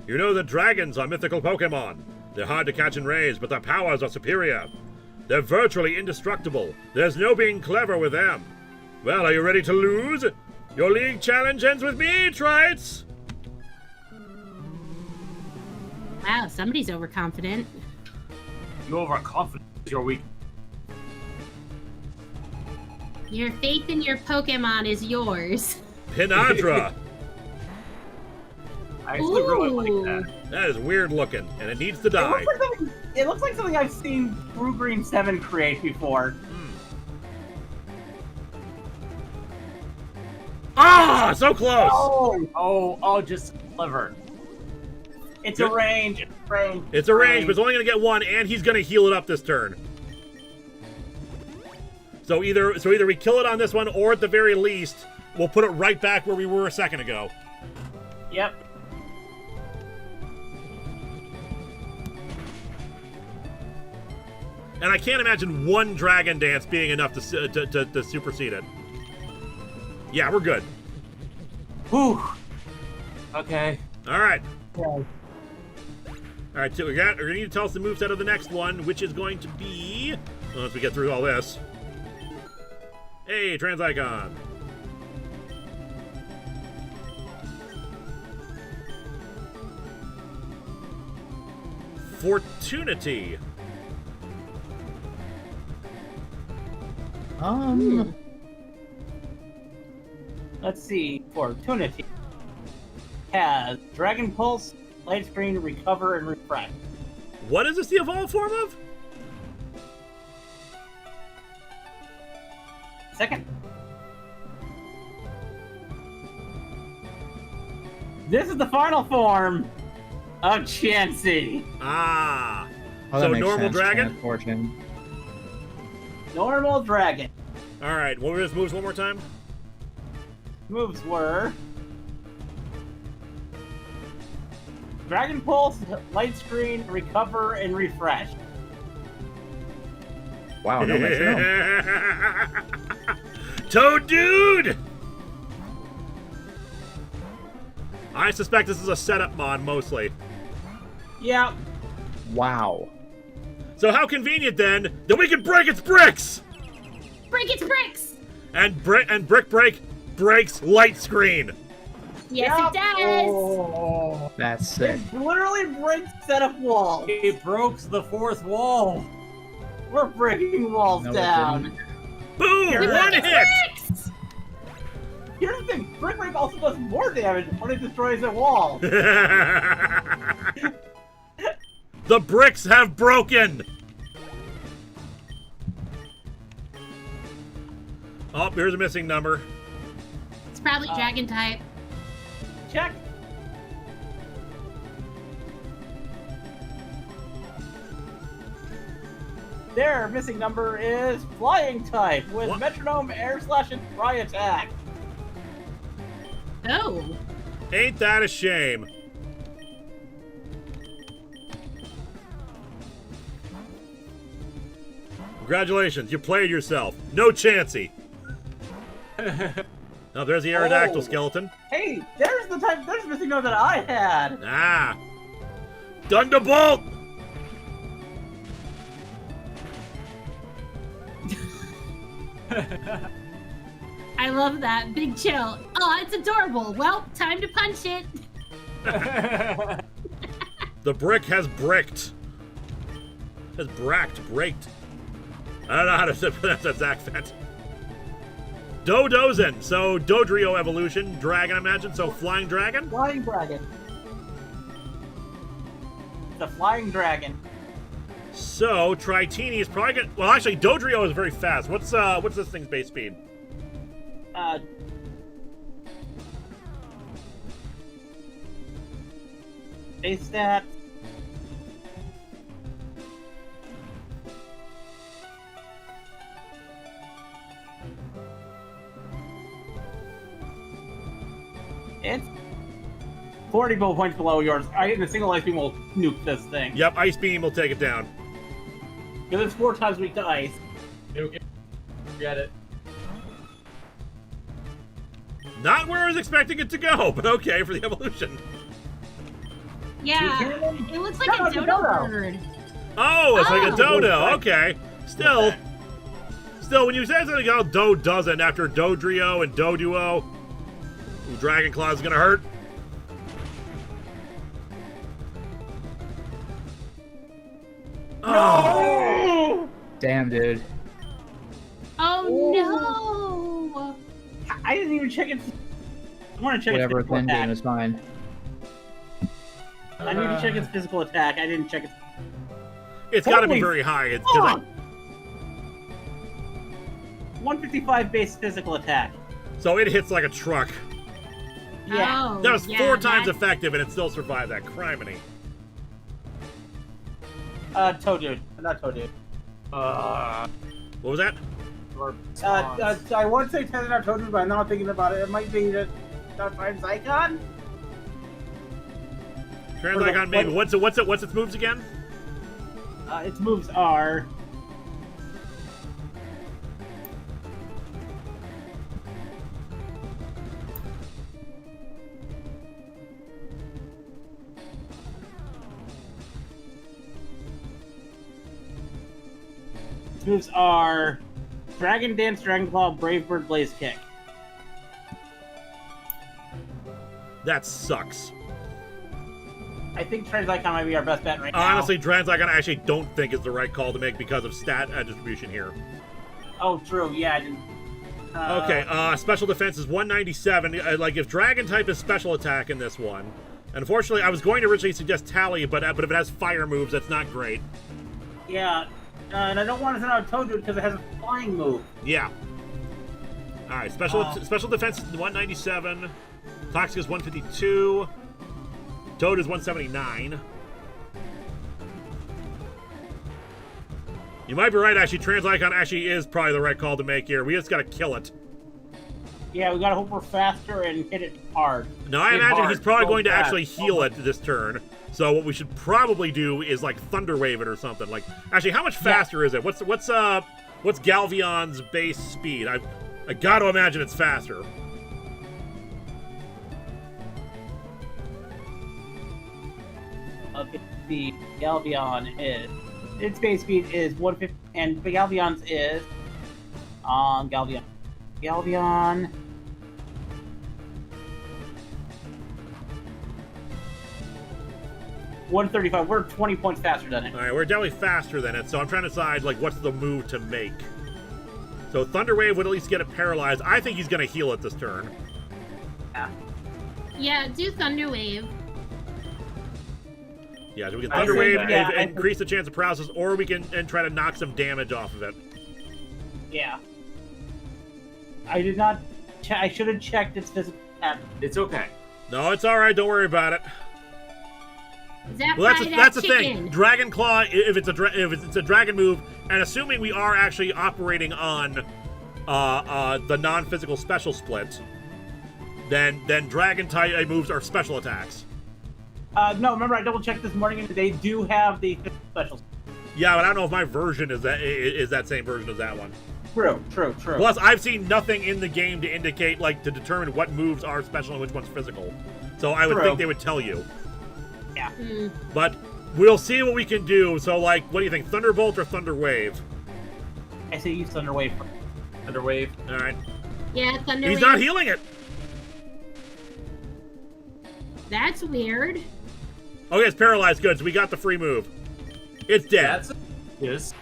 You know that dragons are mythical Pokemon. They're hard to catch and raise, but their powers are superior. They're virtually indestructible. There's no being clever with them. Well, are you ready to lose? Your league challenge ends with me, Trites! Wow, somebody's overconfident. You overconfident. You're weak. Your faith in your Pokemon is yours. Pinadra! I actually really like that. That is weird looking, and it needs to die. It looks like something I've seen Blue Green 7 create before. Ah, so close! Oh, just clever. It's a range. It's a range, but it's only going to get one, and he's going to heal it up this turn. So either we kill it on this one, or at the very least, we'll put it right back where we were a second ago. Yep. And I can't imagine one Dragon Dance being enough to supersede it. Yeah, we're good. Whew. Okay. All right. Okay. All right, so we're going to need to tell us the moveset of the next one, which is going to be, once we get through all this. Hey, Trans Icon. Fortunity. Let's see. Fortunity has Dragon Pulse, Light Screen, Recover, and Refresh. What is this the evolved form of? Second. This is the final form of Chansey. Ah. Oh, that so makes normal sense, dragon? Fortune. Normal dragon. All right, what were his moves one more time? Moves were Dragon Pulse, Light Screen, Recover, and Refresh. Wow, no metronome. Toad Dude! I suspect this is a setup mod, mostly. Yeah. Wow. So how convenient, then, that we can break its bricks! Break its bricks! And Brick Break breaks Light Screen. Yes, it does! Oh. That's sick. It literally breaks setup walls. It broke the fourth wall. We're breaking walls No, it down. didn't. Boom! We One broke its hit! bricks! Here's the thing, Brick Break also does more damage when it destroys a wall. The bricks have broken! Oh, here's a missing number. It's probably dragon type. Check. Their missing number is Flying type with What? Metronome, Air Slash, and Fry Attack. Oh. Ain't that a shame? Congratulations, you played yourself. No chancey. Oh, there's the Aerodactyl skeleton. Hey, there's the missing note that I had. Ah. Thunderbolt! I love that. Big chill. Oh, it's adorable. Well, time to punch it. The brick has bricked. Has braked. I don't know how to pronounce that accent. Dodozen. So, Dodrio evolution. Dragon, I imagine. So, flying dragon? Flying dragon. The flying dragon. So, Tritini is probably gonna... Well, actually, Dodrio is very fast. What's this thing's base speed? Base stat. It's 40 points below yours. The single ice beam will nuke this thing. Yep, Ice Beam will take it down. Because it's 4 times weak to ice. Get it. Not where I was expecting it to go, but okay for the evolution. Yeah, it looks like a dodo bird. Oh, it's like a dodo. Okay. Still, when you say something called doesn't after Dodrio and Doduo, Dragon Claw is gonna hurt. Oh. Damn, dude. Oh no! I didn't even check it. I want to check Whatever, its physical Thin attack. is fine. I need to check its physical attack. I didn't check its... It's got to be Holy very high. It's fuck! 155 base physical attack. So it hits like a truck. Yeah. Oh, That was yeah, 4 times effective, and it still survived that. Criminy. Toaddude. Not Toaddude. What was that? I want to say Tendon Toaddude, but I'm not thinking about it. It might be the Icon? Trans-Icon, maybe. What's its moves again? Its moves are... Moves are Dragon Dance, Dragon Claw, Brave Bird, Blaze Kick. That sucks. I think Trans-Icon might be our best bet right now. Honestly, Trans-Icon I actually don't think is the right call to make because of stat distribution here. Oh, true. Yeah, I didn't... Okay, special defense is 197. Like, if Dragon type is special attack in this one, unfortunately, I was going to originally suggest Tally, but if it has fire moves, that's not great. Yeah, and I don't want to send out Toaddude because it has a flying move. Yeah. All right, special defense is 197. Toxic is 152. Toad is 179. You might be right, actually. Trans-Icon actually is probably the right call to make here. We just gotta kill it. Yeah, we gotta hope we're faster and hit it hard. No, I imagine he's probably going to actually heal it this turn. So what we should probably do is like Thunder Wave it or something. Like, actually, how much faster is it? What's Galvion's base speed? I gotta imagine it's faster. The Galvion is... Its base speed is 150, and the Galvion's is... Galvion. 135. We're 20 points faster than it. All right, we're definitely faster than it, so I'm trying to decide, like, what's the move to make. So Thunder Wave would at least get it paralyzed. I think he's going to heal it this turn. Yeah, do Thunder Wave. Yeah, so we can Thunder Wave, increase the chance of paralysis, or we can try to knock some damage off of it. Yeah. I did not... I should have checked its physical attack. It's okay. No, it's all right. Don't worry about it. Well, that's the thing. Dragon Claw, if it's a dragon move, and assuming we are actually operating on the non-physical special split, then dragon type moves are special attacks. No, remember I double checked this morning and they do have the special. Yeah, but I don't know if my version is that same version as that one. True. Plus, I've seen nothing in the game to indicate, like, to determine what moves are special and which one's physical. So I would think they would tell you. Yeah. But we'll see what we can do. So, like, what do you think, Thunderbolt or Thunder Wave? I say use Thunder Wave. Thunder Wave. All right. Yeah, Thunder He's Wave. not healing it. That's weird. Okay, it's paralyzed. Good. So we got the free move. It's dead. Yes.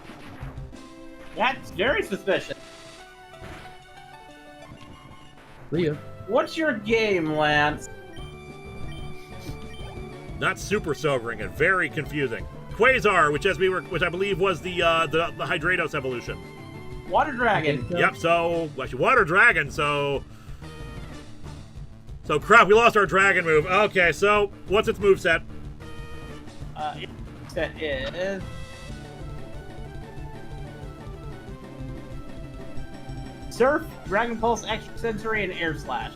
That's very suspicious. Leah. What's your game, Lance? Not super sobering and very confusing. Quasar, which I believe was the Hydratos evolution. Water Dragon. Yep. So actually, Water Dragon. So crap. We lost our dragon move. Okay. So what's its moveset? That is Surf, Dragon Pulse, Extra Sensory, and Air Slash.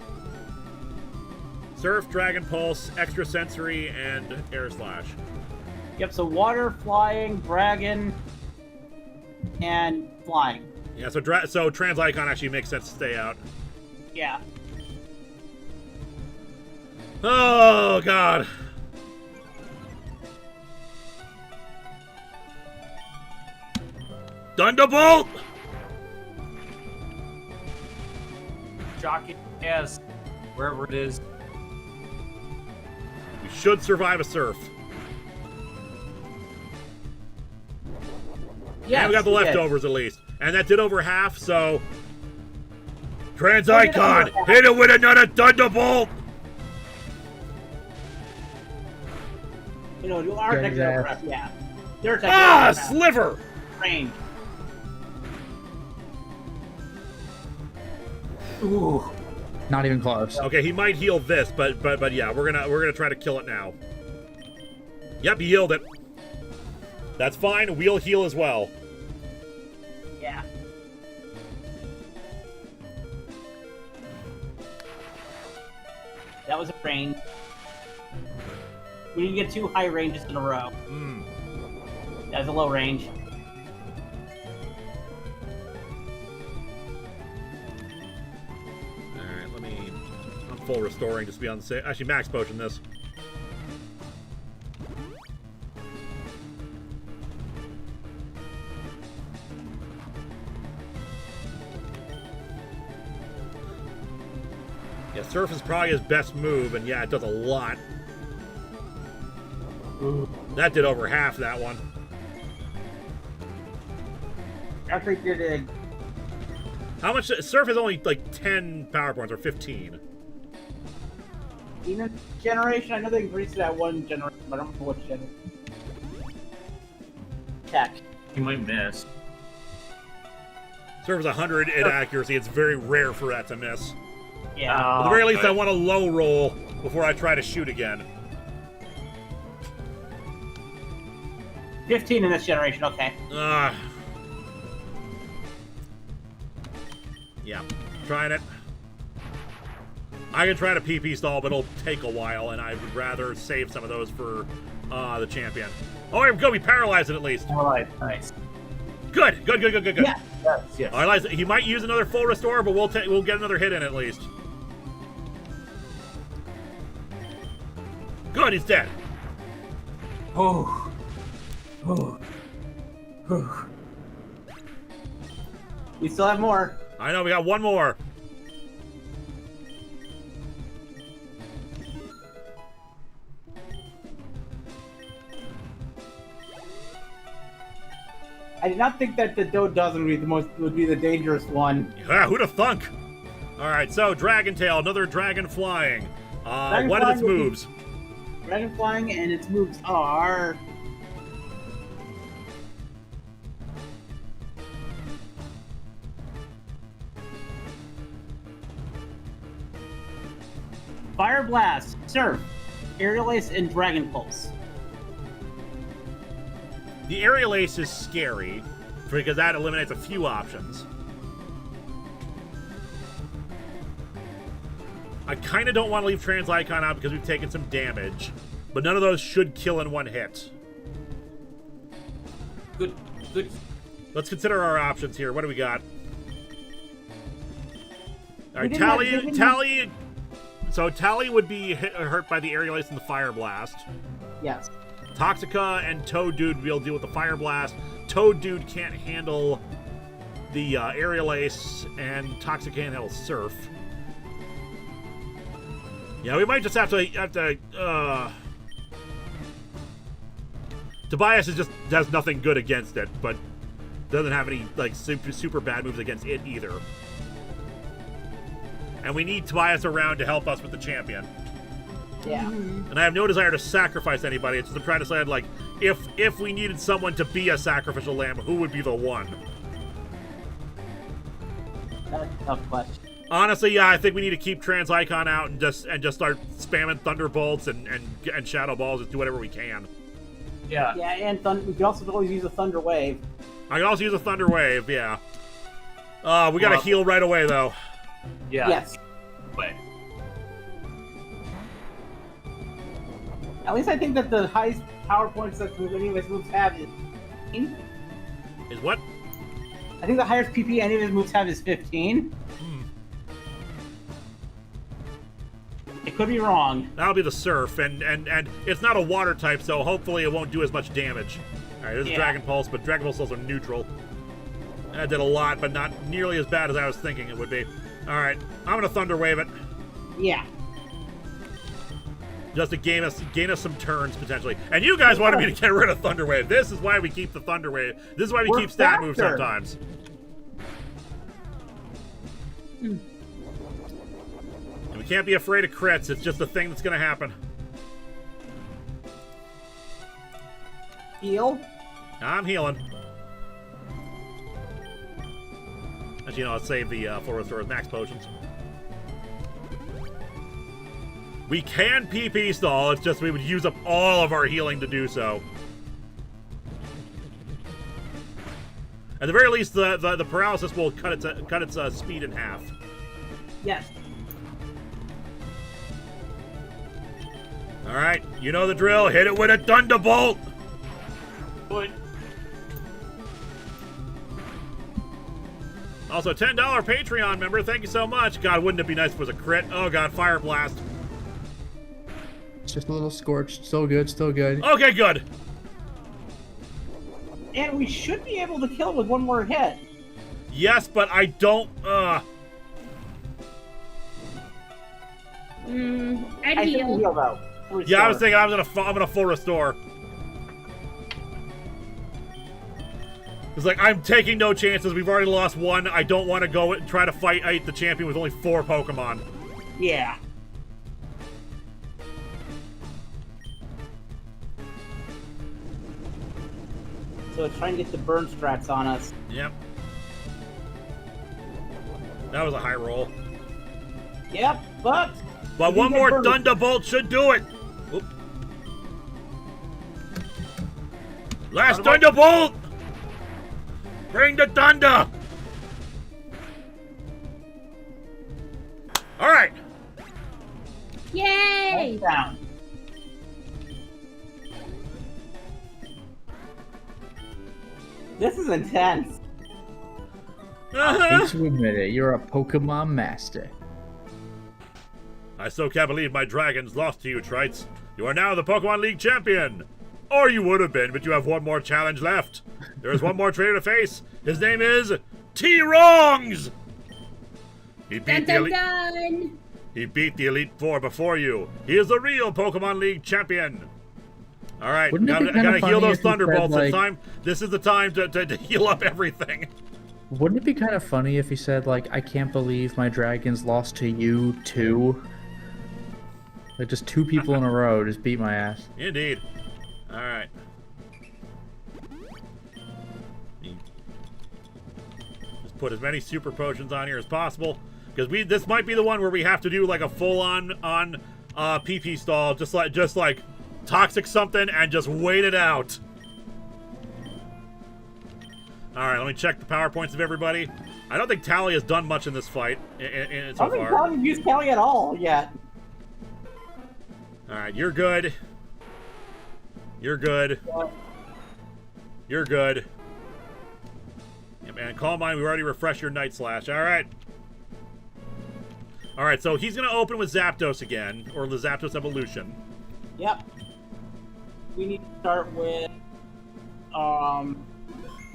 Surf, Dragon Pulse, Extra Sensory, and Air Slash. Yep, so water, flying, dragon, and flying. Yeah, so Trans Icon actually makes sense to stay out. Yeah. Oh, God. Thunderbolt! Jockey ass, wherever it is. We should survive a surf. Yeah, and we got the leftovers at least. And that did over half, so... Trans Icon, hit it with another Thunderbolt! You know, our attack over, yeah. Their attack Ah, over sliver! Range. Ooh. Not even close. Okay, he might heal this, but yeah, we're gonna try to kill it now. Yep, he healed it. That's fine. We'll heal as well. Yeah. That was a range. We didn't get 2 high ranges in a row. That was a low range. Alright, I'm full restoring just to be on the safe. Actually, max potion this. Yeah, Surf is probably his best move, and yeah, it does a lot. That did over half that one. Actually did it. How much? Surf is only like 10 power points, or 15. Even generation, I know they increased that one generation, but I don't know what generation. Tech. You might miss. Surf is 100 in accuracy. It's very rare for that to miss. Yeah. At the very least, I want a low roll before I try to shoot again. 15 in this generation, okay. Yeah, trying it. I can try to PP stall, but it'll take a while, and I would rather save some of those for the champion. Oh, here we go. We paralyzed it at least. Alright, nice. Good. Yeah. Yes. All right, he might use another full restore, but we'll get another hit in at least. Good, he's dead. Oh. We still have more. I know, we got one more. I did not think that the dozen would be the dangerous one. Yeah, who'd have thunk? All right, so Dragon Tail, another dragon flying. Dragon what are its moves? Dragon flying, and its moves are Fire Blast, Surf, Aerial Ace, and Dragon Pulse. The Aerial Ace is scary, because that eliminates a few options. I kind of don't want to leave Trans Icon out because we've taken some damage, but none of those should kill in one hit. Good. Let's consider our options here. What do we got? All right, We didn't Tally. So Tally would be hurt by the aerial ace and the fire blast. Yes. Toxica and Toad Dude will deal with the fire blast. Toad Dude can't handle the aerial ace, and Toxica can't handle surf. Yeah, we might just have to. Tobias is just does nothing good against it, but doesn't have any like super bad moves against it either. And we need Tobias around to help us with the champion. Yeah. And I have no desire to sacrifice anybody. It's just I'm trying to decide, like, if we needed someone to be a sacrificial lamb, who would be the one? That's a tough question. Honestly, yeah, I think we need to keep Trans Icon out and just start spamming Thunderbolts and Shadow Balls and do whatever we can. Yeah. Yeah, and we could also always use a Thunder Wave. I can also use a Thunder Wave, yeah. We gotta heal right away, though. Yeah. Yes. Wait. At least I think that the highest power points that any of his moves have is 15. Is what? I think the highest PP any of his moves have is 15. It could be wrong. That'll be the Surf, and it's not a water type, so hopefully it won't do as much damage. Alright, there's a Dragon Pulse, but Dragon Pulse is also neutral. That did a lot, but not nearly as bad as I was thinking it would be. Alright, I'm gonna Thunder Wave it. Yeah. Just to gain us some turns, potentially. And you guys wanted me to get rid of Thunder Wave. This is why we keep the Thunder Wave. This is why we keep stat moves sometimes. And we can't be afraid of crits. It's just a thing that's gonna happen. Heal? I'm healing. As you know, let's save the full restore with max potions. We can PP stall, it's just we would use up all of our healing to do so. At the very least, the paralysis will cut its speed in half. Yes. Alright, you know the drill. Hit it with a Thunderbolt! Good. Also, $10 Patreon member, thank you so much. God, wouldn't it be nice if it was a crit? Oh god, Fire Blast. It's just a little scorched. Still good, still good. Okay, good. And we should be able to kill with one more hit. Yes, but I don't, I'd I think heal. we heal though. Yeah, I was thinking I'm gonna full restore. It's like, I'm taking no chances. We've already lost one. I don't want to go and try to fight the champion with only 4 Pokemon. Yeah. So it's trying to get the burn strats on us. Yep. That was a high roll. Yep, but one more Thunderbolt should do it. Oop. Last Thunderbolt! Bring the thunder! Alright. Yay! Down. This is intense. I hate to admit it, you're a Pokemon master. I so can't believe my dragons lost to you, Trites. You are now the Pokemon League champion. Or you would have been, but you have one more challenge left. There is one more trainer to face. His name is T-Wrongs! He beat He beat the Elite Four before you. He is the real Pokemon League champion. Alright, gotta heal those Thunderbolts. Said, This is the time to heal up everything. Wouldn't it be kind of funny if he said, like, I can't believe my dragons lost to you, too? Like, just 2 people in a row just beat my ass. Indeed. Alright. Just put as many super potions on here as possible. Because this might be the one where we have to do like a full-on PP stall, just like toxic something and just wait it out. Alright, let me check the power points of everybody. I don't think Tally has done much in this fight so I don't far. think Tally used Tally at all yet. Alright, you're good. You're good. You're good. Yeah, man, Calm Mind, we already refreshed your Night Slash. Alright. Alright, so he's going to open with Zapdos again, or the Zapdos Evolution. Yep. We need to start with,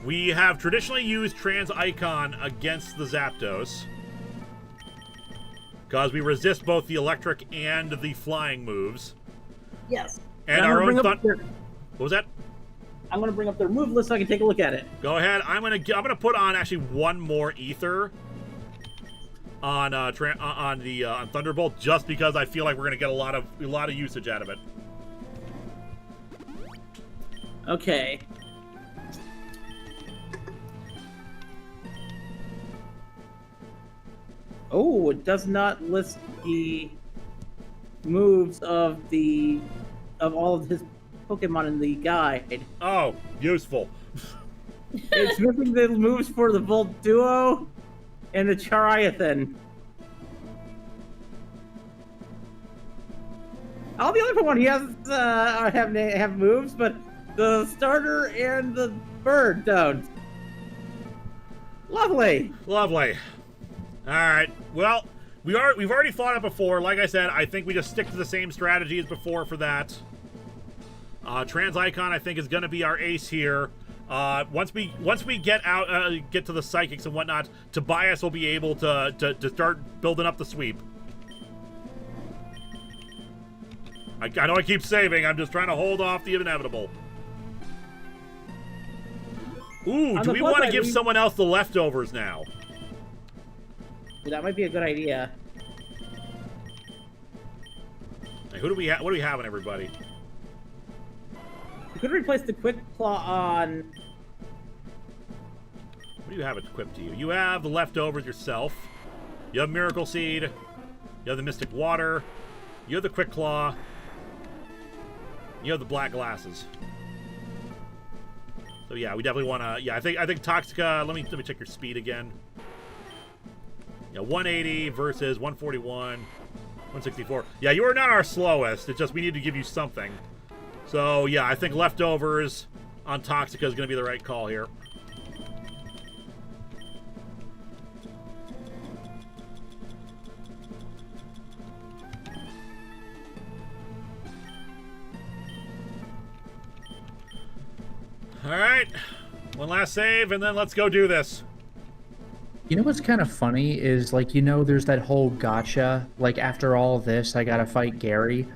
We have traditionally used Trans Icon against the Zapdos, because we resist both the electric and the flying moves. Yes. And our own What was that? I'm gonna bring up their move list so I can take a look at it. Go ahead. I'm gonna put on actually one more Ether on Thunderbolt, just because I feel like we're gonna get a lot of usage out of it. Okay. Oh, it does not list the moves of all of his Pokemon in the guide. Oh, useful. It's missing the moves for the Volduo and the Chariathan. All the other Pokemon he has have moves, but the starter and the bird don't. Lovely. Lovely. All right. Well, we've already fought it before. Like I said, I think we just stick to the same strategy as before for that. Trans Icon, I think, is going to be our ace here. Once we get out, get to the Psychics and whatnot, Tobias will be able to start building up the sweep. I know I keep saving. I'm just trying to hold off the inevitable. Ooh, do we want to give someone else the leftovers now? That might be a good idea. Hey, what do we have on everybody? You could replace the Quick Claw on... What do you have equipped to you? You have the leftovers yourself. You have Miracle Seed. You have the Mystic Water. You have the Quick Claw. You have the Black Glasses. So yeah, we definitely want to... Yeah, I think Toxica... Let me check your speed again. Yeah, 180 versus 141, 164. Yeah, you are not our slowest. It's just we need to give you something. So yeah, I think leftovers on Toxica is going to be the right call here. All right, one last save, and then let's go do this. You know what's kind of funny is, like, you know, there's that whole gotcha, like, after all this, I gotta fight Gary.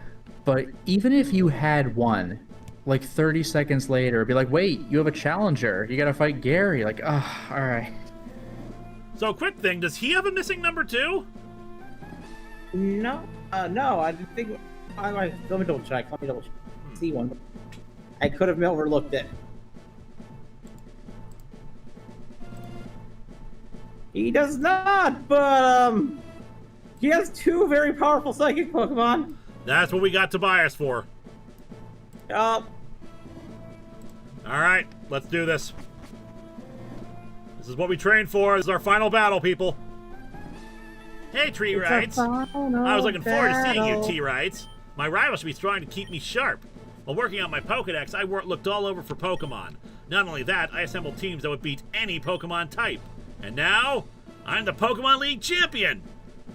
But even if you had one, like, 30 seconds later, it'd be like, wait, you have a challenger. You gotta fight Gary. Like, oh, all right. So, quick thing, does he have a missing number 2? No. No, I didn't think... Let me double check. See one. I could have overlooked it. He does not, but, he has 2 very powerful psychic Pokemon. That's what we got Tobias for. Yup. Alright, let's do this. This is what we trained for. This is our final battle, people. Hey, Tree Rights. I was looking forward to seeing you, T-Rights. My rival should be strong to keep me sharp. While working on my Pokedex, I looked all over for Pokemon. Not only that, I assembled teams that would beat any Pokemon type. And now, I'm the Pokemon League champion!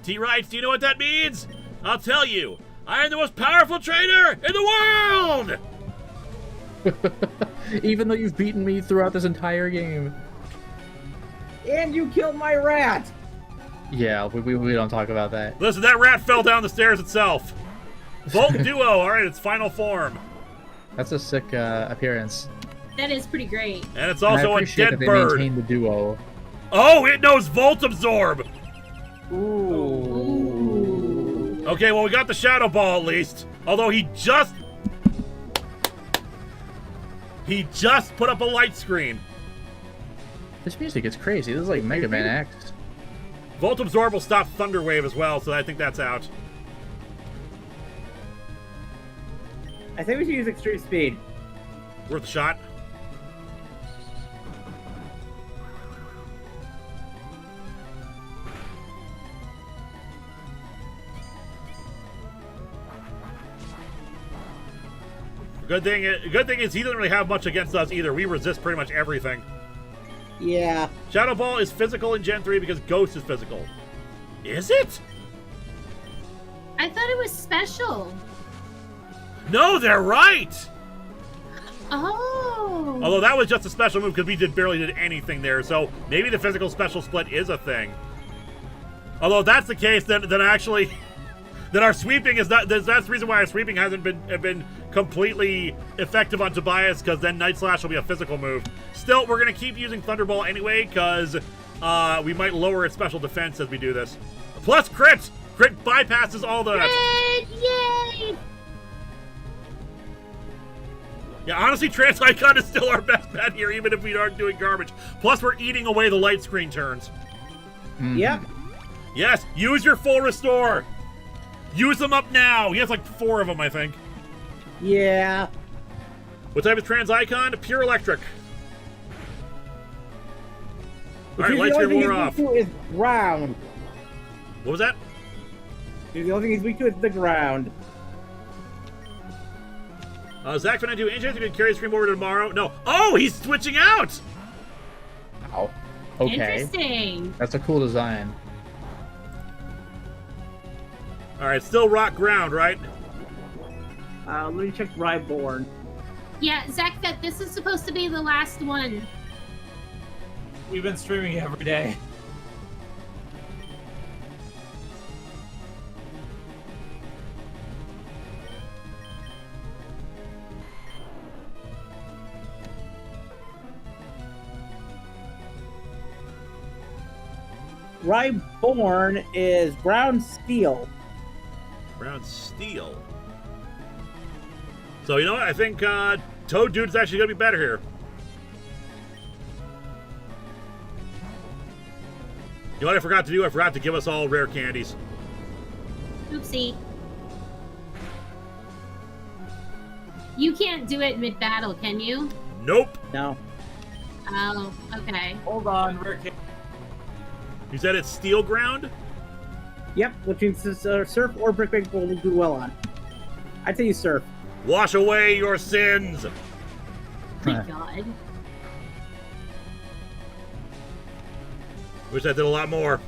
T-Rights, do you know what that means? I'll tell you. I am the most powerful trainer in the world! Even though you've beaten me throughout this entire game. And you killed my rat! Yeah, we don't talk about that. Listen, that rat fell down the stairs itself. Volt Duo, alright, its final form. That's a sick appearance. That is pretty great. And it's also a dead that they bird. maintain the duo. Oh, it knows Volt Absorb! Ooh. Okay, well, we got the Shadow Ball at least. Although he just put up a light screen. This music is crazy. This is like Mega Man X. Volt Absorb will stop Thunder Wave as well, so I think that's out. I think we should use Extreme Speed. Worth a shot. Good thing is he doesn't really have much against us either. We resist pretty much everything. Yeah. Shadow Ball is physical in Gen 3 because Ghost is physical. Is it? I thought it was special. No, they're right! Oh. Although that was just a special move because we barely did anything there, so maybe the physical special split is a thing. Although if that's the case, then actually, then our sweeping is not. That's the reason why our sweeping hasn't been completely effective on Tobias, because then Night Slash will be a physical move. Still, we're gonna keep using Thunderball anyway, because we might lower its special defense as we do this. Plus crit! Crit bypasses all the. Yay! Yeah, honestly, Trans Icon is still our best bet here, even if we aren't doing garbage. Plus, we're eating away the light screen turns. Yep. Yes, use your full restore. Use them up now. He has like 4 of them, I think. Yeah. What type is Trans Icon? Pure electric. All right, light screen wore off. Is ground. What was that? The only thing he's weak to is the ground. Zach, can I do any chance you can carry stream over to tomorrow? No. Oh, he's switching out. Ow. Okay. Interesting. That's a cool design. All right, still rock ground, right? Let me check Ryborn. Yeah, Zach, that this is supposed to be the last one. We've been streaming every day. Ryborn is ground steel. Ground steel. So, you know what? I think Toad Dude's actually going to be better here. You know what I forgot to do? I forgot to give us all rare candies. Oopsie. You can't do it mid-battle, can you? Nope. No. Oh, okay. Hold on, Rick. You said it's steel ground? Yep, which means surf or brick break will do well on. I'd say you surf. Wash away your sins. My God. Wish I did a lot more.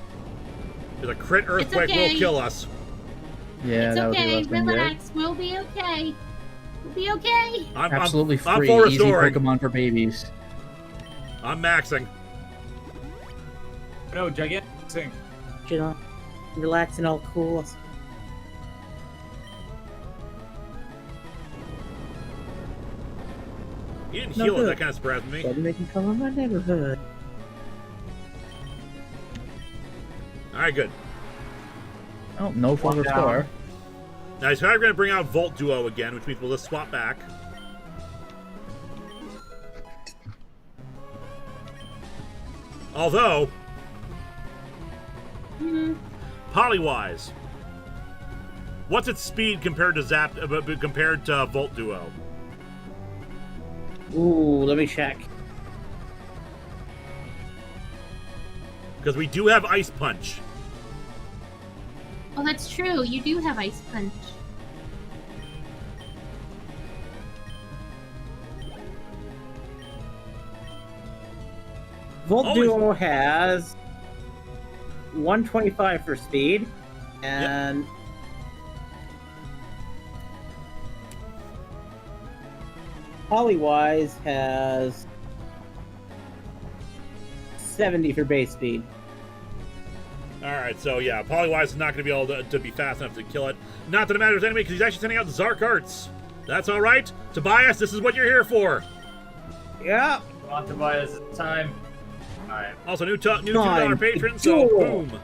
Because a crit earthquake okay. will kill us. Yeah, It's that would be okay. less than great. Relax. We'll be okay. We'll be okay. Absolutely I'm free, full easy restoring. Pokemon for babies. I'm maxing. No, gigantic thing. You know, relaxing all cool. You didn't No heal it, good. that kind of surprised me. Doesn't make me come on my neighborhood. Alright, good. Oh, no full One down. restore. Now he's probably going to bring out Volt Duo again, which means we'll just swap back. Although, Polywise, what's its speed compared to Volt Duo? Ooh, let me check. Because we do have Ice Punch. Oh, that's true. You do have Ice Punch. Volt Duo has 125 for speed, and Polywise has 70 for base speed. Alright, so yeah, Polywise is not going to be able to be fast enough to kill it. Not that it matters anyway, because he's actually sending out the Zark Arts. That's alright. Tobias, this is what you're here for. Yeah. Want to buy us time. Alright. Also, new $2 patron, so Duel. boom.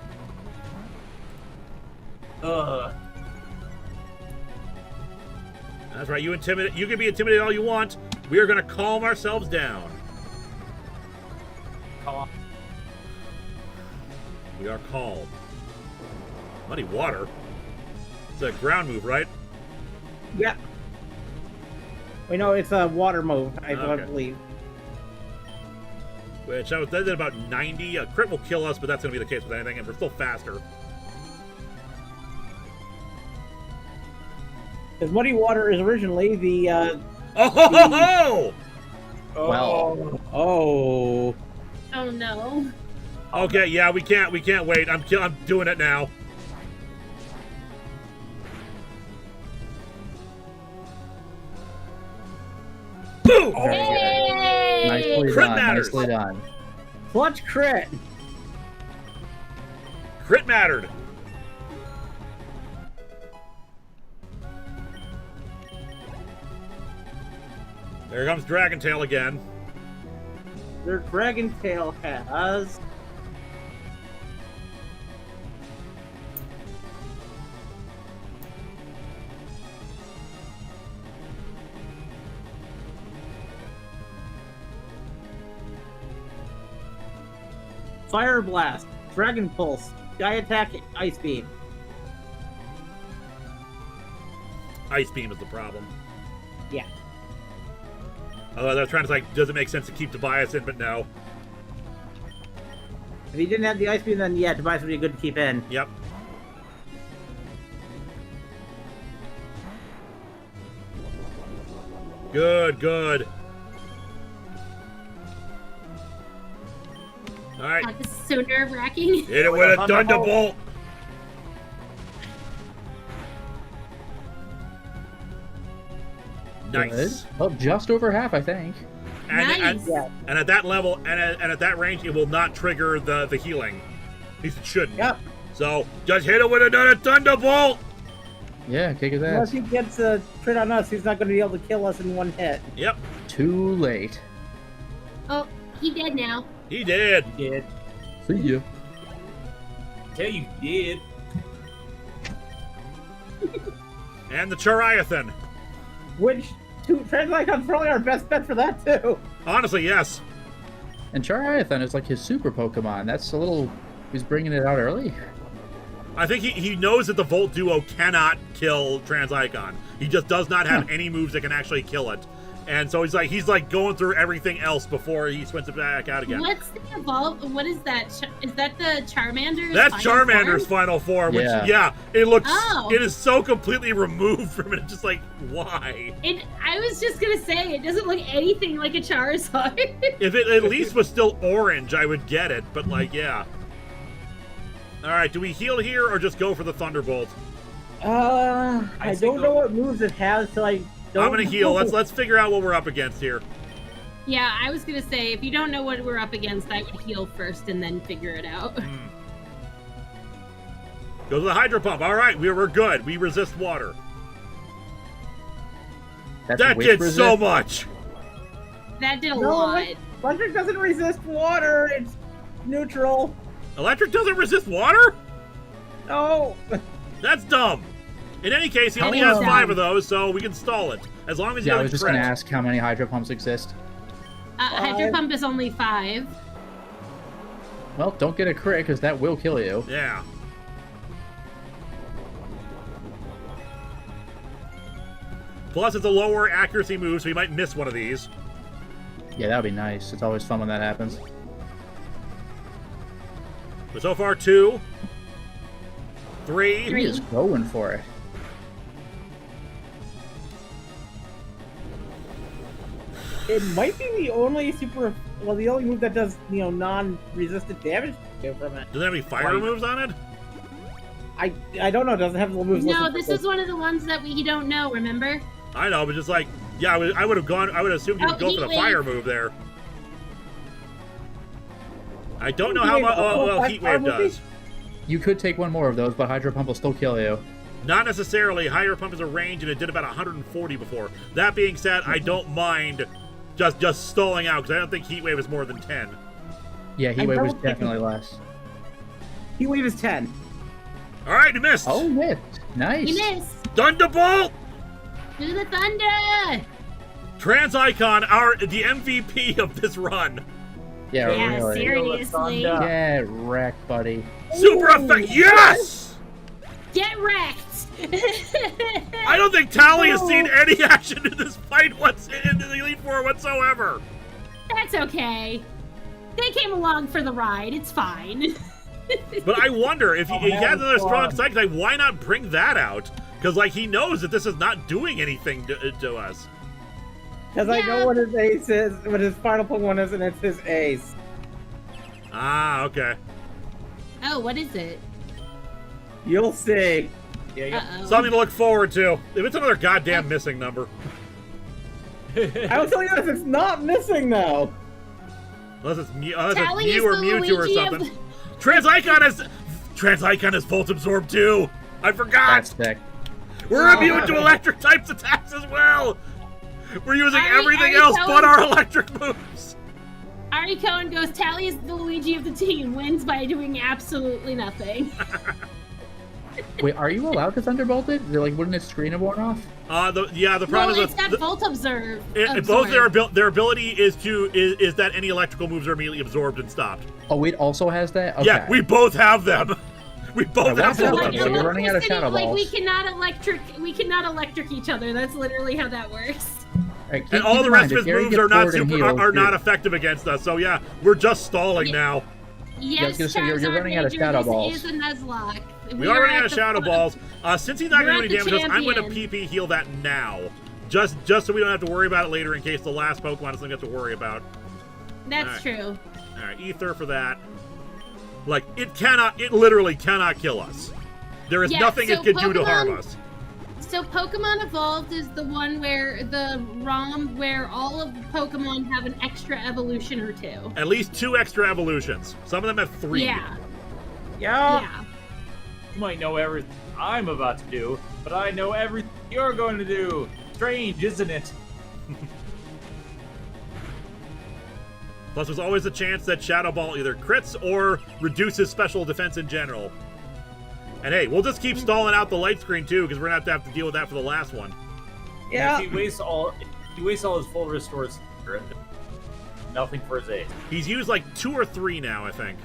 That's right, you can be intimidated all you want. We are going to calm ourselves down. Calm. We are calm. Muddy water. It's a ground move, right? Yeah. We know it's a water move, I Okay. believe. Which that did about 90. A crit will kill us, but that's going to be the case with anything, and we're still faster. Because Muddy Water is originally the Oh ho ho ho! Well. Oh. Oh no. Okay, yeah, we can't wait. I'm doing it now. Boom! Yay! Nicely Crit done. matters. Nicely done. Clutch crit. Crit mattered. There comes Dragon Tail again. Their Dragon Tail has. Fire Blast, Dragon Pulse, Sky Attack, Ice Beam. Ice Beam is the problem. Yeah. Although I was trying to like, does it make sense to keep Tobias in? But no. If he didn't have the Ice Beam, then yeah, Tobias would be good to keep in. Yep. Good, good. All right. God, this is so nerve-wracking. Hit it with a Thunderbolt. Nice. Good. Well, just over half, I think. And, Nice. and at that level, and at that range, it will not trigger the healing. At least it shouldn't. Yep. So just hit it with another Thunderbolt. Yeah, kick his Unless ass. he gets a crit on us, he's not going to be able to kill us in one hit. Yep. Too late. Oh, he dead now. He did. You did. See ya. Tell you did. And the Chariathan. Which two Translycon's probably our best bet for that too. Honestly, yes. And Chariathan is like his super Pokemon. That's a little... He's bringing it out early. I think he knows that the Volt Duo cannot kill Transicon. He just does not have any moves that can actually kill it. And so he's like going through everything else before he swings it back out again. What's the evolve? What is that? Is that the Charmander's? That's final Charmander's form? final form, which, Yeah. yeah, it looks, Oh. it is so completely removed from it. It's just like, why? I was just gonna say it doesn't look anything like a Charizard. If it at least was still orange, I would get it, but like, yeah. All right, do we heal here or just go for the Thunderbolt? I don't know what moves it has, so I don't I'm gonna heal. know. Let's figure out what we're up against here. Yeah, I was gonna say if you don't know what we're up against, I would heal first and then figure it out. Go to the Hydro Pump. All right, we're good. We resist water. That's That which did resist? so much. That did a No, lot. Electric doesn't resist water. It's neutral. Electric doesn't resist water? No. That's dumb. In any case, he only How, has 5 dumb. of those, so we can stall it. As long as you Yeah, I don't was just crit. going to ask how many Hydro Pumps exist. Hydro Pump is only 5. Well, don't get a crit, because that will kill you. Yeah. Plus, it's a lower accuracy move, so you might miss one of these. Yeah, that would be nice. It's always fun when that happens. But so far, 2. 3. He is going for it. It might be the only the only move that does, non-resistant damage from it. Does it have any fire moves on it? I don't know. Does it have the moves? No, listed this for is one of the ones that we don't know. Remember? I know, but just like, yeah, I would have assumed you would Oh, go for the Heat fire Wave. move there. I don't know how much well Heat Wave does. You could take one more of those, but Hydro Pump will still kill you. Not necessarily. Higher Pump is a range, and it did about 140 before. That being said, I don't mind just stalling out, because I don't think Heat Wave is more than 10. Yeah, Heat I Wave was don't think- definitely less. Heat Wave is 10. All right, you missed. Oh, missed. Nice. You missed. Thunderbolt! Do the thunder. Transicon, the MVP of this run. Yeah, Yeah, really. seriously. Get wrecked, buddy. Super effect. Yes! Get wrecked. I don't think Tally has seen any action in this fight in the Elite Four whatsoever. That's okay. They came along for the ride. It's fine. But I wonder if he has another strong fun. psychic, like, why not bring that out? Because, like, he knows that this is not doing anything to us. Because I know what his ace is, what his final Pokemon is, and it's his ace. Ah, okay. Oh, what is it? You'll see. Uh-oh. Something to look forward to. If it's another goddamn missing number. I will tell you this, it's not missing though. Unless it's Mew or Luigi Mewtwo or something. Transicon is Volt Absorb too. I forgot. That's sick. We're immune to electric types attacks as well. We're using everything Ari else Cohen- but our electric moves. Ari Cohen goes, Tally is the Luigi of the team, wins by doing absolutely nothing. Wait, are you allowed to Thunderbolt it? Like, wouldn't its screen have worn off? The problem Well, is it's got Volt Observe. both their ability is that any electrical moves are immediately absorbed and stopped. Oh, it also has that? Okay. Yeah, we both have them. We both have that's Volt okay. Absorb. You're running out of Shadow Like, Balls. we cannot electric each other. That's literally how that works. Right, keep And all in the mind, rest of if his Gary moves gets are not bored and heals, are not you're- effective against us. So yeah, we're just stalling now. Yes, I was gonna say, you're Charizard running out of Major Shadow is Balls. a Nuzlocke. We are running out of Shadow Balls. Since he's not You're going to do any at the damage to us, I'm going to champion. PP heal that now. Just so we don't have to worry about it later in case the last Pokemon is something we have to worry about. That's Alright. true. Alright, Ether for that. Like, it literally cannot kill us. There is Yeah, nothing so it can do to harm Pokemon- us. So Pokemon Evolved is the one where the ROM where all of the Pokemon have an extra evolution or two. At least 2 extra evolutions. Some of them have 3. Yeah. Yeah. You might know everything I'm about to do, but I know everything you're going to do. Strange, isn't it? Plus, there's always a chance that Shadow Ball either crits or reduces special defense in general. And hey, we'll just keep stalling out the light screen too, because we're gonna have to deal with that for the last one. Yeah. If he wastes all his full restores, nothing for his ace. He's used like 2 or 3 now, I think.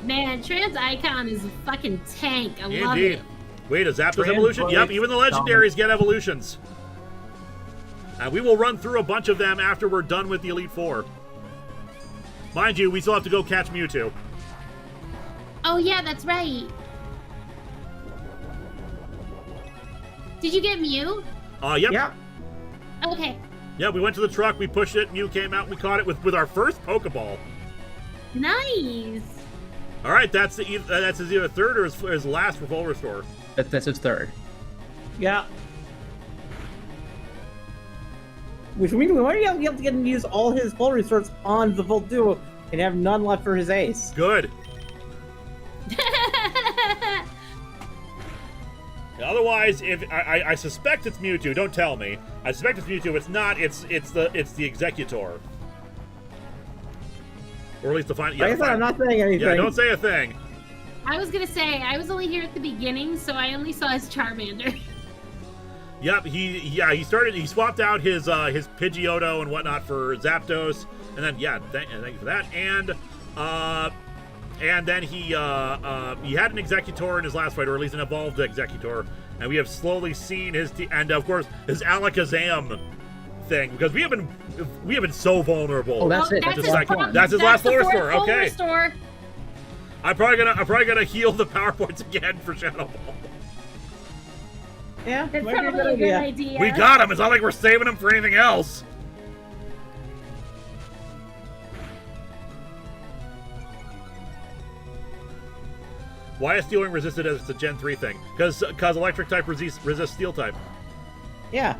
Man, Trans Icon is a fucking tank. I love Indeed. it. Wait, is Zapdos Trans evolution? Yep, Blades even the legendaries get evolutions. And we will run through a bunch of them after we're done with the Elite Four. Mind you, we still have to go catch Mewtwo. Oh yeah, that's right. Did you get Mew? Yep. Yeah. Okay. Yeah, we went to the truck, we pushed it, Mew came out, and we caught it with our first Pokeball. Nice. All right, that's his either third or his last for full restore. That's its third. Yeah. Which means we might be able to get him to use all his full resources on the Volt Duo and have none left for his ace. Good. Otherwise, if I suspect it's Mewtwo, don't tell me. I suspect it's Mewtwo. It's not. It's the Executor. Or at least the final. Like I said, I'm not saying anything. Yeah, don't say a thing. I was gonna say I was only here at the beginning, so I only saw his Charmander. Yep, he swapped out his Pidgeotto and whatnot for Zapdos, and then thank you for that, and then he had an Executor in his last fight, or at least an evolved Executor, and we have slowly seen and of course his Alakazam thing, because we have been so vulnerable. Oh, that's it. That's his last full restore. Full Okay. restore. I'm probably gonna heal the power points again for Shadow Ball. Yeah, That's might be probably a good idea. We got him. It's not like we're saving him for anything else. Why is Steel Ring resisted as it's a Gen 3 thing? Because electric type resists Steel type. Yeah.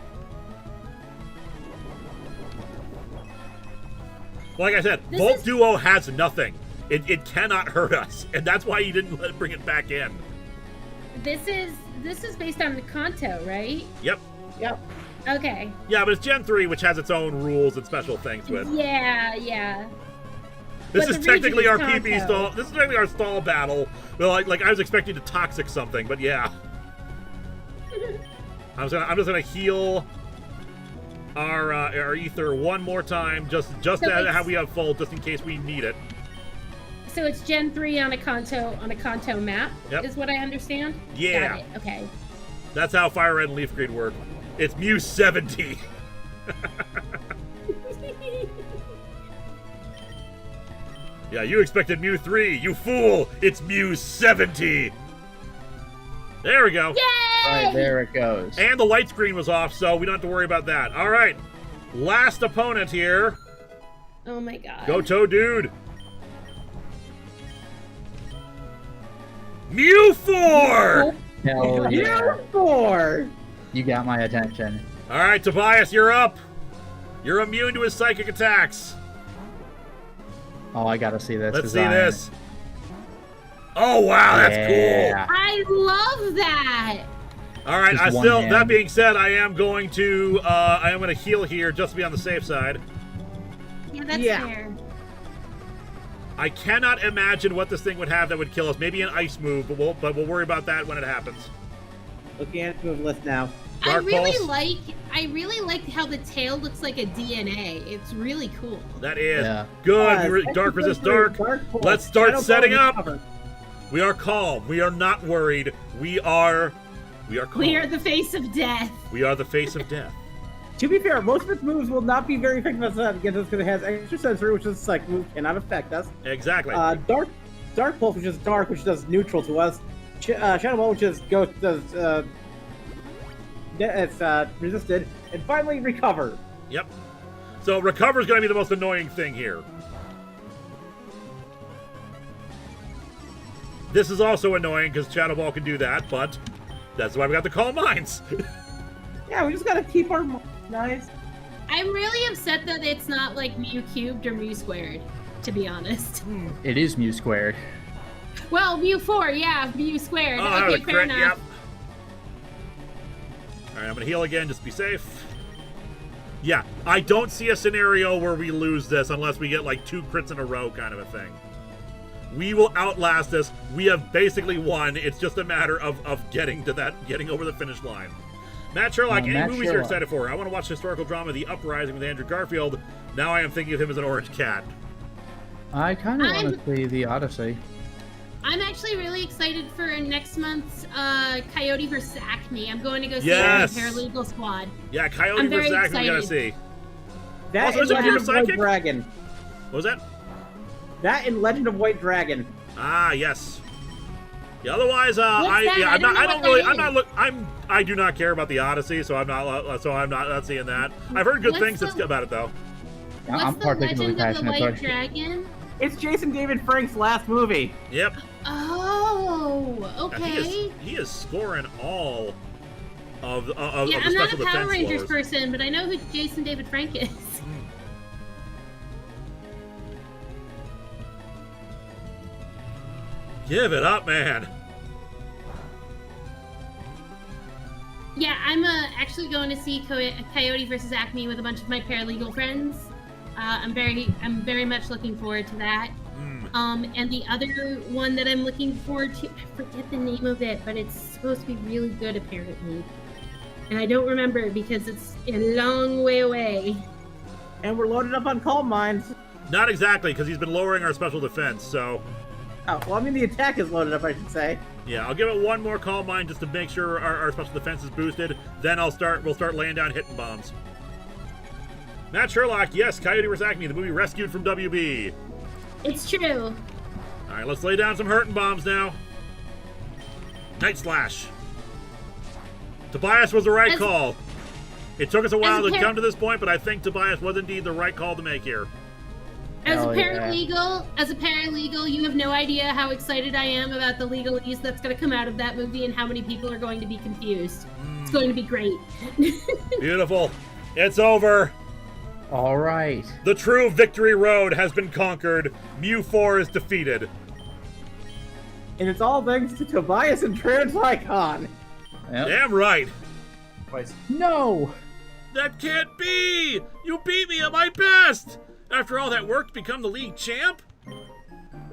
Like I said, This Volt is- Duo has nothing. It cannot hurt us, and that's why you didn't bring it back in. This is based on the Kanto, right? Yep. Yep. Okay. Yeah, but it's Gen 3, which has its own rules and special things to it. Yeah. This But is the region technically is our PP Kanto. stall. This is technically our stall battle. Well, like I was expecting to toxic something, but yeah. I'm just gonna heal our ether one more time, just So as it's- how we have full, just in case we need it. So it's Gen 3 on a Kanto map, Yep. is what I understand? Yeah. Got it. Okay. That's how Fire Red and Leaf Green work. It's Mew 70. Yeah, you expected Mew 3, you fool! It's Mew 70! There we go. right, there it goes. And the light screen was off, so we don't have to worry about that. All right. Last opponent here. Oh my god. Go Toe Dude. Mew4! Hell yeah. Mew4! You got my attention. All right, Tobias, you're up. You're immune to his psychic attacks. Oh, I gotta see this. Let's design. see this. Oh, wow, that's Yeah. cool. I love that. All right, Just one still, hand. that being said, I am going to heal here just to be on the safe side. Yeah, that's Yeah. fair. I cannot imagine what this thing would have that would kill us. Maybe an ice move, but we'll worry about that when it happens. Looking at the move list now. Dark Pulse. I really like how the tail looks like a DNA. It's really cool. That is Yeah. good. Dark resist dark. Pulse, Let's start Shadow setting Ball, up. recover. We are calm. We are not worried. We are calm. We are the face of death. We are the face of death. To be fair, most of its moves will not be very effective against us because it has extra sensory, which is like move cannot affect us. Exactly. Dark Pulse, which is dark, which does neutral to us. Shadow Ball, which is ghost, does it's resisted, and finally recover. Yep. So recover is going to be the most annoying thing here. This is also annoying because Shadow Ball can do that, but that's why we got the Calm Minds. Yeah, we just gotta keep our nice. I'm really upset that it's not like Mew cubed or Mew squared, to be honest. It is Mew squared. Well, Mew4, yeah, Mew squared. Oh, that was Okay, a fair crit, enough. yep. All right, I'm going to heal again, just to be safe. Yeah, I don't see a scenario where we lose this unless we get like 2 crits in a row kind of a thing. We will outlast this. We have basically won. It's just a matter of getting over the finish line. Matt Sherlock, any Matt movies you're Sherlock. excited for? I want to watch the historical drama The Uprising with Andrew Garfield. Now I am thinking of him as an orange cat. I kind of want to see the Odyssey. I'm actually really excited for next month's Coyote vs. Acme. I'm going to go see Yes! it in the Paralegal Squad. Yeah, Coyote I'm very vs. Acme we gotta excited. see. That Also, in is it Legend pure of White psychic? Dragon. What was that? That in Legend of White Dragon. Ah, yes. Yeah, otherwise, that? I don't know what that is. I do not care about the Odyssey, so I'm not seeing that. I've heard good What's things the- about it though. What's I'm the particularly Legend of the passionate. White so- Dragon? It's Jason David Frank's last movie. Yep. Oh, okay. He is scoring all of the Yeah, I'm not special a Power defense Rangers floors. person, but I know who Jason David Frank is. Give it up, man. Yeah, I'm actually going to see Coyote vs. Acme with a bunch of my paralegal friends. I'm very much looking forward to that. And the other one that I'm looking forward to, I forget the name of it, but it's supposed to be really good apparently. And I don't remember it because it's a long way away. And we're loaded up on Calm Minds. Not exactly, because he's been lowering our special defense. So, Oh, well, I mean, the attack is loaded up, I should say. yeah, I'll give it one more Calm Mind just to make sure our special defense is boosted. Then we'll start laying down hitting bombs. Matt Sherlock, yes, Coyote vs. Acme, the movie rescued from WB. It's true. All right, let's lay down some hurting bombs now. Night Slash. Tobias was the right As- call. It took us a while as a to par- come to this point, but I think Tobias was indeed the right call to make here. As a Hell yeah. paralegal, you have no idea how excited I am about the legalese that's going to come out of that movie and how many people are going to be confused. It's going to be great. Beautiful. It's over. All right. The true victory road has been conquered. Mew4 is defeated. And it's all thanks to Tobias and Translycon. Yep. Damn right. No. That can't be! You beat me at my best! After all that work to become the league champ?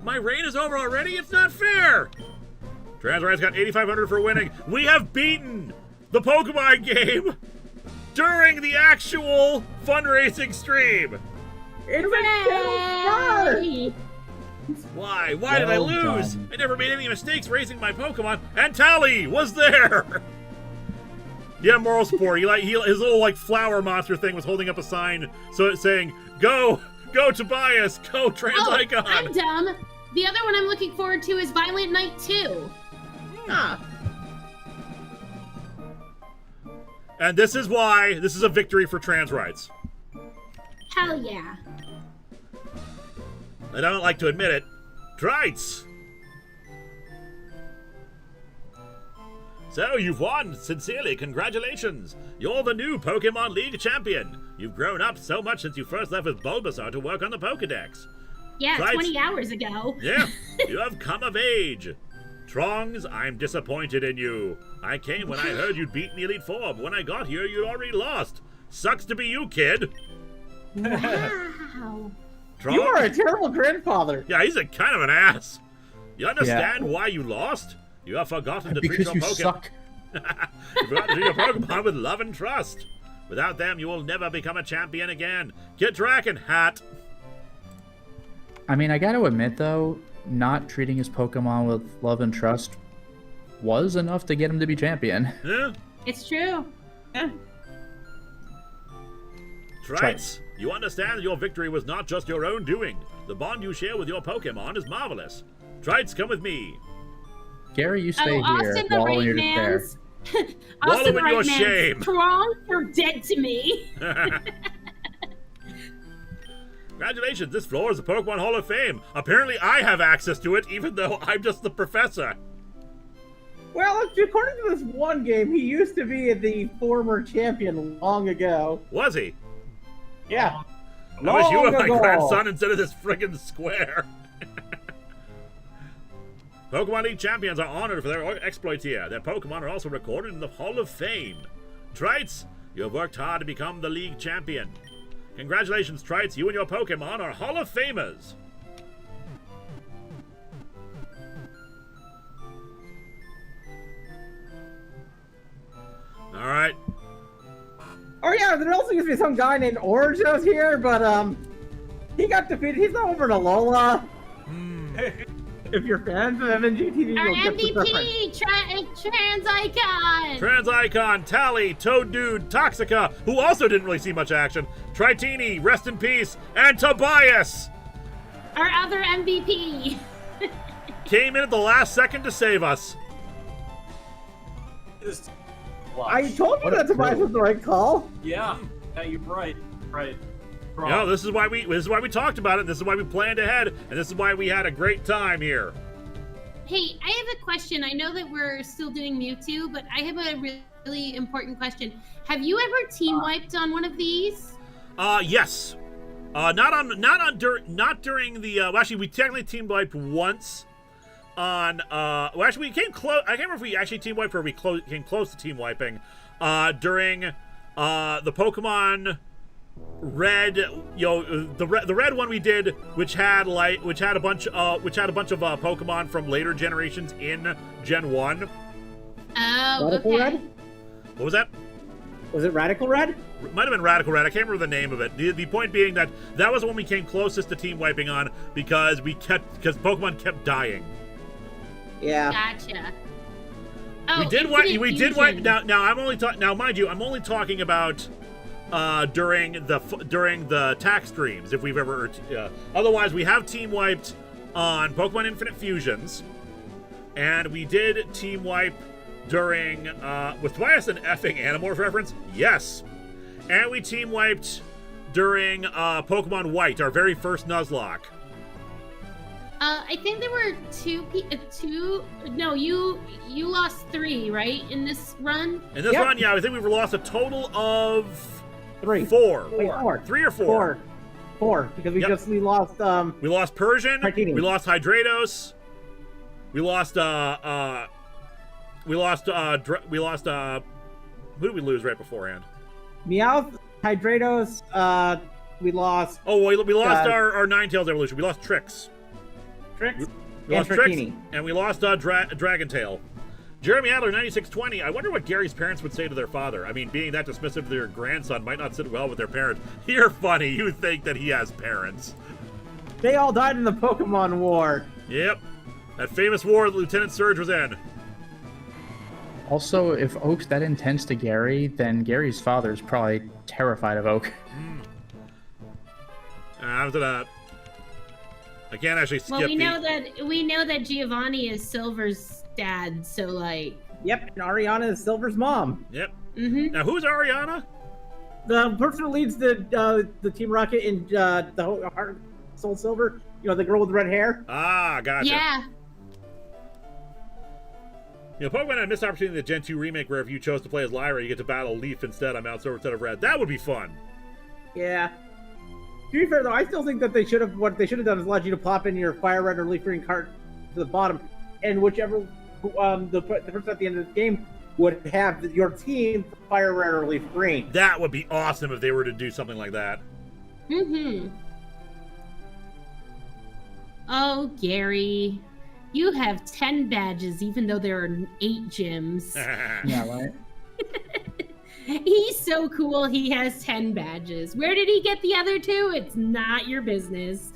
My reign is over already? It's not fair! Transright's got 8,500 for winning. We have beaten the Pokemon game during the actual fundraising stream! It's a Yay! Why? Why did I Well lose? done. I never made any mistakes raising my Pokemon, and Tally was there! Yeah, moral support. His little like flower monster thing was holding up a sign, so it's saying, "Go Tobias, go Oh, Translycon." I'm dumb. The other one I'm looking forward to is Violent Night 2. Ah. And this is why this is a victory for trans rights. Hell yeah. I don't like to admit it. Trites! So, you've won! Sincerely, congratulations! You're the new Pokemon League champion! You've grown up so much since you first left with Bulbasaur to work on the Pokedex. Yeah, Trites, 20 hours ago. Yeah, you have come of age. Trongs, I'm disappointed in you. I came when I heard you'd beaten the Elite Four, but when I got here, you'd already lost. Sucks to be you, kid. Wow. Trongs? You are a terrible grandfather. Yeah, he's a kind of an ass. You understand why you lost? You have forgotten to treat Because your you Pokemon. suck. You forgot to treat your Pokemon with love and trust. Without them, you will never become a champion again. Get Dragon Hat. I mean, I gotta admit, though, not treating his Pokemon with love and trust was enough to get him to be champion. Yeah. It's true. Yeah. Trites, you understand that your victory was not just your own doing. The bond you share with your Pokemon is marvelous. Trites, come with me. Gary, you stay here. Austin the Wallow in right your despair. man's. Wallow Austin the in right your man's shame. strong or dead to me. Congratulations, this floor is the Pokemon Hall of Fame. Apparently I have access to it, even though I'm just the professor. Well, according to this one game, he used to be the former champion long ago. Was he? Yeah. I wish you were Long my ago. grandson instead of this friggin' square. Pokemon League champions are honored for their exploits here. Their Pokemon are also recorded in the Hall of Fame. Trites, you have worked hard to become the League champion. Congratulations, Trites. You and your Pokemon are Hall of Famers. All right. Oh yeah, there also used to be some guy named Orange that was here, but he got defeated. He's not over to Alola. If you're fans of MNGTV, Our you'll get the reference. MVP, trans icon. Trans Icon, Tally, Toaddude, Toxica, who also didn't really see much action, Tritini, rest in peace, and Tobias Our other MVP. came in at the last second to save us. I told you that Tobias was the right call. Yeah, you're right. Right. You know, this is why we talked about it. This is why we planned ahead, and this is why we had a great time here. Hey, I have a question. I know that we're still doing Mewtwo, but I have a really important question. Have you ever team wiped on one of these? Yes. Not during the. Well, actually, we technically team wiped once. On well, actually, we came close. I can't remember if we actually team wiped or we came close to team wiping. During the Pokemon Red, the red one we did, which had a bunch of Pokemon from later generations in Gen 1. Oh, Radical okay. Red? What was that? Was it Radical Red? It might have been Radical Red. I can't remember the name of it. The point being that was the one we came closest to team wiping on because Pokemon kept dying. Yeah. Gotcha. Oh, We did wipe. Now I'm only now, mind you, I'm only talking about during the tax streams. If we've ever, otherwise we have team wiped on Pokemon Infinite Fusions, and we did team wipe during with Tobias an effing Animorph reference. Yes, and we team wiped during Pokemon White, our very first Nuzlocke. I think there were two. No, you lost 3, right, in this run? In this run, yeah, I think we've lost a total of 3. 4. Wait, 4. 3 or 4. 4, because we lost we lost Persian. Tritini. We lost Hydrados. We lost who did we lose right beforehand? Meowth, Hydrados, we lost Oh, we lost our Ninetales evolution. We lost Trix. Trix We and lost Trix, Tritini. and we lost Dragon Tail. Jeremy Adler, 9620. I wonder what Gary's parents would say to their father. I mean, being that dismissive of their grandson might not sit well with their parent. You're funny. You think that he has parents. They all died in the Pokemon War. Yep. That famous war that Lieutenant Surge was in. Also, if Oak's that intense to Gary, then Gary's father's probably terrified of Oak. I can't actually skip Well, we know that Giovanni is Silver's dad, so like. Yep, and Ariana is Silver's mom. Yep. Now, who's Ariana? The person who leads the Team Rocket in the Heart Soul Silver. You know, the girl with red hair. Ah, gotcha. Yeah. You know, Pokemon had a missed opportunity in the Gen 2 remake where if you chose to play as Lyra, you get to battle Leaf instead on Mount Silver instead of Red. That would be fun. Yeah. To be fair, though, I still think that what they should have done is allowed you to plop in your Fire Red or Leaf Green card to the bottom, and whichever the person at the end of the game would have your team Fire Red or Leaf Green. That would be awesome if they were to do something like that. Oh, Gary. You have 10 badges, even though there are 8 gyms. Yeah, right. He's so cool, he has 10 badges. Where did he get the other 2? It's not your business.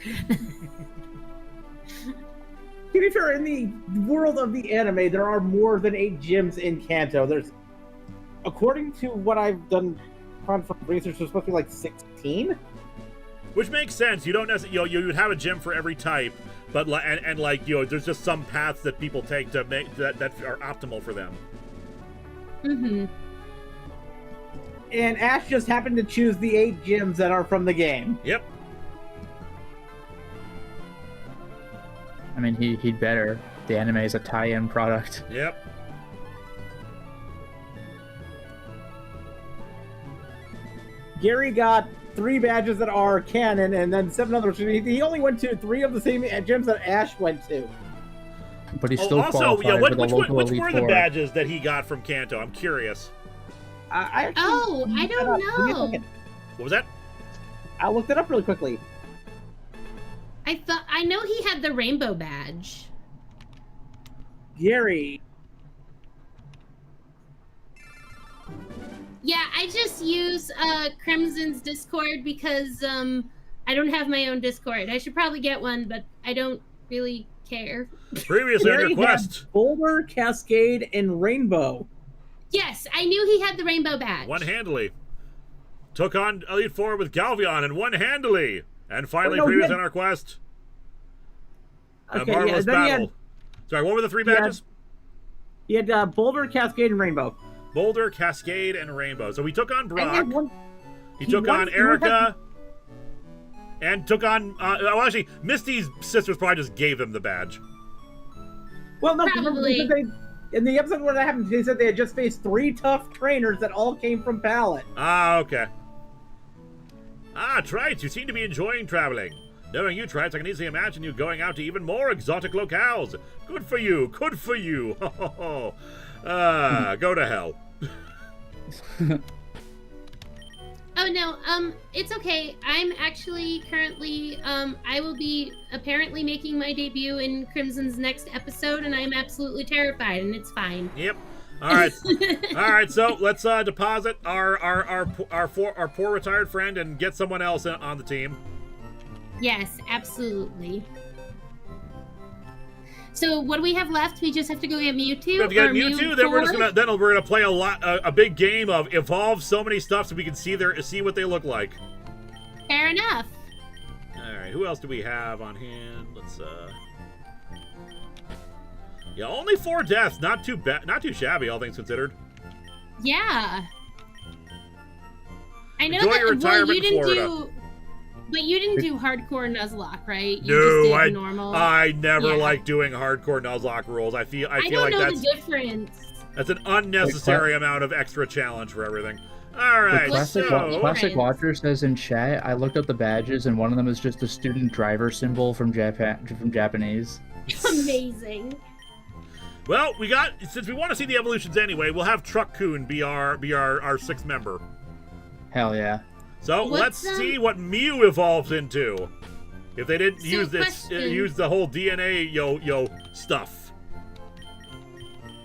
To be fair, in the world of the anime, there are more than 8 gyms in Kanto. There's, according to what I've done from research, there's supposed to be like 16. Which makes sense. You don't necessarily, you would have a gym for every type, but and like there's just some paths that people take to make that are optimal for them. And Ash just happened to choose the 8 gyms that are from the game. Yep. I mean, he'd better. The anime is a tie-in product. Yep. Gary got 3 badges that are canon, and then 7 others. He only went to 3 of the same gyms that Ash went to. But he's still also, qualified yeah, for the local which Elite were the Four. badges that he got from Kanto? I'm curious. I don't know. What was that? I looked it up really quickly. I know he had the rainbow badge. Gary. Yeah, I just use Crimson's Discord because I don't have my own Discord. I should probably get one, but I don't really care. Previously on Gary your quest. had Boulder, Cascade, and Rainbow. Yes, I knew he had the rainbow badge. One-handedly. Took on Elite Four with Galvion and one-handedly. And finally, no, previous on our quest. Okay, a marvelous then he battle. Sorry, what were the 3 badges? He had Boulder, Cascade, and Rainbow. Boulder, Cascade, and Rainbow. So we took on And Brock. He took on Erica. And took on... well, actually, Misty's sisters probably just gave him the badge. Well, no, Probably. because in the episode where that happened, they said they had just faced 3 tough trainers that all came from Pallet. Ah, okay. Ah, Trites, you seem to be enjoying traveling. Knowing you, Trites, I can easily imagine you going out to even more exotic locales. Good for you, good for you. Ho, ho, ho. Go to hell. Oh no, it's okay. I'm actually currently, I will be apparently making my debut in Crimson's next episode, and I'm absolutely terrified, and it's fine. Yep. All right. All right. So let's deposit our poor retired friend and get someone else on the team. Yes, absolutely. So what do we have left? We just have to go get Mewtwo. We have to get or Mewtwo. Mew Then we're just 4? we're gonna play a big game of evolve so many stuff so we can see what they look like. Fair enough. All right. Who else do we have on hand? Let's Yeah, only 4 deaths. Not too bad. Not too shabby, all things considered. Yeah. I know Enjoy that. your retirement Well, you didn't Florida. but you didn't do hardcore Nuzlocke, right? You No, just did normal. I never Yeah. like doing hardcore Nuzlocke rules. I feel I like don't know that's the difference. that's an unnecessary amount of extra challenge for everything. All right, Classic, so Classic Watcher says in chat, I looked up the badges and one of them is just a student driver symbol from Japanese. Amazing. well, we got since we want to see the evolutions anyway, we'll have Truck-kun be our 6th member. Hell yeah. So let's see what Mew evolves into. If they didn't use the whole DNA yo stuff.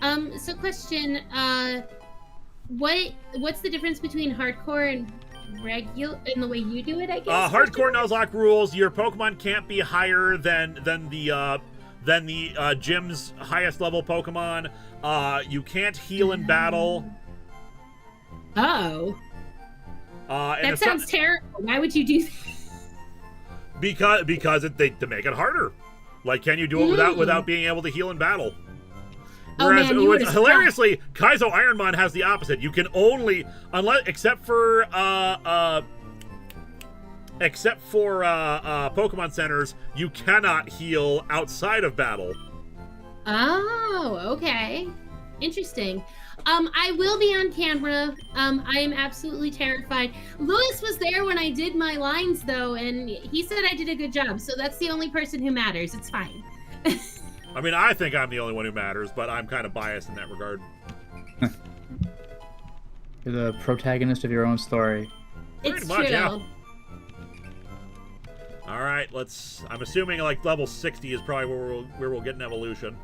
So question, what's the difference between hardcore and regular in the way you do it, I guess? Hardcore Nuzlocke rules: your Pokemon can't be higher than the gym's highest level Pokemon. You can't heal in battle. Oh. And That sounds terrible. Why would you do that? Because to make it harder. Like, can you do it without being able to heal in battle? Whereas, man, you would've hilariously, Kaizo Ironmon has the opposite. You can only, except for Pokemon centers, you cannot heal outside of battle. Oh, okay. Interesting. I will be on camera. I am absolutely terrified. Lewis was there when I did my lines, though, and he said I did a good job, so that's the only person who matters. It's fine. I mean, I think I'm the only one who matters, but I'm kind of biased in that regard. You're the protagonist of your own story. It's much, true. yeah. All right, I'm assuming like level 60 is probably where we'll get an evolution.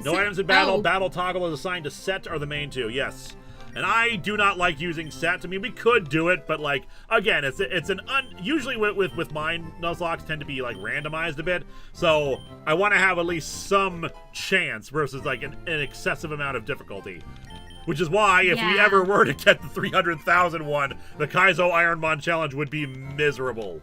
No items in battle. Battle toggle is assigned to set are the main two. Yes. And I do not like using sets. I mean, we could do it, but like again, usually with mine, Nuzlocke tend to be like randomized a bit. So I want to have at least some chance versus like an excessive amount of difficulty. Which is why if we ever were to get the 300,000 one, the Kaizo Ironmon challenge would be miserable.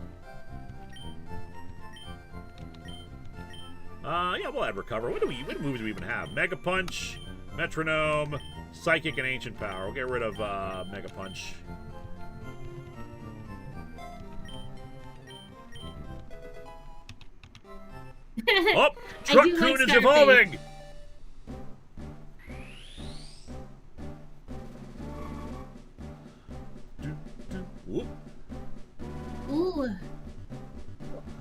Yeah, we'll have recover. What moves do we even have? Mega Punch, Metronome, Psychic, and Ancient Power. We'll get rid of Mega Punch. Oh, Truck Coon is evolving! Ooh.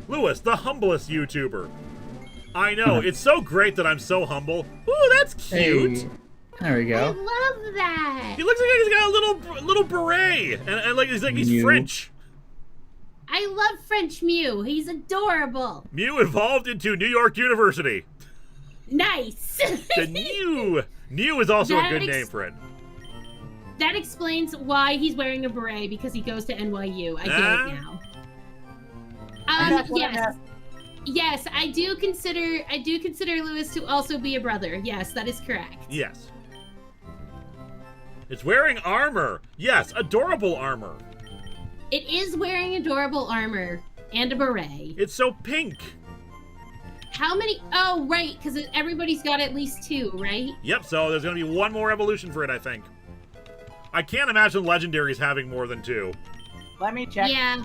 Lewis, the humblest YouTuber. I know, it's so great that I'm so humble. Ooh, that's cute. Hey, there we I go. love that. He looks like he's got a little beret, and like he's French. I love French Mew. He's adorable. Mew evolved into New York University. Nice. The New is also a good name for it. That explains why he's wearing a beret, because he goes to NYU. I get it now. Yes. Yes, I do consider Lewis to also be a brother. Yes, that is correct. Yes. It's wearing armor. Yes, adorable armor. It is wearing adorable armor and a beret. It's so pink. How many? Oh, right, because everybody's got at least 2, right? Yep, so there's going to be one more evolution for it, I think. I can't imagine Legendaries having more than 2. Let me check. Yeah.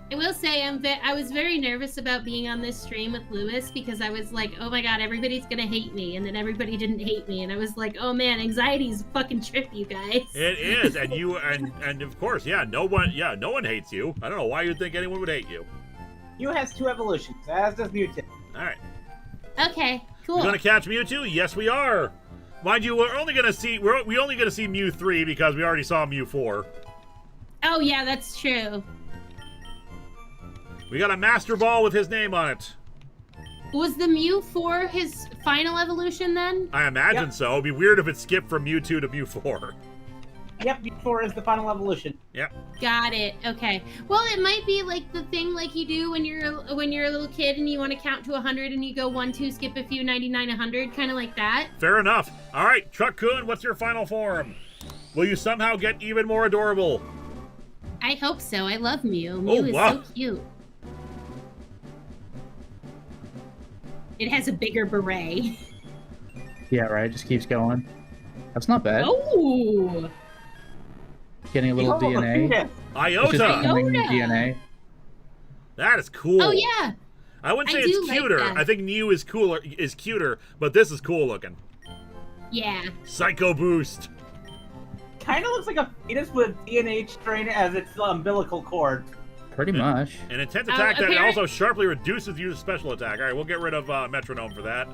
I will say I was very nervous about being on this stream with Lewis because I was like, oh my god, everybody's gonna hate me, and then everybody didn't hate me, and I was like, oh man, anxiety's a fucking trip, you guys. It is, and you and of course, no one hates you. I don't know why you'd think anyone would hate you. Mew has 2 evolutions, as does Mewtwo. All right. Okay, cool. We're gonna catch Mewtwo? Yes, we are. Mind you, we're only gonna see Mew 3 because we already saw Mew 4. Oh yeah, that's true. We got a Master Ball with his name on it. Was the Mew 4 his final evolution then? I imagine so. It'd be weird if it skipped from Mew 2 to Mew 4. Yep, Mew 4 is the final evolution. Yep. Got it. Okay. Well, it might be like the thing like you do when you're a little kid and you want to count to 100 and you go 1, 2, skip a few, 99, 100, kind of like that. Fair enough. All right, Truck-kun, what's your final form? Will you somehow get even more adorable? I hope so. I love Mew. Mew is wow. so cute. It has a bigger beret. Yeah, right. Just keeps going. That's not bad. Oh. Getting a little DNA. It's just becoming DNA. That is cool. Oh yeah. I wouldn't say it's cuter. Like I think Mew is cuter, but this is cool looking. Yeah. Psycho Boost. Kind of looks like a fetus with DNA strain as its umbilical cord. Pretty much. An intense attack that also sharply reduces the user's special attack. All right, we'll get rid of Metronome for that.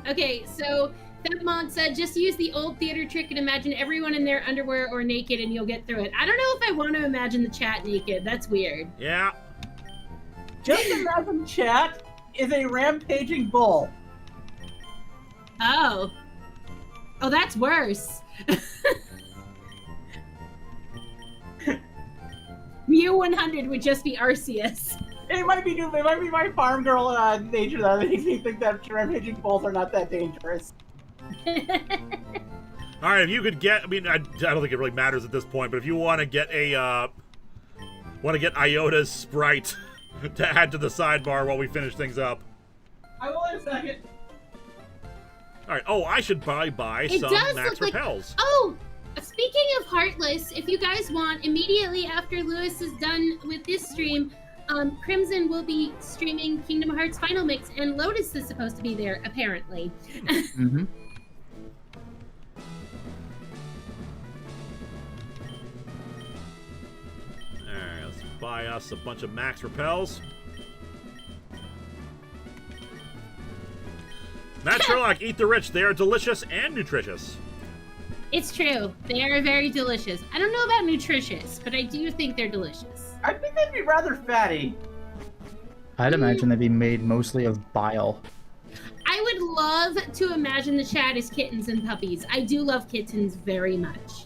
Okay, so Fabmon said, just use the old theater trick and imagine everyone in their underwear or naked and you'll get through it. I don't know if I want to imagine the chat naked. That's weird. Yeah. Just imagine chat is a rampaging bull. Oh. Oh, that's worse. Mew 100 would just be Arceus. It might be my farm girl nature that makes me think that rampaging bulls are not that dangerous. All right, if you could get, I mean, I don't think it really matters at this point, but if you want to get Iota's sprite to add to the sidebar while we finish things up. I will in a second. All right. Oh, I should probably buy It some does Max look like. Repels. Oh, speaking of Heartless, if you guys want, immediately after Lewis is done with this stream, Crimson will be streaming Kingdom Hearts Final Mix, and Lotus is supposed to be there, apparently. Mm-hmm. Alright, let's buy us a bunch of Max Repels. Matt Sherlock, eat the rich. They are delicious and nutritious. It's true. They are very delicious. I don't know about nutritious, but I do think they're delicious. I think they'd be rather fatty. I'd imagine they'd be made mostly of bile. I would love to imagine the chat as kittens and puppies. I do love kittens very much.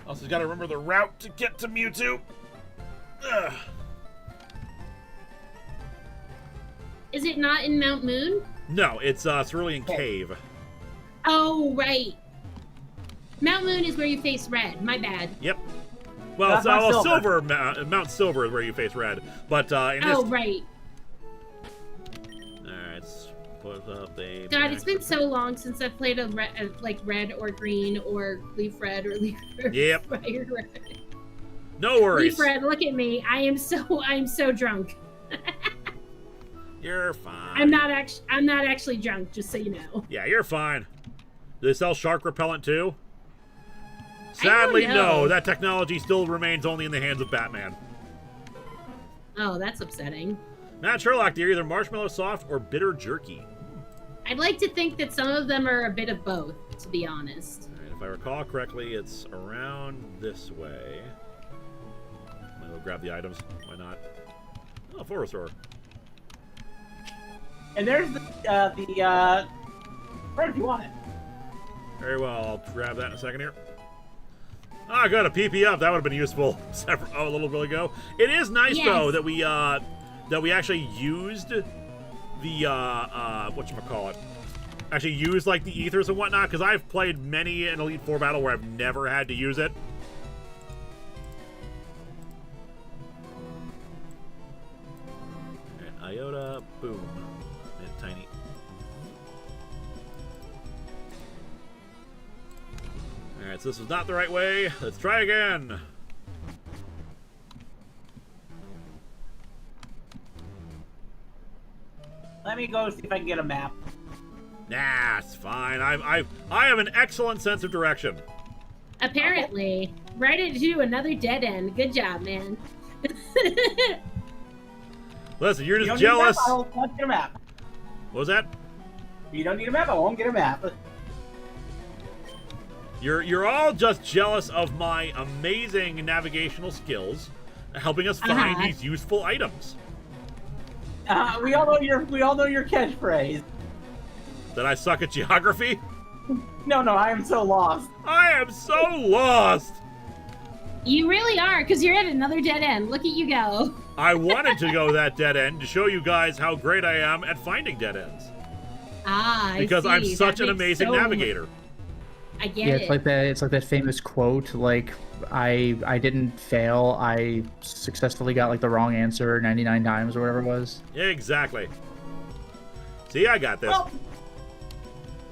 Also, got to remember the route to get to Mewtwo. Ugh. Is it not in Mount Moon? No, it's Cerulean Cave. Oh, right. Mount Moon is where you face red. My bad. Yep. Well, That's Mount Silver. Mount Silver is where you face red. But in this... Oh, right. Alright, let's put up a... God, it's been so long since I've played a like red or green or leaf red or leaf Yep. fire red. No worries. Leaf red, look at me. I'm so drunk. You're fine. I'm not actually drunk, just so you know. Yeah, you're fine. Do they sell shark repellent too? I don't Sadly, know. no. That technology still remains only in the hands of Batman. Oh, that's upsetting. Matt Sherlock, they're either marshmallow soft or bitter jerky. I'd like to think that some of them are a bit of both, to be honest. All right, if I recall correctly, it's around this way. Might as well grab the items. Why not? Oh, forest store. And there's the right if you want it. Very well, I'll grab that in a second here. Oh, I got a PP up. That would have been useful a little bit ago. It is nice though that we actually used the whatchamacallit. Actually used like the ethers and whatnot, because I've played many an Elite Four battle where I've never had to use it. And Iota, boom. And tiny. Alright, so this was not the right way. Let's try again. Let me go see if I can get a map. Nah, it's fine. I have an excellent sense of direction. Apparently. Right into another dead end. Good job, man. Listen, you're You just don't need a map, jealous. I won't get a map. What was that? You don't need a map, I won't get a map. You're all just jealous of my amazing navigational skills, helping us find these useful items. We all know your catchphrase. That I suck at geography? No, I am so lost. I am so lost. You really are, because you're at another dead end. Look at you go. I wanted to go that dead end to show you guys how great I am at finding dead ends. Because I'm such an amazing navigator. I get Yeah, it. it's like that. It's like that famous quote. Like, I didn't fail. I successfully got like the wrong answer 99 times or whatever it was. Yeah, exactly. See, I got this. Well,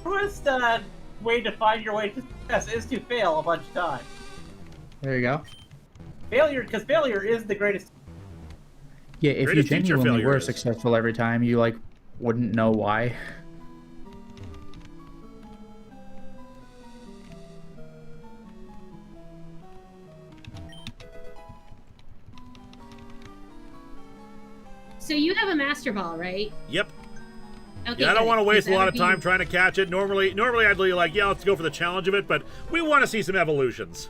first way to find your way to success is to fail a bunch of times. There you go. Because failure is the greatest. Yeah, if you Greatest teacher genuinely failure were is. successful every time, you like wouldn't know why. So you have a Master Ball, right? Yep. Okay, Yeah, I don't good, want to waste a 'cause lot that of would time be- trying to catch it. Normally I'd be like, yeah, let's go for the challenge of it, but we want to see some evolutions.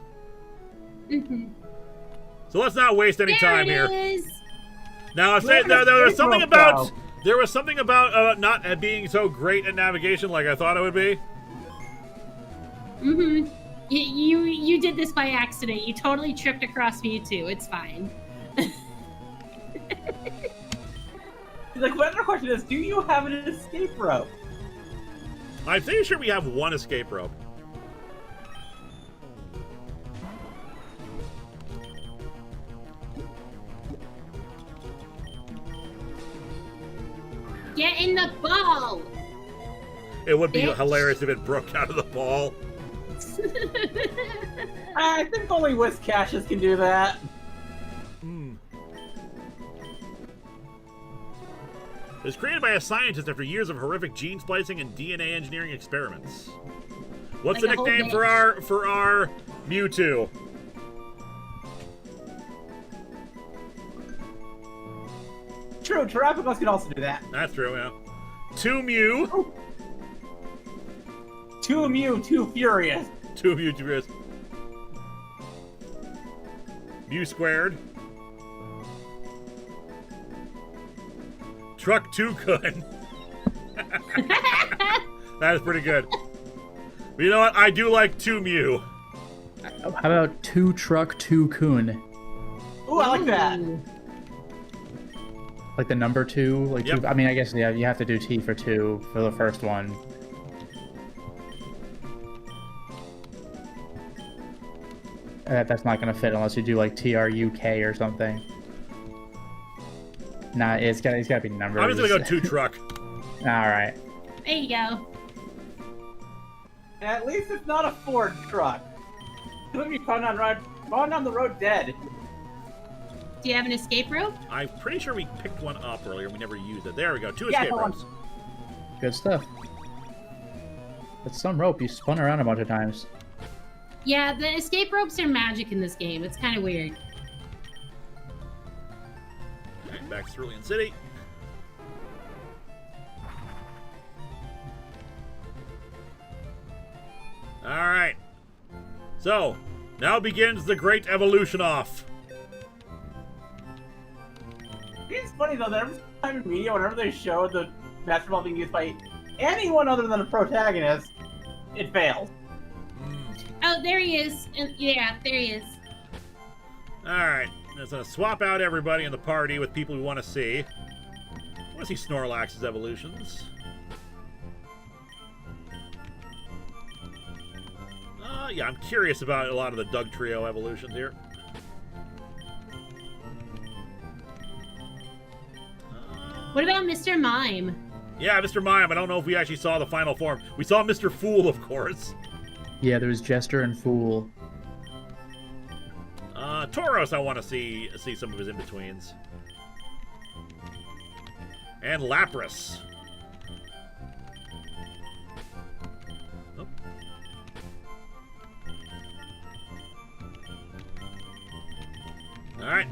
Mhm. So let's not waste any time There here. it is. Now, We're in a there was space something rope, about though. there was something about not being so great at navigation like I thought I would be. Mm-hmm. You did this by accident. You totally tripped across Mewtwo. It's fine. The question is, do you have an escape rope? I'm pretty sure we have one escape rope. Get in the ball! It would be Bitch. hilarious if it broke out of the ball. I think only Whisk Caches can do that. It was created by a scientist after years of horrific gene splicing and DNA engineering experiments. What's Like the a whole nickname bitch. for our Mewtwo? True, Terrapagos can also do that. That's true, yeah. 2 Mew. Too Mew, too furious. 2 Mewtwo. Mew squared. Truck 2 Kun. That is pretty good. But you know what? I do like 2 Mew. How about 2 Truck 2 Kun? Ooh, I like that. Like the number 2? Like Yep. two, I mean, I guess yeah, you have to do T for 2 for the first one. That's not gonna fit unless you do like TRUK or something. Nah, it's gotta be numbers. I'm just gonna go 2 Truck. Alright. There you go. At least it's not a Ford truck. Let me gone down the road dead. Do you have an escape rope? I'm pretty sure we picked one up earlier. We never used it. There we go. 2 Yeah, escape hold on. ropes. Good stuff. It's some rope. You spun around a bunch of times. Yeah, the escape ropes are magic in this game. It's kind of weird. Alright, back to Cerulean City. Alright. So, now begins the great evolution off. It's funny though that every time in media, whenever they show the Master Ball being used by anyone other than a protagonist, it fails. Oh, there he is. Yeah, there he is. Alright, let's swap out everybody in the party with people we want to see. I want to see Snorlax's evolutions. Yeah, I'm curious about a lot of the Doug Trio evolutions here. What about Mr. Mime? Yeah, Mr. Mime. I don't know if we actually saw the final form. We saw Mr. Fool, of course. Yeah, there was Jester and Fool. Tauros, I want to see some of his in-betweens. And Lapras. Oh. All right.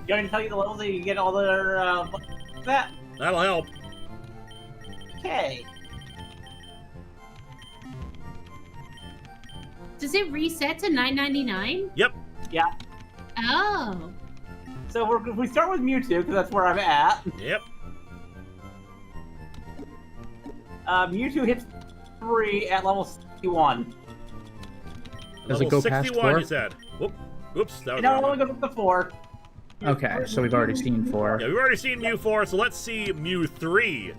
You want me to tell you the levels that you can get all their that? That'll help. Okay. Does it reset to $9.99? Yep. Yeah. Oh. So we start with Mewtwo because that's where I'm at. Yep. Mewtwo hits 3 at level 61. Does it Level go past 61, 4? you said. Whoop. Oops. That was No, it wrong. only goes up to 4. Okay, so we've already seen 4. Yeah, we've already seen Mew 4, so let's see Mew 3.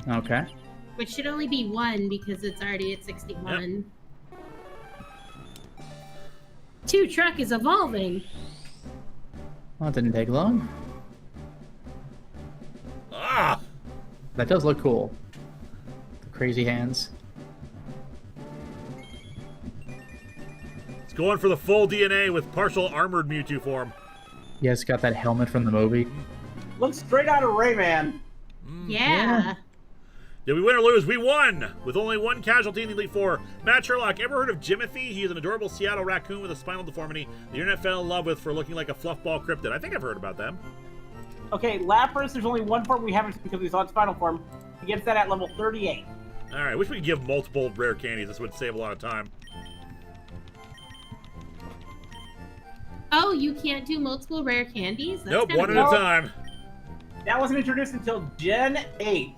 Okay. Which should only be 1 because it's already at 61. 2 Truck is evolving. Well, it didn't take long. Ah! That does look cool. The crazy hands. It's going for the full DNA with partial armored Mewtwo form. Yeah, it's got that helmet from the movie. Looks straight out of Rayman. Yeah. Did we win or lose? We won! With only one casualty in the Elite Four. Matt Sherlock, ever heard of Jimothy? He is an adorable Seattle raccoon with a spinal deformity the internet fell in love with for looking like a fluffball cryptid. I think I've heard about them. Okay, Lapras, there's only one form we haven't seen because we saw its final form. He gets that at level 38. Alright, wish we could give multiple rare candies. This would save a lot of time. Oh, you can't do multiple rare candies? That's Nope, kinda one at weird. a time. That wasn't introduced until Gen 8.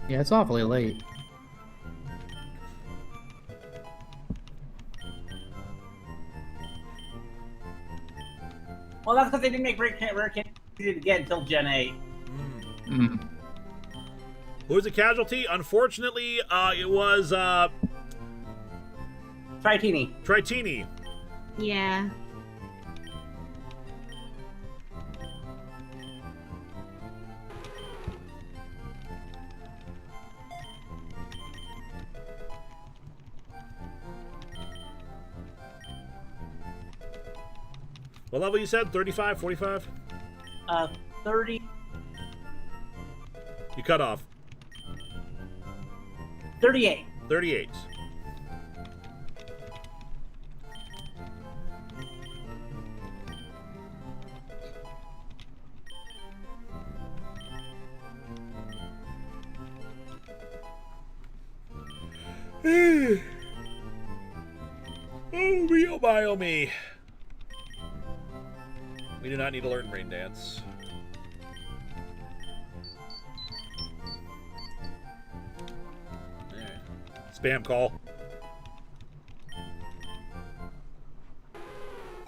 Yeah, it's awfully late. Well, that's because they didn't make rare candy easy to get until Gen 8. Who was a casualty? Unfortunately, it was Tritini. Tritini. Yeah. What level you said? 35, 45? 30. You cut off. 38. 38. Oh my, oh me. We do not need to learn Rain Dance. Alright. Spam call.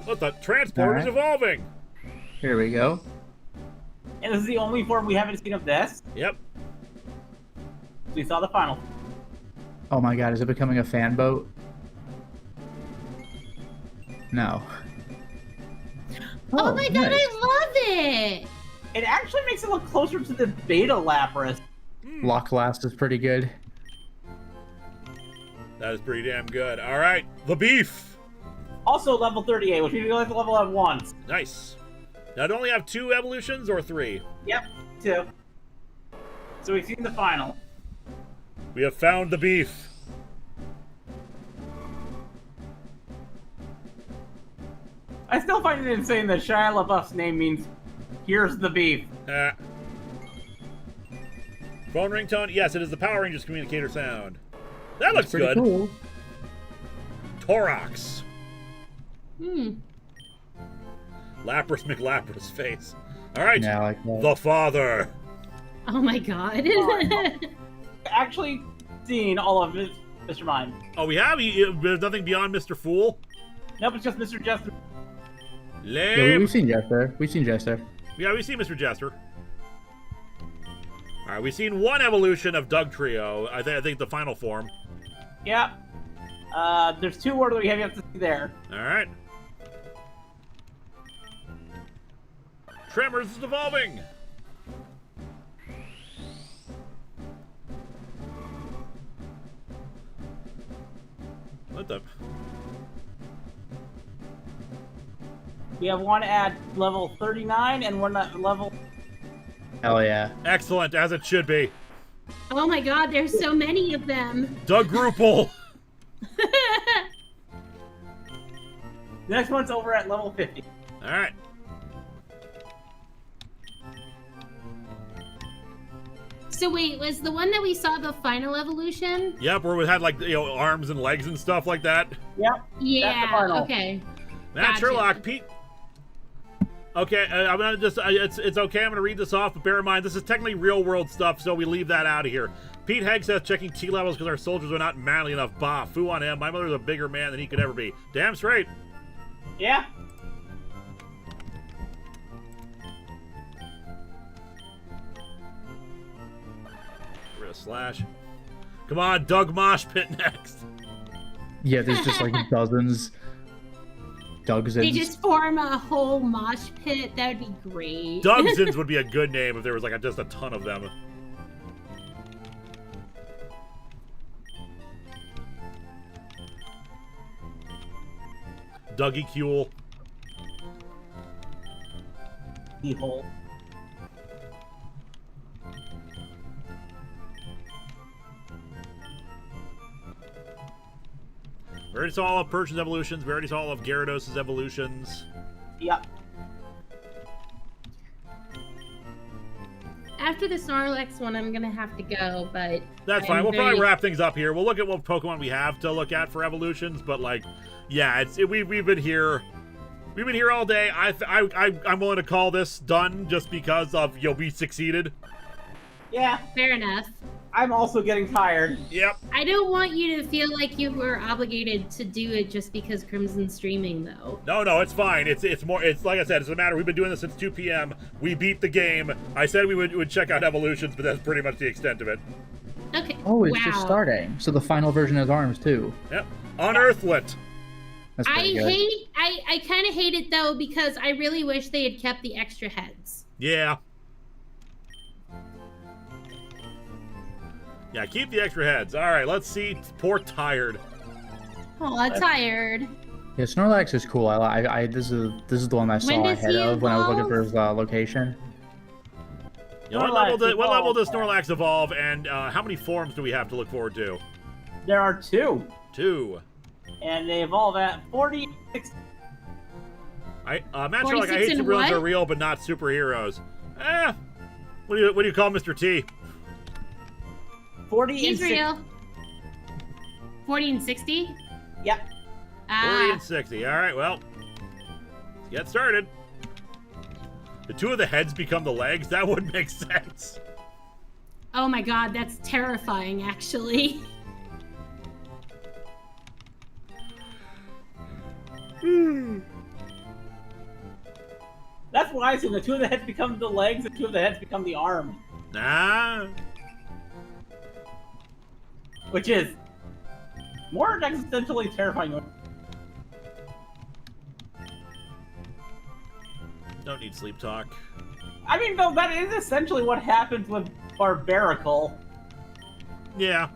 What the? Transporter's evolving! Here we go. And this is the only form we haven't seen of this. Yep. We saw the final. Oh my god, is it becoming a fan boat? No. Oh, my god, nice. I love it! It actually makes it look closer to the Beta Lapras. Lock Last is pretty good. That is pretty damn good. Alright, the beef! Also level 38, which means we only have to level up once. Nice. Now, do you only have 2 evolutions or 3? Yep, 2. So we've seen the final. We have found the beef. I still find it insane that Shia LaBeouf's name means, here's the beef. Phone ringtone? Yes, it is the Power Rangers communicator sound. That looks Pretty good. cool. Torox. Hmm. Lapras McLapras face. Alright, Yeah, I like that. the father. Oh my god. Actually seen all of it, Mr. Mime. Oh, we have? There's nothing beyond Mr. Fool? Nope, it's just Mr. Jester. Lame. Yeah, we've seen Jester. We've seen Jester. Yeah, we've seen Mr. Jester. Alright, we've seen 1 evolution of Doug Trio. I think the final form. Yeah. There's 2 more that we have yet to see there. Alright. Tremors is evolving! What the? We have 1 at level 39 and 1 at level... Hell yeah. Excellent, as it should be. Oh my god, there's so many of them. Doug Gruppel! The next one's over at level 50. Alright. So wait, was the one that we saw the final evolution? Yep, where we had, like, arms and legs and stuff like that. Yep. That's the Yeah, final. okay. Matt Gotcha. Sherlock, Pete. Okay, I'm gonna just, it's okay, I'm gonna read this off, but bear in mind, this is technically real world stuff, so we leave that out of here. Pete Hegg says, checking T levels because our soldiers are not manly enough. Bah, foo on him. My mother's a bigger man than he could ever be. Damn straight. Yeah. Rid of slash. Come on, Doug Mosh Pit next. Yeah, there's just like dozens. Doug's They just form a whole mosh pit. That would be great. Dougzins would be a good name if there was like just a ton of them. Dougie Kuehl. Hole. We already saw all of Persian's evolutions. We already saw all of Gyarados' evolutions. Yep. After the Snorlax one, I'm gonna have to go, but That's fine. We'll probably wrap things up here. We'll look at what Pokemon we have to look at for evolutions, but like, yeah, we've been here. We've been here all day. I'm willing to call this done just because of we succeeded. Yeah. Fair enough. I'm also getting tired. Yep. I don't want you to feel like you were obligated to do it just because Crimson's streaming, though. No, it's fine. It's more. It's like I said. It's a matter. We've been doing this since 2 p.m. We beat the game. I said we would check out Evolutions, but that's pretty much the extent of it. Okay. Oh, it's wow. just starting. So the final version has arms too. Yep. Unearthlet. That's pretty good. I kind of hate it though because I really wish they had kept the extra heads. Yeah. Yeah, keep the extra heads. All right, let's see. Poor Tired. Oh, I'm tired. Yeah, Snorlax is cool. This is the one I saw does ahead he of when I was looking evolve? for his location. Yeah, what level does Snorlax evolve, and how many forms do we have to look forward to? There are 2. 2. And they evolve at 46. Matt Sherlock, I 46 hate and superheroes what? are real, but not superheroes. What do you call Mr. T? 40 He's and real. 40 and 60? Yep. 40 Ah, and 60. All right, well, let's get started. The 2 of the heads become the legs? That would make sense. oh my god, that's terrifying, actually. That's what I assume. The 2 of the heads become the legs, the 2 of the heads become the arm. Nah. Which is more existentially terrifying. Don't need sleep talk. I mean, though, that is essentially what happens with Barbarical. Yeah.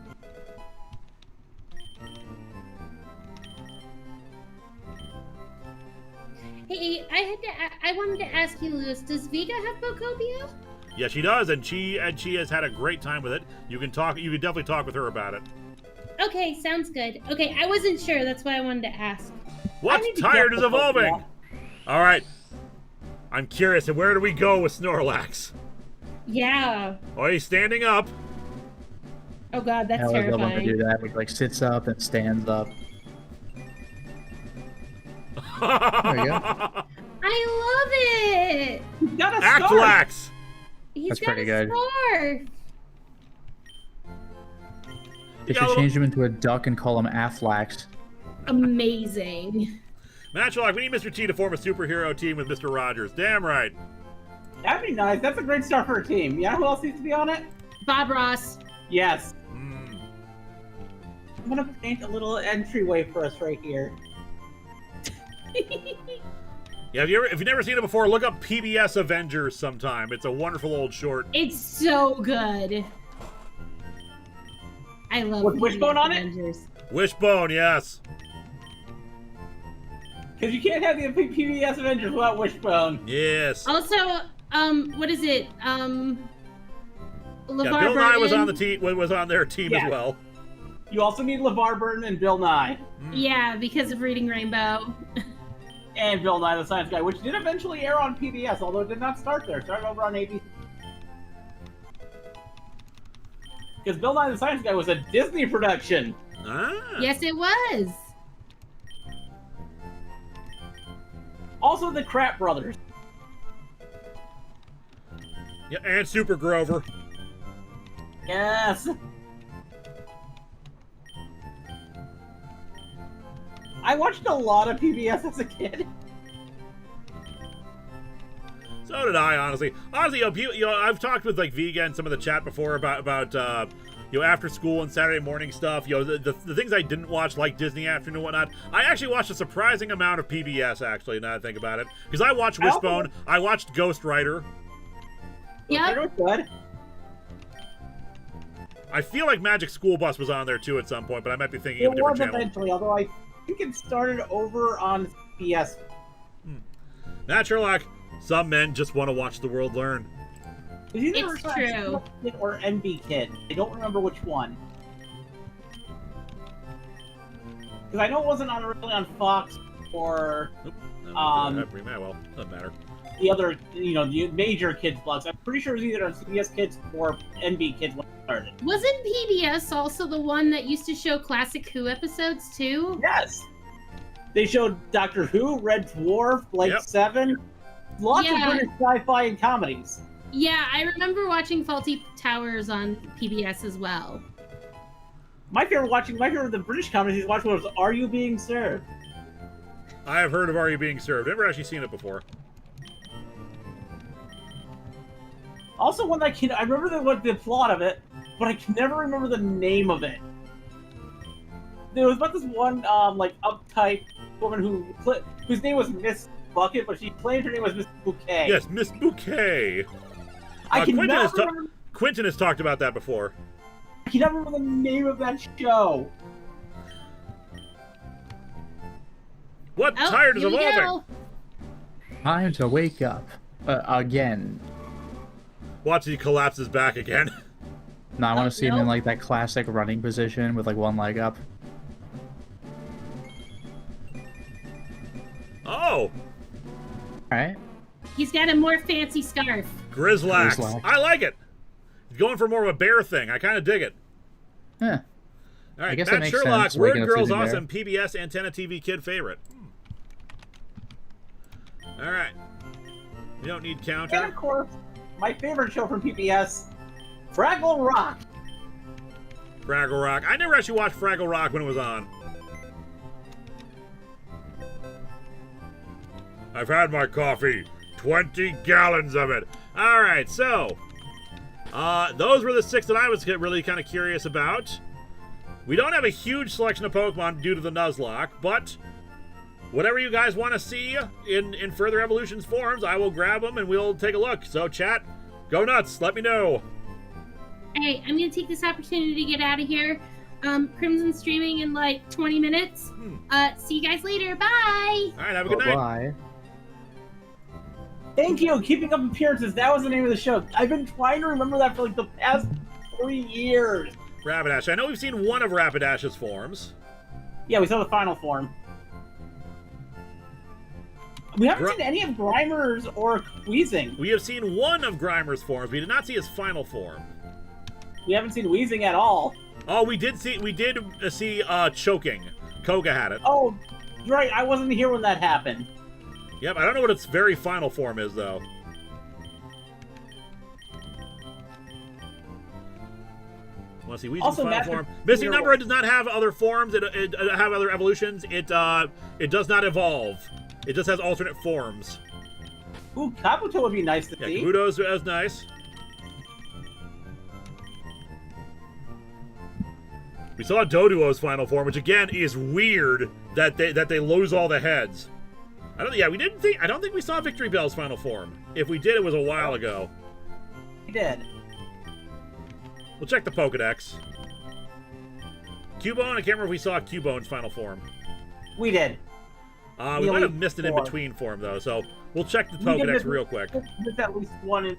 Hey, I wanted to ask you, Lewis, does Vega have Bocobia? Yeah, she does, and she has had a great time with it. You can definitely talk with her about it. Okay, sounds good. Okay, I wasn't sure, that's why I wanted to ask. What's need to Tired get is the evolving? Pokemon. All right. I'm curious, and where do we go with Snorlax? Yeah. Oh, he's standing up. Oh god, that's I always love when they terrifying. do that. He like sits up and stands up. There you go. I love it! He's got a scarf. Axlax! He's That's got pretty a good. scarf. They should change him into a duck and call him Afflax. Amazing. Matt Sherlock, we need Mr. T to form a superhero team with Mr. Rogers. Damn right. That'd be nice. That's a great start for a team. You know who else needs to be on it? Bob Ross. Yes. Mm. I'm gonna paint a little entryway for us right here. Yeah, if you've never seen it before, look up PBS Avengers sometime. It's a wonderful old short. It's so good. I love With Wishbone on it? Avengers. Wishbone, yes. Because you can't have the PBS Avengers without Wishbone. Yes. Also, what is it? LeVar Yeah, Bill Nye was Burton. on the team. Was on their team Yeah. as well. You also need LeVar Burton and Bill Nye. Yeah, because of Reading Rainbow. And Bill Nye the Science Guy, which did eventually air on PBS, although it did not start there. It started over on ABC. Because Bill Nye the Science Guy was a Disney production. Ah. Yes, it was. Also the Crap Brothers. Yeah, and Super Grover. Yes. I watched a lot of PBS as a kid. So did I, honestly. Honestly, I've talked with like Vega and some of the chat before about after school and Saturday morning stuff. The things I didn't watch, like Disney Afternoon and whatnot. I actually watched a surprising amount of PBS, actually, now that I think about it. Because I watched Wishbone, I watched Ghost Rider. Yeah. They're good. I feel like Magic School Bus was on there too at some point, but I might be thinking of a It different was channel. eventually, although I think it started over on CBS. Matt Sherlock, some men just want to watch the world learn. It's true. Kid or NB Kid. I don't remember which one. Because I know it wasn't really on Fox or Well, doesn't matter. the other, the major kids blogs. I'm pretty sure it was either on CBS Kids or NB Kids when it started. Wasn't PBS also the one that used to show Classic Who episodes too? Yes. They showed Doctor Who, Red Dwarf, Blake Yep. 7. Lots Yeah. of British sci-fi and comedies. Yeah, I remember watching Faulty Towers on PBS as well. My favorite of the British comedies watching was Are You Being Served? I have heard of Are You Being Served. Never actually seen it before. Also, one that I remember the plot of it, but I can never remember the name of it. There was about this one like uptight woman whose name was Miss Bucket, but she claimed her name was Miss Bouquet. Yes, Miss Bouquet. Quentin has talked about that before. I can never remember the name of that show. What tire is evolving? Time to wake up. Again. Watch, he collapses back again. No, I want to see him in like that classic running position with like one leg up. Oh! Alright. He's got a more fancy scarf. Grizzlax. I like it. He's going for more of a bear thing. I kind of dig it. Yeah. All right, Matt Sherlock, Word Girl's awesome. PBS Antenna TV Kid favorite. All right. You don't need counter. And of course, my favorite show from PBS, Fraggle Rock. Fraggle Rock. I never actually watched Fraggle Rock when it was on. I've had my coffee. 20 gallons of it. All right, so those were the 6 that I was really kind of curious about. We don't have a huge selection of Pokemon due to the Nuzlocke, but whatever you guys want to see in further evolutions forums, I will grab them and we'll take a look. So chat, go nuts. Let me know. All right, I'm going to take this opportunity to get out of here. Crimson's streaming in like 20 minutes. See you guys later. Bye. All right, have a good night. Bye. Thank you, Keeping Up Appearances. That was the name of the show. I've been trying to remember that for like the past 3 years. Rapidash. I know we've seen one of Rapidash's forms. Yeah, we saw the final form. We haven't seen any of Grimer's or Weezing. We have seen one of Grimer's forms. We did not see his final form. We haven't seen Weezing at all. Oh, we did see Choking. Koga had it. Oh, right. I wasn't here when that happened. Yep, I don't know what its very final form is, though. Want to see Weezing's final form? Missing Number does not have other forms. It have other evolutions. It does not evolve. It just has alternate forms. Ooh, Kabuto would be nice to see. Yeah, Kabuto's as nice. We saw Doduo's final form, which again is weird that they lose all the heads. I don't think we saw Victory Bell's final form. If we did, it was a while ago. We did. We'll check the Pokedex. Cubone, I can't remember if we saw Cubone's final form. We did. We might have missed an in-between form, though, so we'll check the Pokedex real quick. There's at least one in...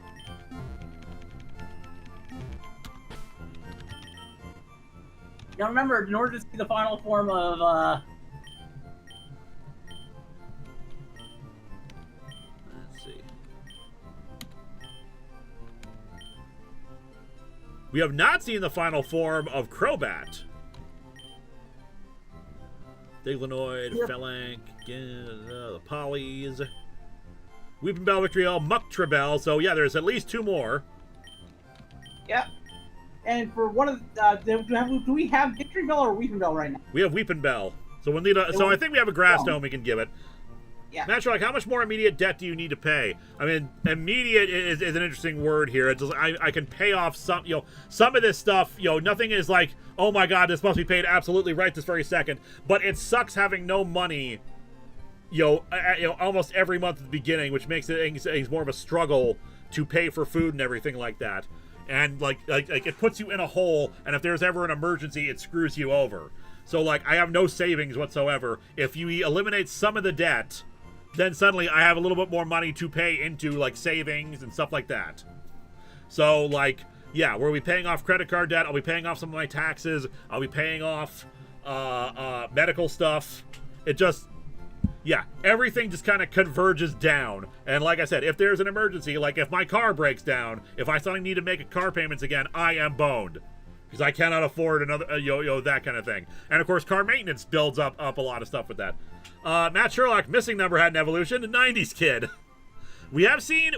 Now remember, in order to see the final form of, Let's see. We have not seen the final form of Crobat. Diglenoid, Phalanx, the Polys, Weeping Bell, Victreol, Muctrabell. So yeah, there's at least 2 more. Yep. And for one of do we have Victory Bell or Weeping Bell right now? We have Weeping Bell. So I think we have a Grass Dome we can give it. Yeah. Matt Sherlock, how much more immediate debt do you need to pay? I mean, immediate is an interesting word here. It's just, I can pay off some of this stuff. Nothing is like, oh my god, this must be paid absolutely right this very second. But it sucks having no money, almost every month at the beginning, which makes it more of a struggle to pay for food and everything like that. And like it puts you in a hole, and if there's ever an emergency, it screws you over. So I have no savings whatsoever. If you eliminate some of the debt, then suddenly I have a little bit more money to pay into savings and stuff like that. So yeah, we'll be paying off credit card debt. I'll be paying off some of my taxes. I'll be paying off medical stuff. It just, yeah, everything just kind of converges down. And like I said, if there's an emergency, like if my car breaks down, if I suddenly need to make car payments again, I am boned. Because I cannot afford another, that kind of thing. And of course, car maintenance builds up a lot of stuff with that. Matt Sherlock, Missing Number had an evolution, a 90s kid. We have seen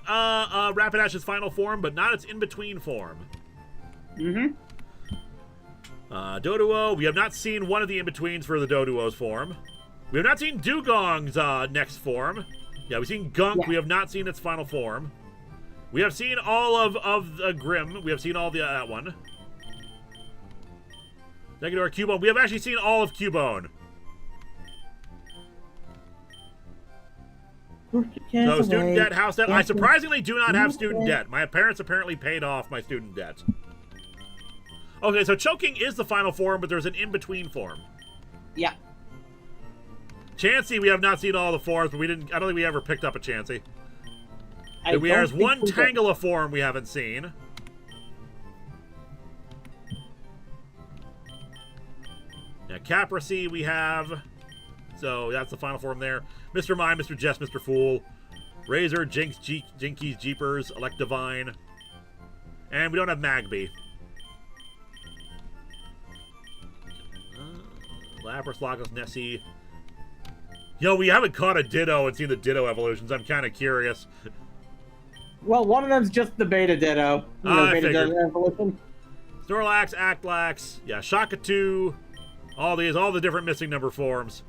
Rapidash's final form, but not its in-between form. Mm-hmm. Doduo, we have not seen one of the in-betweens for the Doduo's form. We have not seen Dugong's next form. Yeah, we've seen Gunk. Yeah. We have not seen its final form. We have seen all of the Grim. We have seen all the that one. Negador Cubone. We have actually seen all of Cubone. So student debt, house debt. I surprisingly do not have student debt. My parents apparently paid off my student debt. Okay, so choking is the final form, but there's an in-between form. Yeah. Chansey, we have not seen all the forms, but I don't think we ever picked up a Chansey. There's don't one think we did. Tangela form we haven't seen. Now, Capricy we have. So that's the final form there. Mr. Mime, Mr. Jess, Mr. Fool. Razor, Jinx, Jinkies, Jeepers, Electivine. And we don't have Magby. Lapras, Lagos, Nessie. Yo, we haven't caught a Ditto and seen the Ditto evolutions. I'm kind of curious. Well, one of them's just the beta Ditto. I Beta figured. Ditto evolution. Snorlax, Actlax, yeah, Shakatu, all the different missing number forms.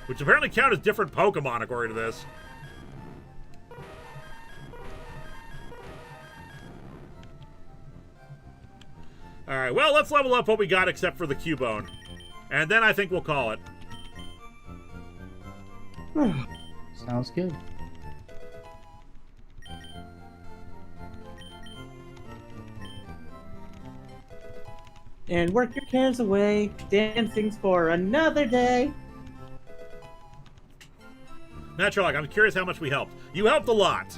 Which apparently count as different Pokemon according to this. Alright, well, let's level up what we got except for the Cubone. And then I think we'll call it. Sounds good. And work your cares away. Dancing's for another day. Naturalog, I'm curious how much we helped. You helped a lot.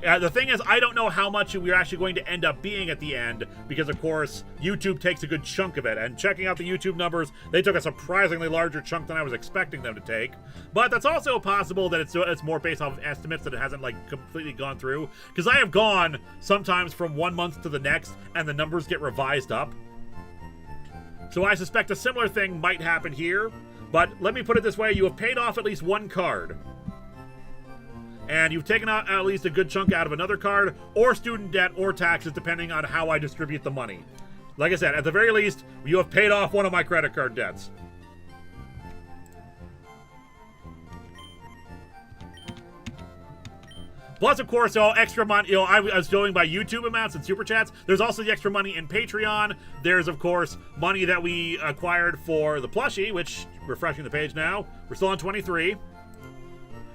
The thing is, I don't know how much we're actually going to end up being at the end, because, of course, YouTube takes a good chunk of it. And checking out the YouTube numbers, they took a surprisingly larger chunk than I was expecting them to take. But that's also possible that it's more based off of estimates, that it hasn't, like, completely gone through. Because I have gone sometimes from 1 month to the next, and the numbers get revised up. So I suspect a similar thing might happen here. But let me put it this way, you have paid off at least one card. And you've taken out at least a good chunk out of another card, or student debt, or taxes, depending on how I distribute the money. Like I said, at the very least, you have paid off one of my credit card debts. Plus, of course, all extra money, I was going by YouTube amounts and Super Chats. There's also the extra money in Patreon. There's, of course, money that we acquired for the plushie, which, refreshing the page now, we're still on 23.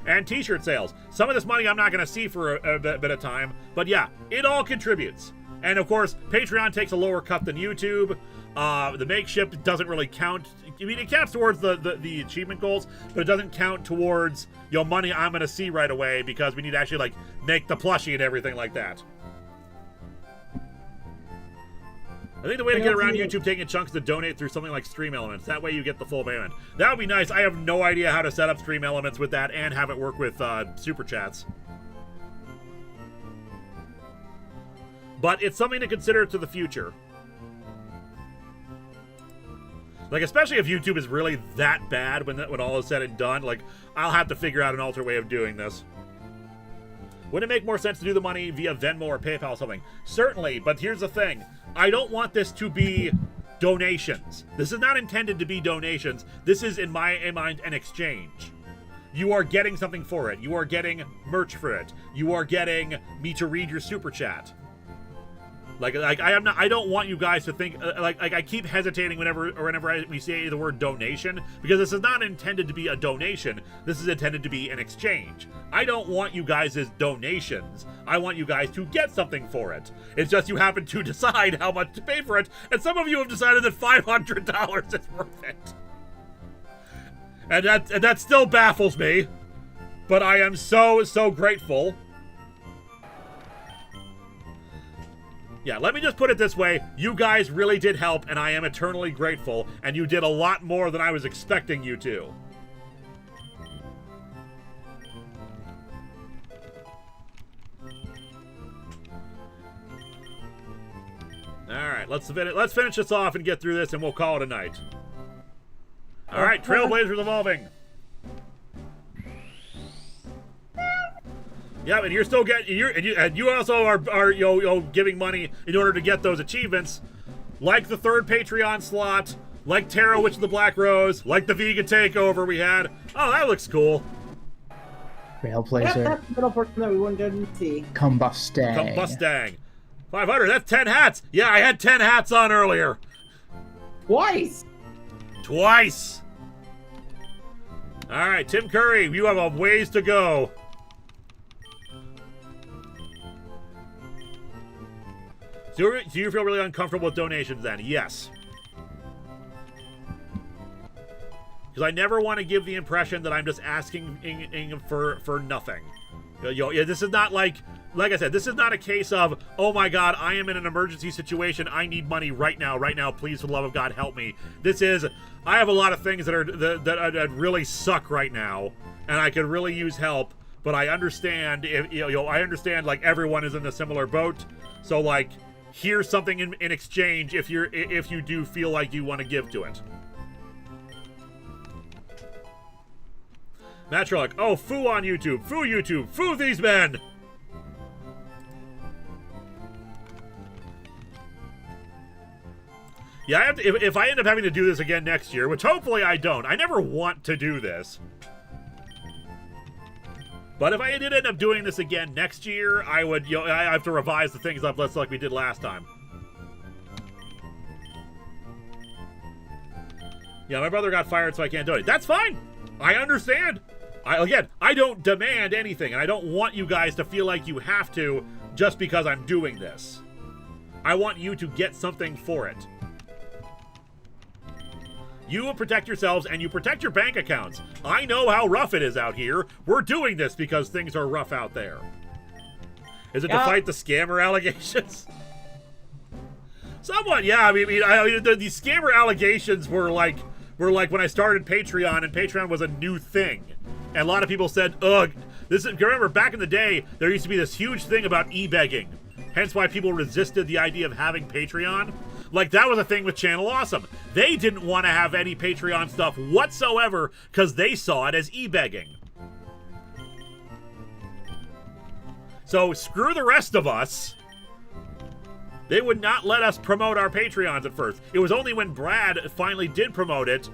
And t-shirt sales. Some of this money I'm not going to see for a bit of time, but yeah, it all contributes. And of course, Patreon takes a lower cut than YouTube. The makeshift doesn't really count. I mean, it counts towards the achievement goals, but it doesn't count towards money I'm going to see right away, because we need to actually like make the plushie and everything like that. I think the way to get around YouTube taking chunks to donate through something like Stream Elements. That way you get the full payment. That would be nice. I have no idea how to set up Stream Elements with that and have it work with Super Chats. But it's something to consider to the future. Like, especially if YouTube is really that bad when all is said and done. Like, I'll have to figure out an alternate way of doing this. Wouldn't it make more sense to do the money via Venmo or PayPal or something? Certainly, but here's the thing. I don't want this to be donations. This is not intended to be donations. This is, in my mind, an exchange. You are getting something for it. You are getting merch for it. You are getting me to read your Super Chat. Like I don't want you guys to think like I keep hesitating whenever we say the word donation, because this is not intended to be a donation. This is intended to be an exchange. I don't want you guys as donations. I want you guys to get something for it. It's just you happen to decide how much to pay for it, and some of you have decided that $500 is worth it. And that still baffles me. But I am so grateful. Yeah, let me just put it this way. You guys really did help, and I am eternally grateful, and you did a lot more than I was expecting you to. Alright, let's finish this off and get through this, and we'll call it a night. Alright, Trailblazers Evolving. Yeah, and you're still getting you also are giving money in order to get those achievements, like the 3rd Patreon slot, like Tarot Witch of the Black Rose, like the vegan takeover we had. Oh, that looks cool. Trailblazer. That's the middle portion that we wouldn't get to see. Combustang. 500. That's 10 hats. Yeah, I had 10 hats on earlier. Twice. All right, Tim Curry, you have a ways to go. Do you feel really uncomfortable with donations then? Yes. Because I never want to give the impression that I'm just asking for nothing. This is not like I said, this is not a case of, oh my God, I am in an emergency situation. I need money right now. Please, for the love of God, help me. This is, I have a lot of things that really suck right now, and I could really use help. But I understand I understand like everyone is in a similar boat. So like, here's something in exchange if you do feel like you want to give to it. Matrilic, oh, foo on YouTube, foo these men! Yeah, if I end up having to do this again next year, which hopefully I don't. I never want to do this. But if I did end up doing this again next year, I would, I have to revise the things up less like we did last time. Yeah, my brother got fired, so I can't do it. That's fine. I understand. I don't demand anything, and I don't want you guys to feel like you have to just because I'm doing this. I want you to get something for it. You will protect yourselves, and you protect your bank accounts. I know how rough it is out here. We're doing this because things are rough out there. Is it to fight the scammer allegations? Somewhat, yeah. I mean, these scammer allegations were like when I started Patreon, and Patreon was a new thing. And a lot of people said, ugh. Remember, back in the day, there used to be this huge thing about e-begging. Hence why people resisted the idea of having Patreon. Like, that was a thing with Channel Awesome. They didn't want to have any Patreon stuff whatsoever because they saw it as e-begging. So, screw the rest of us. They would not let us promote our Patreons at first. It was only when Brad finally did promote it,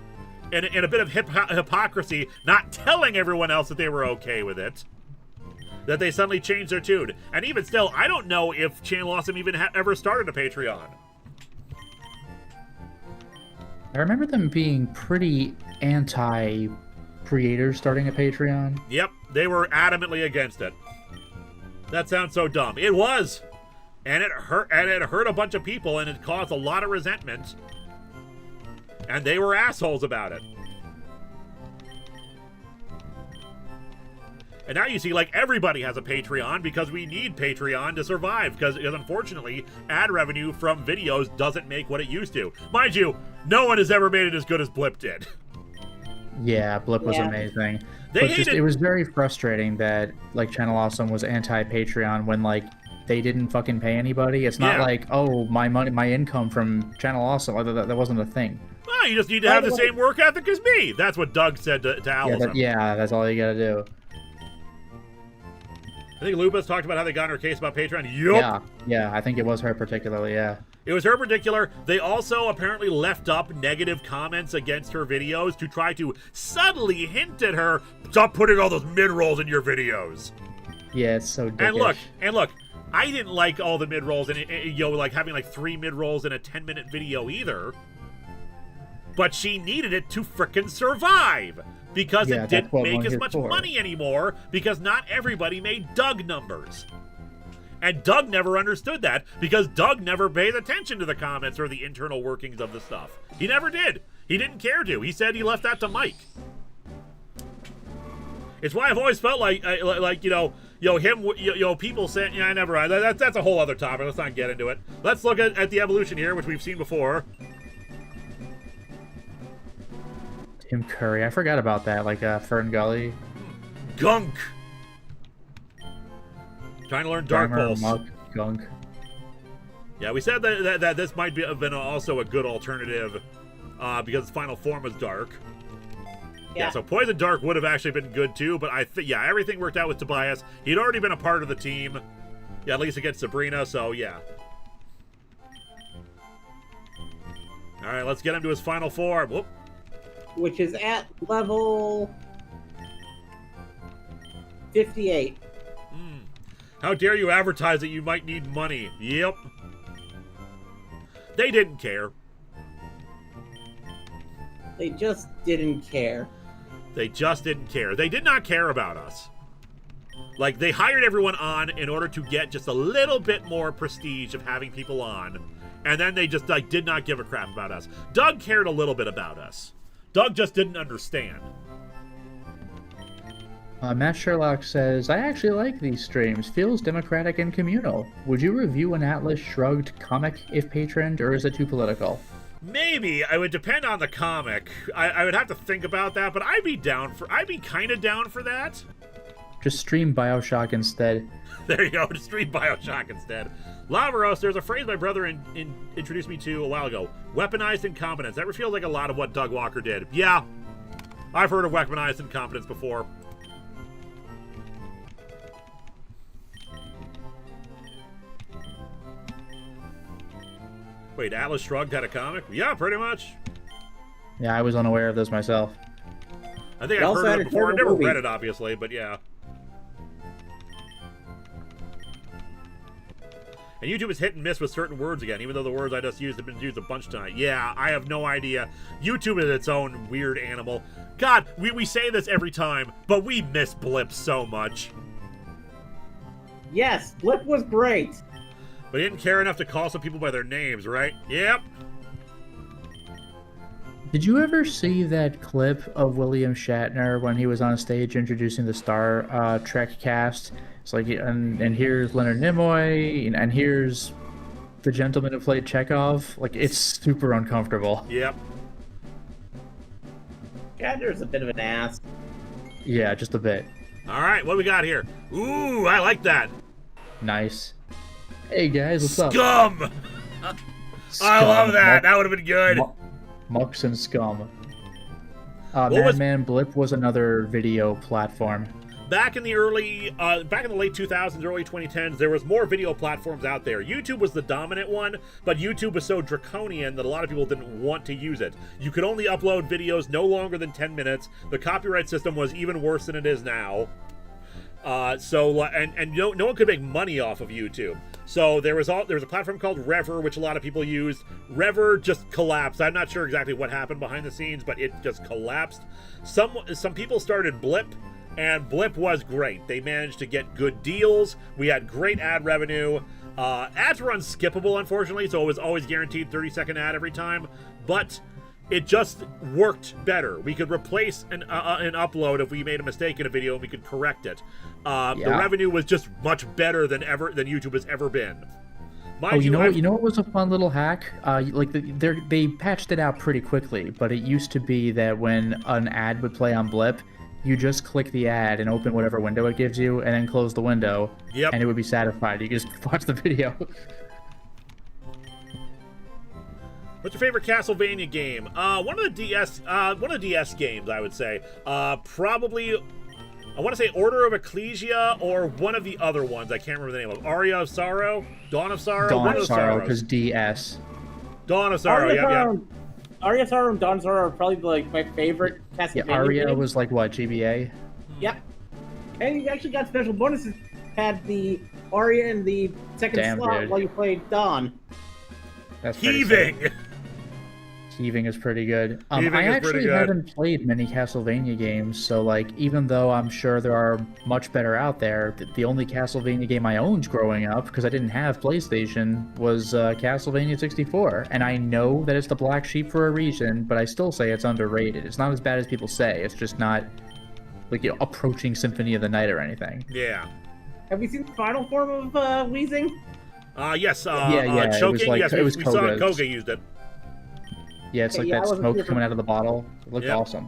and a bit of hypocrisy, not telling everyone else that they were okay with it, that they suddenly changed their tune. And even still, I don't know if Channel Awesome even ever started a Patreon. I remember them being pretty anti-creators starting a Patreon. Yep, they were adamantly against it. That sounds so dumb. It was! And it hurt a bunch of people, and it caused a lot of resentment. And they were assholes about it. And now you see, like, everybody has a Patreon because we need Patreon to survive. Because unfortunately, ad revenue from videos doesn't make what it used to. Mind you, no one has ever made it as good as Blip did. Yeah, Blip was amazing. It was very frustrating that, like, Channel Awesome was anti-Patreon when, like, they didn't fucking pay anybody. It's not like, oh, my income from Channel Awesome. That wasn't a thing. Well, you just need to have the same work ethic as me. That's what Doug said to Allison. That's all you gotta do. I think Lupus talked about how they got in her case about Patreon. Yup. Yeah, I think it was her particularly, yeah. It was her particular. They also apparently left up negative comments against her videos to try to subtly hint at her, stop putting all those mid-rolls in your videos. Yeah, it's so dickish. And look, I didn't like all the mid-rolls and like having like 3 mid-rolls in a 10-minute video either. But she needed it to frickin' survive. Because it didn't make as much money anymore, because not everybody made Doug numbers. And Doug never understood that, because Doug never paid attention to the comments or the internal workings of the stuff. He never did. He didn't care to. He said he left that to Mike. It's why I've always felt like people saying, yeah, never mind. That's a whole other topic. Let's not get into it. Let's look at the evolution here, which we've seen before. Tim Curry, I forgot about that, like Fern Gully. Gunk! Trying to learn Dark Pulse. Gunk. Yeah, we said that this might have been also a good alternative because its final form was dark. Yeah, so Poison Dark would have actually been good too, but yeah, everything worked out with Tobias. He'd already been a part of the team. Yeah, at least against Sabrina, so yeah. Alright, let's get him to his final form. Whoop. Which is at level 58. How dare you advertise that you might need money? Yep. They didn't care. They just didn't care. They just didn't care. They did not care about us. Like, they hired everyone on in order to get just a little bit more prestige of having people on. And then they just, like, did not give a crap about us. Doug cared a little bit about us. Doug just didn't understand. Matt Sherlock says, I actually like these streams. Feels democratic and communal. Would you review an Atlas Shrugged comic if patroned, or is it too political? Maybe. It would depend on the comic. I would have to think about that, but I'd be kind of down for that. Just stream Bioshock instead. There you go. Just stream Bioshock instead. Lavaros, there's a phrase my brother introduced me to a while ago. Weaponized incompetence. That feels like a lot of what Doug Walker did. Yeah. I've heard of weaponized incompetence before. Wait, Atlas Shrugged had a comic? Yeah, pretty much. Yeah, I was unaware of this myself. I think I've heard of it before. I never read it, obviously, but yeah. And YouTube is hit and miss with certain words again, even though the words I just used have been used a bunch tonight. Yeah, I have no idea. YouTube is its own weird animal. God, we say this every time, but we miss Blip so much. Yes, Blip was great. But he didn't care enough to call some people by their names, right? Yep. Did you ever see that clip of William Shatner when he was on stage introducing the Star Trek cast? It's like, and here's Leonard Nimoy, and here's the gentleman who played Chekhov. Like, it's super uncomfortable. Yep. Shatner's a bit of an ass. Yeah, just a bit. All right, what we got here? Ooh, I like that. Nice. Hey guys, what's up? Scum! I love that. That would have been good. Mucks and Scum. Madman Blip was another video platform. Back in the late 2000s, early 2010s, there was more video platforms out there. YouTube was the dominant one, but YouTube was so draconian that a lot of people didn't want to use it. You could only upload videos no longer than 10 minutes. The copyright system was even worse than it is now. No one could make money off of YouTube. So there was a platform called Rever, which a lot of people used. Rever just collapsed. I'm not sure exactly what happened behind the scenes, but it just collapsed. Some people started Blip, and Blip was great. They managed to get good deals. We had great ad revenue. Ads were unskippable, unfortunately, so it was always guaranteed 30-second ad every time. But it just worked better. We could replace an upload if we made a mistake in a video, and we could correct it. The revenue was just much better than YouTube has ever been. You know what was a fun little hack? They patched it out pretty quickly, but it used to be that when an ad would play on Blip, you just click the ad and open whatever window it gives you, and then close the window, and it would be satisfied. You could just watch the video. What's your favorite Castlevania game? One of the DS games, I would say. Probably, I want to say Order of Ecclesia or one of the other ones. I can't remember the name of. Aria of Sorrow? Dawn of Sorrow? Dawn of Sorrow, because DS. Dawn of Sorrow, yeah. Aria of Sorrow and Dawn of Sorrow are probably like my favorite Castlevania Yeah, Aria games. was like what, GBA? Yep. And you actually got special bonuses. Had the Aria in the second slot while you played Dawn. That's Heaving! Heaving is pretty good. Heaving I is actually pretty good. haven't played many Castlevania games, so like even though I'm sure there are much better out there, the only Castlevania game I owned growing up, because I didn't have PlayStation, was Castlevania 64. And I know that it's the black sheep for a reason, but I still say it's underrated. It's not as bad as people say. It's just not like, approaching Symphony of the Night or anything. Yeah. Have you seen the final form of Wheezing? Yes. Yeah, Choking. it was like, Yes, it was we saw Koga used it. Yeah, it's like that smoke coming out of the bottle. It looked awesome.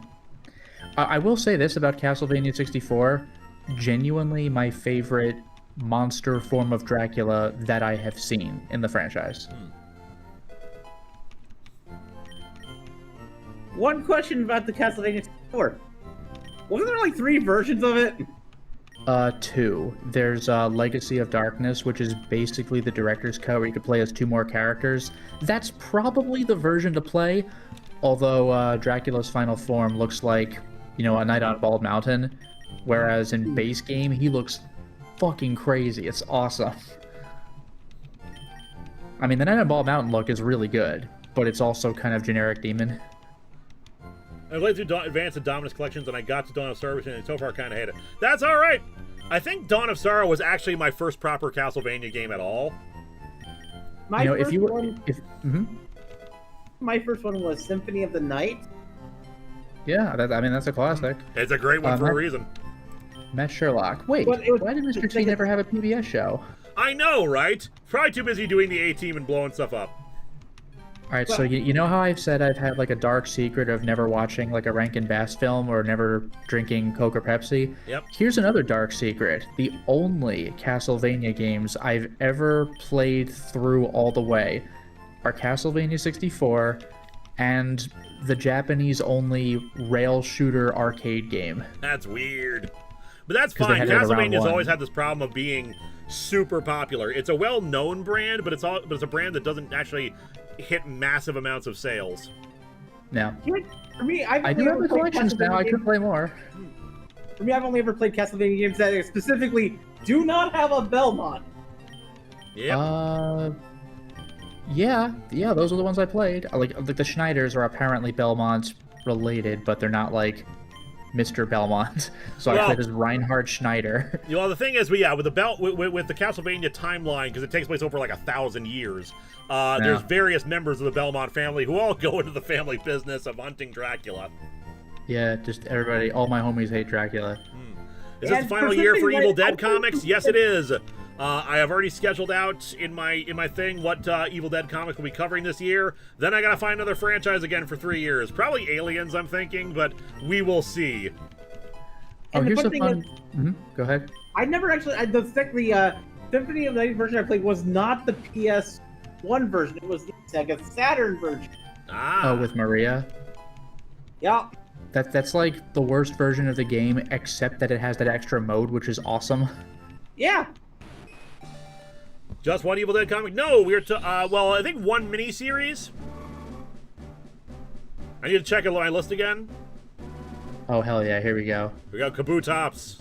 I will say this about Castlevania 64. Genuinely my favorite monster form of Dracula that I have seen in the franchise. One question about the Castlevania 64. Wasn't there like 3 versions of it? 2. There's Legacy of Darkness, which is basically the director's cut where you could play as 2 more characters. That's probably the version to play, although Dracula's final form looks like, you know, a Night on Bald Mountain, whereas in base game, he looks fucking crazy. It's awesome. I mean, the Night on Bald Mountain look is really good, but it's also kind of generic demon. I played through Advanced and Dominus collections, and I got to Dawn of Sorrow, and so far I kind of hate it. That's all right. I think Dawn of Sorrow was actually my first proper Castlevania game at all. My first one was Symphony of the Night. Yeah, I mean, that's a classic. It's a great one for a reason. Matt Sherlock. Wait, why did Mr. T never have a PBS show? I know, right? Probably too busy doing the A-Team and blowing stuff up. Alright, so you know how I've said I've had like a dark secret of never watching like a Rankin Bass film or never drinking Coke or Pepsi? Yep. Here's another dark secret. The only Castlevania games I've ever played through all the way are Castlevania 64 and the Japanese-only rail shooter arcade game. That's weird. But that's 'Cause they fine. had it around Castlevania's one. always had this problem of being super popular. It's a well-known brand, but it's a brand that doesn't actually hit massive amounts of sales. No. For me, I do have the collections now. I could play more. For me, I've only ever played Castlevania games that specifically do not have a Belmont. Yeah. Yeah, those are the ones I played. Like the Schneiders are apparently Belmont related, but they're not like Mr. Belmont. So I played as Reinhard Schneider. You know, the thing is, with the Castlevania timeline, because it takes place over like 1,000 years, there's various members of the Belmont family who all go into the family business of hunting Dracula. Yeah, just everybody, all my homies hate Dracula. Is this the final year for Evil Dead comics? Yes, it is. I have already scheduled out in my thing what Evil Dead comic will be covering this year. Then I gotta find another franchise again for 3 years. Probably Aliens, I'm thinking, but we will see. Oh, here's a fun. Go ahead. I never actually. The Symphony of the Night version I played was not the PS1 version. It was the Sega Saturn version. Oh, with Maria. Yeah. That's like the worst version of the game, except that it has that extra mode, which is awesome. Yeah. Just one Evil Dead comic? No, we're well, I think one miniseries. I need to check my list again. Oh, hell yeah, here we go. We got Kabutops.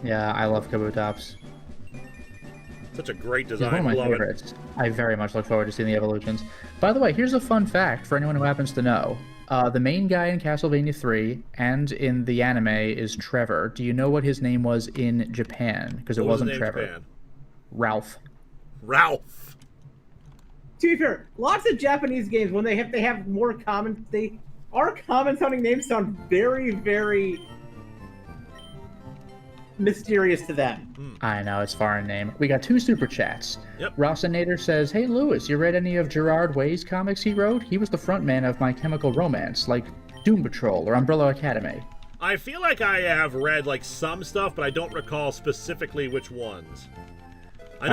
Yeah, I love Kabutops. Such a great He's design. one of my favorites. I very much look forward to seeing the evolutions. By the way, here's a fun fact for anyone who happens to know. The main guy in Castlevania 3 and in the anime is Trevor. Do you know what his name was in Japan? Because it wasn't Trevor. Ralph. Ralph. To be fair, lots of Japanese games when they have more common sounding names sound very, very mysterious to them. I know, it's a foreign name. We got 2 super chats. Yep. Rossinator says, "Hey Lewis, you read any of Gerard Way's comics he wrote? He was the frontman of My Chemical Romance, like Doom Patrol or Umbrella Academy." I feel like I have read like some stuff, but I don't recall specifically which ones. I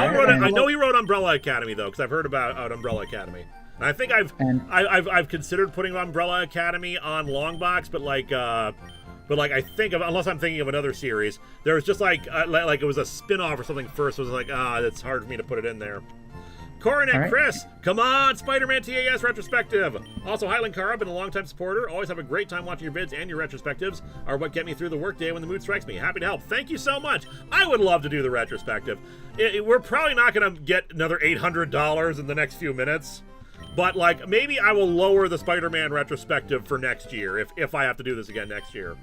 know he wrote Umbrella Academy though, because I've heard about Umbrella Academy. And I think I've considered putting Umbrella Academy on Longbox, but I think unless I'm thinking of another series, there was just like it was a spin-off or something first. It was like it's hard for me to put it in there. Coronet right. Chris, come on, Spider-Man TAS retrospective. Also, hi Linkara, been a long-time supporter. Always have a great time watching your vids, and your retrospectives are what get me through the workday when the mood strikes me. Happy to help. Thank you so much. I would love to do the retrospective. We're probably not going to get another $800 in the next few minutes, but like maybe I will lower the Spider-Man retrospective for next year if I have to do this again next year.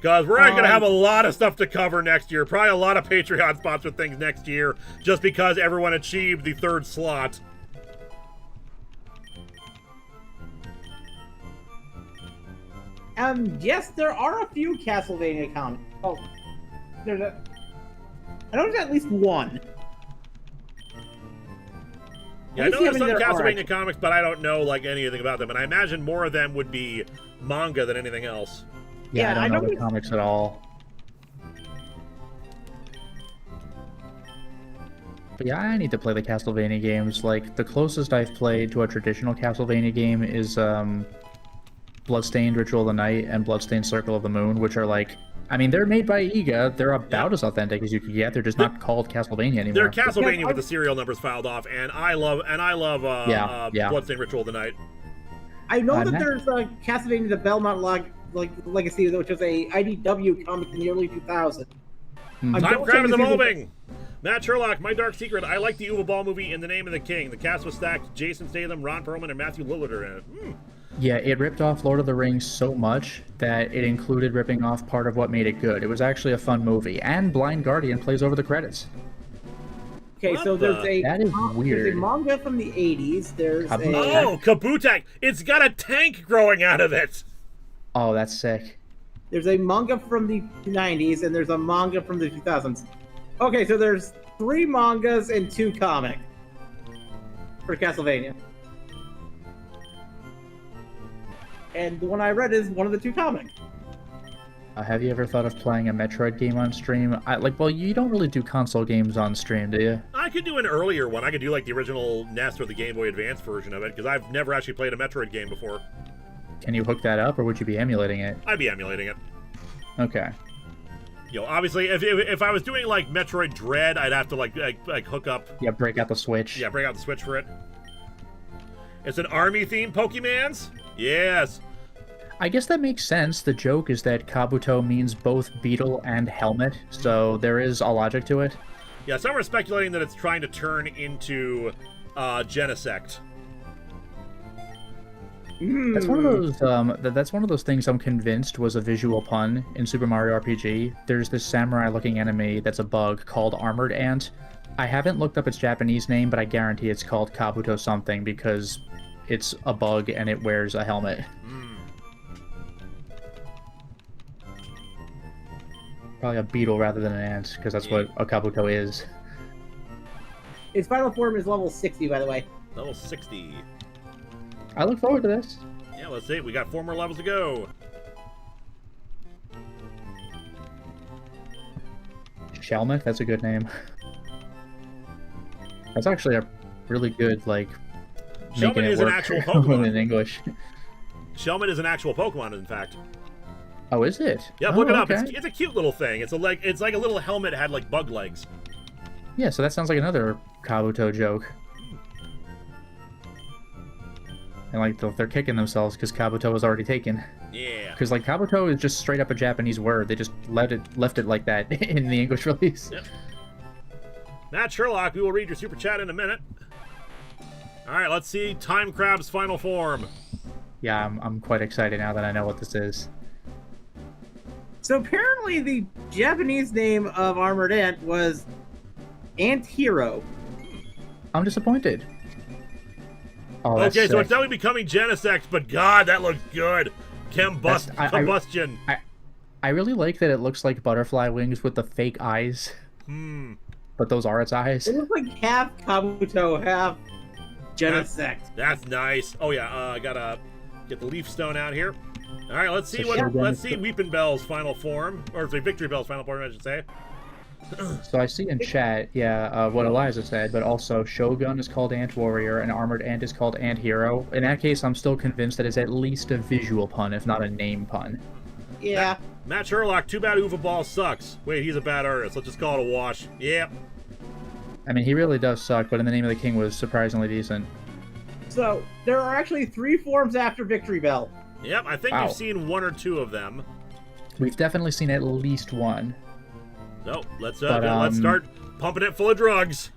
Because we're going to have a lot of stuff to cover next year. Probably a lot of Patreon sponsored things next year, just because everyone achieved the 3rd slot. Yes, there are a few Castlevania comics. Oh, I know there's at least one. Yeah, I know there's some Castlevania comics, but I don't know like anything about them. And I imagine more of them would be manga than anything else. Yeah, I don't know the comics at all. But yeah, I need to play the Castlevania games. Like, the closest I've played to a traditional Castlevania game is, Bloodstained Ritual of the Night and Bloodstained Circle of the Moon, which are like, I mean, they're made by Iga. They're about as authentic as you could get. They're just not called Castlevania anymore. They're Castlevania with the serial numbers filed off, and I love Bloodstained Ritual of the Night. I know that there's Castlevania: The Belmont Legacy, which was a IDW comic in the early 2000s. Time Crab is evolving. Matt Sherlock, My Dark Secret. I like the Uwe Ball movie In the Name of the King. The cast was stacked. Jason Statham, Ron Perlman, and Matthew Lillard are in it. Yeah, it ripped off Lord of the Rings so much that it included ripping off part of what made it good. It was actually a fun movie, and Blind Guardian plays over the credits. Okay, so there's a weird. There's a manga from the 80s. There's Kabutak! It's got a tank growing out of it. Oh, that's sick. There's a manga from the 90s, and there's a manga from the 2000s. Okay, so there's 3 mangas and 2 comics for Castlevania. And the one I read is one of the 2 comics. Have you ever thought of playing a Metroid game on stream? Well, you don't really do console games on stream, do you? I could do an earlier one. I could do like the original NES or the Game Boy Advance version of it, because I've never actually played a Metroid game before. Can you hook that up, or would you be emulating it? I'd be emulating it. Okay. You know, obviously, if I was doing like Metroid Dread, I'd have to like hook up. Yeah, break out the Switch. Yeah, break out the Switch for it. It's an army-themed Pokemans? Yes. I guess that makes sense. The joke is that Kabuto means both beetle and helmet, so there is a logic to it. Yeah, some are speculating that it's trying to turn into Genesect. That's one of those. That's one of those things I'm convinced was a visual pun in Super Mario RPG. There's this samurai-looking enemy that's a bug called Armored Ant. I haven't looked up its Japanese name, but I guarantee it's called Kabuto something because it's a bug and it wears a helmet. Probably a beetle rather than an ant, because that's what a Kabuto is. Its final form is level 60, by the way. Level 60. I look forward to this. Yeah, let's see. We got 4 more levels to go. Shelmet, that's a good name. That's actually a really good, like, making Shelmet it is an work actual Pokemon. in English. Shelmet is an actual Pokemon, in fact. Oh, is it? Yeah, look it up. Okay. It's a cute little thing. It's like a little helmet had like bug legs. Yeah, so that sounds like another Kabuto joke. And like they're kicking themselves because Kabuto was already taken. Yeah. Because like Kabuto is just straight up a Japanese word. They just left it like that in the English release. Yep. Matt Sherlock, we will read your super chat in a minute. All right, let's see Time Crab's final form. Yeah, I'm quite excited now that I know what this is. So apparently the Japanese name of Armored Ant was Ant Hero. I'm disappointed. Oh, that's okay, so sick. it's definitely becoming Genesect, but God, that looks good. Combustion. I really like that it looks like butterfly wings with the fake eyes. But those are its eyes. It looks like half Kabuto, half Genesect. That's nice. Oh yeah, I gotta get the leaf stone out here. All right, let's see Weepin' Bell's final form, or Victory Bell's final form, I should say. So I see in chat, what Eliza said, but also Shogun is called Ant Warrior and Armored Ant is called Ant Hero. In that case, I'm still convinced that it's at least a visual pun, if not a name pun. Yeah. Matt Sherlock, too bad Uwe Ball sucks. Wait, he's a bad artist. Let's just call it a wash. Yep. I mean, he really does suck, but In the Name of the King was surprisingly decent. So, there are actually 3 forms after Victory Bell. Yep, I think we've seen 1 or 2 of them. We've definitely seen at least 1. So, let's start pumping it full of drugs.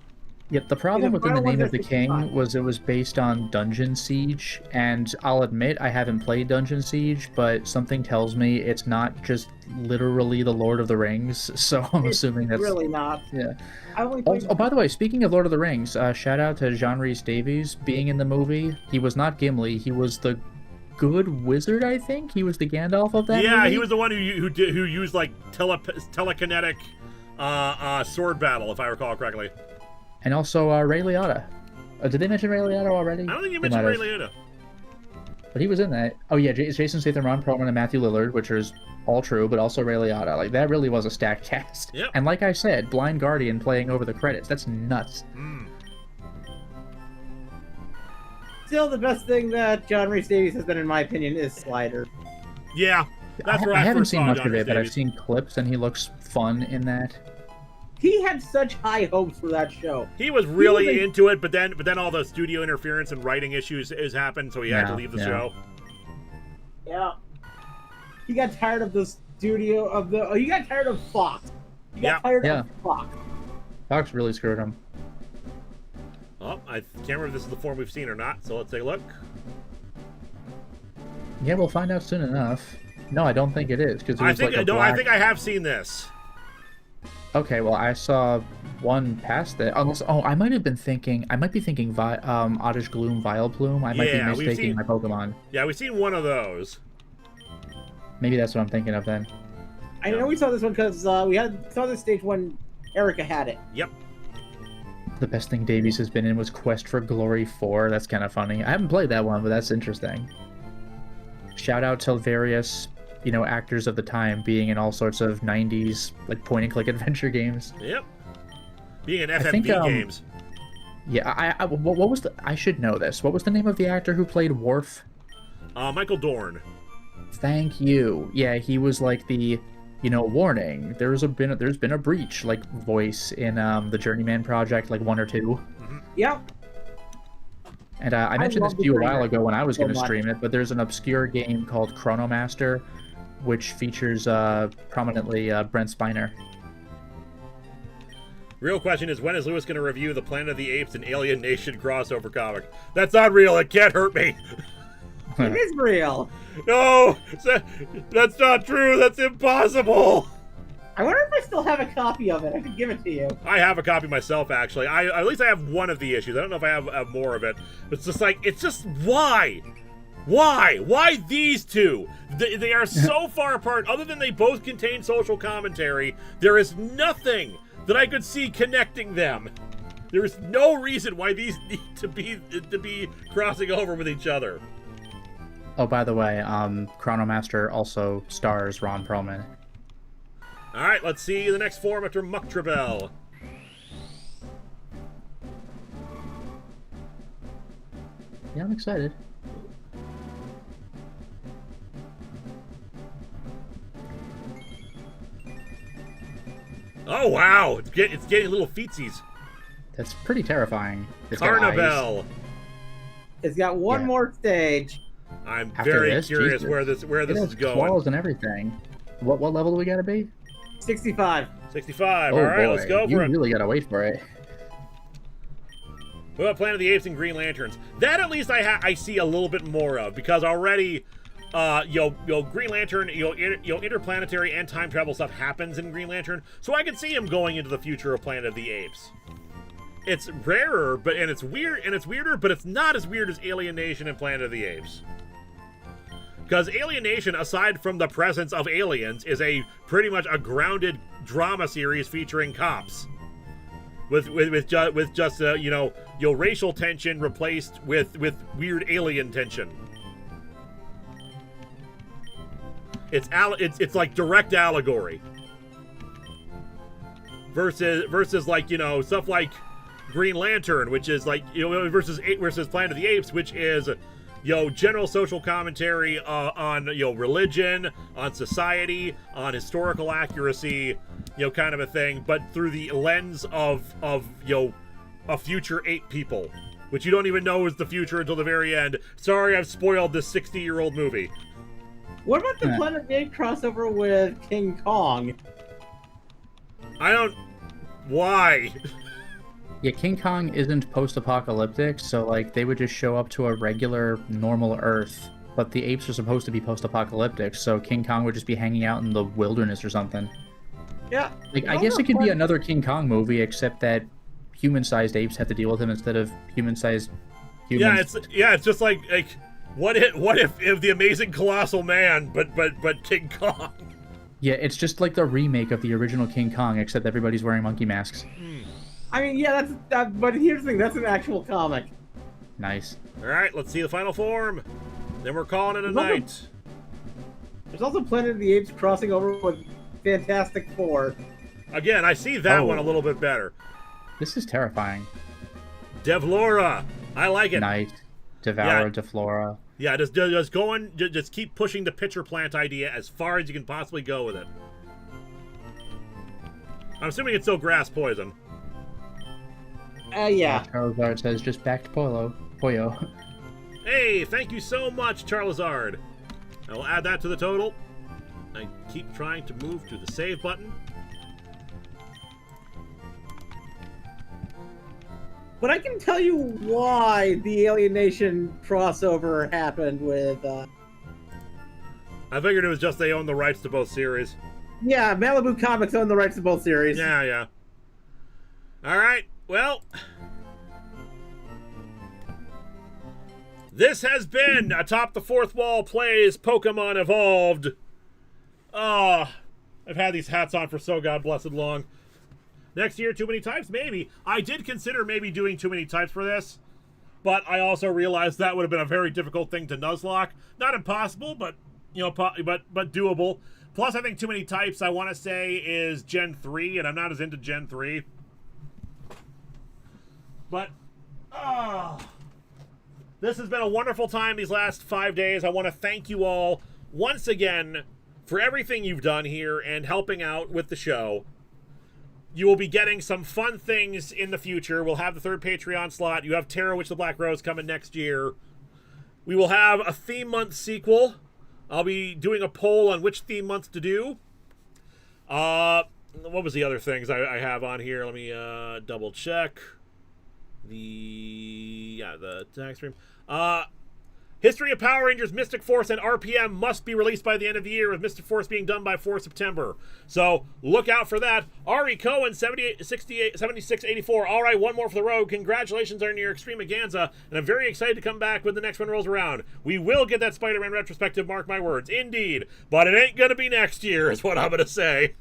Yep, the problem with In the Name of the King was it was based on Dungeon Siege, and I'll admit I haven't played Dungeon Siege, but something tells me it's not just literally the Lord of the Rings, so I'm assuming that's... really not. Yeah. By the way, speaking of Lord of the Rings, shout out to Jean Rhys Davies being in the movie. He was not Gimli, he was the good wizard, I think? He was the Gandalf of that movie? He was the one who used, like, telekinetic sword battle, if I recall correctly. And also Ray Liotta. Did they mention Ray Liotta already? I don't think you mentioned Ray Liotta. But he was in that. Oh yeah, Jason Statham, Ron Perlman, and Matthew Lillard, which is all true, but also Ray Liotta. Like, that really was a stacked cast. Yep. And like I said, Blind Guardian playing over the credits. That's nuts. Still, the best thing that John Rhys Davies has done, in my opinion, is Slider. Yeah, that's where I I haven't first seen saw much John of Rhys it, but I've Davies. seen clips, and he looks fun in that. He had such high hopes for that show. He was really was a- into it, but then all the studio interference and writing issues has happened, so he had to Yeah, leave the yeah. show. Yeah. He got tired of the studio of the. He got tired of Fox. He got Yeah. tired Yeah. of Fox. Fox really screwed him. Oh, I can't remember if this is the form we've seen or not, so let's take a look. Yeah, we'll find out soon enough. No, I don't think it is because I think I have seen this. Okay, well, I saw one past it. Unless, I might be thinking Oddish Gloom, Vileplume. I might Yeah, be we've mistaking seen- my Pokemon. Yeah, we've seen one of those. Maybe that's what I'm thinking of then. I know we saw this one because saw this stage when Erica had it. Yep. The best thing Davies has been in was Quest for Glory 4. That's kind of funny. I haven't played that one, but that's interesting. Shout out to various, actors of the time being in all sorts of 90s, like point-and-click adventure games. Yep. Being in I FMV think, games. Yeah, what was the... I should know this. What was the name of the actor who played Worf? Michael Dorn. Thank you. Yeah, he was like the, warning. There's been a breach, like, voice in the Journeyman project, like 1 or 2. Yep. And I mentioned this love to you a the while trailer ago when I was so going to much. stream it, but there's an obscure game called Chronomaster, which features prominently Brent Spiner. Real question is, when is Lewis going to review the Planet of the Apes and Alien Nation crossover comic? That's not real. It can't hurt me. It is real. No, that's not true. That's impossible. I wonder if I still have a copy of it. I could give it to you. I have a copy myself, actually. At least I have one of the issues. I don't know if I have more of it. It's just why? Why these two? They are so far apart. Other than they both contain social commentary, there is nothing that I could see connecting them. There is no reason why these need to be crossing over with each other. Oh, by the way, Chronomaster also stars Ron Perlman. All right, let's see the next form after Mucktrabell. Yeah, I'm excited. Oh wow, it's getting little feetsies. That's pretty terrifying. It's got eyes. Carnival. It's got one Yeah. more stage. I'm After very this, curious Jesus. where this It is has going. claws and everything. What level do we gotta be? 65. 65. Oh All right, boy, let's go you for it. really gotta wait for it. What about Planet of the Apes and Green Lanterns? That at least I see a little bit more of, because already, Green Lantern, interplanetary and time travel stuff happens in Green Lantern, so I can see him going into the future of Planet of the Apes. It's rarer, and it's weirder, but it's not as weird as Alien Nation and Planet of the Apes. Because Alien Nation, aside from the presence of aliens, is pretty much a grounded drama series featuring cops. With just racial tension replaced with weird alien tension. It's like direct allegory. Versus like stuff like Green Lantern, which is like versus Planet of the Apes, which is general social commentary on religion, on society, on historical accuracy, kind of a thing, but through the lens of a future ape people, which you don't even know is the future until the very end. Sorry, I've spoiled this 60-year-old movie. What about the Planet of the Apes crossover with King Kong? Why? Yeah, King Kong isn't post-apocalyptic, so like they would just show up to a regular, normal Earth. But the apes are supposed to be post-apocalyptic, so King Kong would just be hanging out in the wilderness or something. Yeah. Like I guess it could be another King Kong movie, except that human-sized apes have to deal with him instead of human-sized humans. It's just like what if the Amazing Colossal Man, but King Kong. Yeah, it's just like the remake of the original King Kong, except everybody's wearing monkey masks. I mean, yeah, but here's the thing, that's an actual comic. Nice. All right, let's see the final form. Then we're calling it a night. There's also Planet of the Apes crossing over with Fantastic Four. Again, I see that one a little bit better. This is terrifying. Devlora, I like it. Nice. Devour Deflora. Yeah, just just keep pushing the pitcher plant idea as far as you can possibly go with it. I'm assuming it's still grass poison. Yeah. Charizard says just back to Poyo. Hey, thank you so much, Charizard. I will add that to the total. I keep trying to move to the save button. But I can tell you why the Alien Nation crossover happened with. I figured it was just they own the rights to both series. Yeah, Malibu Comics own the rights to both series. Yeah. All right. Well, this has been Atop the Fourth Wall Plays Pokemon Evolved. Oh, I've had these hats on for so god blessed long. Next year, too many types? Maybe. I did consider maybe doing too many types for this, but I also realized that would have been a very difficult thing to nuzlocke. Not impossible, but but doable. Plus, I think too many types, I want to say, is Gen 3, and I'm not as into Gen 3. But, this has been a wonderful time these last 5 days. I want to thank you all once again for everything you've done here and helping out with the show. You will be getting some fun things in the future. We'll have the 3rd Patreon slot. You have Terra Witch the Black Rose coming next year. We will have a theme month sequel. I'll be doing a poll on which theme month to do. What was the other things I have on here? Let me double check. The tag stream. History of Power Rangers, Mystic Force, and RPM must be released by the end of the year, with Mystic Force being done by 4 September. So look out for that. Ari Cohen, 7684. All right, one more for the road. Congratulations on your Extremaganza, and I'm very excited to come back when the next one rolls around. We will get that Spider-Man retrospective, mark my words. Indeed. But it ain't going to be next year, is what I'm going to say.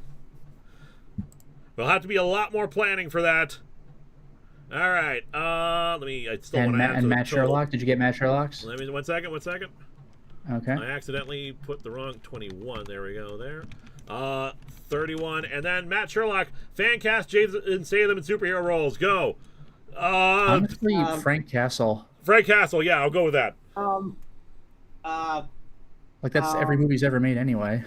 There'll have to be a lot more planning for that. All right. Let me. I still want to add to the Matt total. Sherlock. Did you get Matt Sherlock's? Let me. One second. Okay. I accidentally put the wrong 21. There we go. There. 31, and then Matt Sherlock, Fancast, Jason Salem, and superhero roles. Go. Honestly, Frank Castle. Frank Castle. Yeah, I'll go with that. Like that's every movie he's ever made anyway.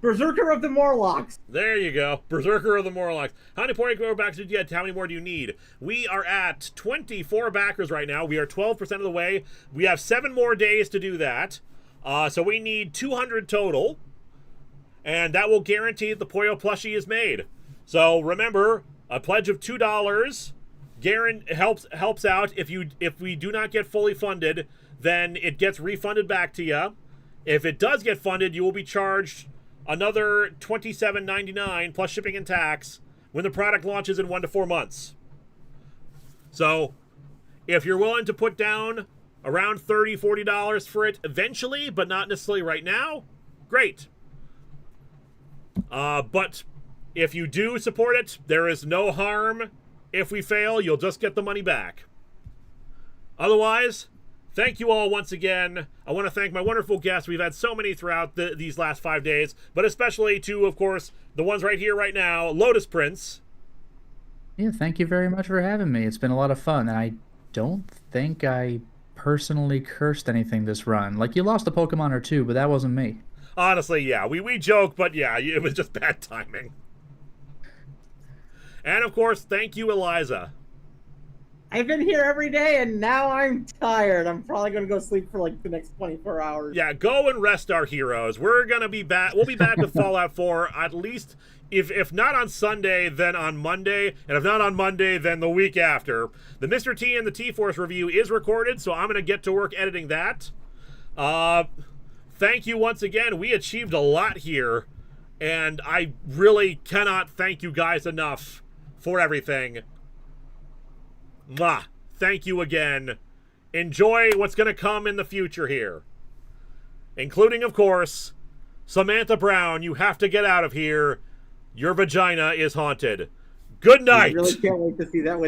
Berserker of the Morlocks. There you go. Berserker of the Morlocks. How many point backers did you get? How many more do you need? We are at 24 backers right now. We are 12% of the way. We have 7 more days to do that. So we need 200 total. And that will guarantee that the Poyo plushie is made. So remember, a pledge of $2 helps out. If we do not get fully funded, then it gets refunded back to you. If it does get funded, you will be charged another $27.99 plus shipping and tax when the product launches in 1 to 4 months. So if you're willing to put down around $30, $40 for it eventually, but not necessarily right now, great. But if you do support it, there is no harm. If we fail, you'll just get the money back. Otherwise, thank you all once again. I want to thank my wonderful guests. We've had so many throughout these last 5 days, but especially to, of course, the ones right here, right now, Lotus Prince. Yeah, thank you very much for having me. It's been a lot of fun, and I don't think I personally cursed anything this run. Like, you lost a Pokemon or two, but that wasn't me. Honestly, yeah, we joke, but yeah, it was just bad timing. And, of course, thank you, Eliza. I've been here every day, and now I'm tired. I'm probably going to go sleep for, like, the next 24 hours. Yeah, go and rest our heroes. We're going to be back. We'll be back with Fallout 4 at least, if not on Sunday, then on Monday. And if not on Monday, then the week after. The Mr. T and the T-Force review is recorded, so I'm going to get to work editing that. Thank you once again. We achieved a lot here, and I really cannot thank you guys enough for everything. Mwah. Thank you again. Enjoy what's going to come in the future here. Including, of course, Samantha Brown, you have to get out of here. Your vagina is haunted. Good night. I really can't wait to see that.